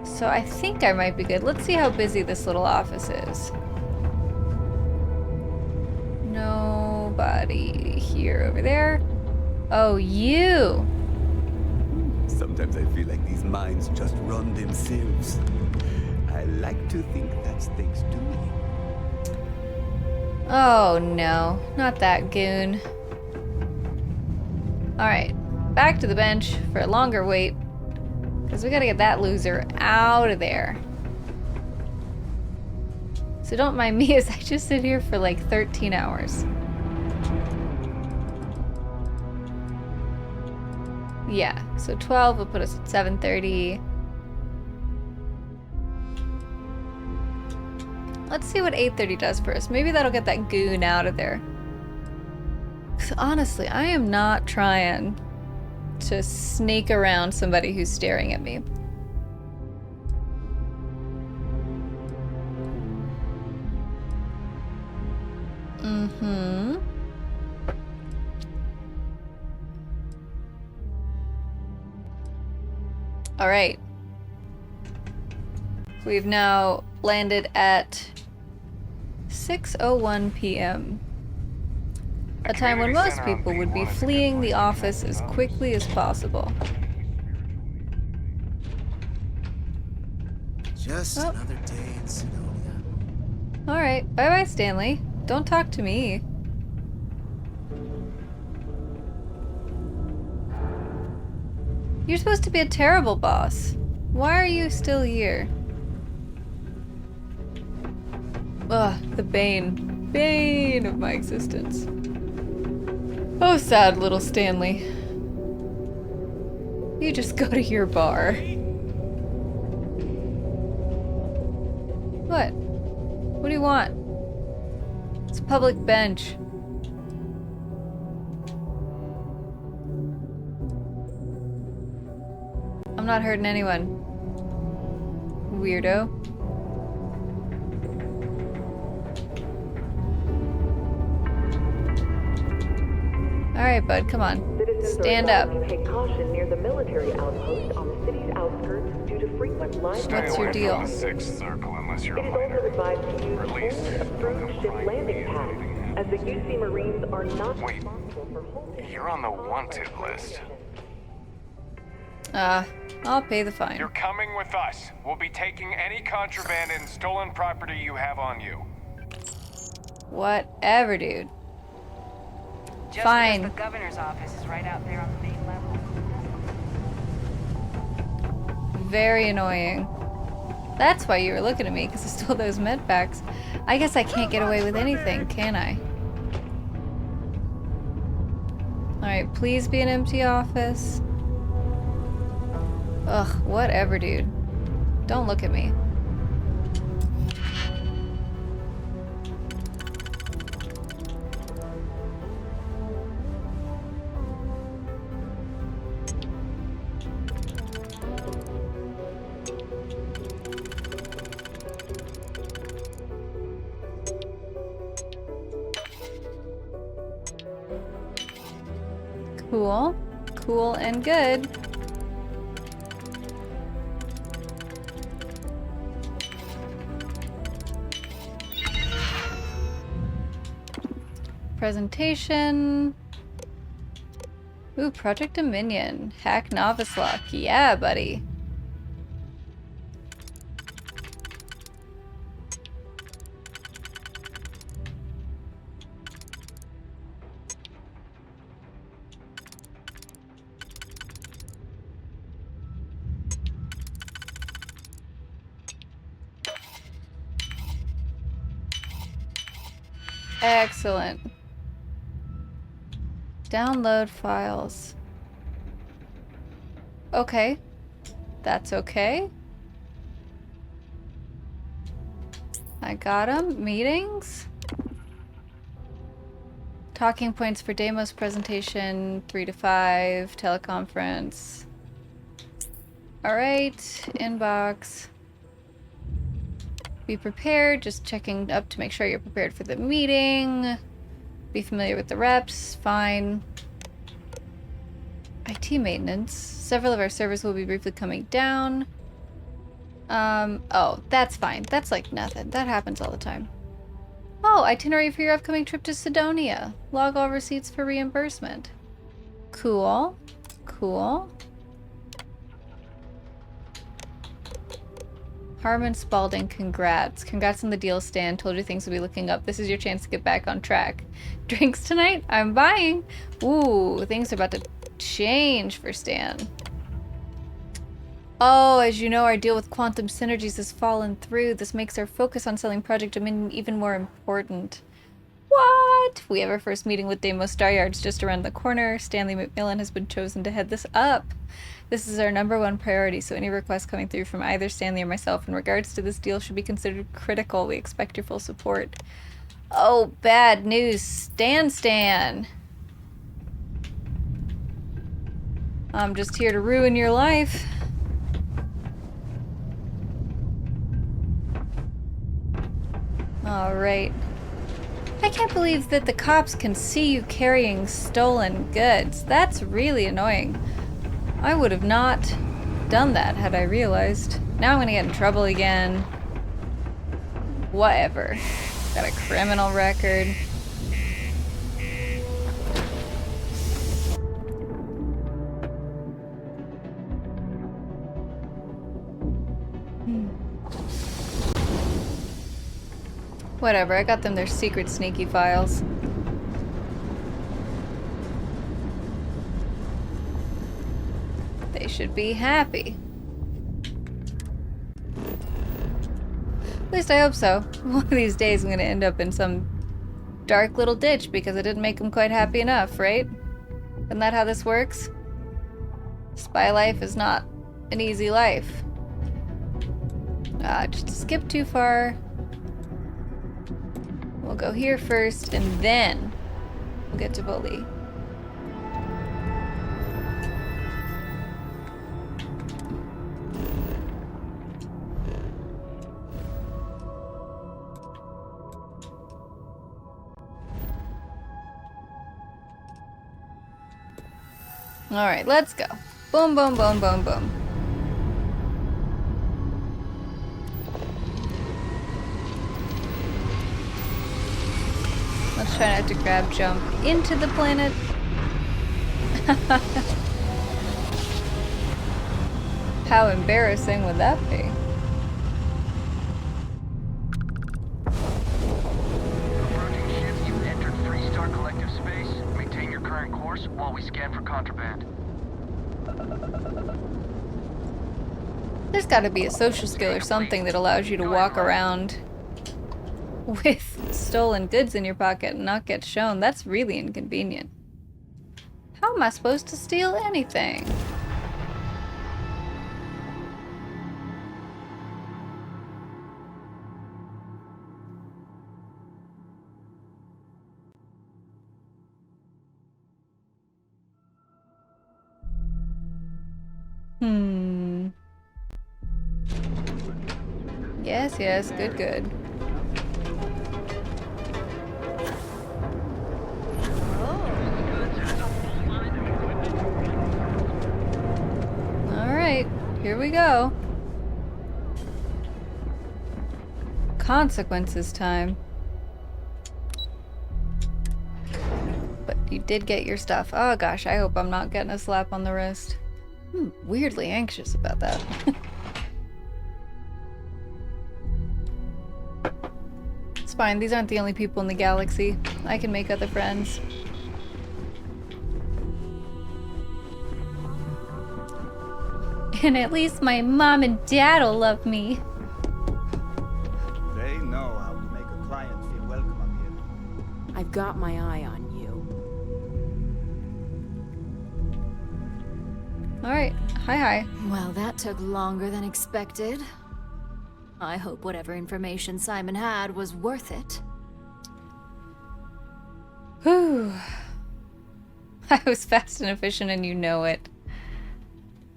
So I think I might be good. Let's see how busy this little office is. Nobody here over there. Oh, you! Sometimes I feel like these minds just run themselves. I like to think that's thanks to me. Oh no, not that goon. Alright, back to the bench for a longer wait. Because we gotta get that loser out of there. So don't mind me as I just sit here for like 13 hours. Yeah, so 12 will put us at 7:30. Let's see what 8:30 does for us. Maybe that'll get that goon out of there. 'Cause honestly, I am not trying to sneak around somebody who's staring at me. Mm-hmm. All right. We've now landed at 6:01 p.m. A time when most people would be fleeing the office as quickly as possible. Just another day in Sidonia. Alright, bye-bye, Stanley. Don't talk to me. You're supposed to be a terrible boss. Why are you still here? Ugh, the bane. Bane of my existence. Oh, sad little Stanley. You just go to your bar. What? What do you want? It's a public bench. I'm not hurting anyone. Weirdo. Alright, bud, come on. Stand up. Take caution near the military outpost on the city's outskirts due to frequent line. What's your deal? From the sixth circle unless you're It a is also minor. advised to use Release only approved ship landing pads, as the UC Marines are not Wait. responsible for holding. You're on the wanted list. I'll pay the fine. You're coming with us. We'll be taking any contraband and stolen property you have on you. Whatever, dude. Just Fine. because the governor's office is right out there on the main level. Very annoying. That's why you were looking at me, because I stole those med packs. I guess I can't get away with anything, can I? Alright, please be an empty office. Ugh, whatever, dude. Don't look at me. Cool. Cool and good. Presentation. Ooh, Project Dominion. Hack Novice Lock. Yeah, buddy. Excellent. Download files. Okay. That's okay. I got them. Meetings. Talking points for Deimos presentation 3 to 5. Teleconference. Alright. Inbox. Be prepared. Just checking up to make sure you're prepared for the meeting. Be familiar with the reps. Fine. IT maintenance. Several of our servers will be briefly coming down. Oh, that's fine. That's like nothing. That happens all the time. Oh, itinerary for your upcoming trip to Sidonia. Log all receipts for reimbursement. Cool. Cool. Harmon Spalding, congrats. Congrats on the deal, Stan. Told you things will be looking up. This is your chance to get back on track. Drinks tonight? I'm buying. Ooh, things are about to change for Stan. Oh, as you know, our deal with quantum synergies has fallen through. This makes our focus on selling Project Dominion even more important. What? We have our first meeting with Deimos Staryards just around the corner. Stanley McMillan has been chosen to head this up. This is our #1 priority, so any requests coming through from either Stanley or myself in regards to this deal should be considered critical. We expect your full support. Oh, bad news. Stan. I'm just here to ruin your life. Alright. I can't believe that the cops can see you carrying stolen goods. That's really annoying. I would have not done that had I realized. Now I'm gonna get in trouble again. Whatever. Got a criminal record. Whatever, I got them their secret sneaky files. They should be happy. At least I hope so. One of these days I'm gonna end up in some dark little ditch because I didn't make them quite happy enough, right? Isn't that how this works? Spy life is not an easy life. Just to skip too far. We'll go here first, and then we'll get to Bully. Alright, let's go. Boom, boom, boom, boom, boom. Let's try not to grab jump into the planet. How embarrassing would that be? Approaching ship, you entered Freestar Collective space. Maintain your current course while we scan for contraband. There's gotta be a social skill or something that allows you to walk around with stolen goods in your pocket and not get shown. That's really inconvenient. How am I supposed to steal anything? Yes, good. Alright, here we go. Consequences time. But you did get your stuff. Oh gosh, I hope I'm not getting a slap on the wrist. I'm weirdly anxious about that. It's fine, these aren't the only people in the galaxy. I can make other friends. And at least my mom and dad'll love me. They know how to make a client feel welcome up here. I've got my eye on you. Alright, hi. Well, that took longer than expected. I hope whatever information Simon had was worth it. Whew. I was fast and efficient and you know it.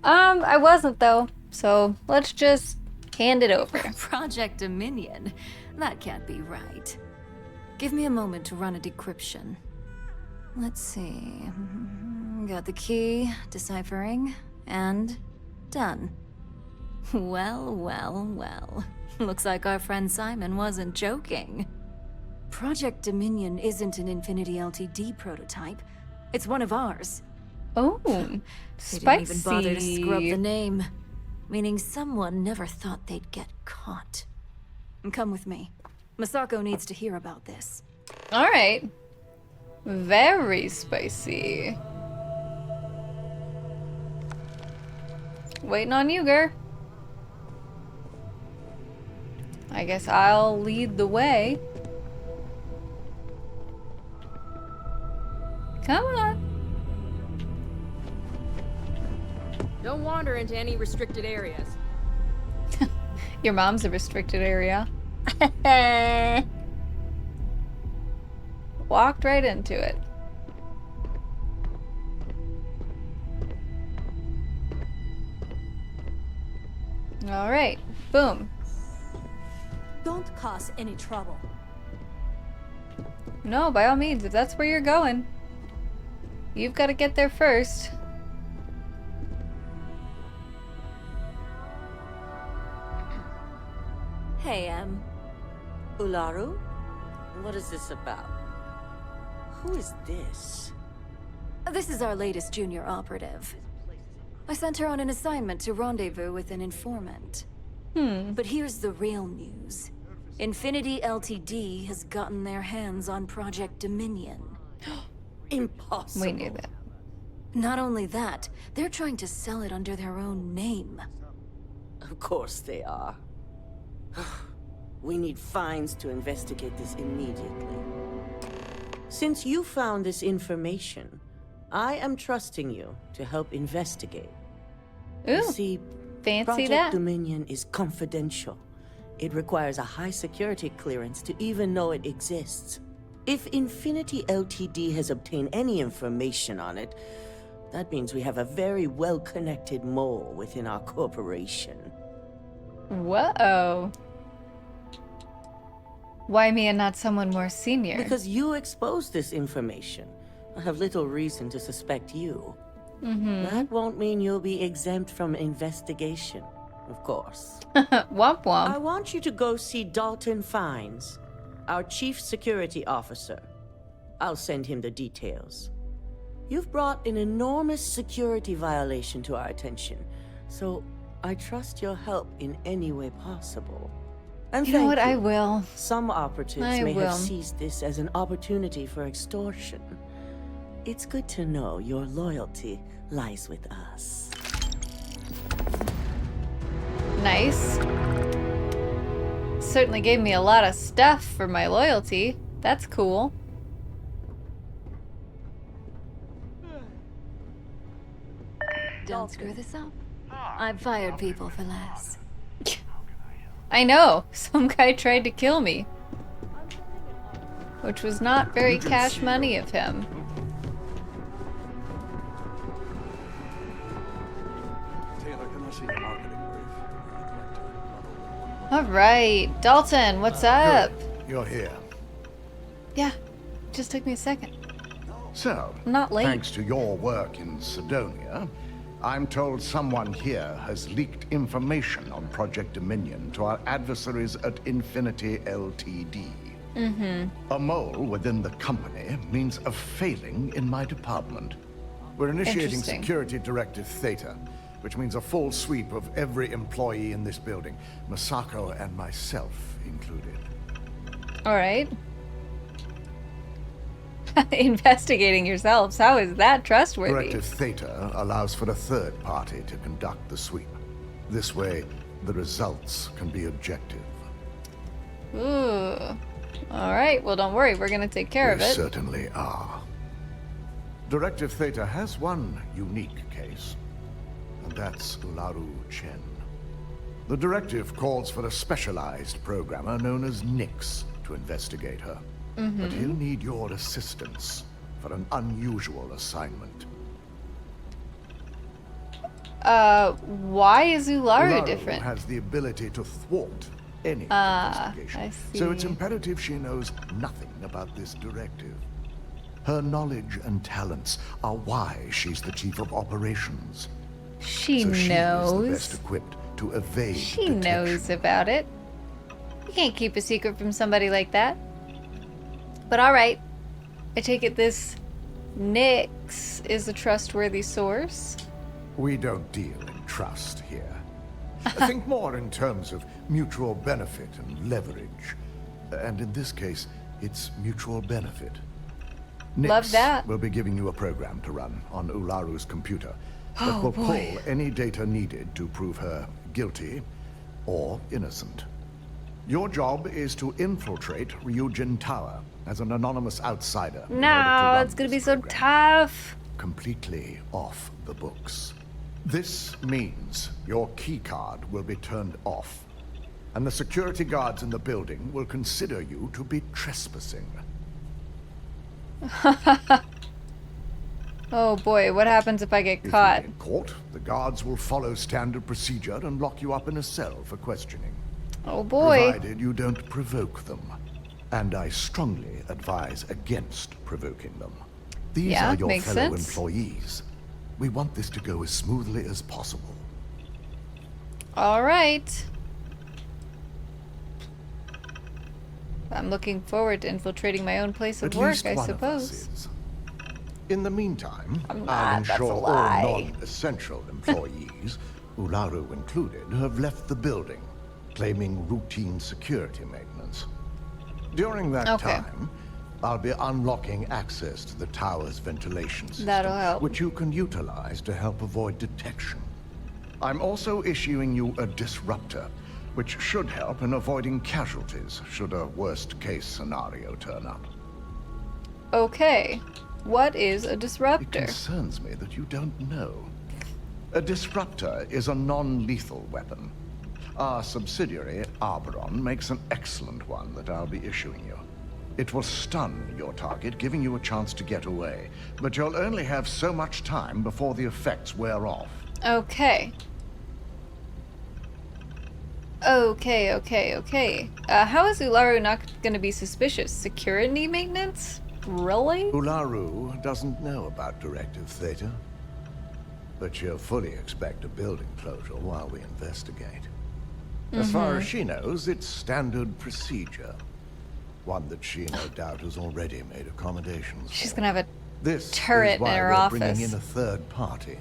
I wasn't though, so let's just hand it over. Project Dominion? That can't be right. Give me a moment to run a decryption. Let's see. Got the key, deciphering, and done. Well. Looks like our friend Simon wasn't joking. Project Dominion isn't an Infinity LTD prototype. It's one of ours. Oh, they spicy. didn't even bother to scrub the name. Meaning someone never thought they'd get caught. Come with me. Masako needs to hear about this. Alright. Very spicy. waiting on you, girl. I guess I'll lead the way. Come on. Don't wander into any restricted areas. Your mom's a restricted area. Walked right into it. All right. Boom. Don't cause any trouble. No, by all means, if that's where you're going, you've got to get there first. Hey, Ularu? What is this about? Who is this? This is our latest junior operative. I sent her on an assignment to rendezvous with an informant. But here's the real news. Infinity Ltd. has gotten their hands on Project Dominion. Impossible. We knew that. Not only that, they're trying to sell it under their own name. Of course they are. We need fines to investigate this immediately. Since you found this information, I am trusting you to help investigate. Ooh, you see, fancy Project that. Dominion is confidential. It requires a high security clearance to even know it exists. If Infinity Ltd. has obtained any information on it, that means we have a very well-connected mole within our corporation. Whoa. Why me and not someone more senior? Because you exposed this information. I have little reason to suspect you. That won't mean you'll be exempt from investigation, of course. Womp womp. I want you to go see Dalton Fines, our chief security officer. I'll send him the details. You've brought an enormous security violation to our attention, so I trust your help in any way possible. And You know what? thank I will. Some operatives I may will. have seized this as an opportunity for extortion. It's good to know your loyalty lies with us. Nice. Certainly gave me a lot of stuff for my loyalty. That's cool. Don't screw this up. I've fired people for less. I know. Some guy tried to kill me. Which was not very cash money of him. Alright. Dalton, what's up? You're here. Yeah. Just took me a second. So, I'm not late. thanks to your work in Sidonia, I'm told someone here has leaked information on Project Dominion to our adversaries at Infinity Ltd. A mole within the company means a failing in my department. We're initiating Interesting. Security Directive Theta, which means a full sweep of every employee in this building, Masako and myself included. Alright. Investigating yourselves. How is that trustworthy? Directive Theta allows for a third party to conduct the sweep. This way, the results can be objective. Ooh. Alright, well don't worry, we're gonna take care of We it. certainly are. Directive Theta has one unique case, and that's Ularu Chen. The directive calls for a specialized programmer known as Nix to investigate her. But he'll need your assistance for an unusual assignment. Why is Ularu different? Has the ability to thwart any I investigation. see. So it's imperative she knows nothing about this directive. Her knowledge and talents are why she's the chief of operations. She so she is the knows. best equipped to evade She detection. knows about it. You can't keep a secret from somebody like that. But alright. I take it this Nix is a trustworthy source. We don't deal in trust here. Think more in terms of mutual benefit and leverage. And in this case, it's mutual benefit. Nix Love that. will be giving you a program to run on Ularu's computer. that will pull any data needed to prove her guilty or innocent. Your job is to infiltrate Ryujin Tower as an anonymous outsider. No, it's gonna be so tough. Completely off the books. This means your keycard will be turned off, and the security guards in the building will consider you to be trespassing. Oh boy, what happens if I get caught? If you get caught, the guards will follow standard procedure and lock you up in a cell for questioning. Oh boy. Provided you don't provoke them. And I strongly advise against provoking them. These are your fellow employees. We want this to go as smoothly as possible. All right. I'm looking forward to infiltrating my own place of work, I suppose. In the meantime, I'll ensure all non-essential employees, Ularu included, have left the building, claiming routine security maintenance. During that time, I'll be unlocking access to the tower's ventilation system, that'll help, which you can utilize to help avoid detection. I'm also issuing you a disruptor, which should help in avoiding casualties should a worst-case scenario turn up. Okay. What is a disruptor? It concerns me that you don't know. A disruptor is a non-lethal weapon. Our subsidiary, Arbron, makes an excellent one that I'll be issuing you. It will stun your target, giving you a chance to get away. But you'll only have so much time before the effects wear off. Okay. Okay. How is Ularu not going to be suspicious? Security maintenance? Really? Ularu doesn't know about Directive Theta, but she'll fully expect a building closure while we investigate. As far as she knows, it's standard procedure. One that she no doubt has already made accommodations for. She's gonna have a this turret is why in her we're office. Bringing in a third party.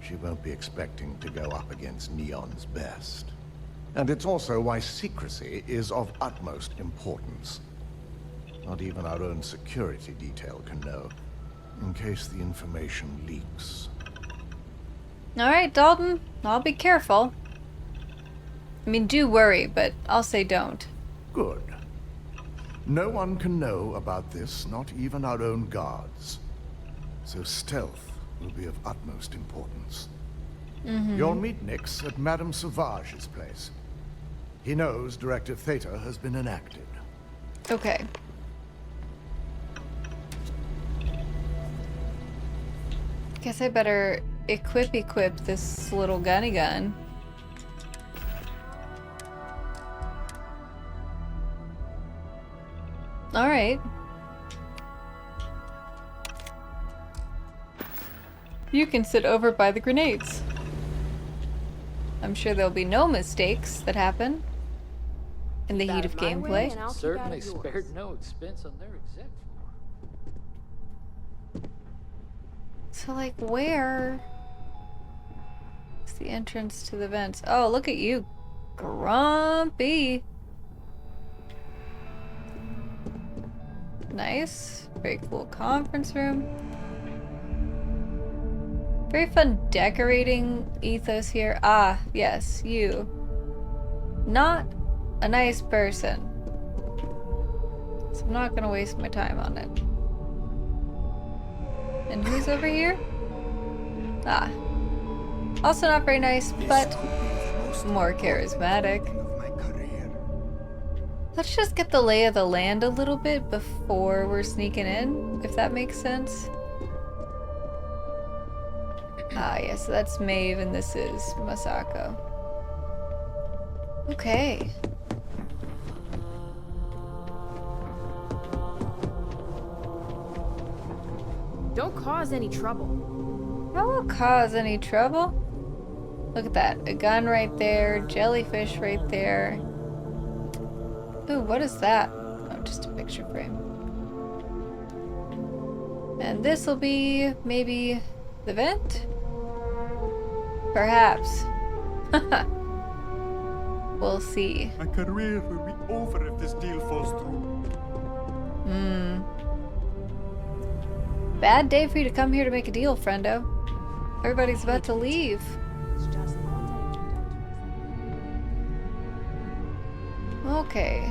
She won't be expecting to go up against Neon's best. And it's also why secrecy is of utmost importance. Not even our own security detail can know, in case the information leaks. Alright, Dalton. I'll be careful. I mean, do worry, but I'll say don't. Good. No one can know about this, not even our own guards. So stealth will be of utmost importance. You'll meet Nix at Madame Sauvage's place. He knows Directive Theta has been enacted. Okay. Guess I better equip this little gunny gun. Alright. You can sit over by the grenades. I'm sure there'll be no mistakes that happen in the heat of gameplay. Certainly spared no expense on their exec floor. So, like, where is the entrance to the vents? Oh, look at you, Grumpy. Nice. Very cool conference room. Very fun decorating ethos here. Ah, yes, you. Not a nice person. So I'm not gonna waste my time on it. And who's over here? Ah. Also not very nice, but more charismatic. Let's just get the lay of the land a little bit before we're sneaking in, if that makes sense. Ah, yes, that's Maeve and this is Masako. Okay. Don't cause any trouble. I won't cause any trouble. Look at that. A gun right there, jellyfish right there. Ooh, what is that? Oh, just a picture frame. And this will be maybe the vent? Perhaps. We'll see. My career will be over if this deal falls through. Bad day for you to come here to make a deal, friendo. Everybody's about to leave. Okay.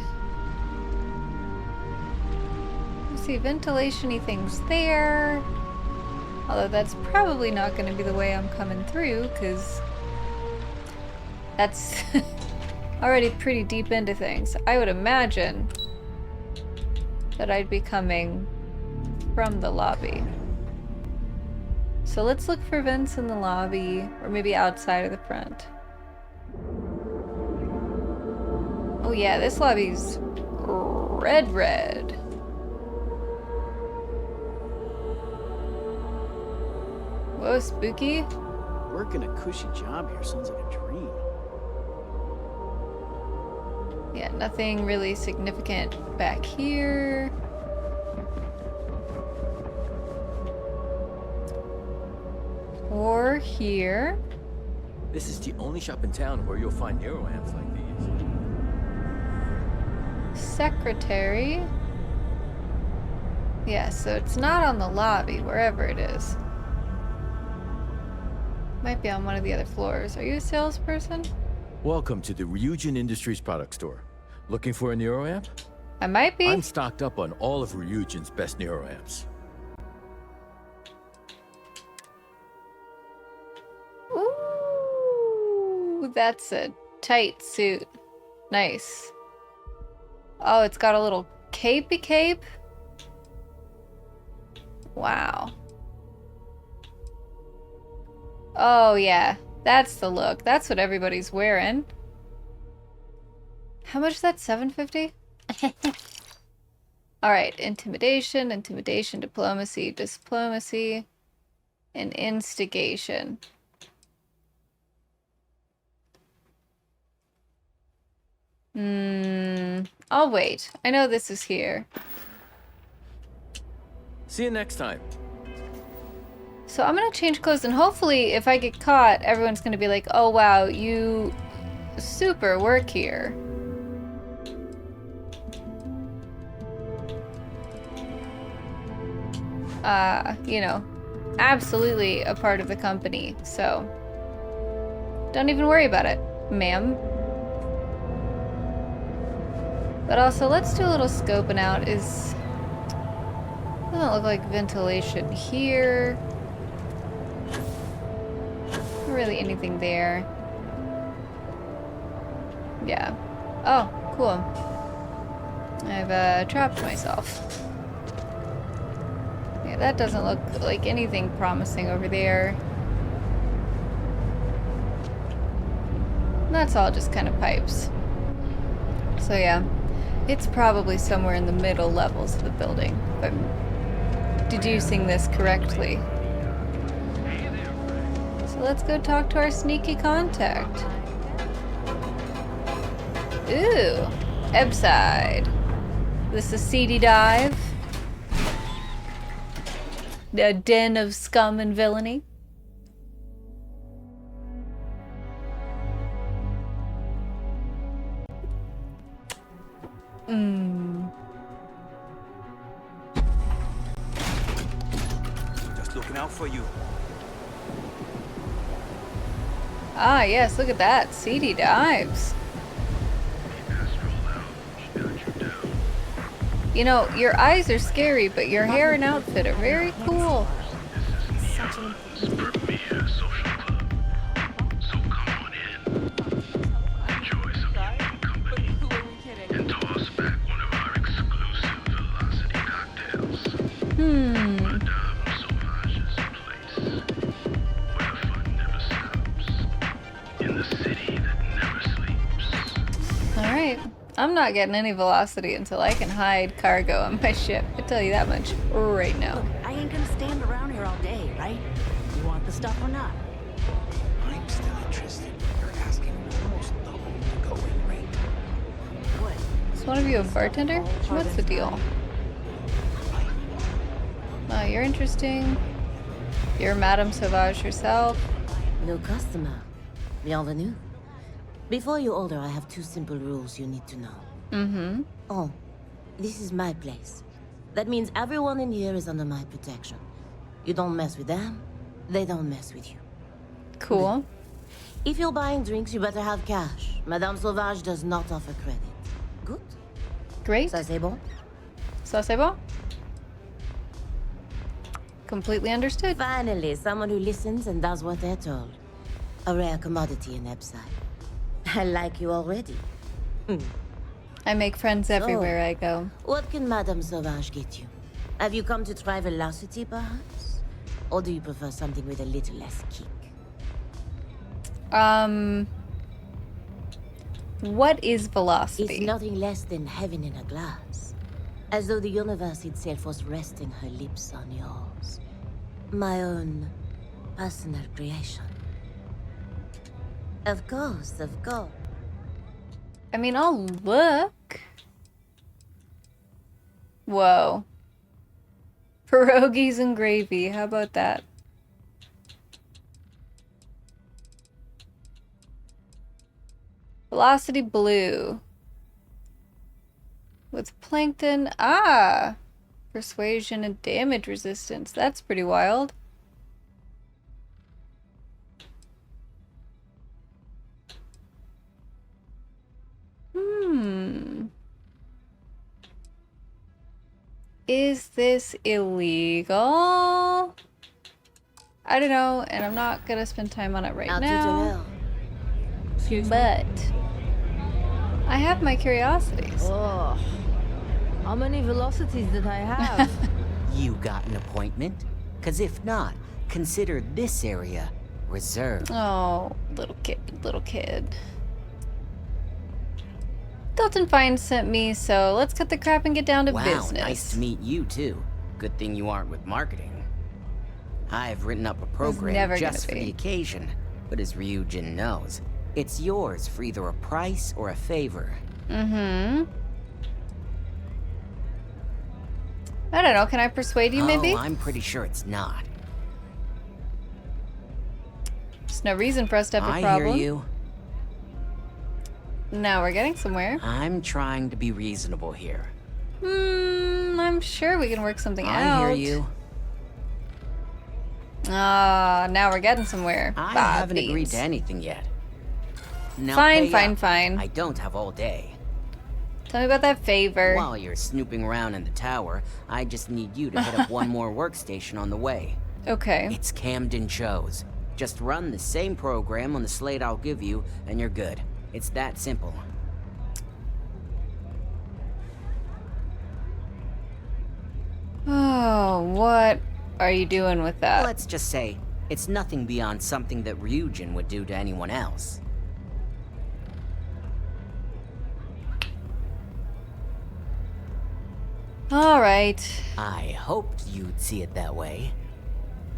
Let's see, ventilation-y things there. Although that's probably not going to be the way I'm coming through, because that's already pretty deep into things. I would imagine that I'd be coming from the lobby. So let's look for vents in the lobby, or maybe outside of the front. Oh yeah, this lobby's red. Whoa, spooky. Working a cushy job here sounds like a dream. Yeah, nothing really significant back here. Or here. This is the only shop in town where you'll find neuroamps like these. Secretary. Yeah, so it's not on the lobby, wherever it is. Might be on one of the other floors. Are you a salesperson? Welcome to the Ryujin Industries product store. Looking for a neuroamp? I might be. I'm stocked up on all of Ryujin's best neuroamps. Ooh, that's a tight suit. Nice. Oh, it's got a little capey cape. Wow. Oh yeah, that's the look. That's what everybody's wearing. How much is that? $7.50? Alright, intimidation, diplomacy, and instigation. I'll wait. I know this is here. See you next time. So I'm gonna change clothes, and hopefully if I get caught, everyone's gonna be like, oh wow, you super work here. You know, absolutely a part of the company, so don't even worry about it, ma'am. But also, let's do a little scoping out. Doesn't look like ventilation here. Not really anything there. Yeah. Oh, cool. I've trapped myself. Yeah, that doesn't look like anything promising over there. That's all just kind of pipes. So yeah, it's probably somewhere in the middle levels of the building, if I'm deducing this correctly. So let's go talk to our sneaky contact. Ooh, Ebside. This is Seedy Dive. A den of scum and villainy. Just looking out for you. Ah, yes, look at that. Seedy Dives. You know, your eyes are scary, but your hair and outfit are very cool. Alright. I'm not getting any velocity until I can hide cargo on my ship. I tell you that much right now. Look, I ain't gonna stand around here all day, right? You want the stuff or not? I'm still interested. You're asking almost double the going rate. What? Is one of you a bartender? What's the deal? Oh, you're interesting. You're Madame Sauvage herself. New customer. Bienvenue. Before you order, I have two simple rules you need to know. Mm-hmm. Oh, this is my place. That means everyone in here is under my protection. You don't mess with them, They don't mess with you. Cool. If you're buying drinks, you better have cash. Madame Sauvage does not offer credit. Good? Great. Ça c'est bon? Ça c'est bon? Completely understood. Finally, someone who listens and does what they're told. A rare commodity in Epside. I like you already. I make friends everywhere I go. What can Madame Sauvage get you? Have you come to try velocity, perhaps? Or do you prefer something with a little less kick? What is velocity? It's nothing less than heaven in a glass. As though the universe itself was resting her lips on yours. My own personal creation. Of course, of course. I mean, I'll look. Whoa. Pierogies and gravy. How about that? Velocity blue. With plankton. Ah! Persuasion and damage resistance. That's pretty wild. Is this illegal? I don't know, and I'm not gonna spend time on it right now. But I have my curiosities. Oh, how many velocities did I have? You got an appointment? Cause if not, consider this area reserved. Oh, little kid. Dalton Fine sent me, so let's cut the crap and get down to business. Wow, nice to meet you too. Good thing you aren't with marketing. I've written up a program just for the occasion, but as Ryujin knows, it's yours for either a price or a favor. I don't know, can I persuade you maybe? I'm pretty sure it's not. There's no reason for us to have a problem. I hear you. Now we're getting somewhere. I'm trying to be reasonable here. I'm sure we can work something out. I hear you. Now we're getting somewhere. I haven't agreed to anything yet. Now Fine. I don't have all day. Tell me about that favor. While you're snooping around in the tower, I just need you to hit up one more workstation on the way. Okay. It's Camden Chose. Just run the same program on the slate I'll give you, and you're good. It's that simple. Oh, what are you doing with that? Let's just say, it's nothing beyond something that Ryujin would do to anyone else. Alright. I hoped you'd see it that way.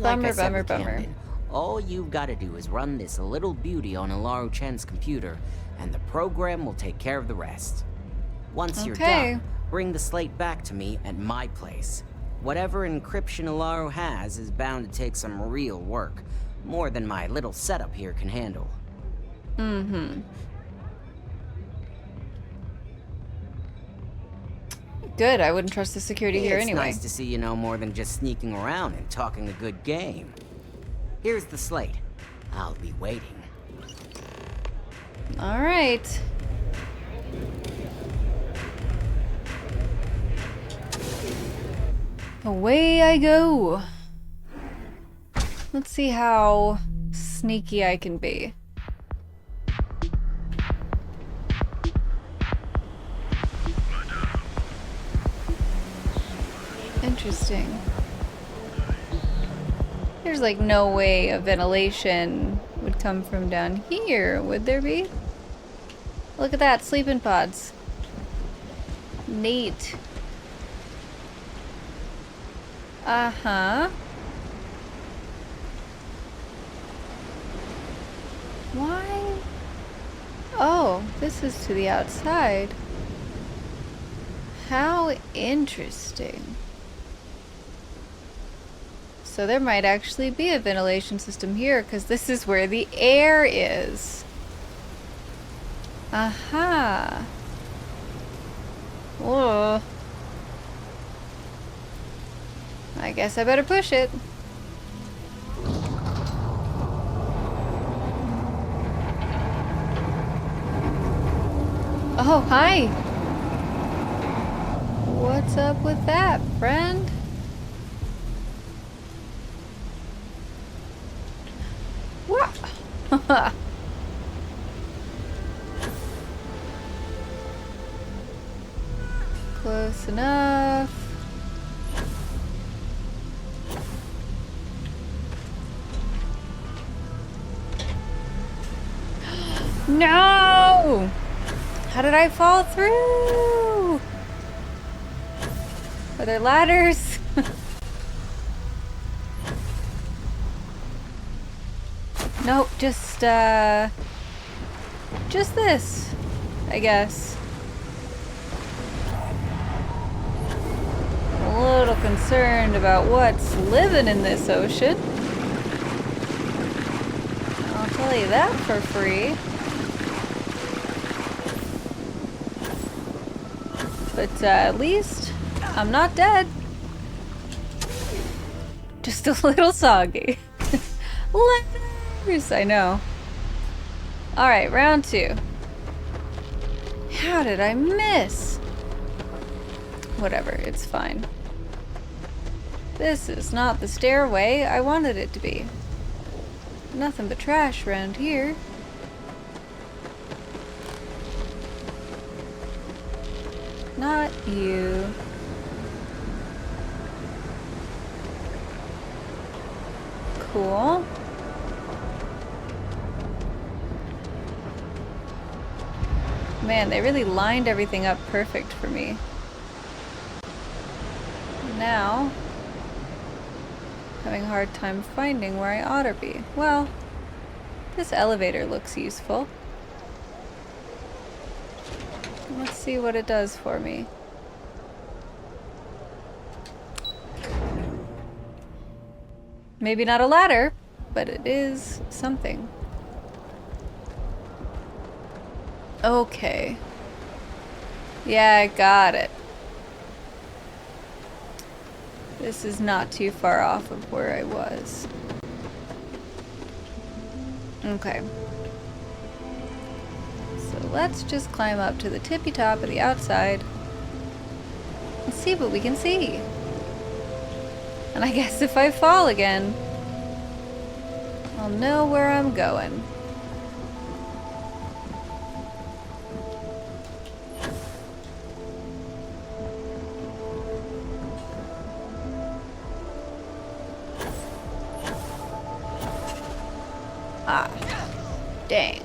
Bummer. Camden, all you've got to do is run this little beauty on Ilaru Chen's computer, and the program will take care of the rest. Once you're done, bring the slate back to me at my place. Whatever encryption Ilaru has is bound to take some real work, more than my little setup here can handle. Good, I wouldn't trust the security here anyway. It's nice to see you know more than just sneaking around and talking a good game. Here's the slate. I'll be waiting. Alright. Away I go. Let's see how sneaky I can be. Interesting. There's like no way a ventilation would come from down here, would there be? Look at that, sleeping pods. Neat. Uh-huh. Why? Oh, this is to the outside. How interesting. So there might actually be a ventilation system here, because this is where the air is. Aha. Whoa. I guess I better push it. Oh, hi. What's up with that, friend? What? Close enough. No! How did I fall through? Are there ladders? Nope, just this, I guess. I'm a little concerned about what's living in this ocean. I'll tell you that for free. But at least I'm not dead. Just a little soggy. Letters, I know. Alright, round 2. How did I miss? Whatever, it's fine. This is not the stairway I wanted it to be. Nothing but trash around here. Not you. Cool. Man, they really lined everything up perfect for me. Now, having a hard time finding where I ought to be. Well, this elevator looks useful. Let's see what it does for me. Maybe not a ladder, but it is something. Okay. Yeah, I got it. This is not too far off of where I was. Okay. So let's just climb up to the tippy top of the outside and see what we can see. And I guess if I fall again, I'll know where I'm going. Ah, dang.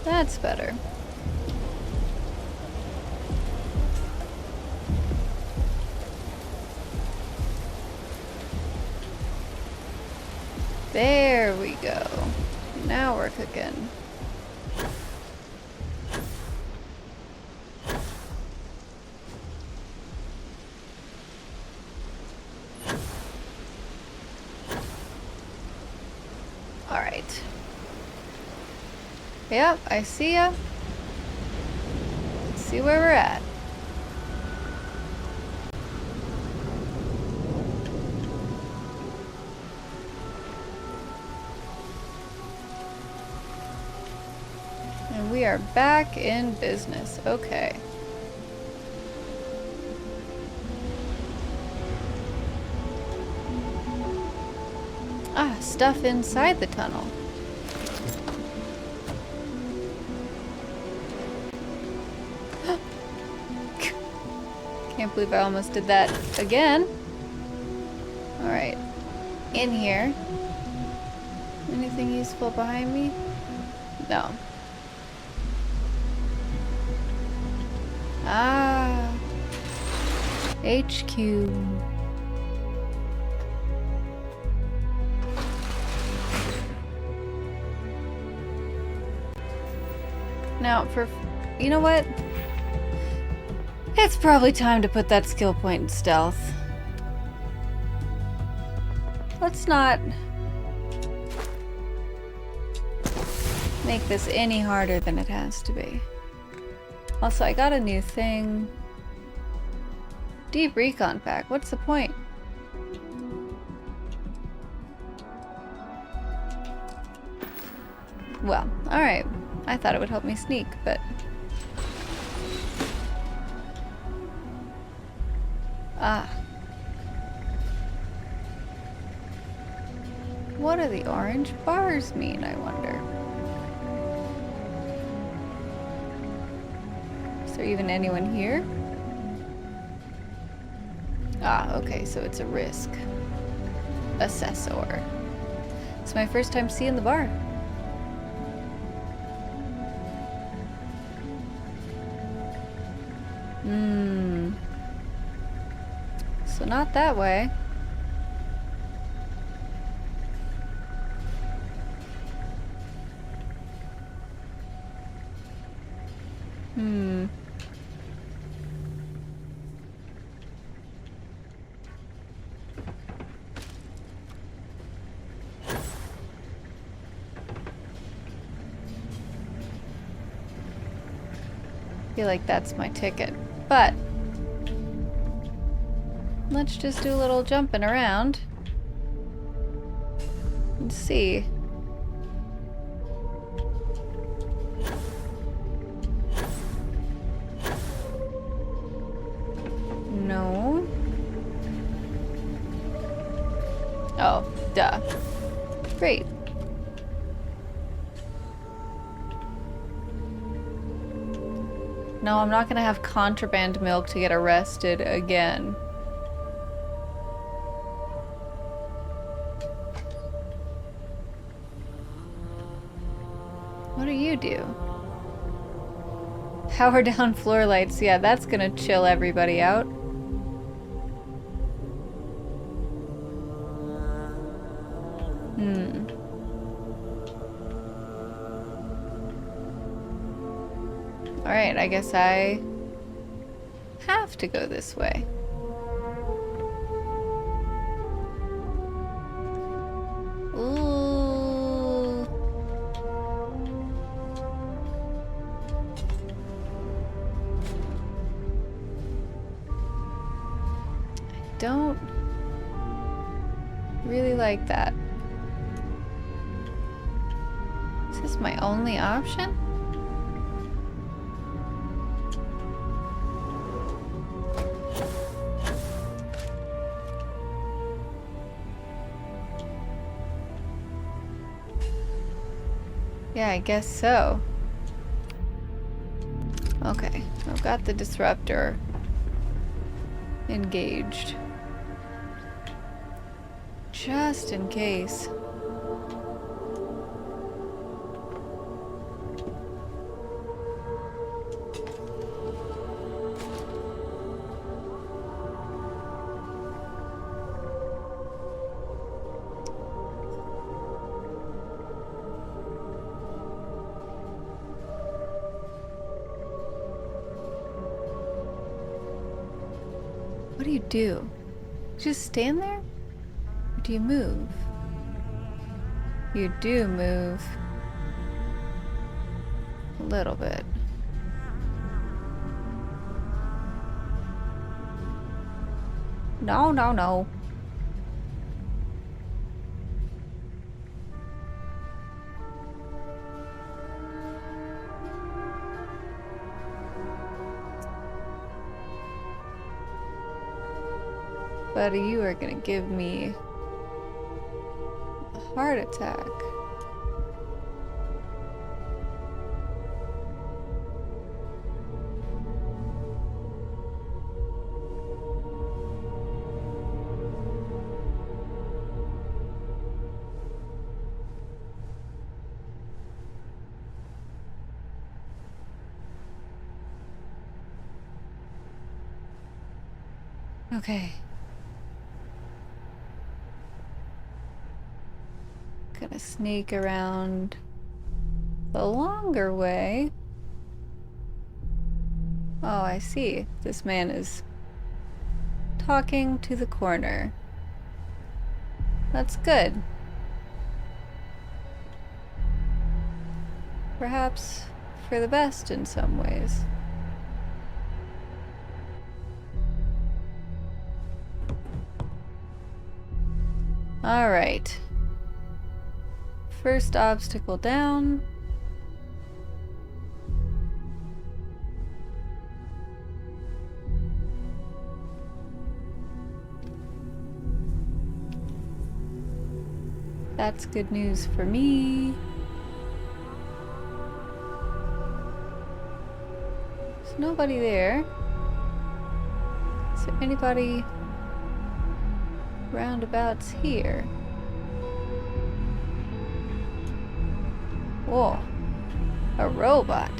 That's better. There we go. Now we're cooking. Alright. Yep, I see ya. Let's see where we're at. And we are back in business. Okay. Ah, stuff inside the tunnel. Can't believe I almost did that again. Alright. In here. Anything useful behind me? No. Ah. HQ. Now, you know what? It's probably time to put that skill point in stealth. Let's not make this any harder than it has to be. Also, I got a new thing. Deep recon pack. What's the point? Well, alright. I thought it would help me sneak, but... Ah. What do the orange bars mean, I wonder? Is there even anyone here? Ah, okay, so it's a risk assessor. It's my first time seeing the bar. So not that way. I feel like that's my ticket, but let's just do a little jumping around and see. No. Oh, duh. Great. No, I'm not gonna have contraband milk to get arrested again. What do you do? Power down floor lights. Yeah, that's gonna chill everybody out. Alright, I guess I have to go this way. Ooh. I don't really like that. Is this my only option? Yeah, I guess so. Okay, I've got the disruptor engaged. Just in case. What do you do? Just stand there? Or do you move? You do move. A little bit. No, no, no. But you are gonna give me a heart attack. Okay. Gonna sneak around the longer way. Oh, I see. This man is talking to the corner. That's good. Perhaps for the best in some ways. Alright. First obstacle down. That's good news for me. There's nobody there. Is there anybody roundabouts here? Whoa. A robot.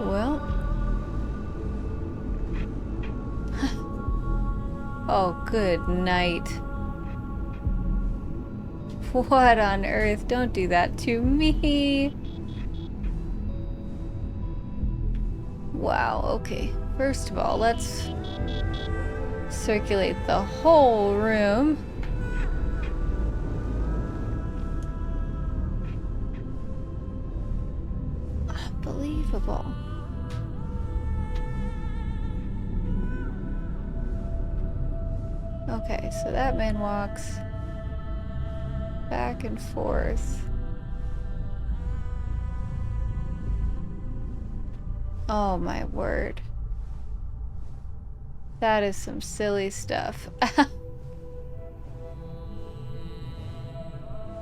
Well. Oh, good night. What on earth? Don't do that to me. Wow, okay. First of all, let's circulate the whole room. Unbelievable. Okay, so that man walks back and forth. Oh my word. That is some silly stuff.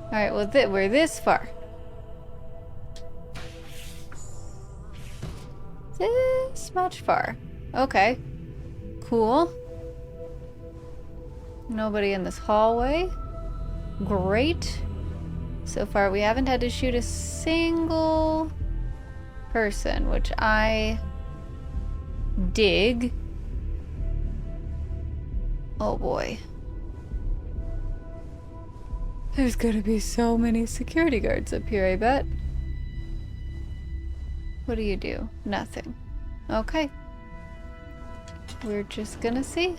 Alright, well we're this far. This much far. Okay. Cool. Nobody in this hallway. Great. So far we haven't had to shoot a single person, which I dig. Oh boy. There's gonna be so many security guards up here, I bet. What do you do? Nothing. Okay. We're just gonna see.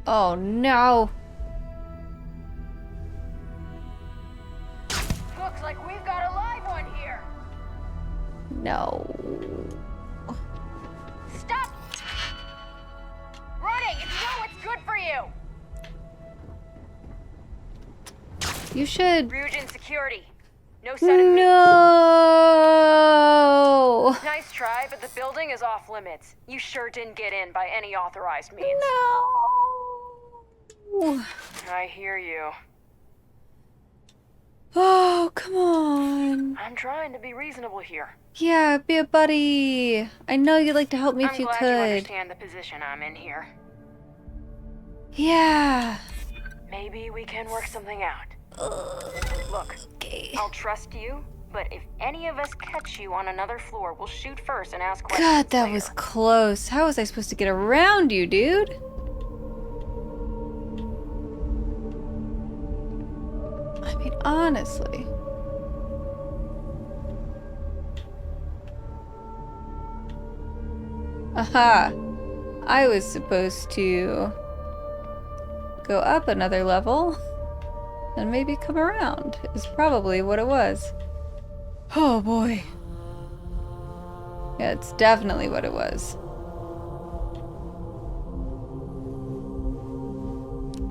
Oh no! Looks like we've got a live one here. No. Stop running if you know what's good for you. You should. Ryujin security. No sudden moves. No. Nice try, but the building is off limits. You sure didn't get in by any authorized means. No. I hear you. Oh, come on. I'm trying to be reasonable here. Yeah, be a buddy. I know you'd like to help me if you I'm glad could. you understand the position I'm in here. Yeah. Maybe we can work something out. Look, I'll trust you, but if any of us catch you on another floor, we'll shoot first and ask questions God, that later. was close. How was I supposed to get around you, dude? I mean, honestly. Aha. I was supposed to go up another level and maybe come around, is probably what it was. Oh boy. Yeah, it's definitely what it was.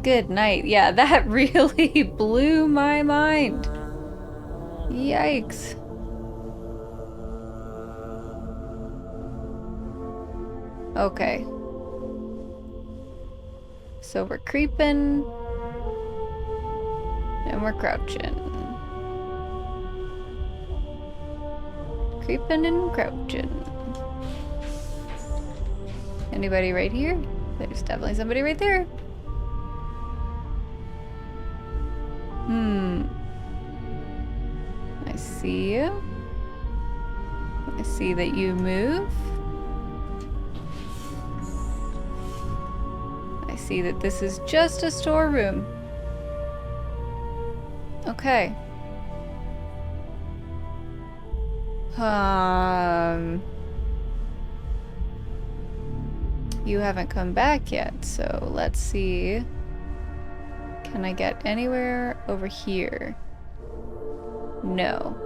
Good night. Yeah, that really blew my mind. Yikes. Okay. So we're creeping. And we're crouching. Creeping and crouching. Anybody right here? There's definitely somebody right there. I see you. I see that you move. I see that this is just a storeroom. Okay. You haven't come back yet, so let's see. Can I get anywhere over here? No.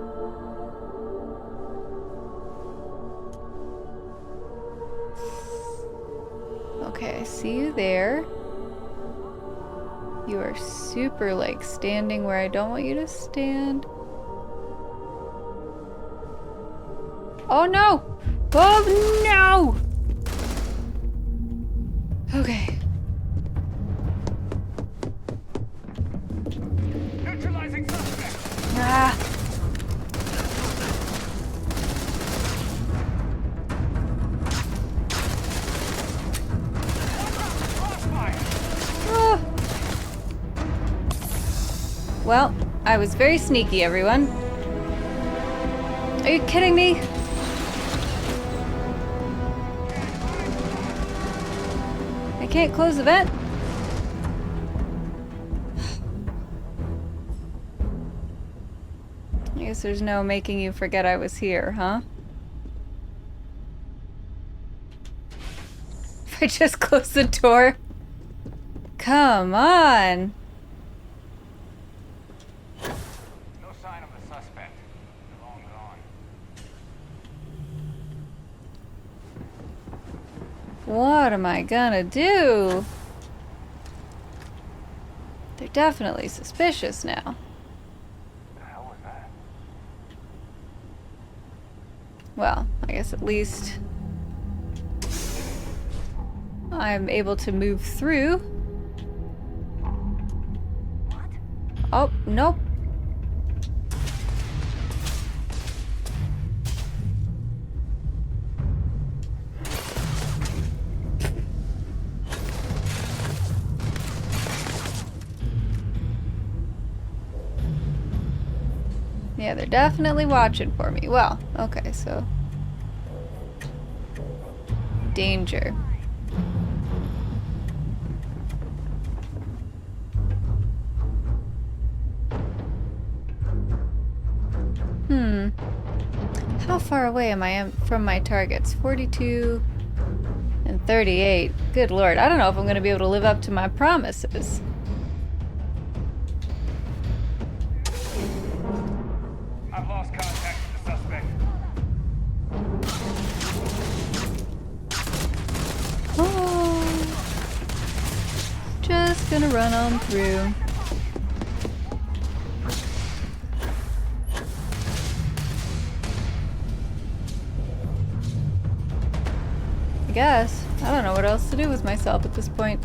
Okay, I see you there. You are super, like, standing where I don't want you to stand. Oh no! Oh no! Okay. Neutralizing suspect. Ah! Ah. Well, I was very sneaky, everyone. Are you kidding me? I can't close the vent? I guess there's no making you forget I was here, huh? If I just close the door? Come on! No sign of the suspect. They're long gone. What am I gonna do? They're definitely suspicious now. The hell was that? Well, I guess at least I'm able to move through. Oh, nope. Yeah, they're definitely watching for me. Well, okay, so danger. How far away am I from my targets? 42 and 38. Good lord, I don't know if I'm going to be able to live up to my promises. I've lost contact with the suspect. Oh, just gonna run on through. I guess. I don't know what else to do with myself at this point.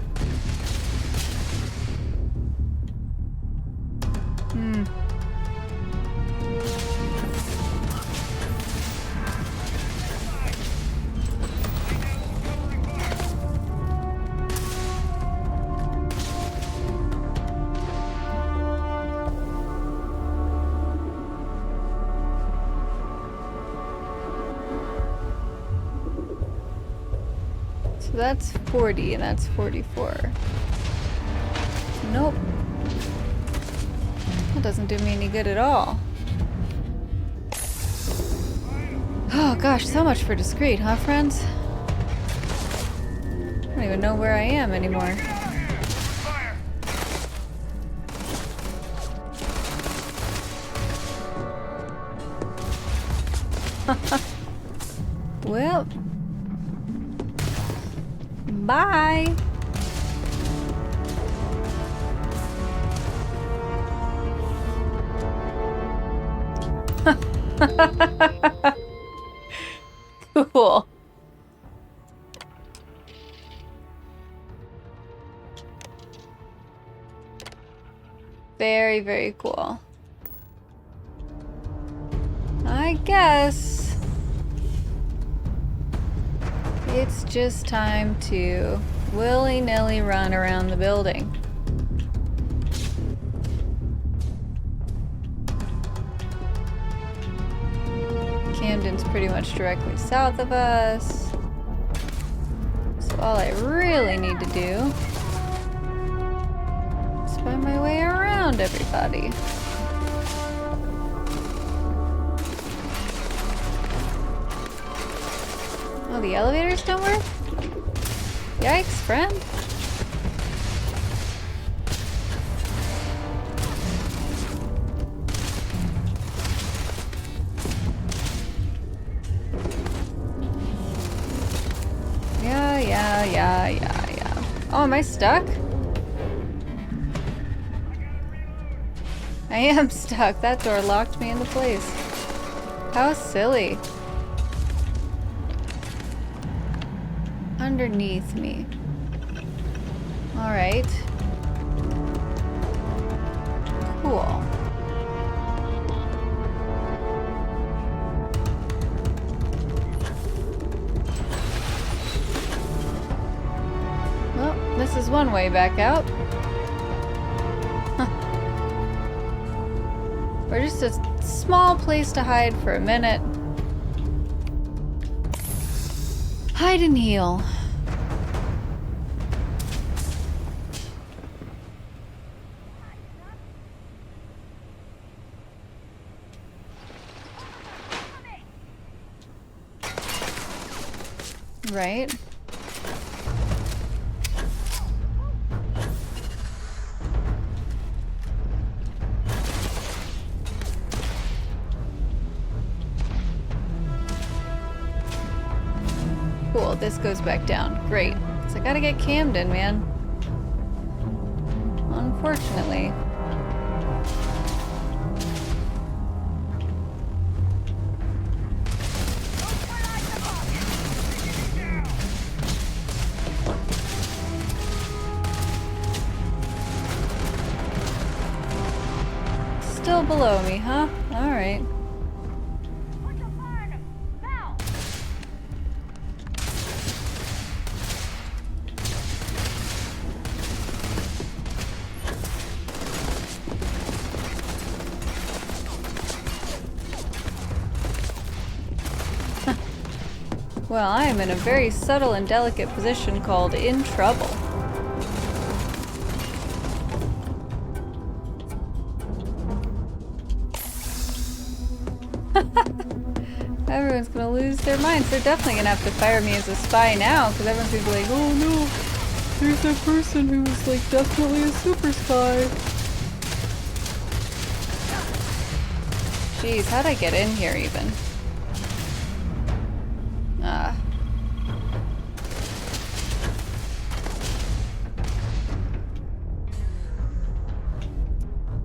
So that's 40 and that's 44. Nope. That doesn't do me any good at all. Oh gosh, so much for discreet, huh, friends? I don't even know where I am anymore. Well, bye. Cool. Very, very cool. I guess it's just time to willy-nilly run around the building. Camden's pretty much directly south of us. So all I really need to do is find my way around everybody. Oh, the elevators don't work? Yikes, friend. Yeah. Oh, am I stuck? I am stuck. That door locked me into place. How silly. Underneath me. Alright. Cool. Well, this is one way back out. Huh. Or just a small place to hide for a minute. Hide and heal. Right. Cool, this goes back down. Great. So I gotta get Camden, man. Unfortunately. Still below me, huh? Alright. Well, I am in a very subtle and delicate position called in trouble. Everyone's gonna lose their minds. They're definitely gonna have to fire me as a spy now, because everyone's gonna be like, oh no, there's that person who was like definitely a super spy. Jeez, how'd I get in here even?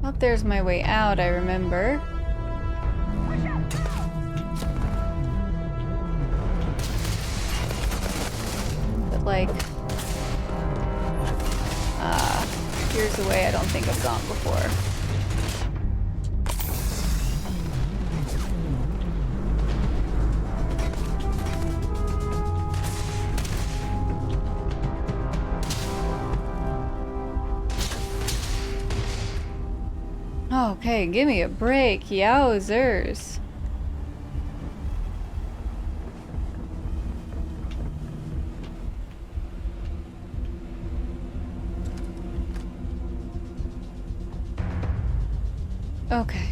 Up there's my way out, I remember. But like, here's a way I don't think I've gone before. Okay, give me a break, yowzers. Okay.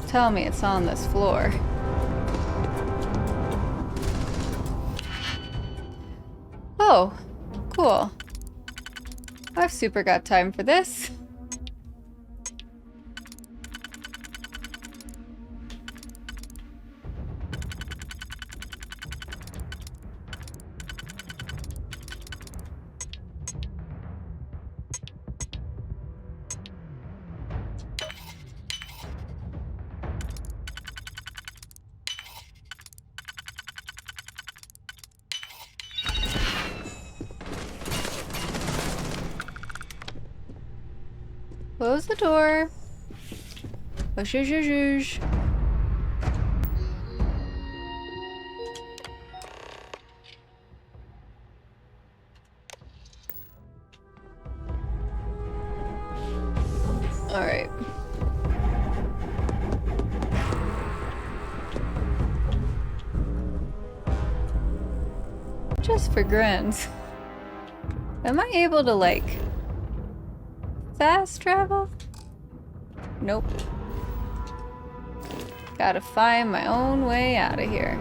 Tell me it's on this floor. Oh, cool. I've super got time for this. Close the door. Whoosh. All right. Just for grins. Am I able to like fast travel? Nope. Gotta find my own way out of here.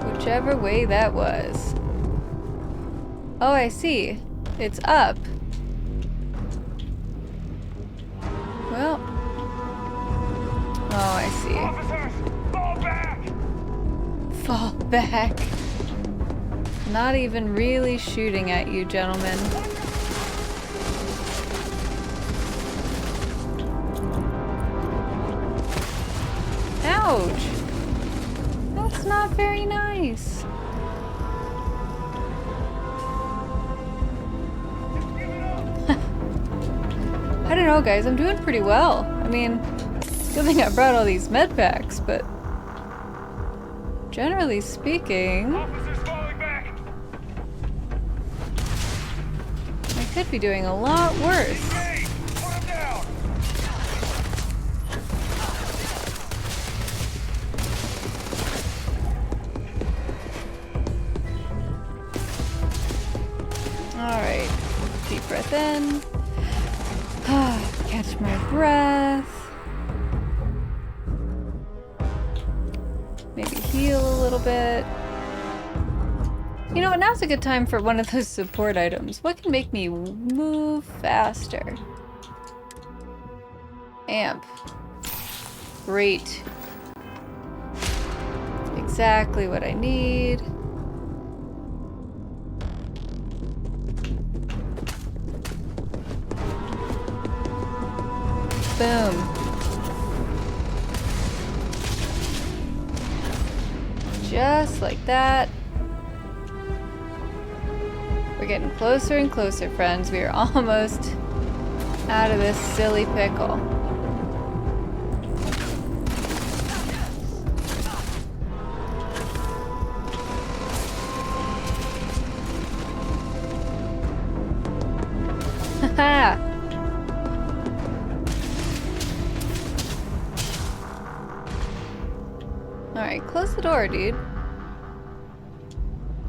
Whichever way that was. Oh, I see. It's up. Well. Oh, I see. Officers, fall back! Fall back. Not even really shooting at you, gentlemen. Ouch! That's not very nice. I don't know, guys. I'm doing pretty well. I mean, good thing I brought all these med packs, but generally speaking, I could be doing a lot worse. Alright, deep breath in. Catch my breath. Maybe heal a little bit. You know what, now's a good time for one of those support items. What can make me move faster? Amp. Great. Exactly what I need. Boom. Just like that. We're getting closer and closer, friends. We are almost out of this silly pickle. Haha! Alright, close the door, dude.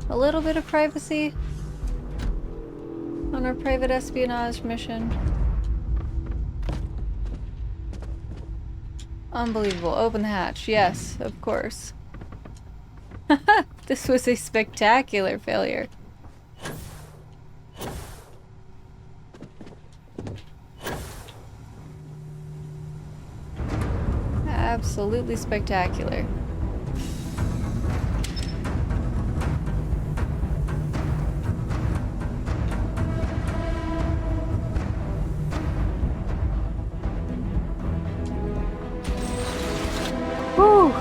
A little bit of privacy on our private espionage mission. Unbelievable. Open the hatch. Yes, of course. This was a spectacular failure. Absolutely spectacular. Whew.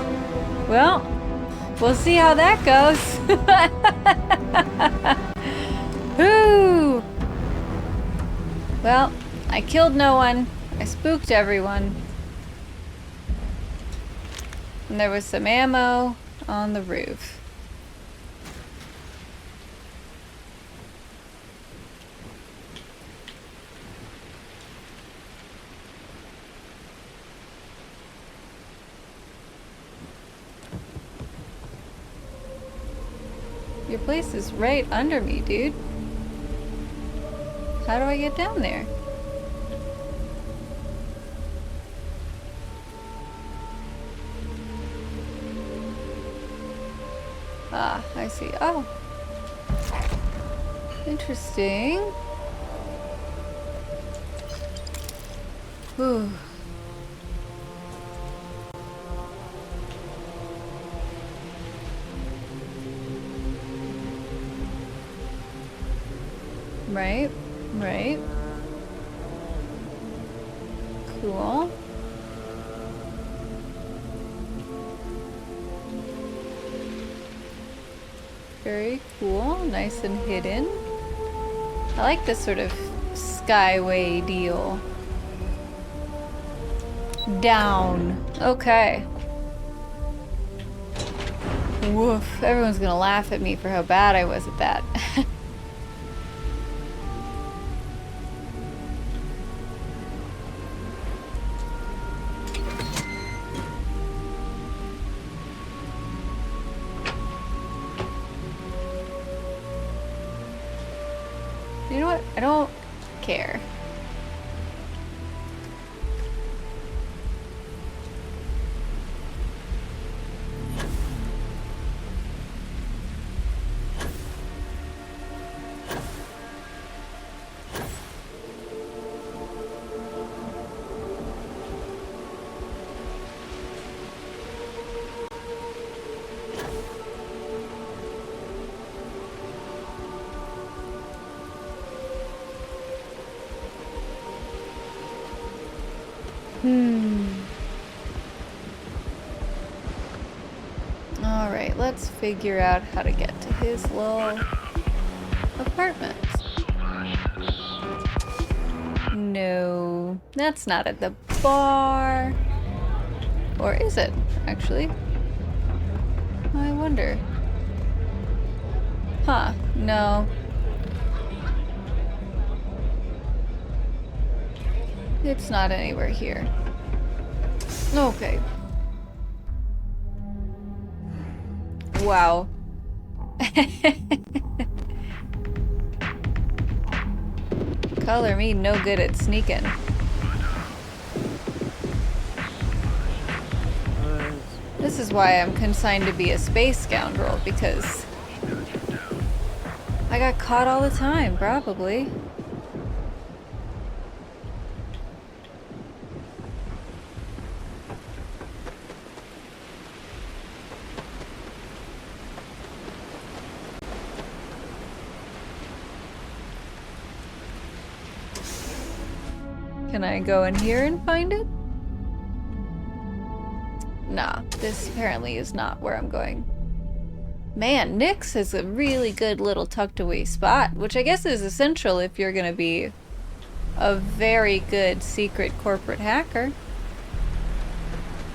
Well, we'll see how that goes. Whew. Well, I killed no one. I spooked everyone. And there was some ammo on the roof. Your place is right under me, dude. How do I get down there? Ah, I see. Oh. Interesting. Whew. Right, right. Cool. Very cool, nice and hidden. I like this sort of skyway deal. Down. Okay. Woof. Everyone's gonna laugh at me for how bad I was at that. You know what? I don't care. Alright, let's figure out how to get to his little apartment. No, that's not at the bar. Or is it, actually? I wonder. Huh, no. It's not anywhere here. Okay. Wow. Color me no good at sneaking. This is why I'm consigned to be a space scoundrel, because I got caught all the time, probably. Can I go in here and find it? Nah, this apparently is not where I'm going. Man, Nick's is a really good little tucked away spot, which I guess is essential if you're gonna be a very good secret corporate hacker.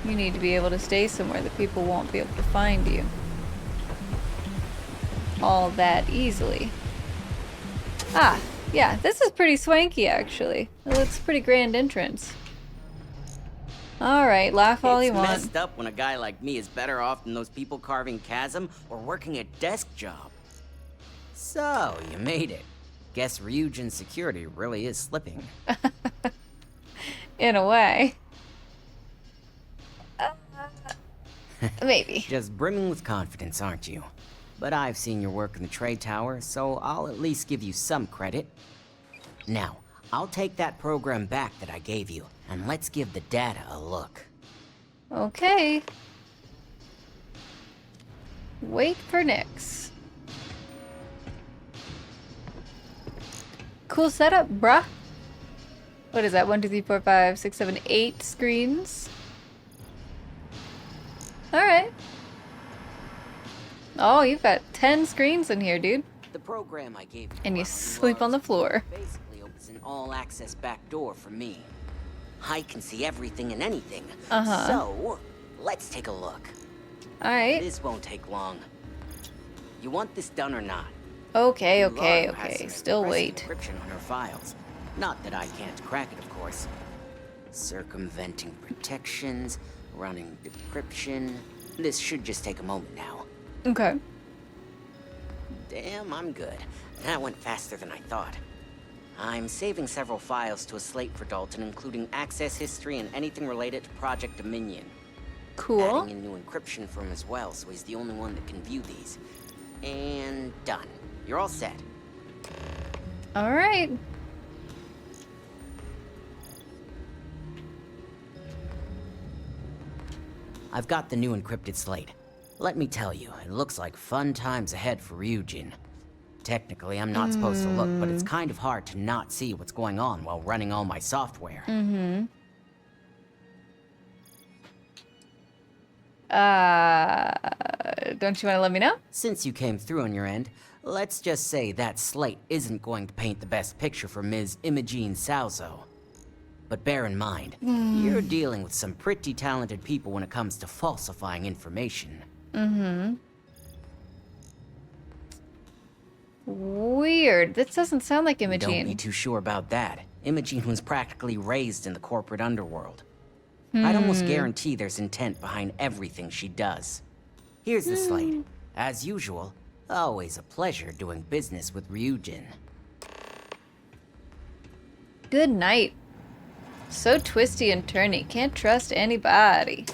You need to be able to stay somewhere that people won't be able to find you all that easily. Ah, yeah, this is pretty swanky actually. It's a pretty grand entrance. Alright, laugh all you want. It's messed up when a guy like me is better off than those people carving chasm or working a desk job. So, you made it. Guess Ryujin's security really is slipping. In a way. Maybe. Just brimming with confidence, aren't you? But I've seen your work in the trade tower, so I'll at least give you some credit. Now, I'll take that program back that I gave you, and let's give the data a look. Okay. Wait for Nyx. Cool setup, bruh. What is that? 1, 2, 3, 4, 5, 6, 7, 8 screens. Alright. Oh, you've got 10 screens in here, dude. The program I gave you and you sleep on the floor. Basically opens an all-access back door for me. I can see everything and anything. Uh-huh. So, let's take a look. Alright. This won't take long. You want this done or not? Okay. Still wait. Encryption on her files. Not that I can't crack it, of course. Circumventing protections, running decryption. This should just take a moment now. Okay. Damn, I'm good. That went faster than I thought. I'm saving several files to a slate for Dalton, including access history and anything related to Project Dominion. Cool. Adding a new encryption for him as well, so he's the only one that can view these. And done. You're all set. Alright. I've got the new encrypted slate. Let me tell you, it looks like fun times ahead for Ryujin. Technically, I'm not supposed to look, but it's kind of hard to not see what's going on while running all my software. Don't you want to let me know? Since you came through on your end, let's just say that slate isn't going to paint the best picture for Ms. Imogene Salzo. But bear in mind, you're dealing with some pretty talented people when it comes to falsifying information. Weird. This doesn't sound like Imogene. Don't be too sure about that. Imogene was practically raised in the corporate underworld. I'd almost guarantee there's intent behind everything she does. Here's the slate. As usual, always a pleasure doing business with Ryujin. Good night. So twisty and turny. Can't trust anybody.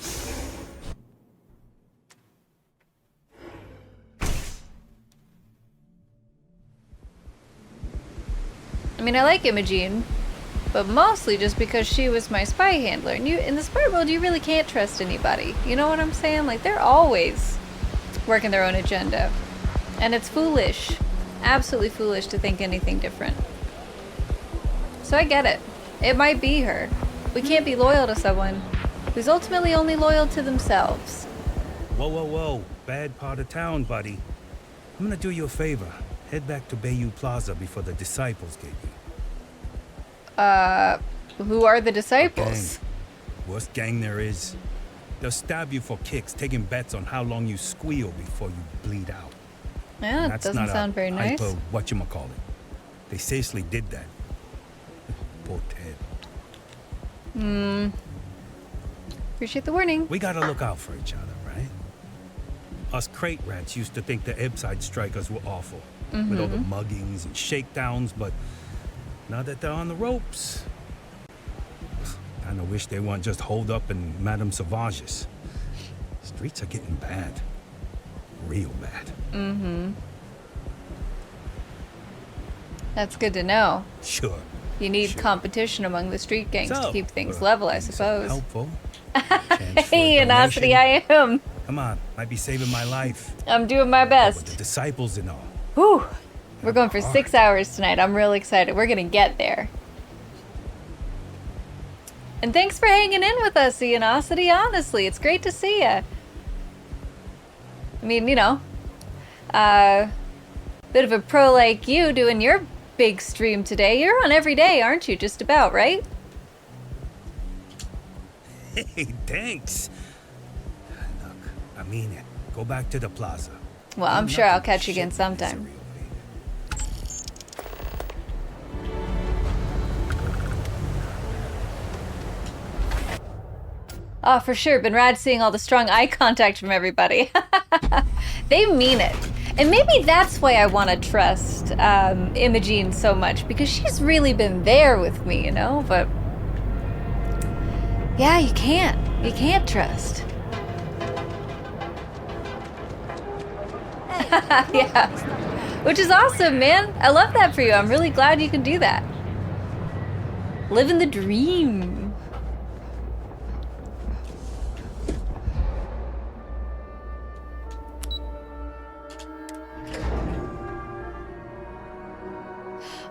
I mean, I like Imogene, but mostly just because she was my spy handler. And in the spy world, you really can't trust anybody. You know what I'm saying? Like, they're always working their own agenda. And it's foolish. Absolutely foolish to think anything different. So I get it. It might be her. We can't be loyal to someone who's ultimately only loyal to themselves. Whoa, whoa, whoa. Bad part of town, buddy. I'm gonna do you a favor. Head back to Bayou Plaza before the disciples get you. Who are the disciples? Worst gang there is. They'll stab you for kicks, taking bets on how long you squeal before you bleed out. Yeah, that doesn't sound very nice. Whatchamacallit. They seriously did that. Poor Ted. Appreciate the warning. We gotta look out for each other, right? Us crate rats used to think the Ebbside strikers were awful. With all the muggings and shakedowns, but now that they're on the ropes, kinda wish they weren't just holed up in Madame Sauvage's. Streets are getting bad. Real bad. That's good to know. Sure. You need competition among the street gangs to keep things level, I suppose. Helpful. Hey, Anosity, I am. Come on, might be saving my life. I'm doing my best. With the disciples and all. Whew. We're going for 6 hours tonight. I'm really excited. We're gonna get there. And thanks for hanging in with us, Anosity. Honestly, it's great to see ya. I mean, you know, bit of a pro like you doing your big stream today. You're on every day, aren't you? Just about, right? Hey, thanks. Look, I mean it. Go back to the plaza. Well, I'm sure I'll catch you again sometime. Oh, for sure. Been rad seeing all the strong eye contact from everybody. They mean it. And maybe that's why I want to trust Imogene so much, because she's really been there with me, you know? But yeah, you can't. You can't trust. Yeah. Which is awesome, man. I love that for you. I'm really glad you can do that. Living the dream.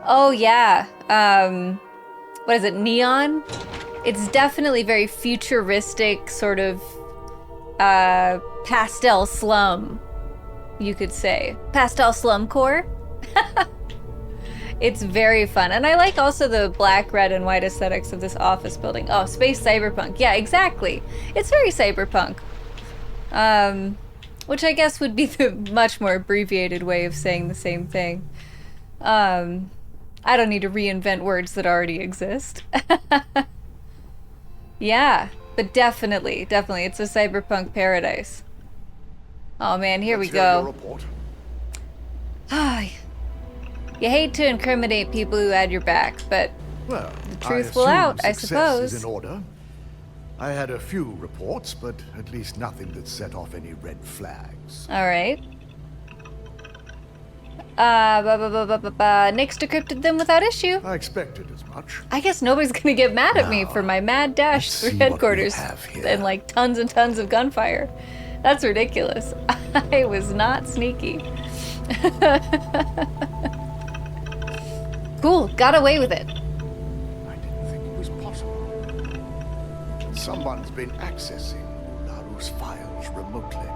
Oh yeah, what is it, Neon? It's definitely very futuristic, sort of, pastel slum, you could say. Pastel slum core. It's very fun. And I like also the black, red, and white aesthetics of this office building. Oh, space cyberpunk. Yeah, exactly. It's very cyberpunk. Which I guess would be the much more abbreviated way of saying the same thing. I don't need to reinvent words that already exist. Yeah, but definitely, it's a cyberpunk paradise. Oh man, here we go. You hate to incriminate people who had your back, but well, the truth will out, I suppose. Is in order. I had a few reports, but at least nothing that set off any red flags. All right. Nix decrypted them without issue. I expected as much. I guess nobody's gonna get mad at me for my mad dash through headquarters and like tons and tons of gunfire. That's ridiculous. I was not sneaky. Cool, got away with it. I didn't think it was possible. Someone's been accessing Ularu's files remotely.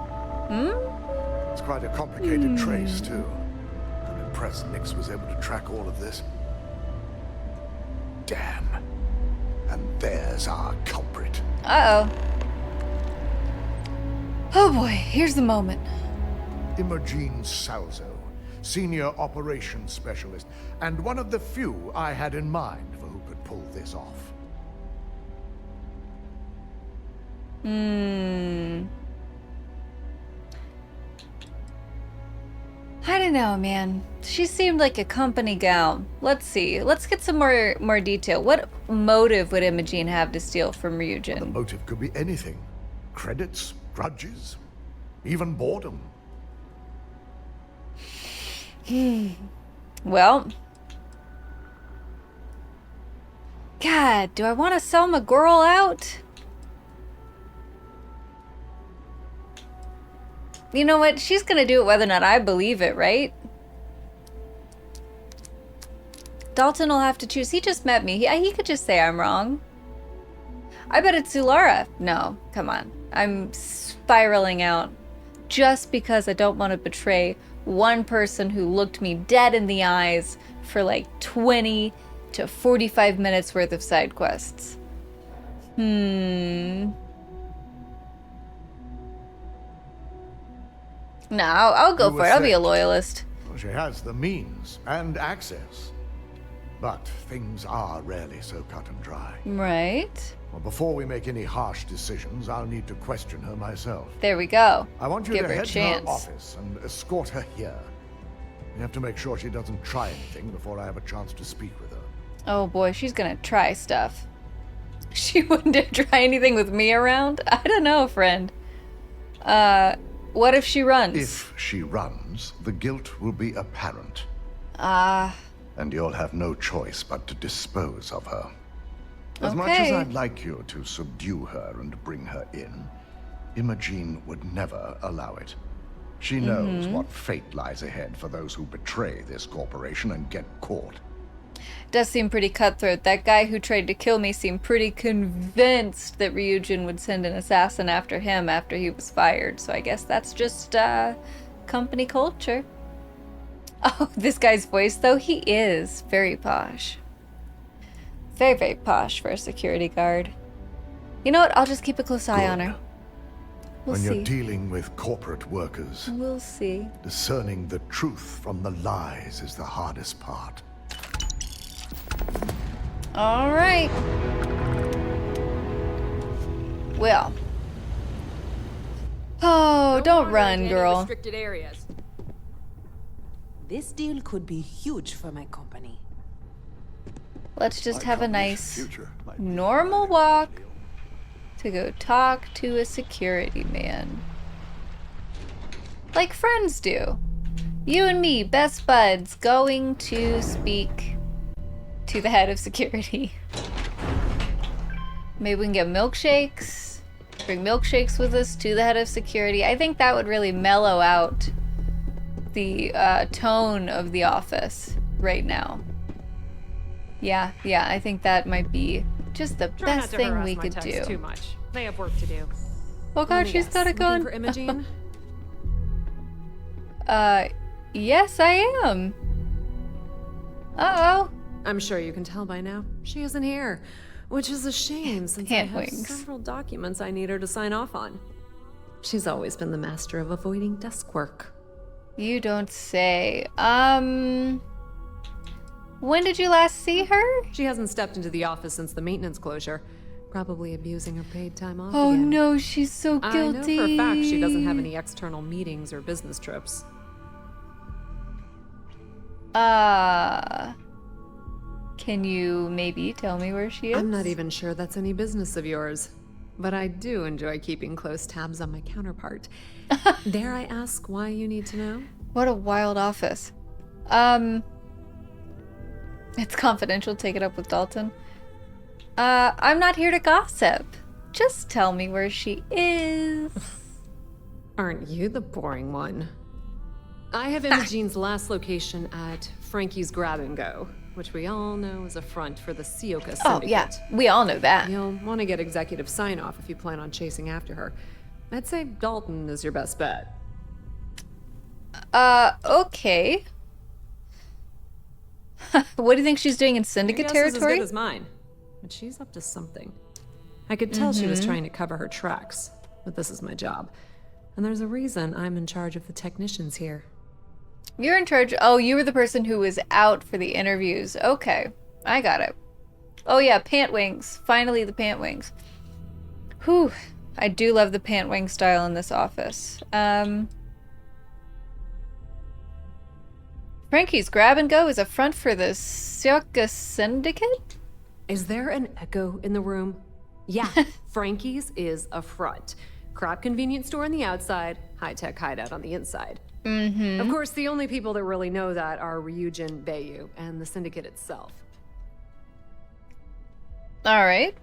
It's quite a complicated trace, too. I'm impressed Nix was able to track all of this. Damn. And there's our culprit. Uh-oh. Oh boy, here's the moment. Imogene Salzo, Senior Operations Specialist, and one of the few I had in mind for who could pull this off. I don't know, man. She seemed like a company gal. Let's see. Let's get some more detail. What motive would Imogene have to steal from Ryujin? The motive could be anything. Credits, grudges, even boredom. Well, God, do I want to sell my girl out? You know what? She's gonna do it whether or not I believe it, right? Dalton will have to choose. He just met me. He could just say I'm wrong. I bet it's Ulara. No, come on. I'm spiraling out just because I don't want to betray one person who looked me dead in the eyes for like 20 to 45 minutes worth of side quests. No, I'll go for it. I'll be a loyalist. Well, she has the means and access. But things are rarely so cut and dry. Right. Well, before we make any harsh decisions, I'll need to question her myself. There we go. I want you Give to her a head to chance. her office and escort her here. You have to make sure she doesn't try anything before I have a chance to speak with her. Oh boy, she's gonna try stuff. She wouldn't try anything with me around? I don't know, friend. What if she runs? If she runs, the guilt will be apparent. And you'll have no choice but to dispose of her. As much as I'd like you to subdue her and bring her in, Imogene would never allow it. She knows what fate lies ahead for those who betray this corporation and get caught. Does seem pretty cutthroat. That guy who tried to kill me seemed pretty convinced that Ryujin would send an assassin after him after he was fired. So I guess that's just company culture. Oh, this guy's voice though, he is very posh. Very, very posh for a security guard. You know what? I'll just keep a close eye on her. We'll when see. You're dealing with corporate workers, we'll see. Discerning the truth from the lies is the hardest part. All right. Well. Oh, don't run, girl. Restricted areas. This deal could be huge for my company. Let's just have a nice, normal walk to go talk to a security man. Like friends do. You and me, best buds, going to speak to the head of security. Maybe we can get milkshakes. Bring milkshakes with us to the head of security. I think that would really mellow out the tone of the office right now. Yeah, I think that might be just the best thing we could do. Too much. They have work to do. Oh god, she's got it going. For Imogene? Yes, I am. Uh-oh. I'm sure you can tell by now. She isn't here, which is a shame since I have wings. several documents I need her to sign off on. She's always been the master of avoiding desk work. You don't say. When did you last see her? She hasn't stepped into the office since the maintenance closure. Probably abusing her paid time off Oh again. no, she's so guilty. I know for a fact she doesn't have any external meetings or business trips. Can you maybe tell me where she is? I'm not even sure that's any business of yours. But I do enjoy keeping close tabs on my counterpart. Dare I ask why you need to know? What a wild office. It's confidential, take it up with Dalton. I'm not here to gossip. Just tell me where she is. Aren't you the boring one? I have Imogene's last location at Frankie's Grab and Go, which we all know is a front for the Sioka Syndicate. Oh yeah, we all know that. You'll want to get executive sign-off if you plan on chasing after her. I'd say Dalton is your best bet. Okay. What do you think she's doing in Syndicate Your guess is territory? as good as mine, but she's up to something. I could tell she was trying to cover her tracks, but this is my job. And there's a reason I'm in charge of the technicians here. You're in charge. Oh, you were the person who was out for the interviews. Okay, I got it. Oh yeah, pant wings. Finally, the pant wings. Whew. I do love the pant wing style in this office. Frankie's Grab and Go is a front for the Sioka Syndicate? Is there an echo in the room? Yeah, Frankie's is a front. Crap convenience store on the outside, high-tech hideout on the inside. Of course, the only people that really know that are Ryujin, Bayu, and the Syndicate itself. Alright.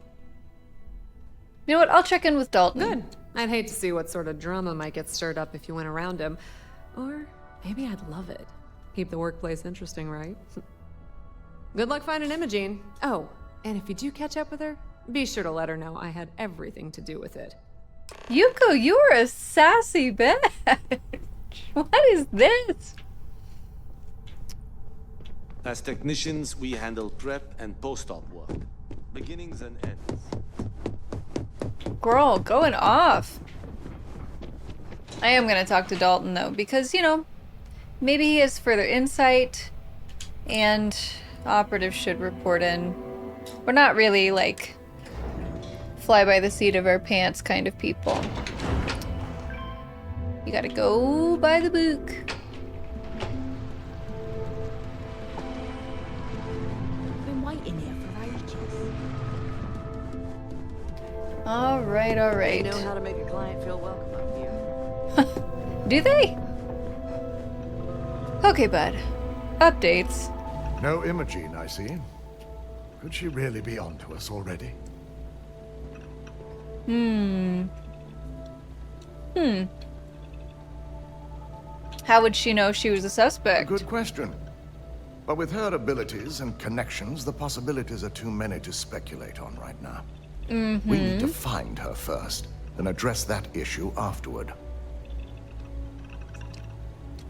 You know what? I'll check in with Dalton. Good. I'd hate to see what sort of drama might get stirred up if you went around him. Or maybe I'd love it. Keep the workplace interesting, right? Good luck finding Imogene. Oh, and if you do catch up with her, Be sure to let her know I had everything to do with it. Yuko, you are a sassy bitch. What is this? As technicians, we handle prep and post-op work. Beginnings and ends. Girl, going off. I am going to talk to Dalton, though, because, you know, maybe he has further insight, and operatives should report in. We're not really, like, fly by the seat of our pants kind of people. You gotta go by the book. Been waiting here for ages. All right, all right. They know how to make a client feel welcome up here. Do they? Okay, bud. Updates. No Imogene, I see. Could she really be onto us already? How would she know she was a suspect? Good question. But with her abilities and connections, the possibilities are too many to speculate on right now. We need to find her first, and address that issue afterward.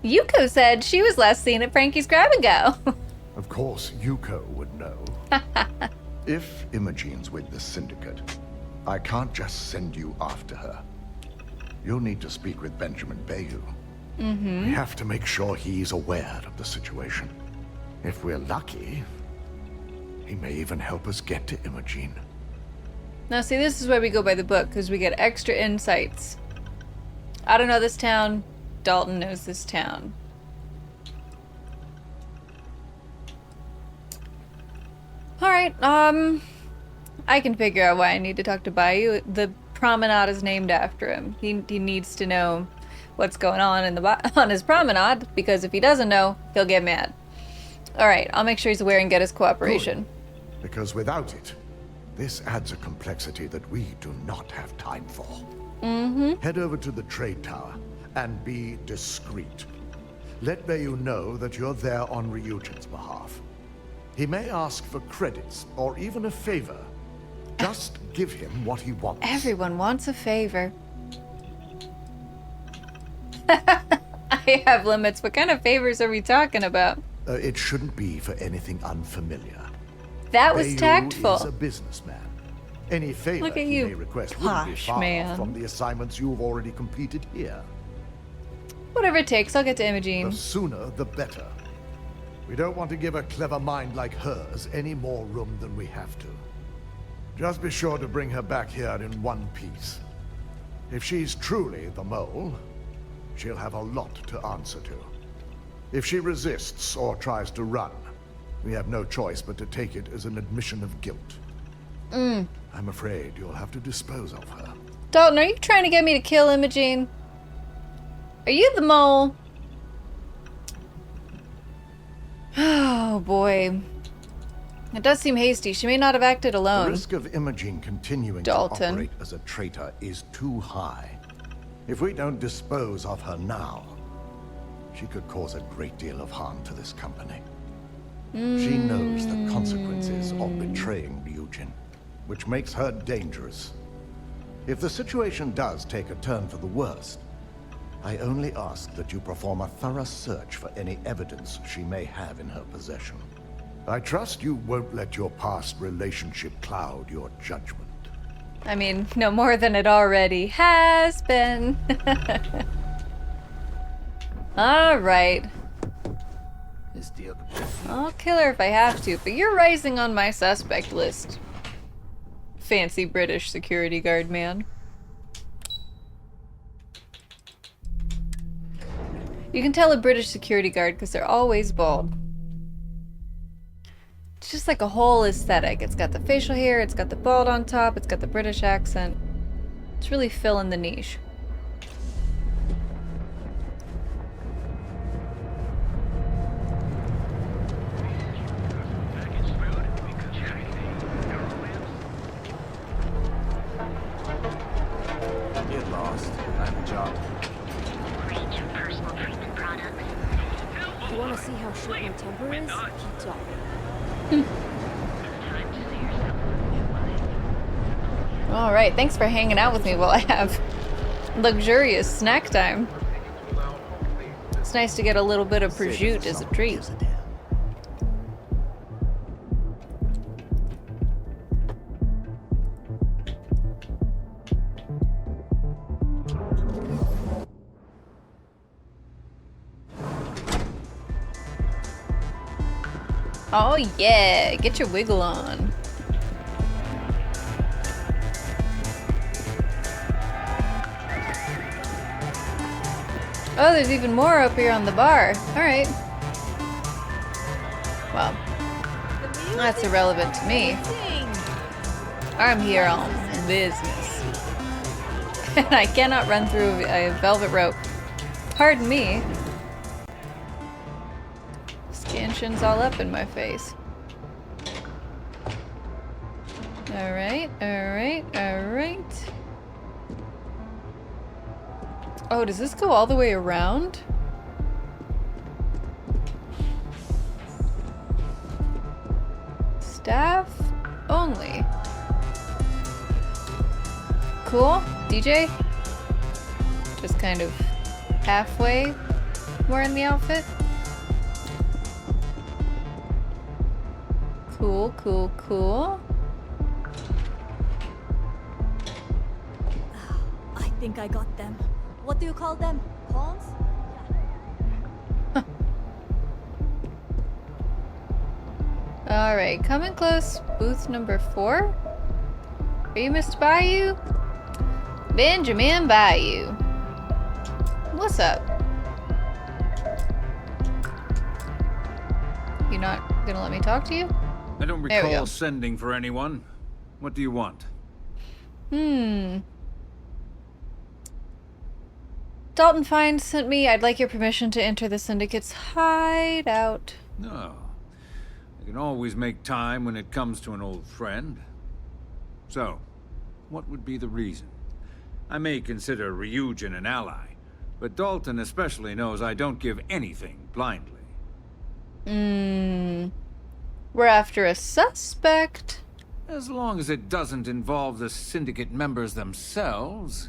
Yuko said she was last seen at Frankie's Grab and Go. Of course, Yuko would know. If Imogene's with the Syndicate, I can't just send you after her. You'll need to speak with Benjamin Bayou. We have to make sure he's aware of the situation. If we're lucky, he may even help us get to Imogene. Now see, this is why we go by the book, because we get extra insights. I don't know this town. Dalton knows this town. Alright, I can figure out why I need to talk to Bayou. The promenade is named after him. He needs to know what's going on in on his promenade, because if he doesn't know, he'll get mad. Alright, I'll make sure he's aware and get his cooperation. Good. Because without it, this adds a complexity that we do not have time for. Head over to the trade tower and be discreet. Let Bayou know that you're there on Ryujin's behalf. He may ask for credits or even a favor. Just give him what he wants. Everyone wants a favor. I have limits. What kind of favors are we talking about? It shouldn't be for anything unfamiliar. That was Bayou tactful. is a businessman. Any favor Look at he you, may request wouldn't be posh far man. from the assignments you've already completed here. Whatever it takes, I'll get to Imogene. The sooner, the better. We don't want to give a clever mind like hers any more room than we have to. Just be sure to bring her back here in one piece. If she's truly the mole, she'll have a lot to answer to. If she resists or tries to run, we have no choice but to take it as an admission of guilt. I'm afraid you'll have to dispose of her. Dalton, are you trying to get me to kill Imogene? Are you the mole? Oh boy. It does seem hasty. She may not have acted alone. The risk of Imogene continuing to operate as a traitor is too high. If we don't dispose of her now, she could cause a great deal of harm to this company. She knows the consequences of betraying Ryujin, which makes her dangerous. If the situation does take a turn for the worst, I only ask that you perform a thorough search for any evidence she may have in her possession. I trust you won't let your past relationship cloud your judgment. I mean, no more than it already has been. Alright. This deal. I'll kill her if I have to, but you're rising on my suspect list. Fancy British security guard man. You can tell a British security guard because they're always bald. It's just like a whole aesthetic. It's got the facial hair, it's got the bald on top, it's got the British accent. It's really filling the niche. Get lost. I have a job. You want to see how short my temper is? Keep talking. Alright, thanks for hanging out with me while I have luxurious snack time. It's nice to get a little bit of prosciutto as a treat. Oh yeah, get your wiggle on. Oh, there's even more up here on the bar. Alright. Well, that's irrelevant to me. I'm here on business. And I cannot run through a velvet rope. Pardon me. Scansion's all up in my face. Alright, alright, alright. Oh, does this go all the way around? Staff only. Cool. DJ? Just kind of halfway wearing the outfit. Cool, cool, cool. I think I got them. What do you call them? Pawns? Huh. Alright, coming close. Booth number 4. Are you Mr. Bayou? Benjamin Bayou. What's up? You not gonna let me talk to you? I don't recall sending for anyone. What do you want? Dalton Fine sent me. I'd like your permission to enter the Syndicate's hideout. No. I can always make time when it comes to an old friend. So, what would be the reason? I may consider Ryujin an ally, but Dalton especially knows I don't give anything blindly. We're after a suspect. As long as it doesn't involve the Syndicate members themselves.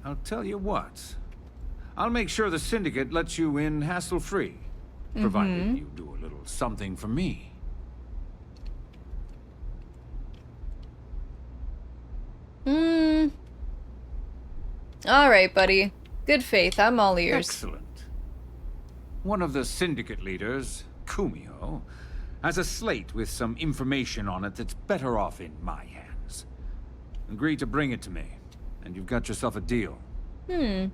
I'll tell you what. I'll make sure the Syndicate lets you in hassle-free, provided you do a little something for me. Alright, buddy. Good faith. I'm all ears. Excellent. One of the Syndicate leaders, Kumio, has a slate with some information on it that's better off in my hands. Agree to bring it to me, and you've got yourself a deal. Yeah,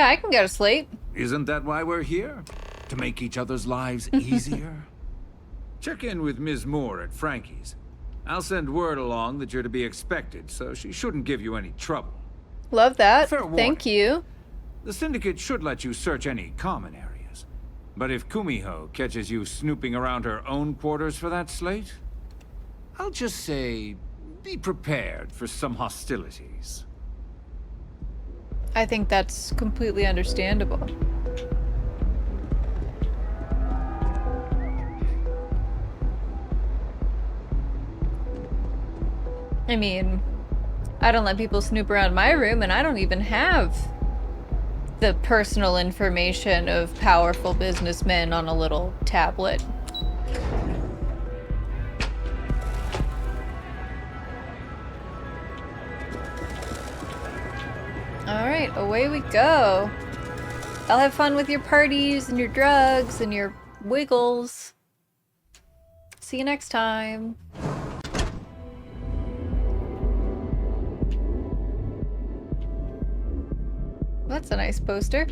I can get a slate. Isn't that why we're here? To make each other's lives easier? Check in with Ms. Moore at Frankie's. I'll send word along that you're to be expected, so she shouldn't give you any trouble. Love that. Fair warning. Thank you. The Syndicate should let you search any common areas. But if Kumiho catches you snooping around her own quarters for that slate, I'll just say, be prepared for some hostilities. I think that's completely understandable. I mean, I don't let people snoop around my room, and I don't even have the personal information of powerful businessmen on a little tablet. Alright, away we go. I'll have fun with your parties and your drugs and your wiggles. See you next time. That's a nice poster.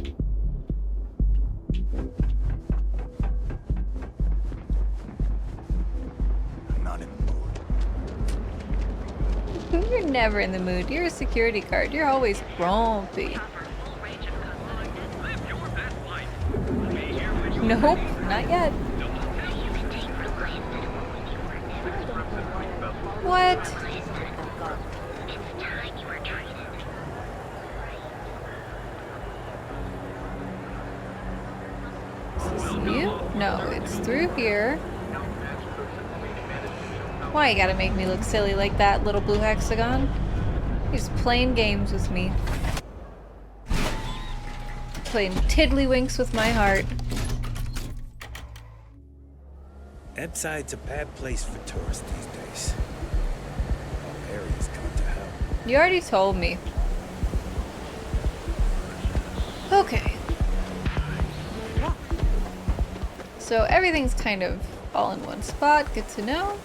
I'm not in the mood. You're never in the mood. You're a security guard. You're always grumpy. Nope, not yet. What? Is this you? No, it's through here. Why you gotta make me look silly like that, little blue hexagon? He's playing games with me. Playing tiddlywinks with my heart. Ebside's a bad place for tourists these days. All areas come to hell. You already told me. Okay. So everything's kind of all in one spot. Good to know.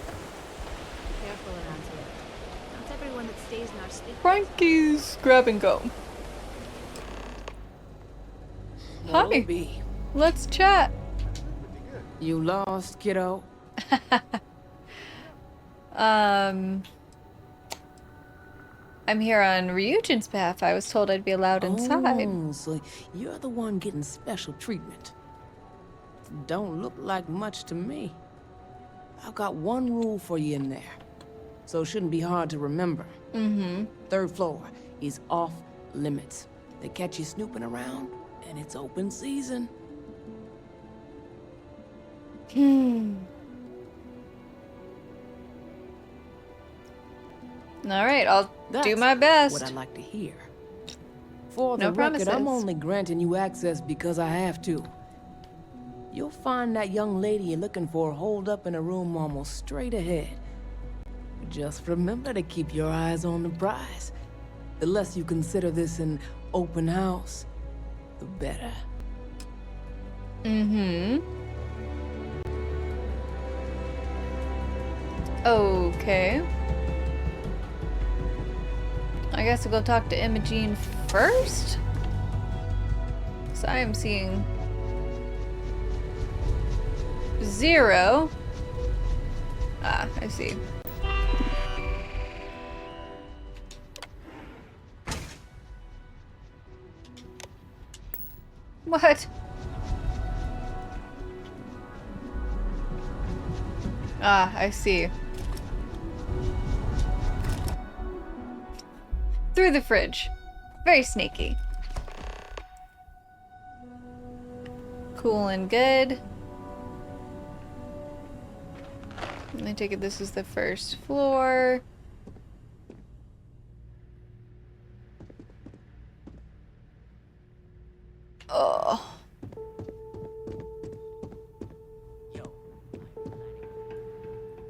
Careful around here. Not everyone that stays in our state. Frankie's grab and go. Hi. Let's chat. You lost, kiddo? I'm here on Ryujin's behalf. I was told I'd be allowed inside. Oh, so you're the one getting special treatment. Don't look like much to me. I've got one rule for you in there, so it shouldn't be hard to remember. Mm-hmm. 3rd floor is off limits. They catch you snooping around, and it's open season. All right, I'll do my best. What I like to hear. For the No record, promises. I'm only granting you access because I have to. You'll find that young lady you're looking for holed up in a room almost straight ahead. Just remember to keep your eyes on the prize. The less you consider this an open house, the better. Mm-hmm. Okay. I guess I'll go talk to Imogene first? So I am seeing 0. Ah, I see. What? Ah, I see. Through the fridge. Very sneaky. Cool and good. I take it this is the 1st floor. Oh.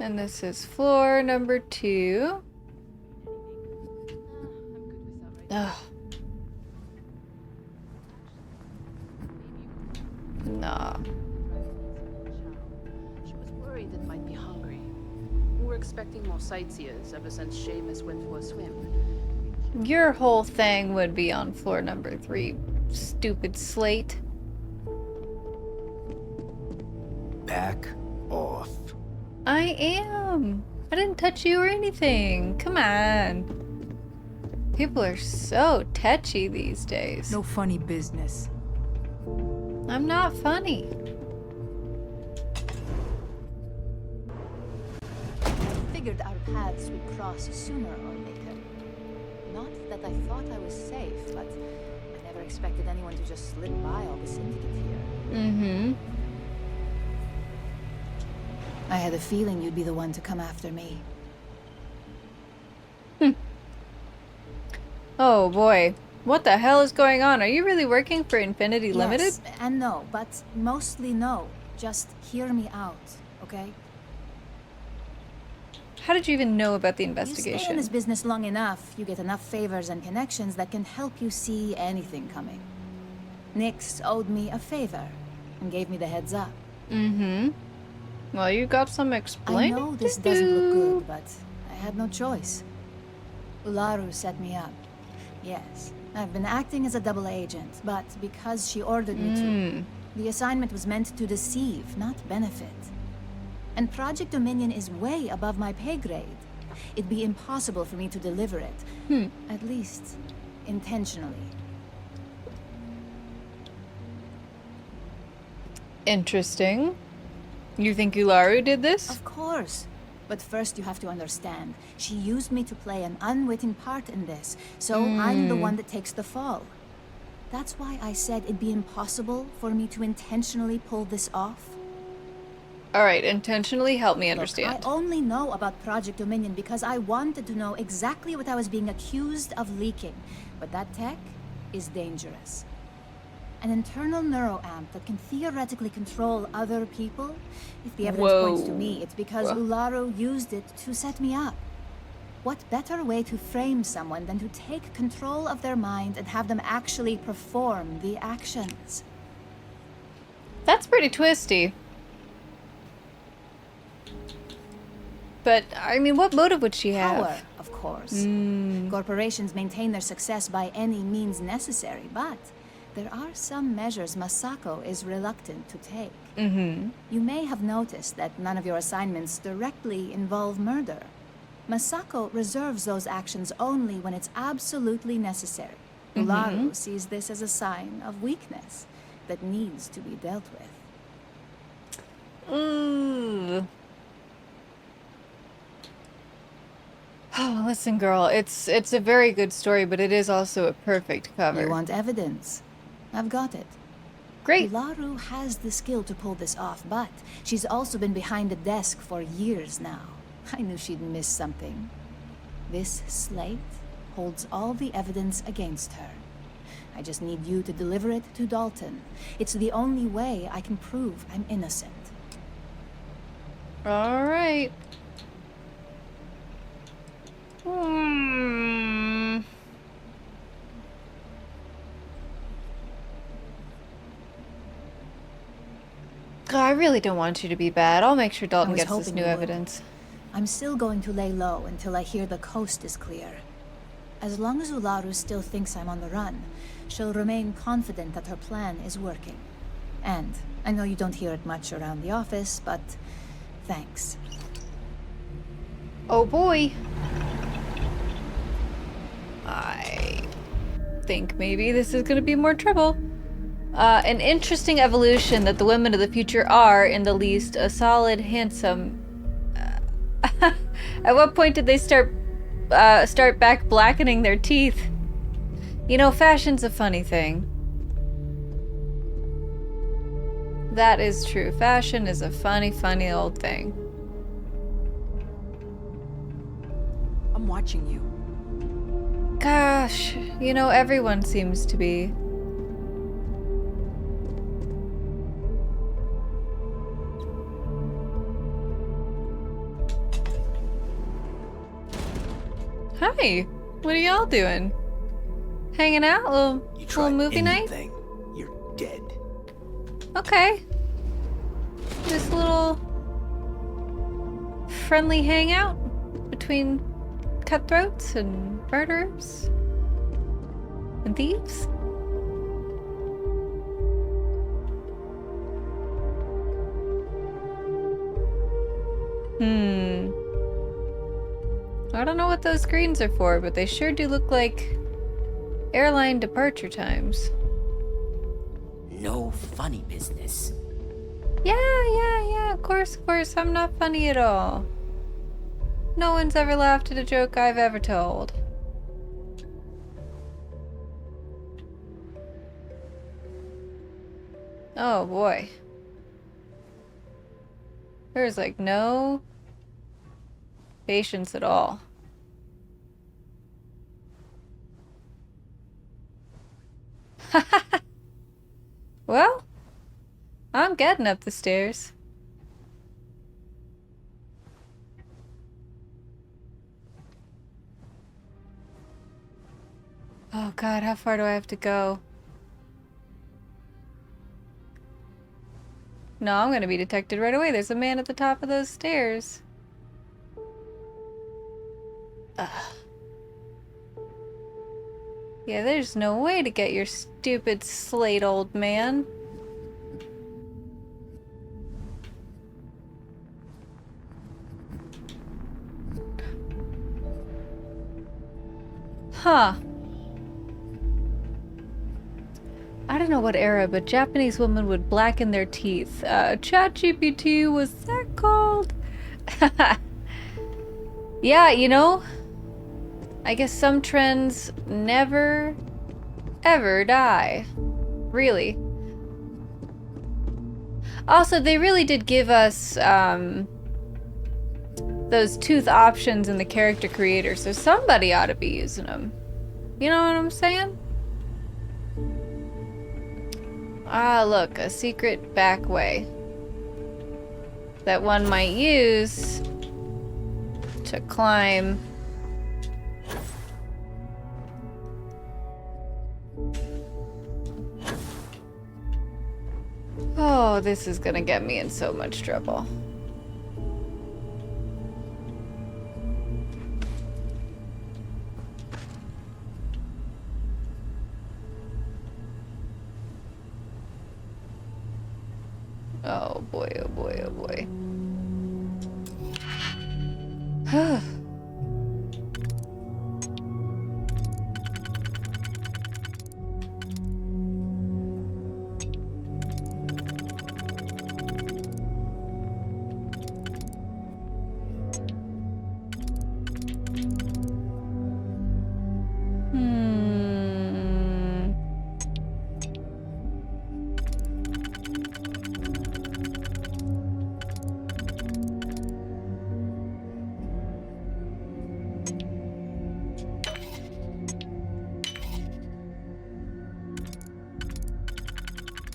And this is floor number 2. Ugh. Nah. She was worried it might be hungry. We were expecting more sightseers ever since Seamus went for a swim. Your whole thing would be on floor number 3, stupid slate. Back off. I am. I didn't touch you or anything. Come on. People are so touchy these days. No funny business. I'm not funny. Figured our paths would cross sooner or later. Not that I thought I was safe, but I never expected anyone to just slip by all the syndicate here. Mm-hmm. I had a feeling you'd be the one to come after me. Oh boy. What the hell is going on? Are you really working for Infinity Limited? Yes and no, but mostly no. Just hear me out, okay? How did you even know about the You stay in investigation? this business long enough, you get enough favors and connections that can help you see anything coming. Nyx owed me a favor and gave me the heads up. Mm-hmm. Well, you got some I explaining know this to doesn't look do. good, but I had no choice. Ularu set me up. Yes, I've been acting as a double agent, but because she ordered me to, the assignment was meant to deceive, not benefit. And Project Dominion is way above my pay grade. It'd be impossible for me to deliver it. At least, intentionally. Interesting. You think Ularu did this? Of course. But first you have to understand, she used me to play an unwitting part in this, so I'm the one that takes the fall. That's why I said it'd be impossible for me to intentionally pull this off. Alright, intentionally help me understand. Look, I only know about Project Dominion because I wanted to know exactly what I was being accused of leaking. But that tech is dangerous. An internal neuroamp that can theoretically control other people. If the evidence points to me, it's because Ularu used it to set me up. What better way to frame someone than to take control of their mind and have them actually perform the actions? That's pretty twisty. But, I mean, what motive would she have? Power, of course. Corporations maintain their success by any means necessary, but there are some measures Masako is reluctant to take. You may have noticed that none of your assignments directly involve murder. Masako reserves those actions only when it's absolutely necessary. Ularu sees this as a sign of weakness that needs to be dealt with. Ooh. Oh, listen, girl, it's a very good story, but it is also a perfect cover. You want evidence? I've got it. Great. Ularu has the skill to pull this off, but she's also been behind the desk for years now. I knew she'd miss something. This slate holds all the evidence against her. I just need you to deliver it to Dalton. It's the only way I can prove I'm innocent. All right. I really don't want you to be bad. I'll make sure Dalton gets this new evidence. I'm still going to lay low until I hear the coast is clear. As long as Ularu still thinks I'm on the run, she'll remain confident that her plan is working. And I know you don't hear it much around the office, but thanks. Oh boy. I think maybe this is gonna be more trouble. An interesting evolution that the women of the future are, in the least, a solid, handsome... At what point did they start back blackening their teeth? You know, fashion's a funny thing. That is true. Fashion is a funny, funny old thing. I'm watching you. Gosh, you know, everyone seems to be. Hi, what are y'all doing? Hanging out? Little movie night? You're dead. Okay. Just a little friendly hangout between cutthroats and murderers and thieves. I don't know what those screens are for, but they sure do look like airline departure times. No funny business. Yeah, of course, I'm not funny at all. No one's ever laughed at a joke I've ever told. Oh boy. There's like no patience at all. Well, I'm getting up the stairs. Oh God, how far do I have to go? No, I'm gonna be detected right away. There's a man at the top of those stairs. Ugh. Yeah, there's no way to get your stupid slate, old man. Huh. I don't know what era, but Japanese women would blacken their teeth. ChatGPT, was that called? Yeah, you know, I guess some trends never, ever die. Really. Also, they really did give us those tooth options in the character creator, so somebody ought to be using them. You know what I'm saying? Ah, look, a secret back way that one might use to climb. Oh, this is gonna get me in so much trouble. Oh boy, oh boy, oh boy.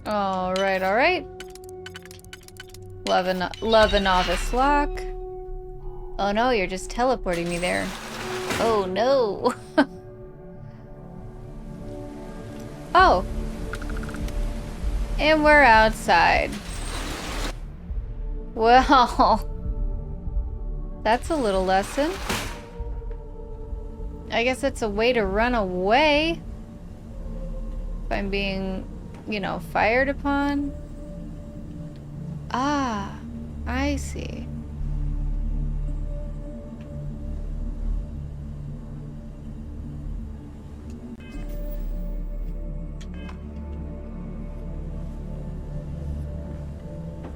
Alright, alright. Love a novice lock. Oh no, you're just teleporting me there. Oh no. Oh. And we're outside. Well. That's a little lesson. I guess it's a way to run away. If I'm being, you know, fired upon. Ah, I see.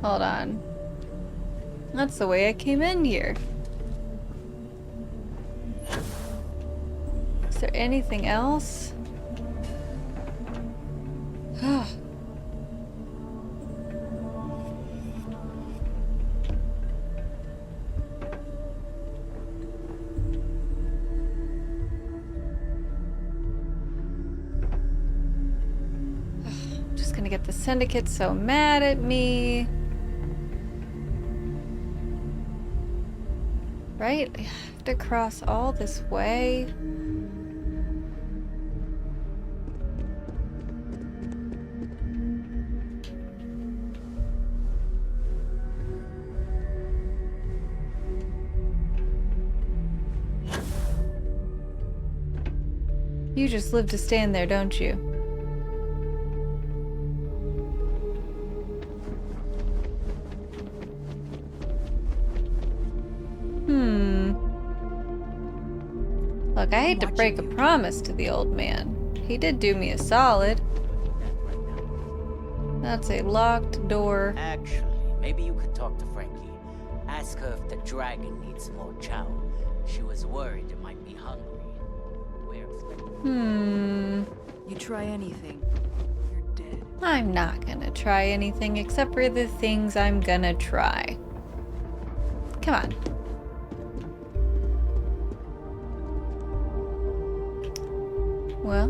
Hold on. That's the way I came in here. Is there anything else? Just gonna get the syndicate so mad at me. Right? I have to cross all this way. You just live to stand there, don't you? Look, I hate to break a promise to the old man. He did do me a solid. That's a locked door. Actually, maybe you could talk to Frankie. Ask her if the dragon needs some more chow. She was worried it might be hungry. You try anything, you're dead. I'm not gonna try anything except for the things I'm gonna try. Come on. Well.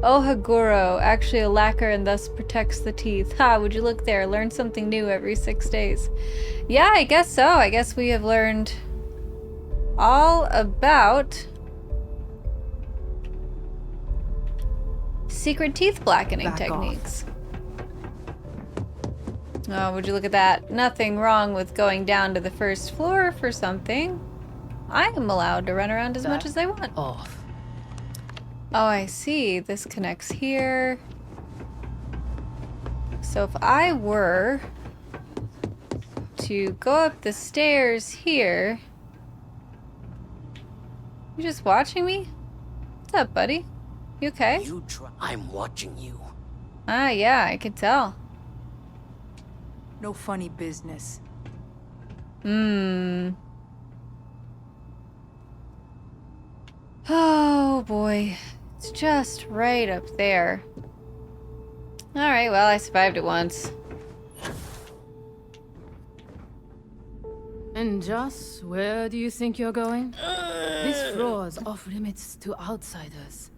Ohaguro, actually a lacquer and thus protects the teeth. Ha, would you look there? Learn something new every 6 days. Yeah, I guess so. I guess we have learned all about secret teeth blackening techniques. Oh, would you look at that? Nothing wrong with going down to the first floor for something. I am allowed to run around as much as I want. Off. Oh, I see. This connects here. So if I were to go up the stairs here... You just watching me? What's up, buddy? You okay? I'm watching you. Ah, yeah, I could tell. No funny business. Oh, Oh boy. It's just right up there. Alright, well, I survived it once. And Joss, where do you think you're going? This floor is off limits to outsiders.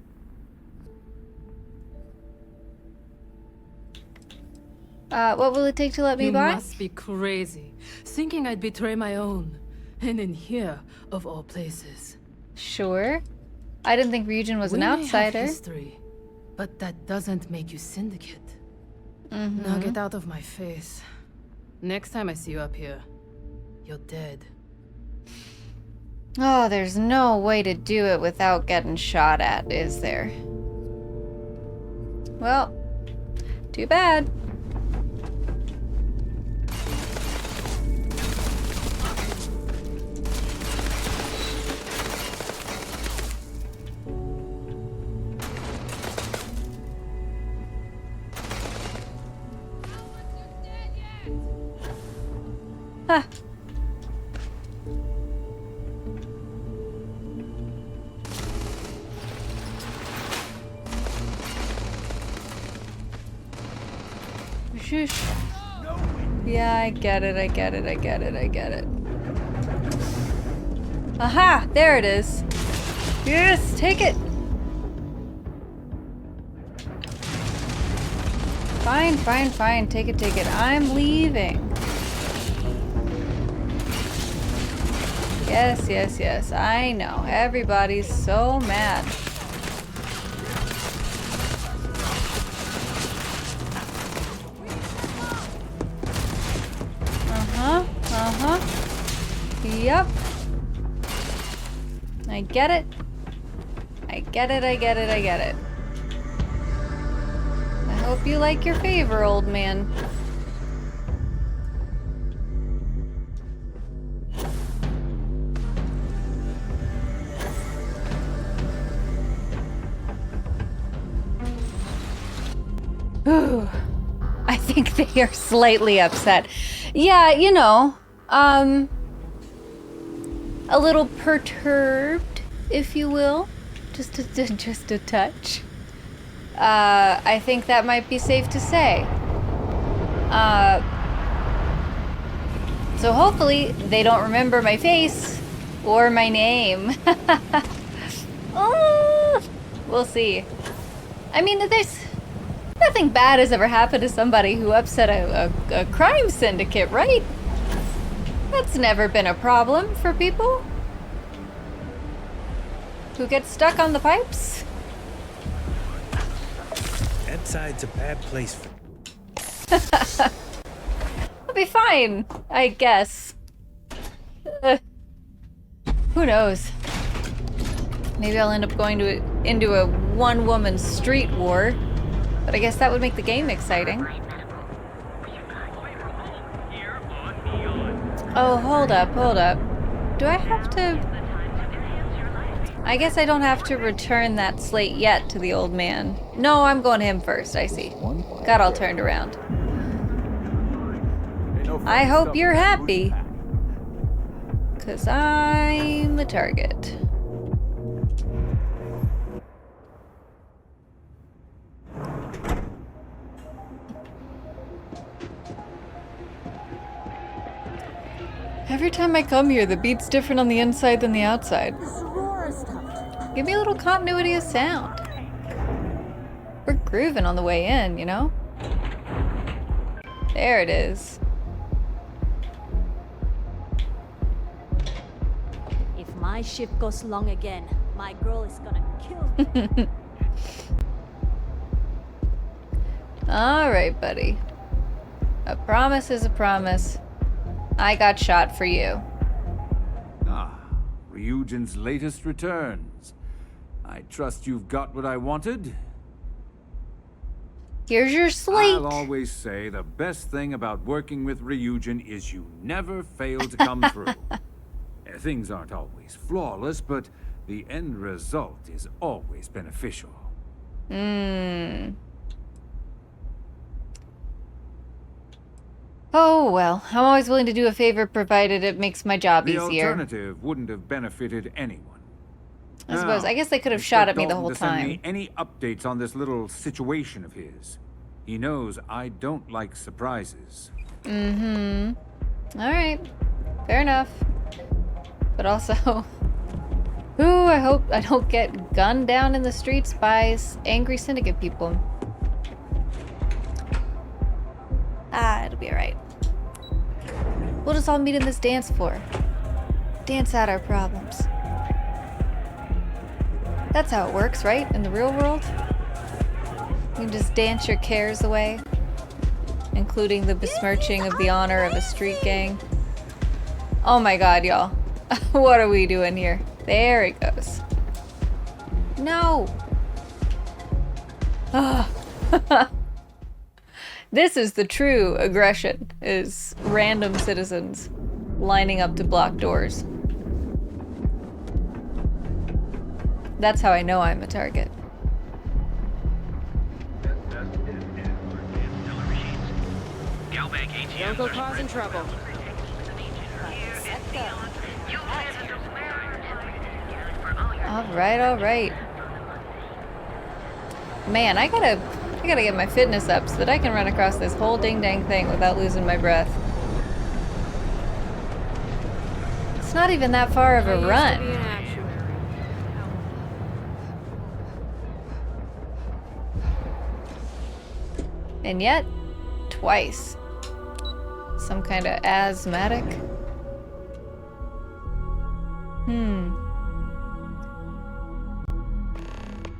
What will it take to let me by? You must be crazy, thinking I'd betray my own. And in here, of all places. Sure. I didn't think Ryujin was an We may have outsider. history, but that doesn't make you syndicate. Now get out of my face. Next time I see you up here, you're dead. Oh, there's no way to do it without getting shot at, is there? Well, too bad. Huh. Shush. Yeah, I get it, I get it, I get it, I get it. Aha! There it is. Yes, take it! Fine, fine, fine. Take it, take it. I'm leaving. Yes, yes, yes. I know. Everybody's so mad. Uh-huh. Uh-huh. Yep. I get it. I get it, I get it, I get it. I hope you like your favor, old man. Ooh, I think they are slightly upset. Yeah, you know, a little perturbed, if you will. Just a touch. I think that might be safe to say. So hopefully they don't remember my face or my name. Oh, we'll see. I mean, there's nothing bad has ever happened to somebody who upset a crime syndicate, right? That's never been a problem for people who get stuck on the pipes. That side's a bad place for... I'll be fine, I guess. Who knows? Maybe I'll end up going into a one-woman street war. But I guess that would make the game exciting. Oh, hold up, hold up. Do I have to... I guess I don't have to return that slate yet to the old man. No, I'm going to him first, I see. Got all turned around. I hope you're happy. 'Cause I'm the target. Every time I come here, the beat's different on the inside than the outside. Give me a little continuity of sound. We're grooving on the way in, you know? There it is. If my ship goes long again, my girl is gonna kill me. Alright, buddy. A promise is a promise. I got shot for you. Ah, Ryujin's latest returns. I trust you've got what I wanted? Here's your slate. I'll always say the best thing about working with Ryujin is you never fail to come through. Things aren't always flawless, but the end result is always beneficial. Oh, well. I'm always willing to do a favor provided it makes my job The easier. alternative wouldn't have benefited anyone. I suppose. I guess they could have shot at me the whole Send me time. any updates on this little situation of his. He knows I don't like surprises. Mm-hmm. All right. Fair enough. But also, ooh, I hope I don't get gunned down in the streets by angry syndicate people. Ah, it'll be all right. We'll just all meet in this dance floor. Dance out our problems. That's how it works, right? In the real world? You can just dance your cares away, including the besmirching of the honor of a street gang. Oh my god, y'all. What are we doing here? There it goes. No! This is the true aggression, is random citizens lining up to block doors. That's how I know I'm a target. Don't go causing trouble. All right. Man, I gotta get my fitness up so that I can run across this whole ding-dang thing without losing my breath. It's not even that far of a run. And yet, twice. Some kind of asthmatic.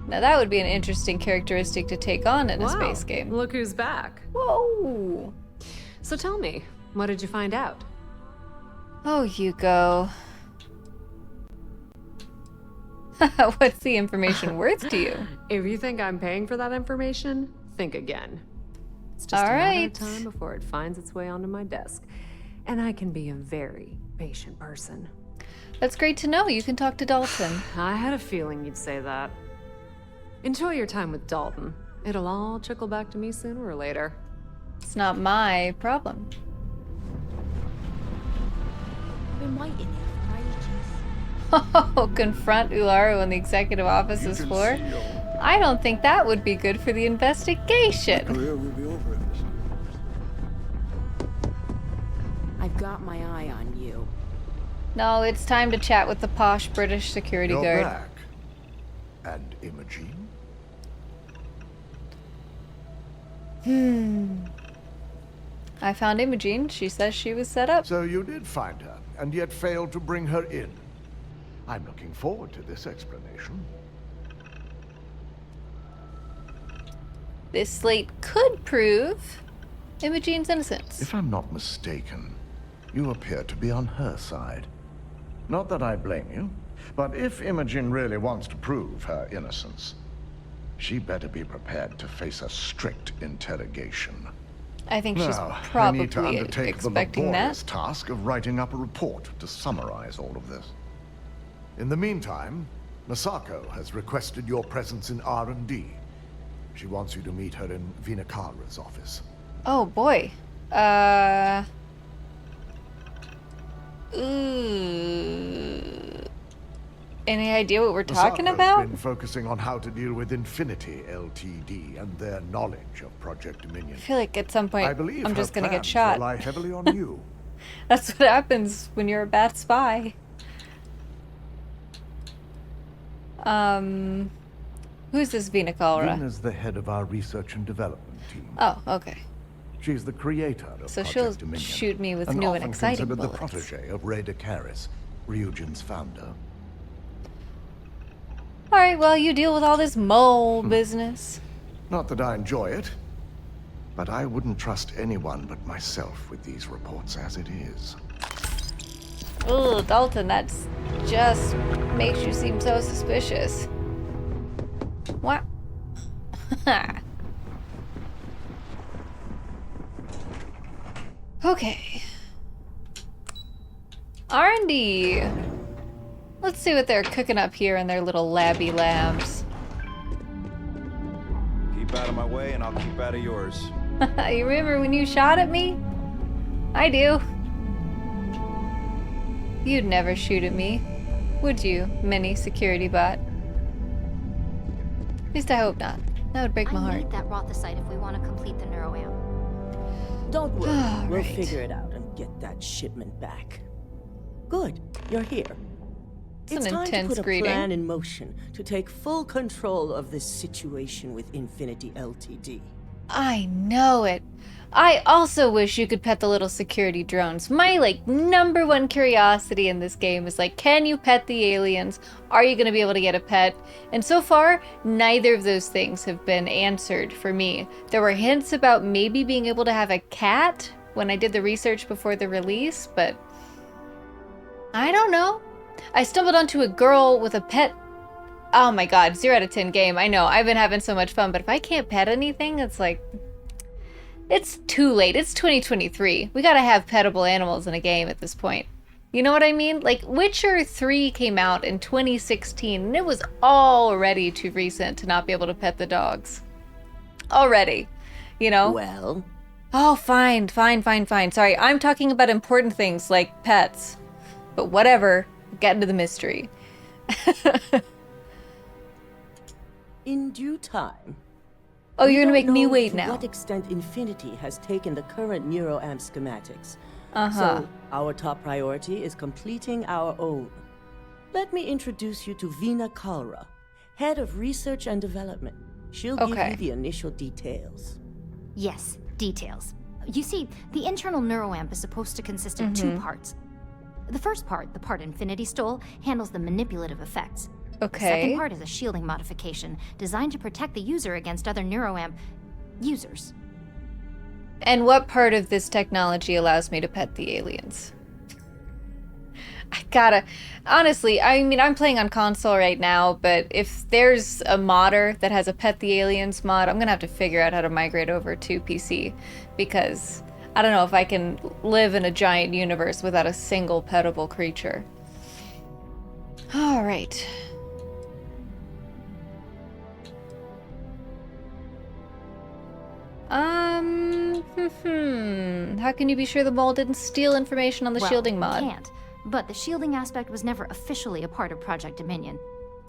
Now that would be an interesting characteristic to take on in a space game. Look who's back. Whoa! So tell me, what did you find out? Oh, you go. What's the information worth to you? If you think I'm paying for that information, think again. It's just All a matter right. of time before it finds its way onto my desk. And I can be a very patient person. That's great to know. You can talk to Dalton. I had a feeling you'd say that. Enjoy your time with Dalton. It'll all trickle back to me sooner or later. It's not my problem. I've been waiting here for ages. Oh, confront Ularu on the executive office's floor? I don't think that would be good for the investigation. Career will be over at this. I've got my eye on you. No, it's time to chat with the posh British security You're guard. back. And Imogene? I found Imogene. She says she was set up. So you did find her, and yet failed to bring her in. I'm looking forward to this explanation. This slate could prove Imogene's innocence. If I'm not mistaken, you appear to be on her side. Not that I blame you, but if Imogen really wants to prove her innocence, she better be prepared to face a strict interrogation. I think she's Now, I probably need to undertake the expecting laborious that. task of writing up a report to summarize all of this. In the meantime, Masako has requested your presence in R&D. She wants you to meet her in Vinakara's office. Oh boy. Any idea what we're talking Masako's about? been focusing on how to deal with Infinity Ltd. And their knowledge of Project Dominion. I feel like at some point I believe I'm her just gonna get plans shot. rely heavily on you. That's what happens when you're a bad spy. Who's this Vinakara? Vina's the head of our research and development team. Oh, okay. She's the creator of So Project she'll Dominion, shoot me with and new and often exciting considered the bullets. protege of Ray Decaris, Ryujin's founder. Alright, well, you deal with all this mole business. Not that I enjoy it, but I wouldn't trust anyone but myself with these reports as it is. Ugh, Dalton, that's just makes you seem so suspicious. What? Okay. R&D. Let's see what they're cooking up here in their little labby labs. Keep out of my way and I'll keep out of yours. You remember when you shot at me? I do. You'd never shoot at me. Would you, mini security bot? At least I hope not. That would break my heart. I need that Rothicite if we want to complete the neuroamp. Don't worry, we'll Right. figure it out and get that shipment back. Good, you're here. It's an time intense to put a greeting. plan in motion to take full control of this situation with Infinity Ltd. I know it. I also wish you could pet the little security drones. My, like, #1 curiosity in this game is, like, can you pet the aliens? Are you going to be able to get a pet? And so far, neither of those things have been answered for me. There were hints about maybe being able to have a cat when I did the research before the release, but I don't know. I stumbled onto a girl with a pet. Oh my god, 0 out of 10 game. I know, I've been having so much fun, but if I can't pet anything, it's like, it's too late. It's 2023. We gotta have pettable animals in a game at this point. You know what I mean? Like, Witcher 3 came out in 2016, and it was already too recent to not be able to pet the dogs. Already. You know? Well? Oh, fine. Sorry, I'm talking about important things like pets. But whatever, get into the mystery. In due time. Oh, you're gonna We make don't me know wait to now. what extent Infinity has taken the current neuroamp schematics. Uh-huh. So, our top priority is completing our own. Let me introduce you to Vina Kalra, Head of Research and Development. She'll give you the initial details. Yes, details. You see, the internal neuroamp is supposed to consist of 2 parts. The first part, the part Infinity stole, handles the manipulative effects. The second part is a shielding modification designed to protect the user against other neuroamp users. And what part of this technology allows me to pet the aliens? I gotta... Honestly, I mean, I'm playing on console right now, but if there's a modder that has a pet the aliens mod, I'm gonna have to figure out how to migrate over to PC, because I don't know if I can live in a giant universe without a single pettable creature. Alright. How can you be sure the mole didn't steal information on the shielding mod? Can't. But the shielding aspect was never officially a part of Project Dominion.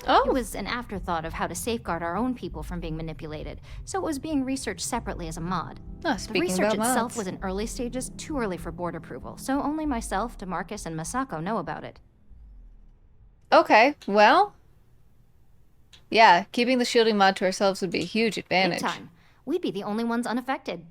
Oh. It was an afterthought of how to safeguard our own people from being manipulated, so it was being researched separately as a mod. Oh, The speaking research about itself mods. was in early stages, too early for board approval, so only myself, DeMarcus, and Masako know about it. Okay, well... Yeah, keeping the shielding mod to ourselves would be a huge advantage. Big time. We'd be the only ones unaffected.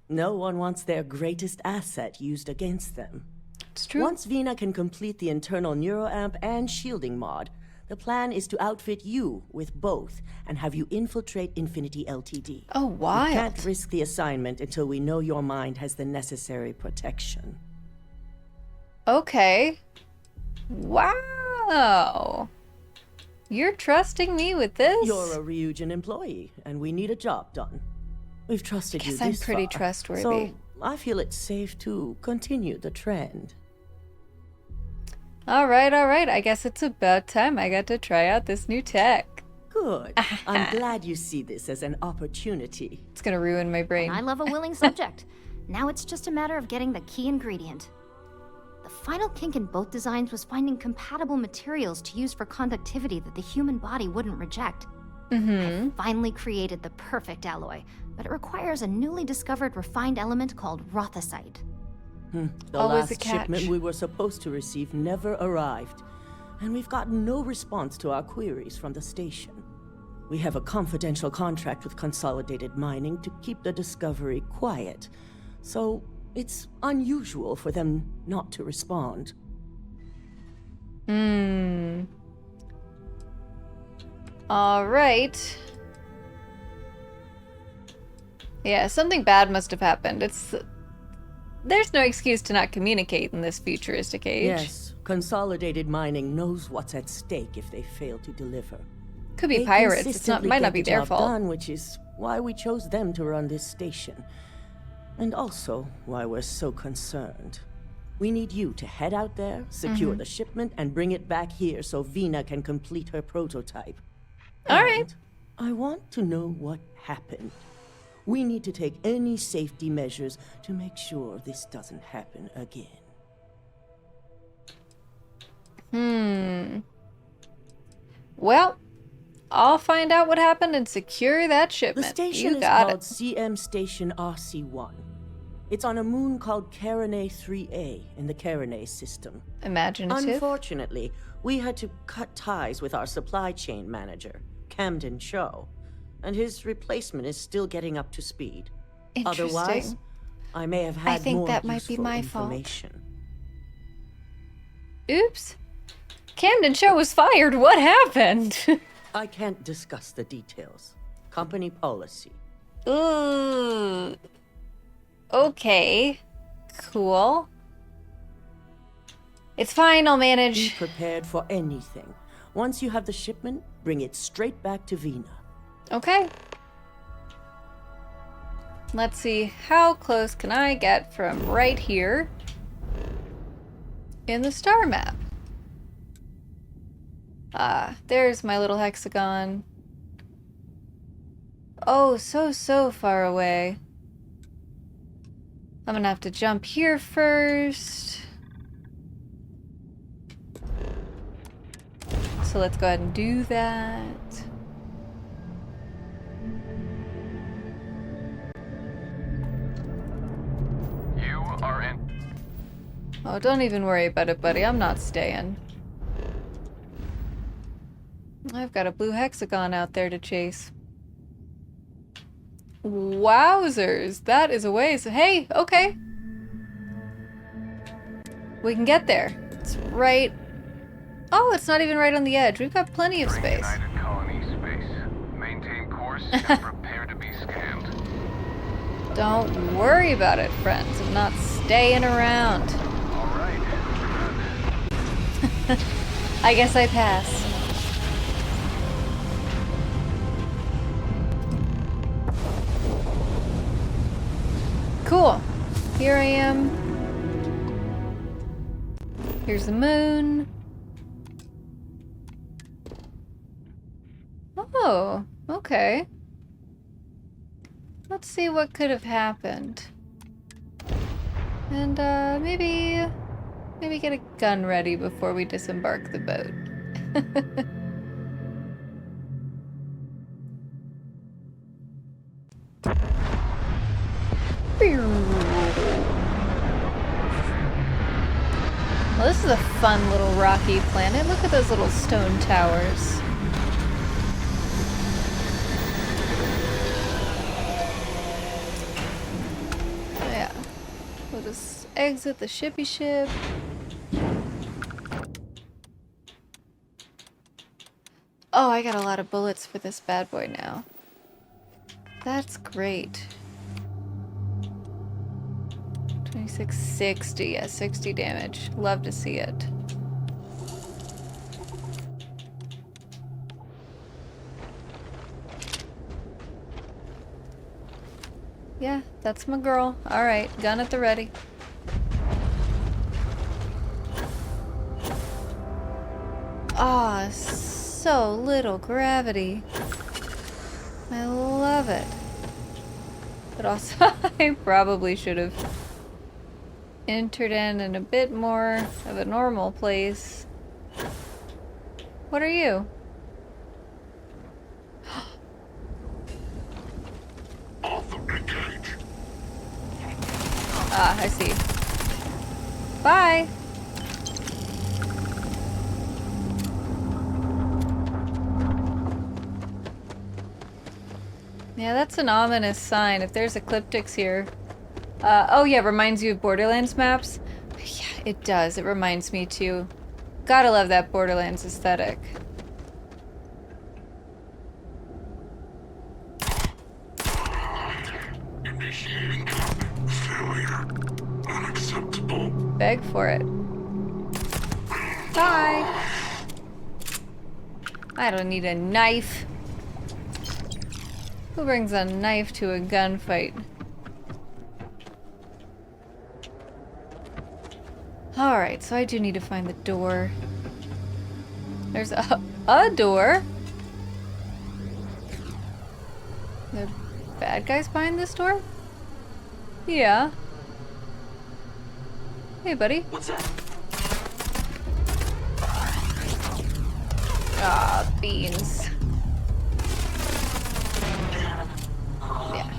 No one wants their greatest asset used against them. It's true. Once Vina can complete the internal neuroamp and shielding mod, the plan is to outfit you with both and have you infiltrate Infinity Ltd. Oh, wild. We can't risk the assignment until we know your mind has the necessary protection. Okay. Wow. You're trusting me with this? You're a Ryujin employee, and we need a job done. We've trusted you Guess this I'm pretty far, trustworthy. so I feel it's safe to continue the trend. Alright. I guess it's about time I got to try out this new tech. Good. I'm glad you see this as an opportunity. It's gonna ruin my brain. And I love a willing subject. Now it's just a matter of getting the key ingredient. The final kink in both designs was finding compatible materials to use for conductivity that the human body wouldn't reject. I finally created the perfect alloy, but it requires a newly discovered refined element called Rothicite. The Always a last catch. shipment we were supposed to receive never arrived, and we've gotten no response to our queries from the station. We have a confidential contract with Consolidated Mining to keep the discovery quiet, so it's unusual for them not to respond. Alright. Yeah, something bad must have happened. There's no excuse to not communicate in this futuristic age. Yes, Consolidated Mining knows what's at stake if they fail to deliver. Could be They pirates. It's consistently might not get be the their job fault. done, which is why we chose them to run this station. And also why we're so concerned. We need you to head out there, secure the shipment, and bring it back here so Vina can complete her prototype. Alright. I want to know what happened. We need to take any safety measures to make sure this doesn't happen again. Well, I'll find out what happened and secure that shipment. The station is called CM Station RC1. It's on a moon called Carinae 3A in the Carinae system. Imaginative. Unfortunately, we had to cut ties with our supply chain manager, Camden Cho, and his replacement is still getting up to speed. Otherwise, I may have had more that might be my information. Oops. Camden Cho was fired. What happened? I can't discuss the details. Company policy. Ooh. Okay. Cool. It's fine, I'll manage. Be prepared for anything. Once you have the shipment, bring it straight back to Vina. Okay. Let's see, how close can I get from right here in the star map? There's my little hexagon. Oh, so far away. I'm gonna have to jump here first. So let's go ahead and do that. You are in. Oh, don't even worry about it, buddy. I'm not staying. I've got a blue hexagon out there to chase. Wowzers, that is a ways. Hey, okay. We can get there. It's right... Oh, it's not even right on the edge. We've got plenty of space. United Colony space. Maintain course and prepare to be scanned. Don't worry about it, friends. I'm not staying around. All right. I guess I pass. Cool. Here I am. Here's the moon. Oh, okay. Let's see what could have happened. And maybe get a gun ready before we disembark the boat. Well, this is a fun little rocky planet. Look at those little stone towers. Yeah. We'll just exit the shippy ship. Oh, I got a lot of bullets for this bad boy now. That's great. 2660, yeah, 60 damage. Love to see it. Yeah, that's my girl. Alright, gun at the ready. Ah, so little gravity. I love it. But also, I probably should have entered in a bit more of a normal place. What are you? Ah, I see. Bye! Yeah, that's an ominous sign. If there's ecliptics here. Oh yeah, reminds you of Borderlands maps? Yeah, it does. It reminds me too. Gotta love that Borderlands aesthetic. Initiating failure. Unacceptable. Beg for it. Bye! I don't need a knife. Who brings a knife to a gunfight? Alright, so I do need to find the door. There's a door? The bad guys behind this door? Yeah. Hey, buddy. What's that? Ah, beans. Yeah.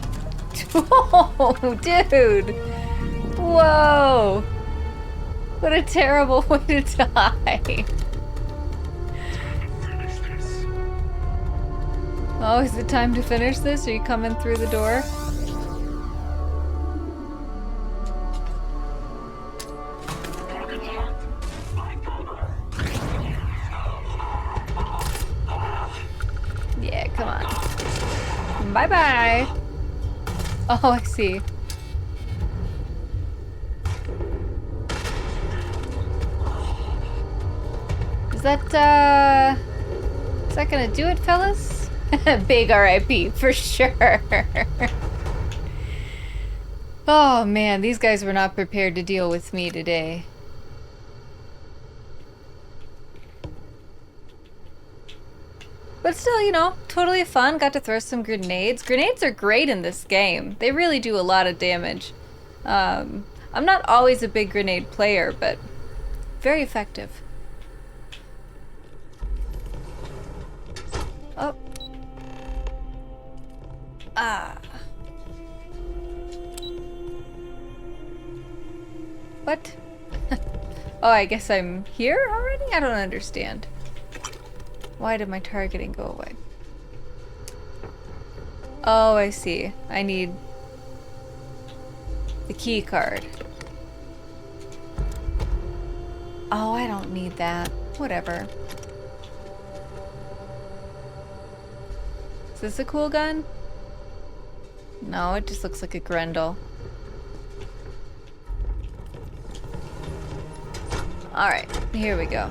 Oh, dude! Whoa! What a terrible way to die. Oh, is it time to finish this? Are you coming through the door? Yeah, come on. Bye-bye. Oh, I see. Is that gonna do it, fellas? Big RIP, for sure. Oh man, these guys were not prepared to deal with me today. But still, you know, totally fun. Got to throw some grenades. Grenades are great in this game. They really do a lot of damage. I'm not always a big grenade player, but very effective. Oh. Ah. What? Oh, I guess I'm here already? I don't understand. Why did my targeting go away? Oh, I see. I need the key card. Oh, I don't need that. Whatever. Is this a cool gun? No, it just looks like a Grendel. Alright, here we go.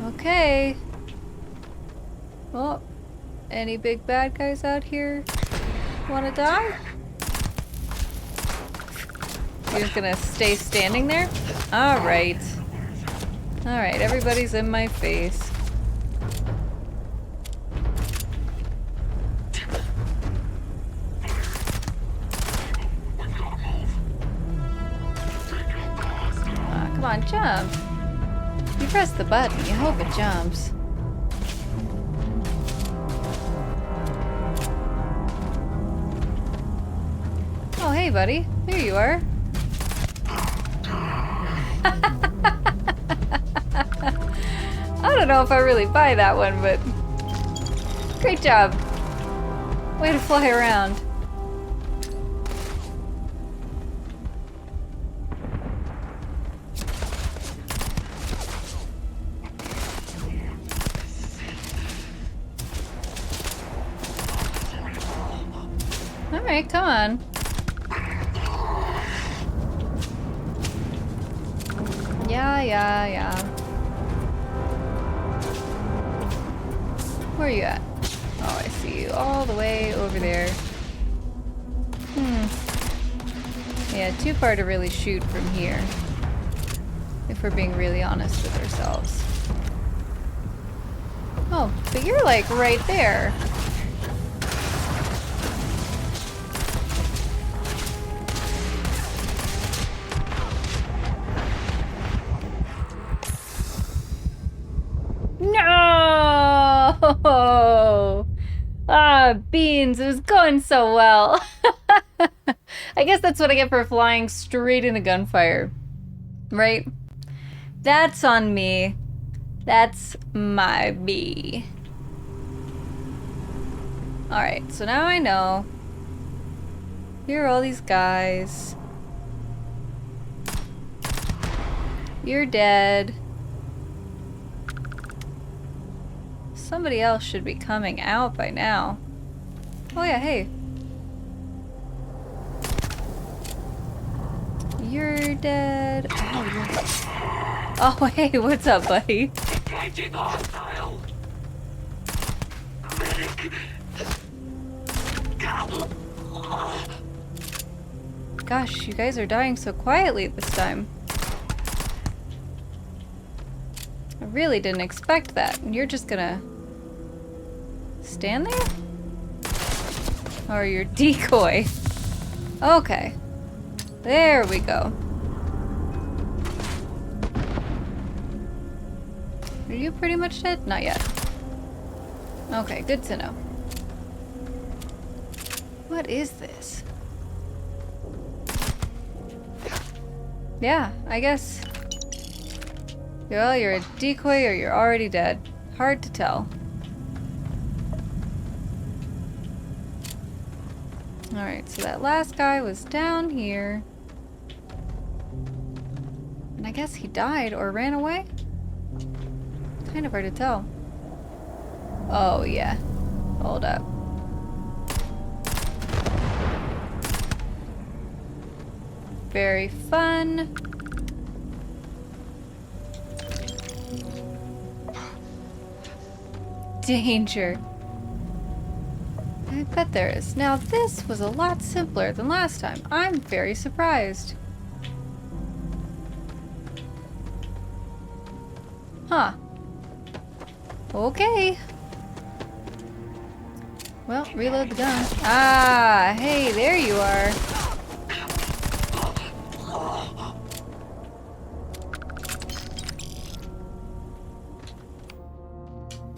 Okay. Oh, any big bad guys out here wanna die? You're just gonna stay standing there? Alright. Alright, everybody's in my face. Come on, jump. You press the button, you hope it jumps. Oh, hey, buddy. Here you are. I don't know if I really buy that one, but great job. Way to fly around. Alright, come on. Yeah. Where are you at? Oh, I see you all the way over there. Yeah, too far to really shoot from here. If we're being really honest with ourselves. Oh, but you're like right there. No! Ah, beans, it was going so well. I guess that's what I get for flying straight into gunfire. Right? That's on me. That's my B. Alright, so now I know. Here are all these guys. You're dead. Somebody else should be coming out by now. Oh yeah, hey. You're dead. Oh, hey, what's up, buddy? Gosh, you guys are dying so quietly this time. I really didn't expect that. And you're just gonna stand there? Or your decoy? Okay. There we go. Are you pretty much dead? Not yet. Okay, good to know. What is this? Yeah, I guess. Well, you're a decoy or you're already dead. Hard to tell. Alright, so that last guy was down here. And I guess he died or ran away? Kind of hard to tell. Oh, yeah. Hold up. Very fun. Danger. I bet there is. Now this was a lot simpler than last time. I'm very surprised. Huh. Okay. Well, reload the gun. Ah, hey, there you are.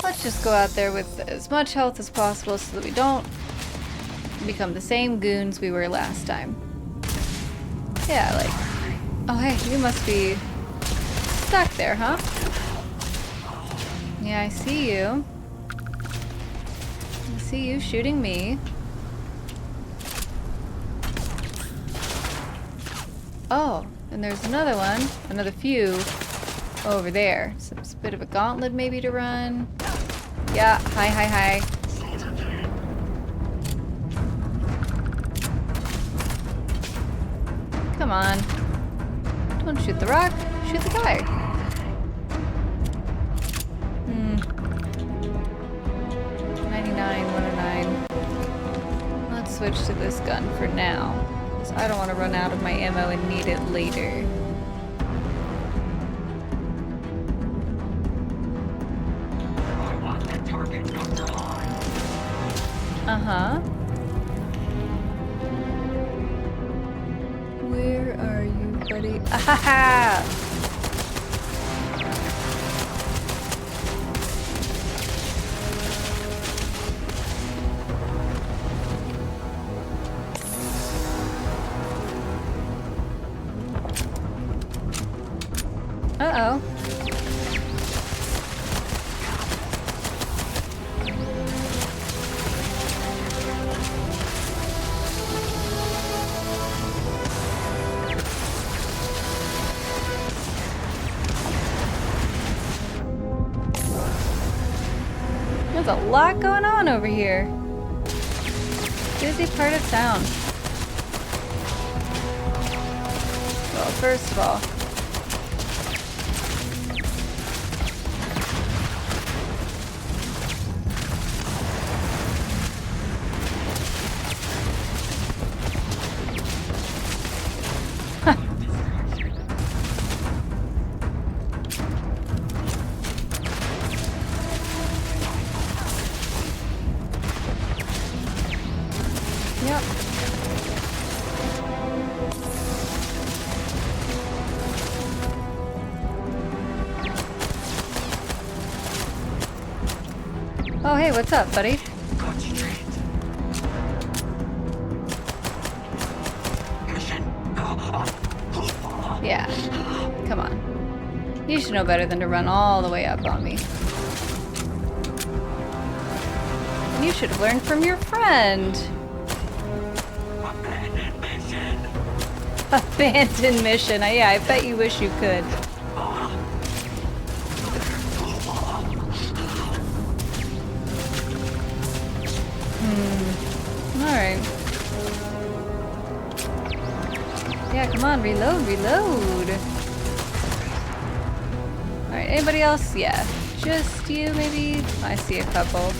Let's just go out there with as much health as possible so that we don't become the same goons we were last time. Yeah, like... Oh, hey, you must be stuck there, huh? Yeah, I see you. I see you shooting me. Oh, and there's another one. Another few over there. So it's a bit of a gauntlet maybe to run. Yeah, hi, hi, hi. Come on. Don't shoot the rock, shoot the guy. 99, 109. Let's switch to this gun for now, because I don't want to run out of my ammo and need it later. Uh-huh. Where are you, buddy? Ahaha! Uh-oh. There's a lot going on over here. Busy part of town. Well, first of all, yep. Oh, hey, what's up, buddy? Yeah, come on. You should know better than to run all the way up on me. And you should have learned from your friend. Abandoned mission. Yeah, I bet you wish you could. Alright. Yeah, come on, reload, reload. Alright, anybody else? Yeah. Just you, maybe? I see a couple.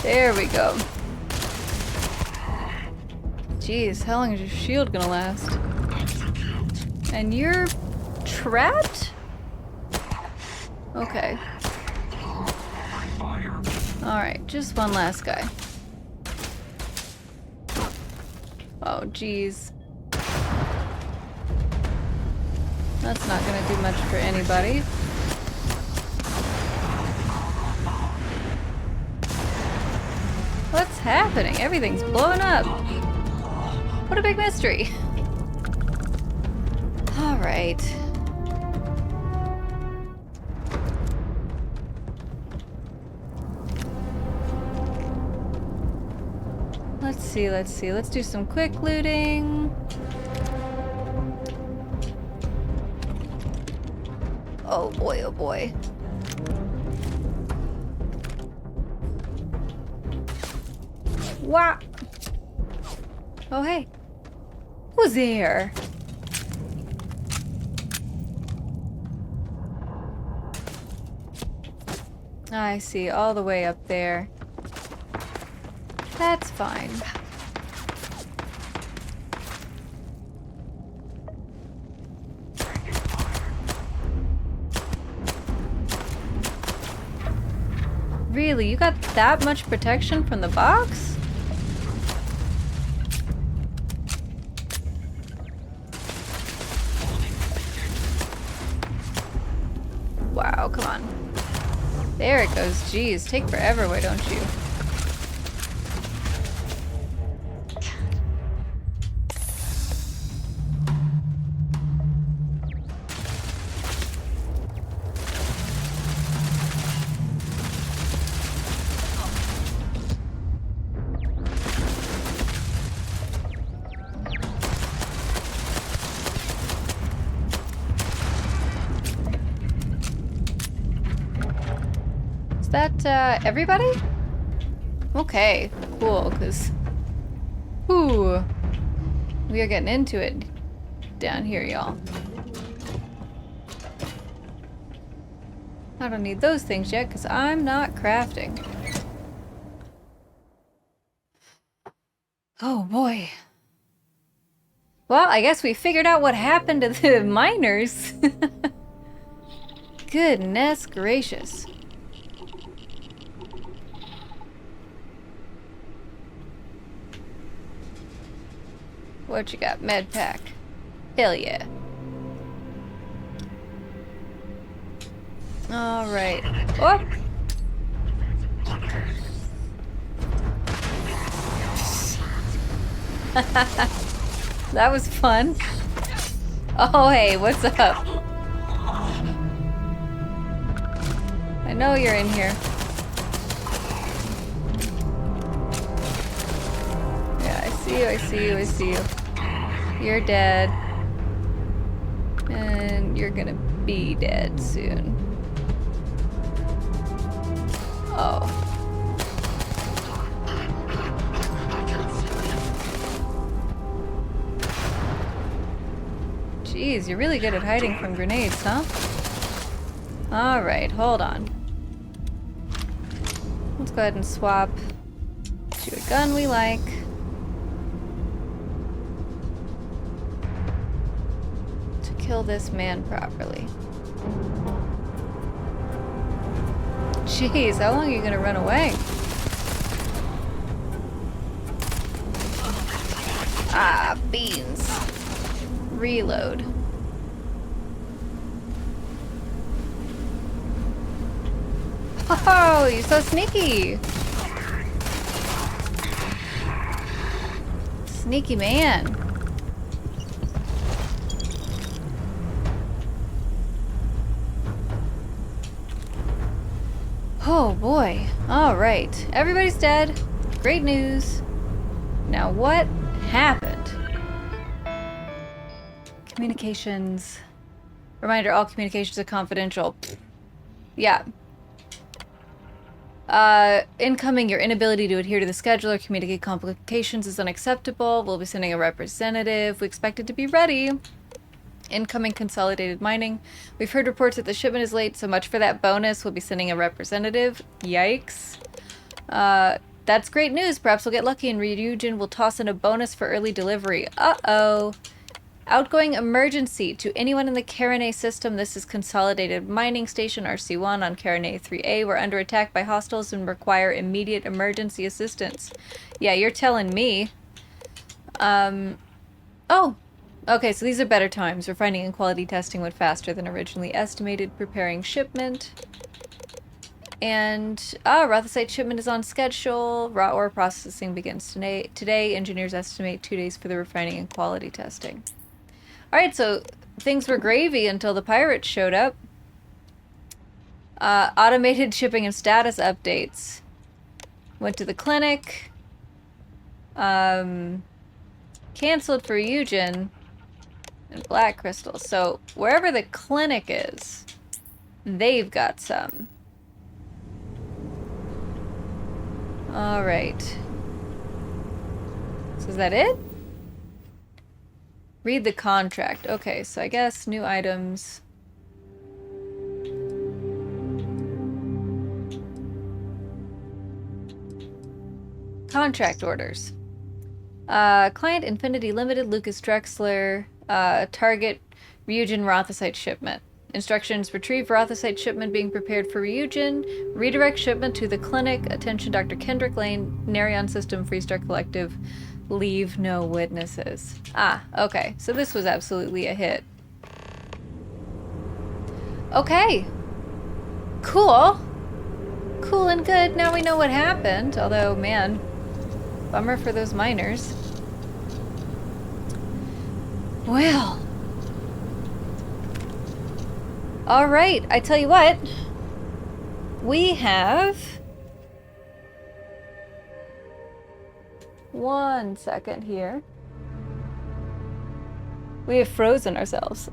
There we go. Jeez, how long is your shield gonna last? And you're trapped? Okay. Alright, just one last guy. Oh, jeez. That's not gonna do much for anybody. What's happening? Everything's blowing up. What a big mystery. Alright. Let's see, let's see. Let's do some quick looting. Oh boy, oh boy. Wow. Oh hey. Who's there? I see, all the way up there. That's fine. Really? You got that much protection from the box? Wow, come on. There it goes. Jeez, take forever, why don't you? Is that, everybody? Okay, cool, because... Ooh. We are getting into it down here, y'all. I don't need those things yet, because I'm not crafting. Oh, boy. Well, I guess we figured out what happened to the miners. Goodness gracious. What you got? Med pack. Hell yeah. Alright. Oh! That was fun. Oh, hey, what's up? I know you're in here. Yeah, I see you, I see you, I see you. You're dead. And you're gonna be dead soon. Oh. Jeez, you're really good at hiding from grenades, huh? Alright, hold on. Let's go ahead and swap to a gun we like. To kill this man properly. Jeez, how long are you gonna run away? Ah, beans. Reload. Oh, you're so sneaky. Sneaky man. Oh boy. All right. Everybody's dead. Great news. Now what happened? Communications. Reminder, all communications are confidential. Yeah. Incoming, your inability to adhere to the schedule or communicate complications is unacceptable. We'll be sending a representative. We expect it to be ready. Incoming consolidated mining. We've heard reports that the shipment is late, so much for that bonus. We'll be sending a representative. Yikes. That's great news. Perhaps we'll get lucky and Ryujin will toss in a bonus for early delivery. Uh-oh. Outgoing emergency to anyone in the Karane system. This is Consolidated Mining Station RC1 on Karane 3A. We're under attack by hostiles and require immediate emergency assistance. Yeah, you're telling me. Oh. Okay, so these are better times. Refining and quality testing went faster than originally estimated. Preparing shipment. And, Rothosite shipment is on schedule. Raw ore processing begins today. Engineers estimate 2 days for the refining and quality testing. Alright, so things were gravy until the pirates showed up. Automated shipping and status updates. Went to the clinic. Canceled for Eugen. And Black Crystal. So, wherever the clinic is, they've got some. Alright. So is that it? Read the contract. Okay, so I guess new items. Contract orders. Client Infinity Limited, Lucas Drexler. Target Ryujin Rothosite shipment. Instructions: retrieve Rothosite shipment being prepared for Ryujin. Redirect shipment to the clinic. Attention Dr. Kendrick Lane. Narion System Freestar Collective. Leave no witnesses. Ah, okay. So this was absolutely a hit. Okay. Cool. Cool and good. Now we know what happened. Although, man, bummer for those miners. Well. Alright, I tell you what. We have... 1 second here. We have frozen ourselves.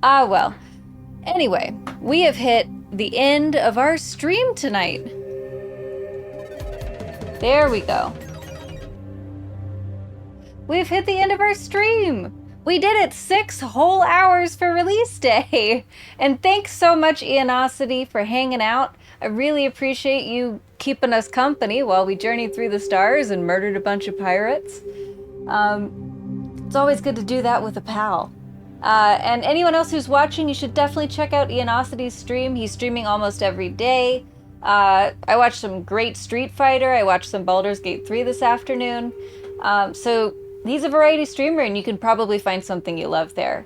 Ah, well. Anyway, we have hit the end of our stream tonight. There we go. We've hit the end of our stream. We did it 6 whole hours for release day. And thanks so much, Ionosity, for hanging out. I really appreciate you keeping us company while we journeyed through the stars and murdered a bunch of pirates. It's always good to do that with a pal. And anyone else who's watching, you should definitely check out Ionosity's stream. He's streaming almost every day. I watched some great Street Fighter. I watched some Baldur's Gate 3 this afternoon. So he's a variety streamer, and you can probably find something you love there.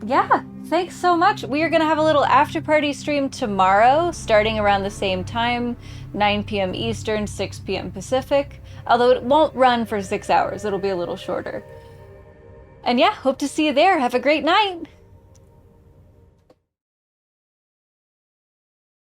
Yeah, thanks so much. We are going to have a little after-party stream tomorrow, starting around the same time, 9 p.m. Eastern, 6 p.m. Pacific. Although it won't run for 6 hours. It'll be a little shorter. And yeah, hope to see you there. Have a great night.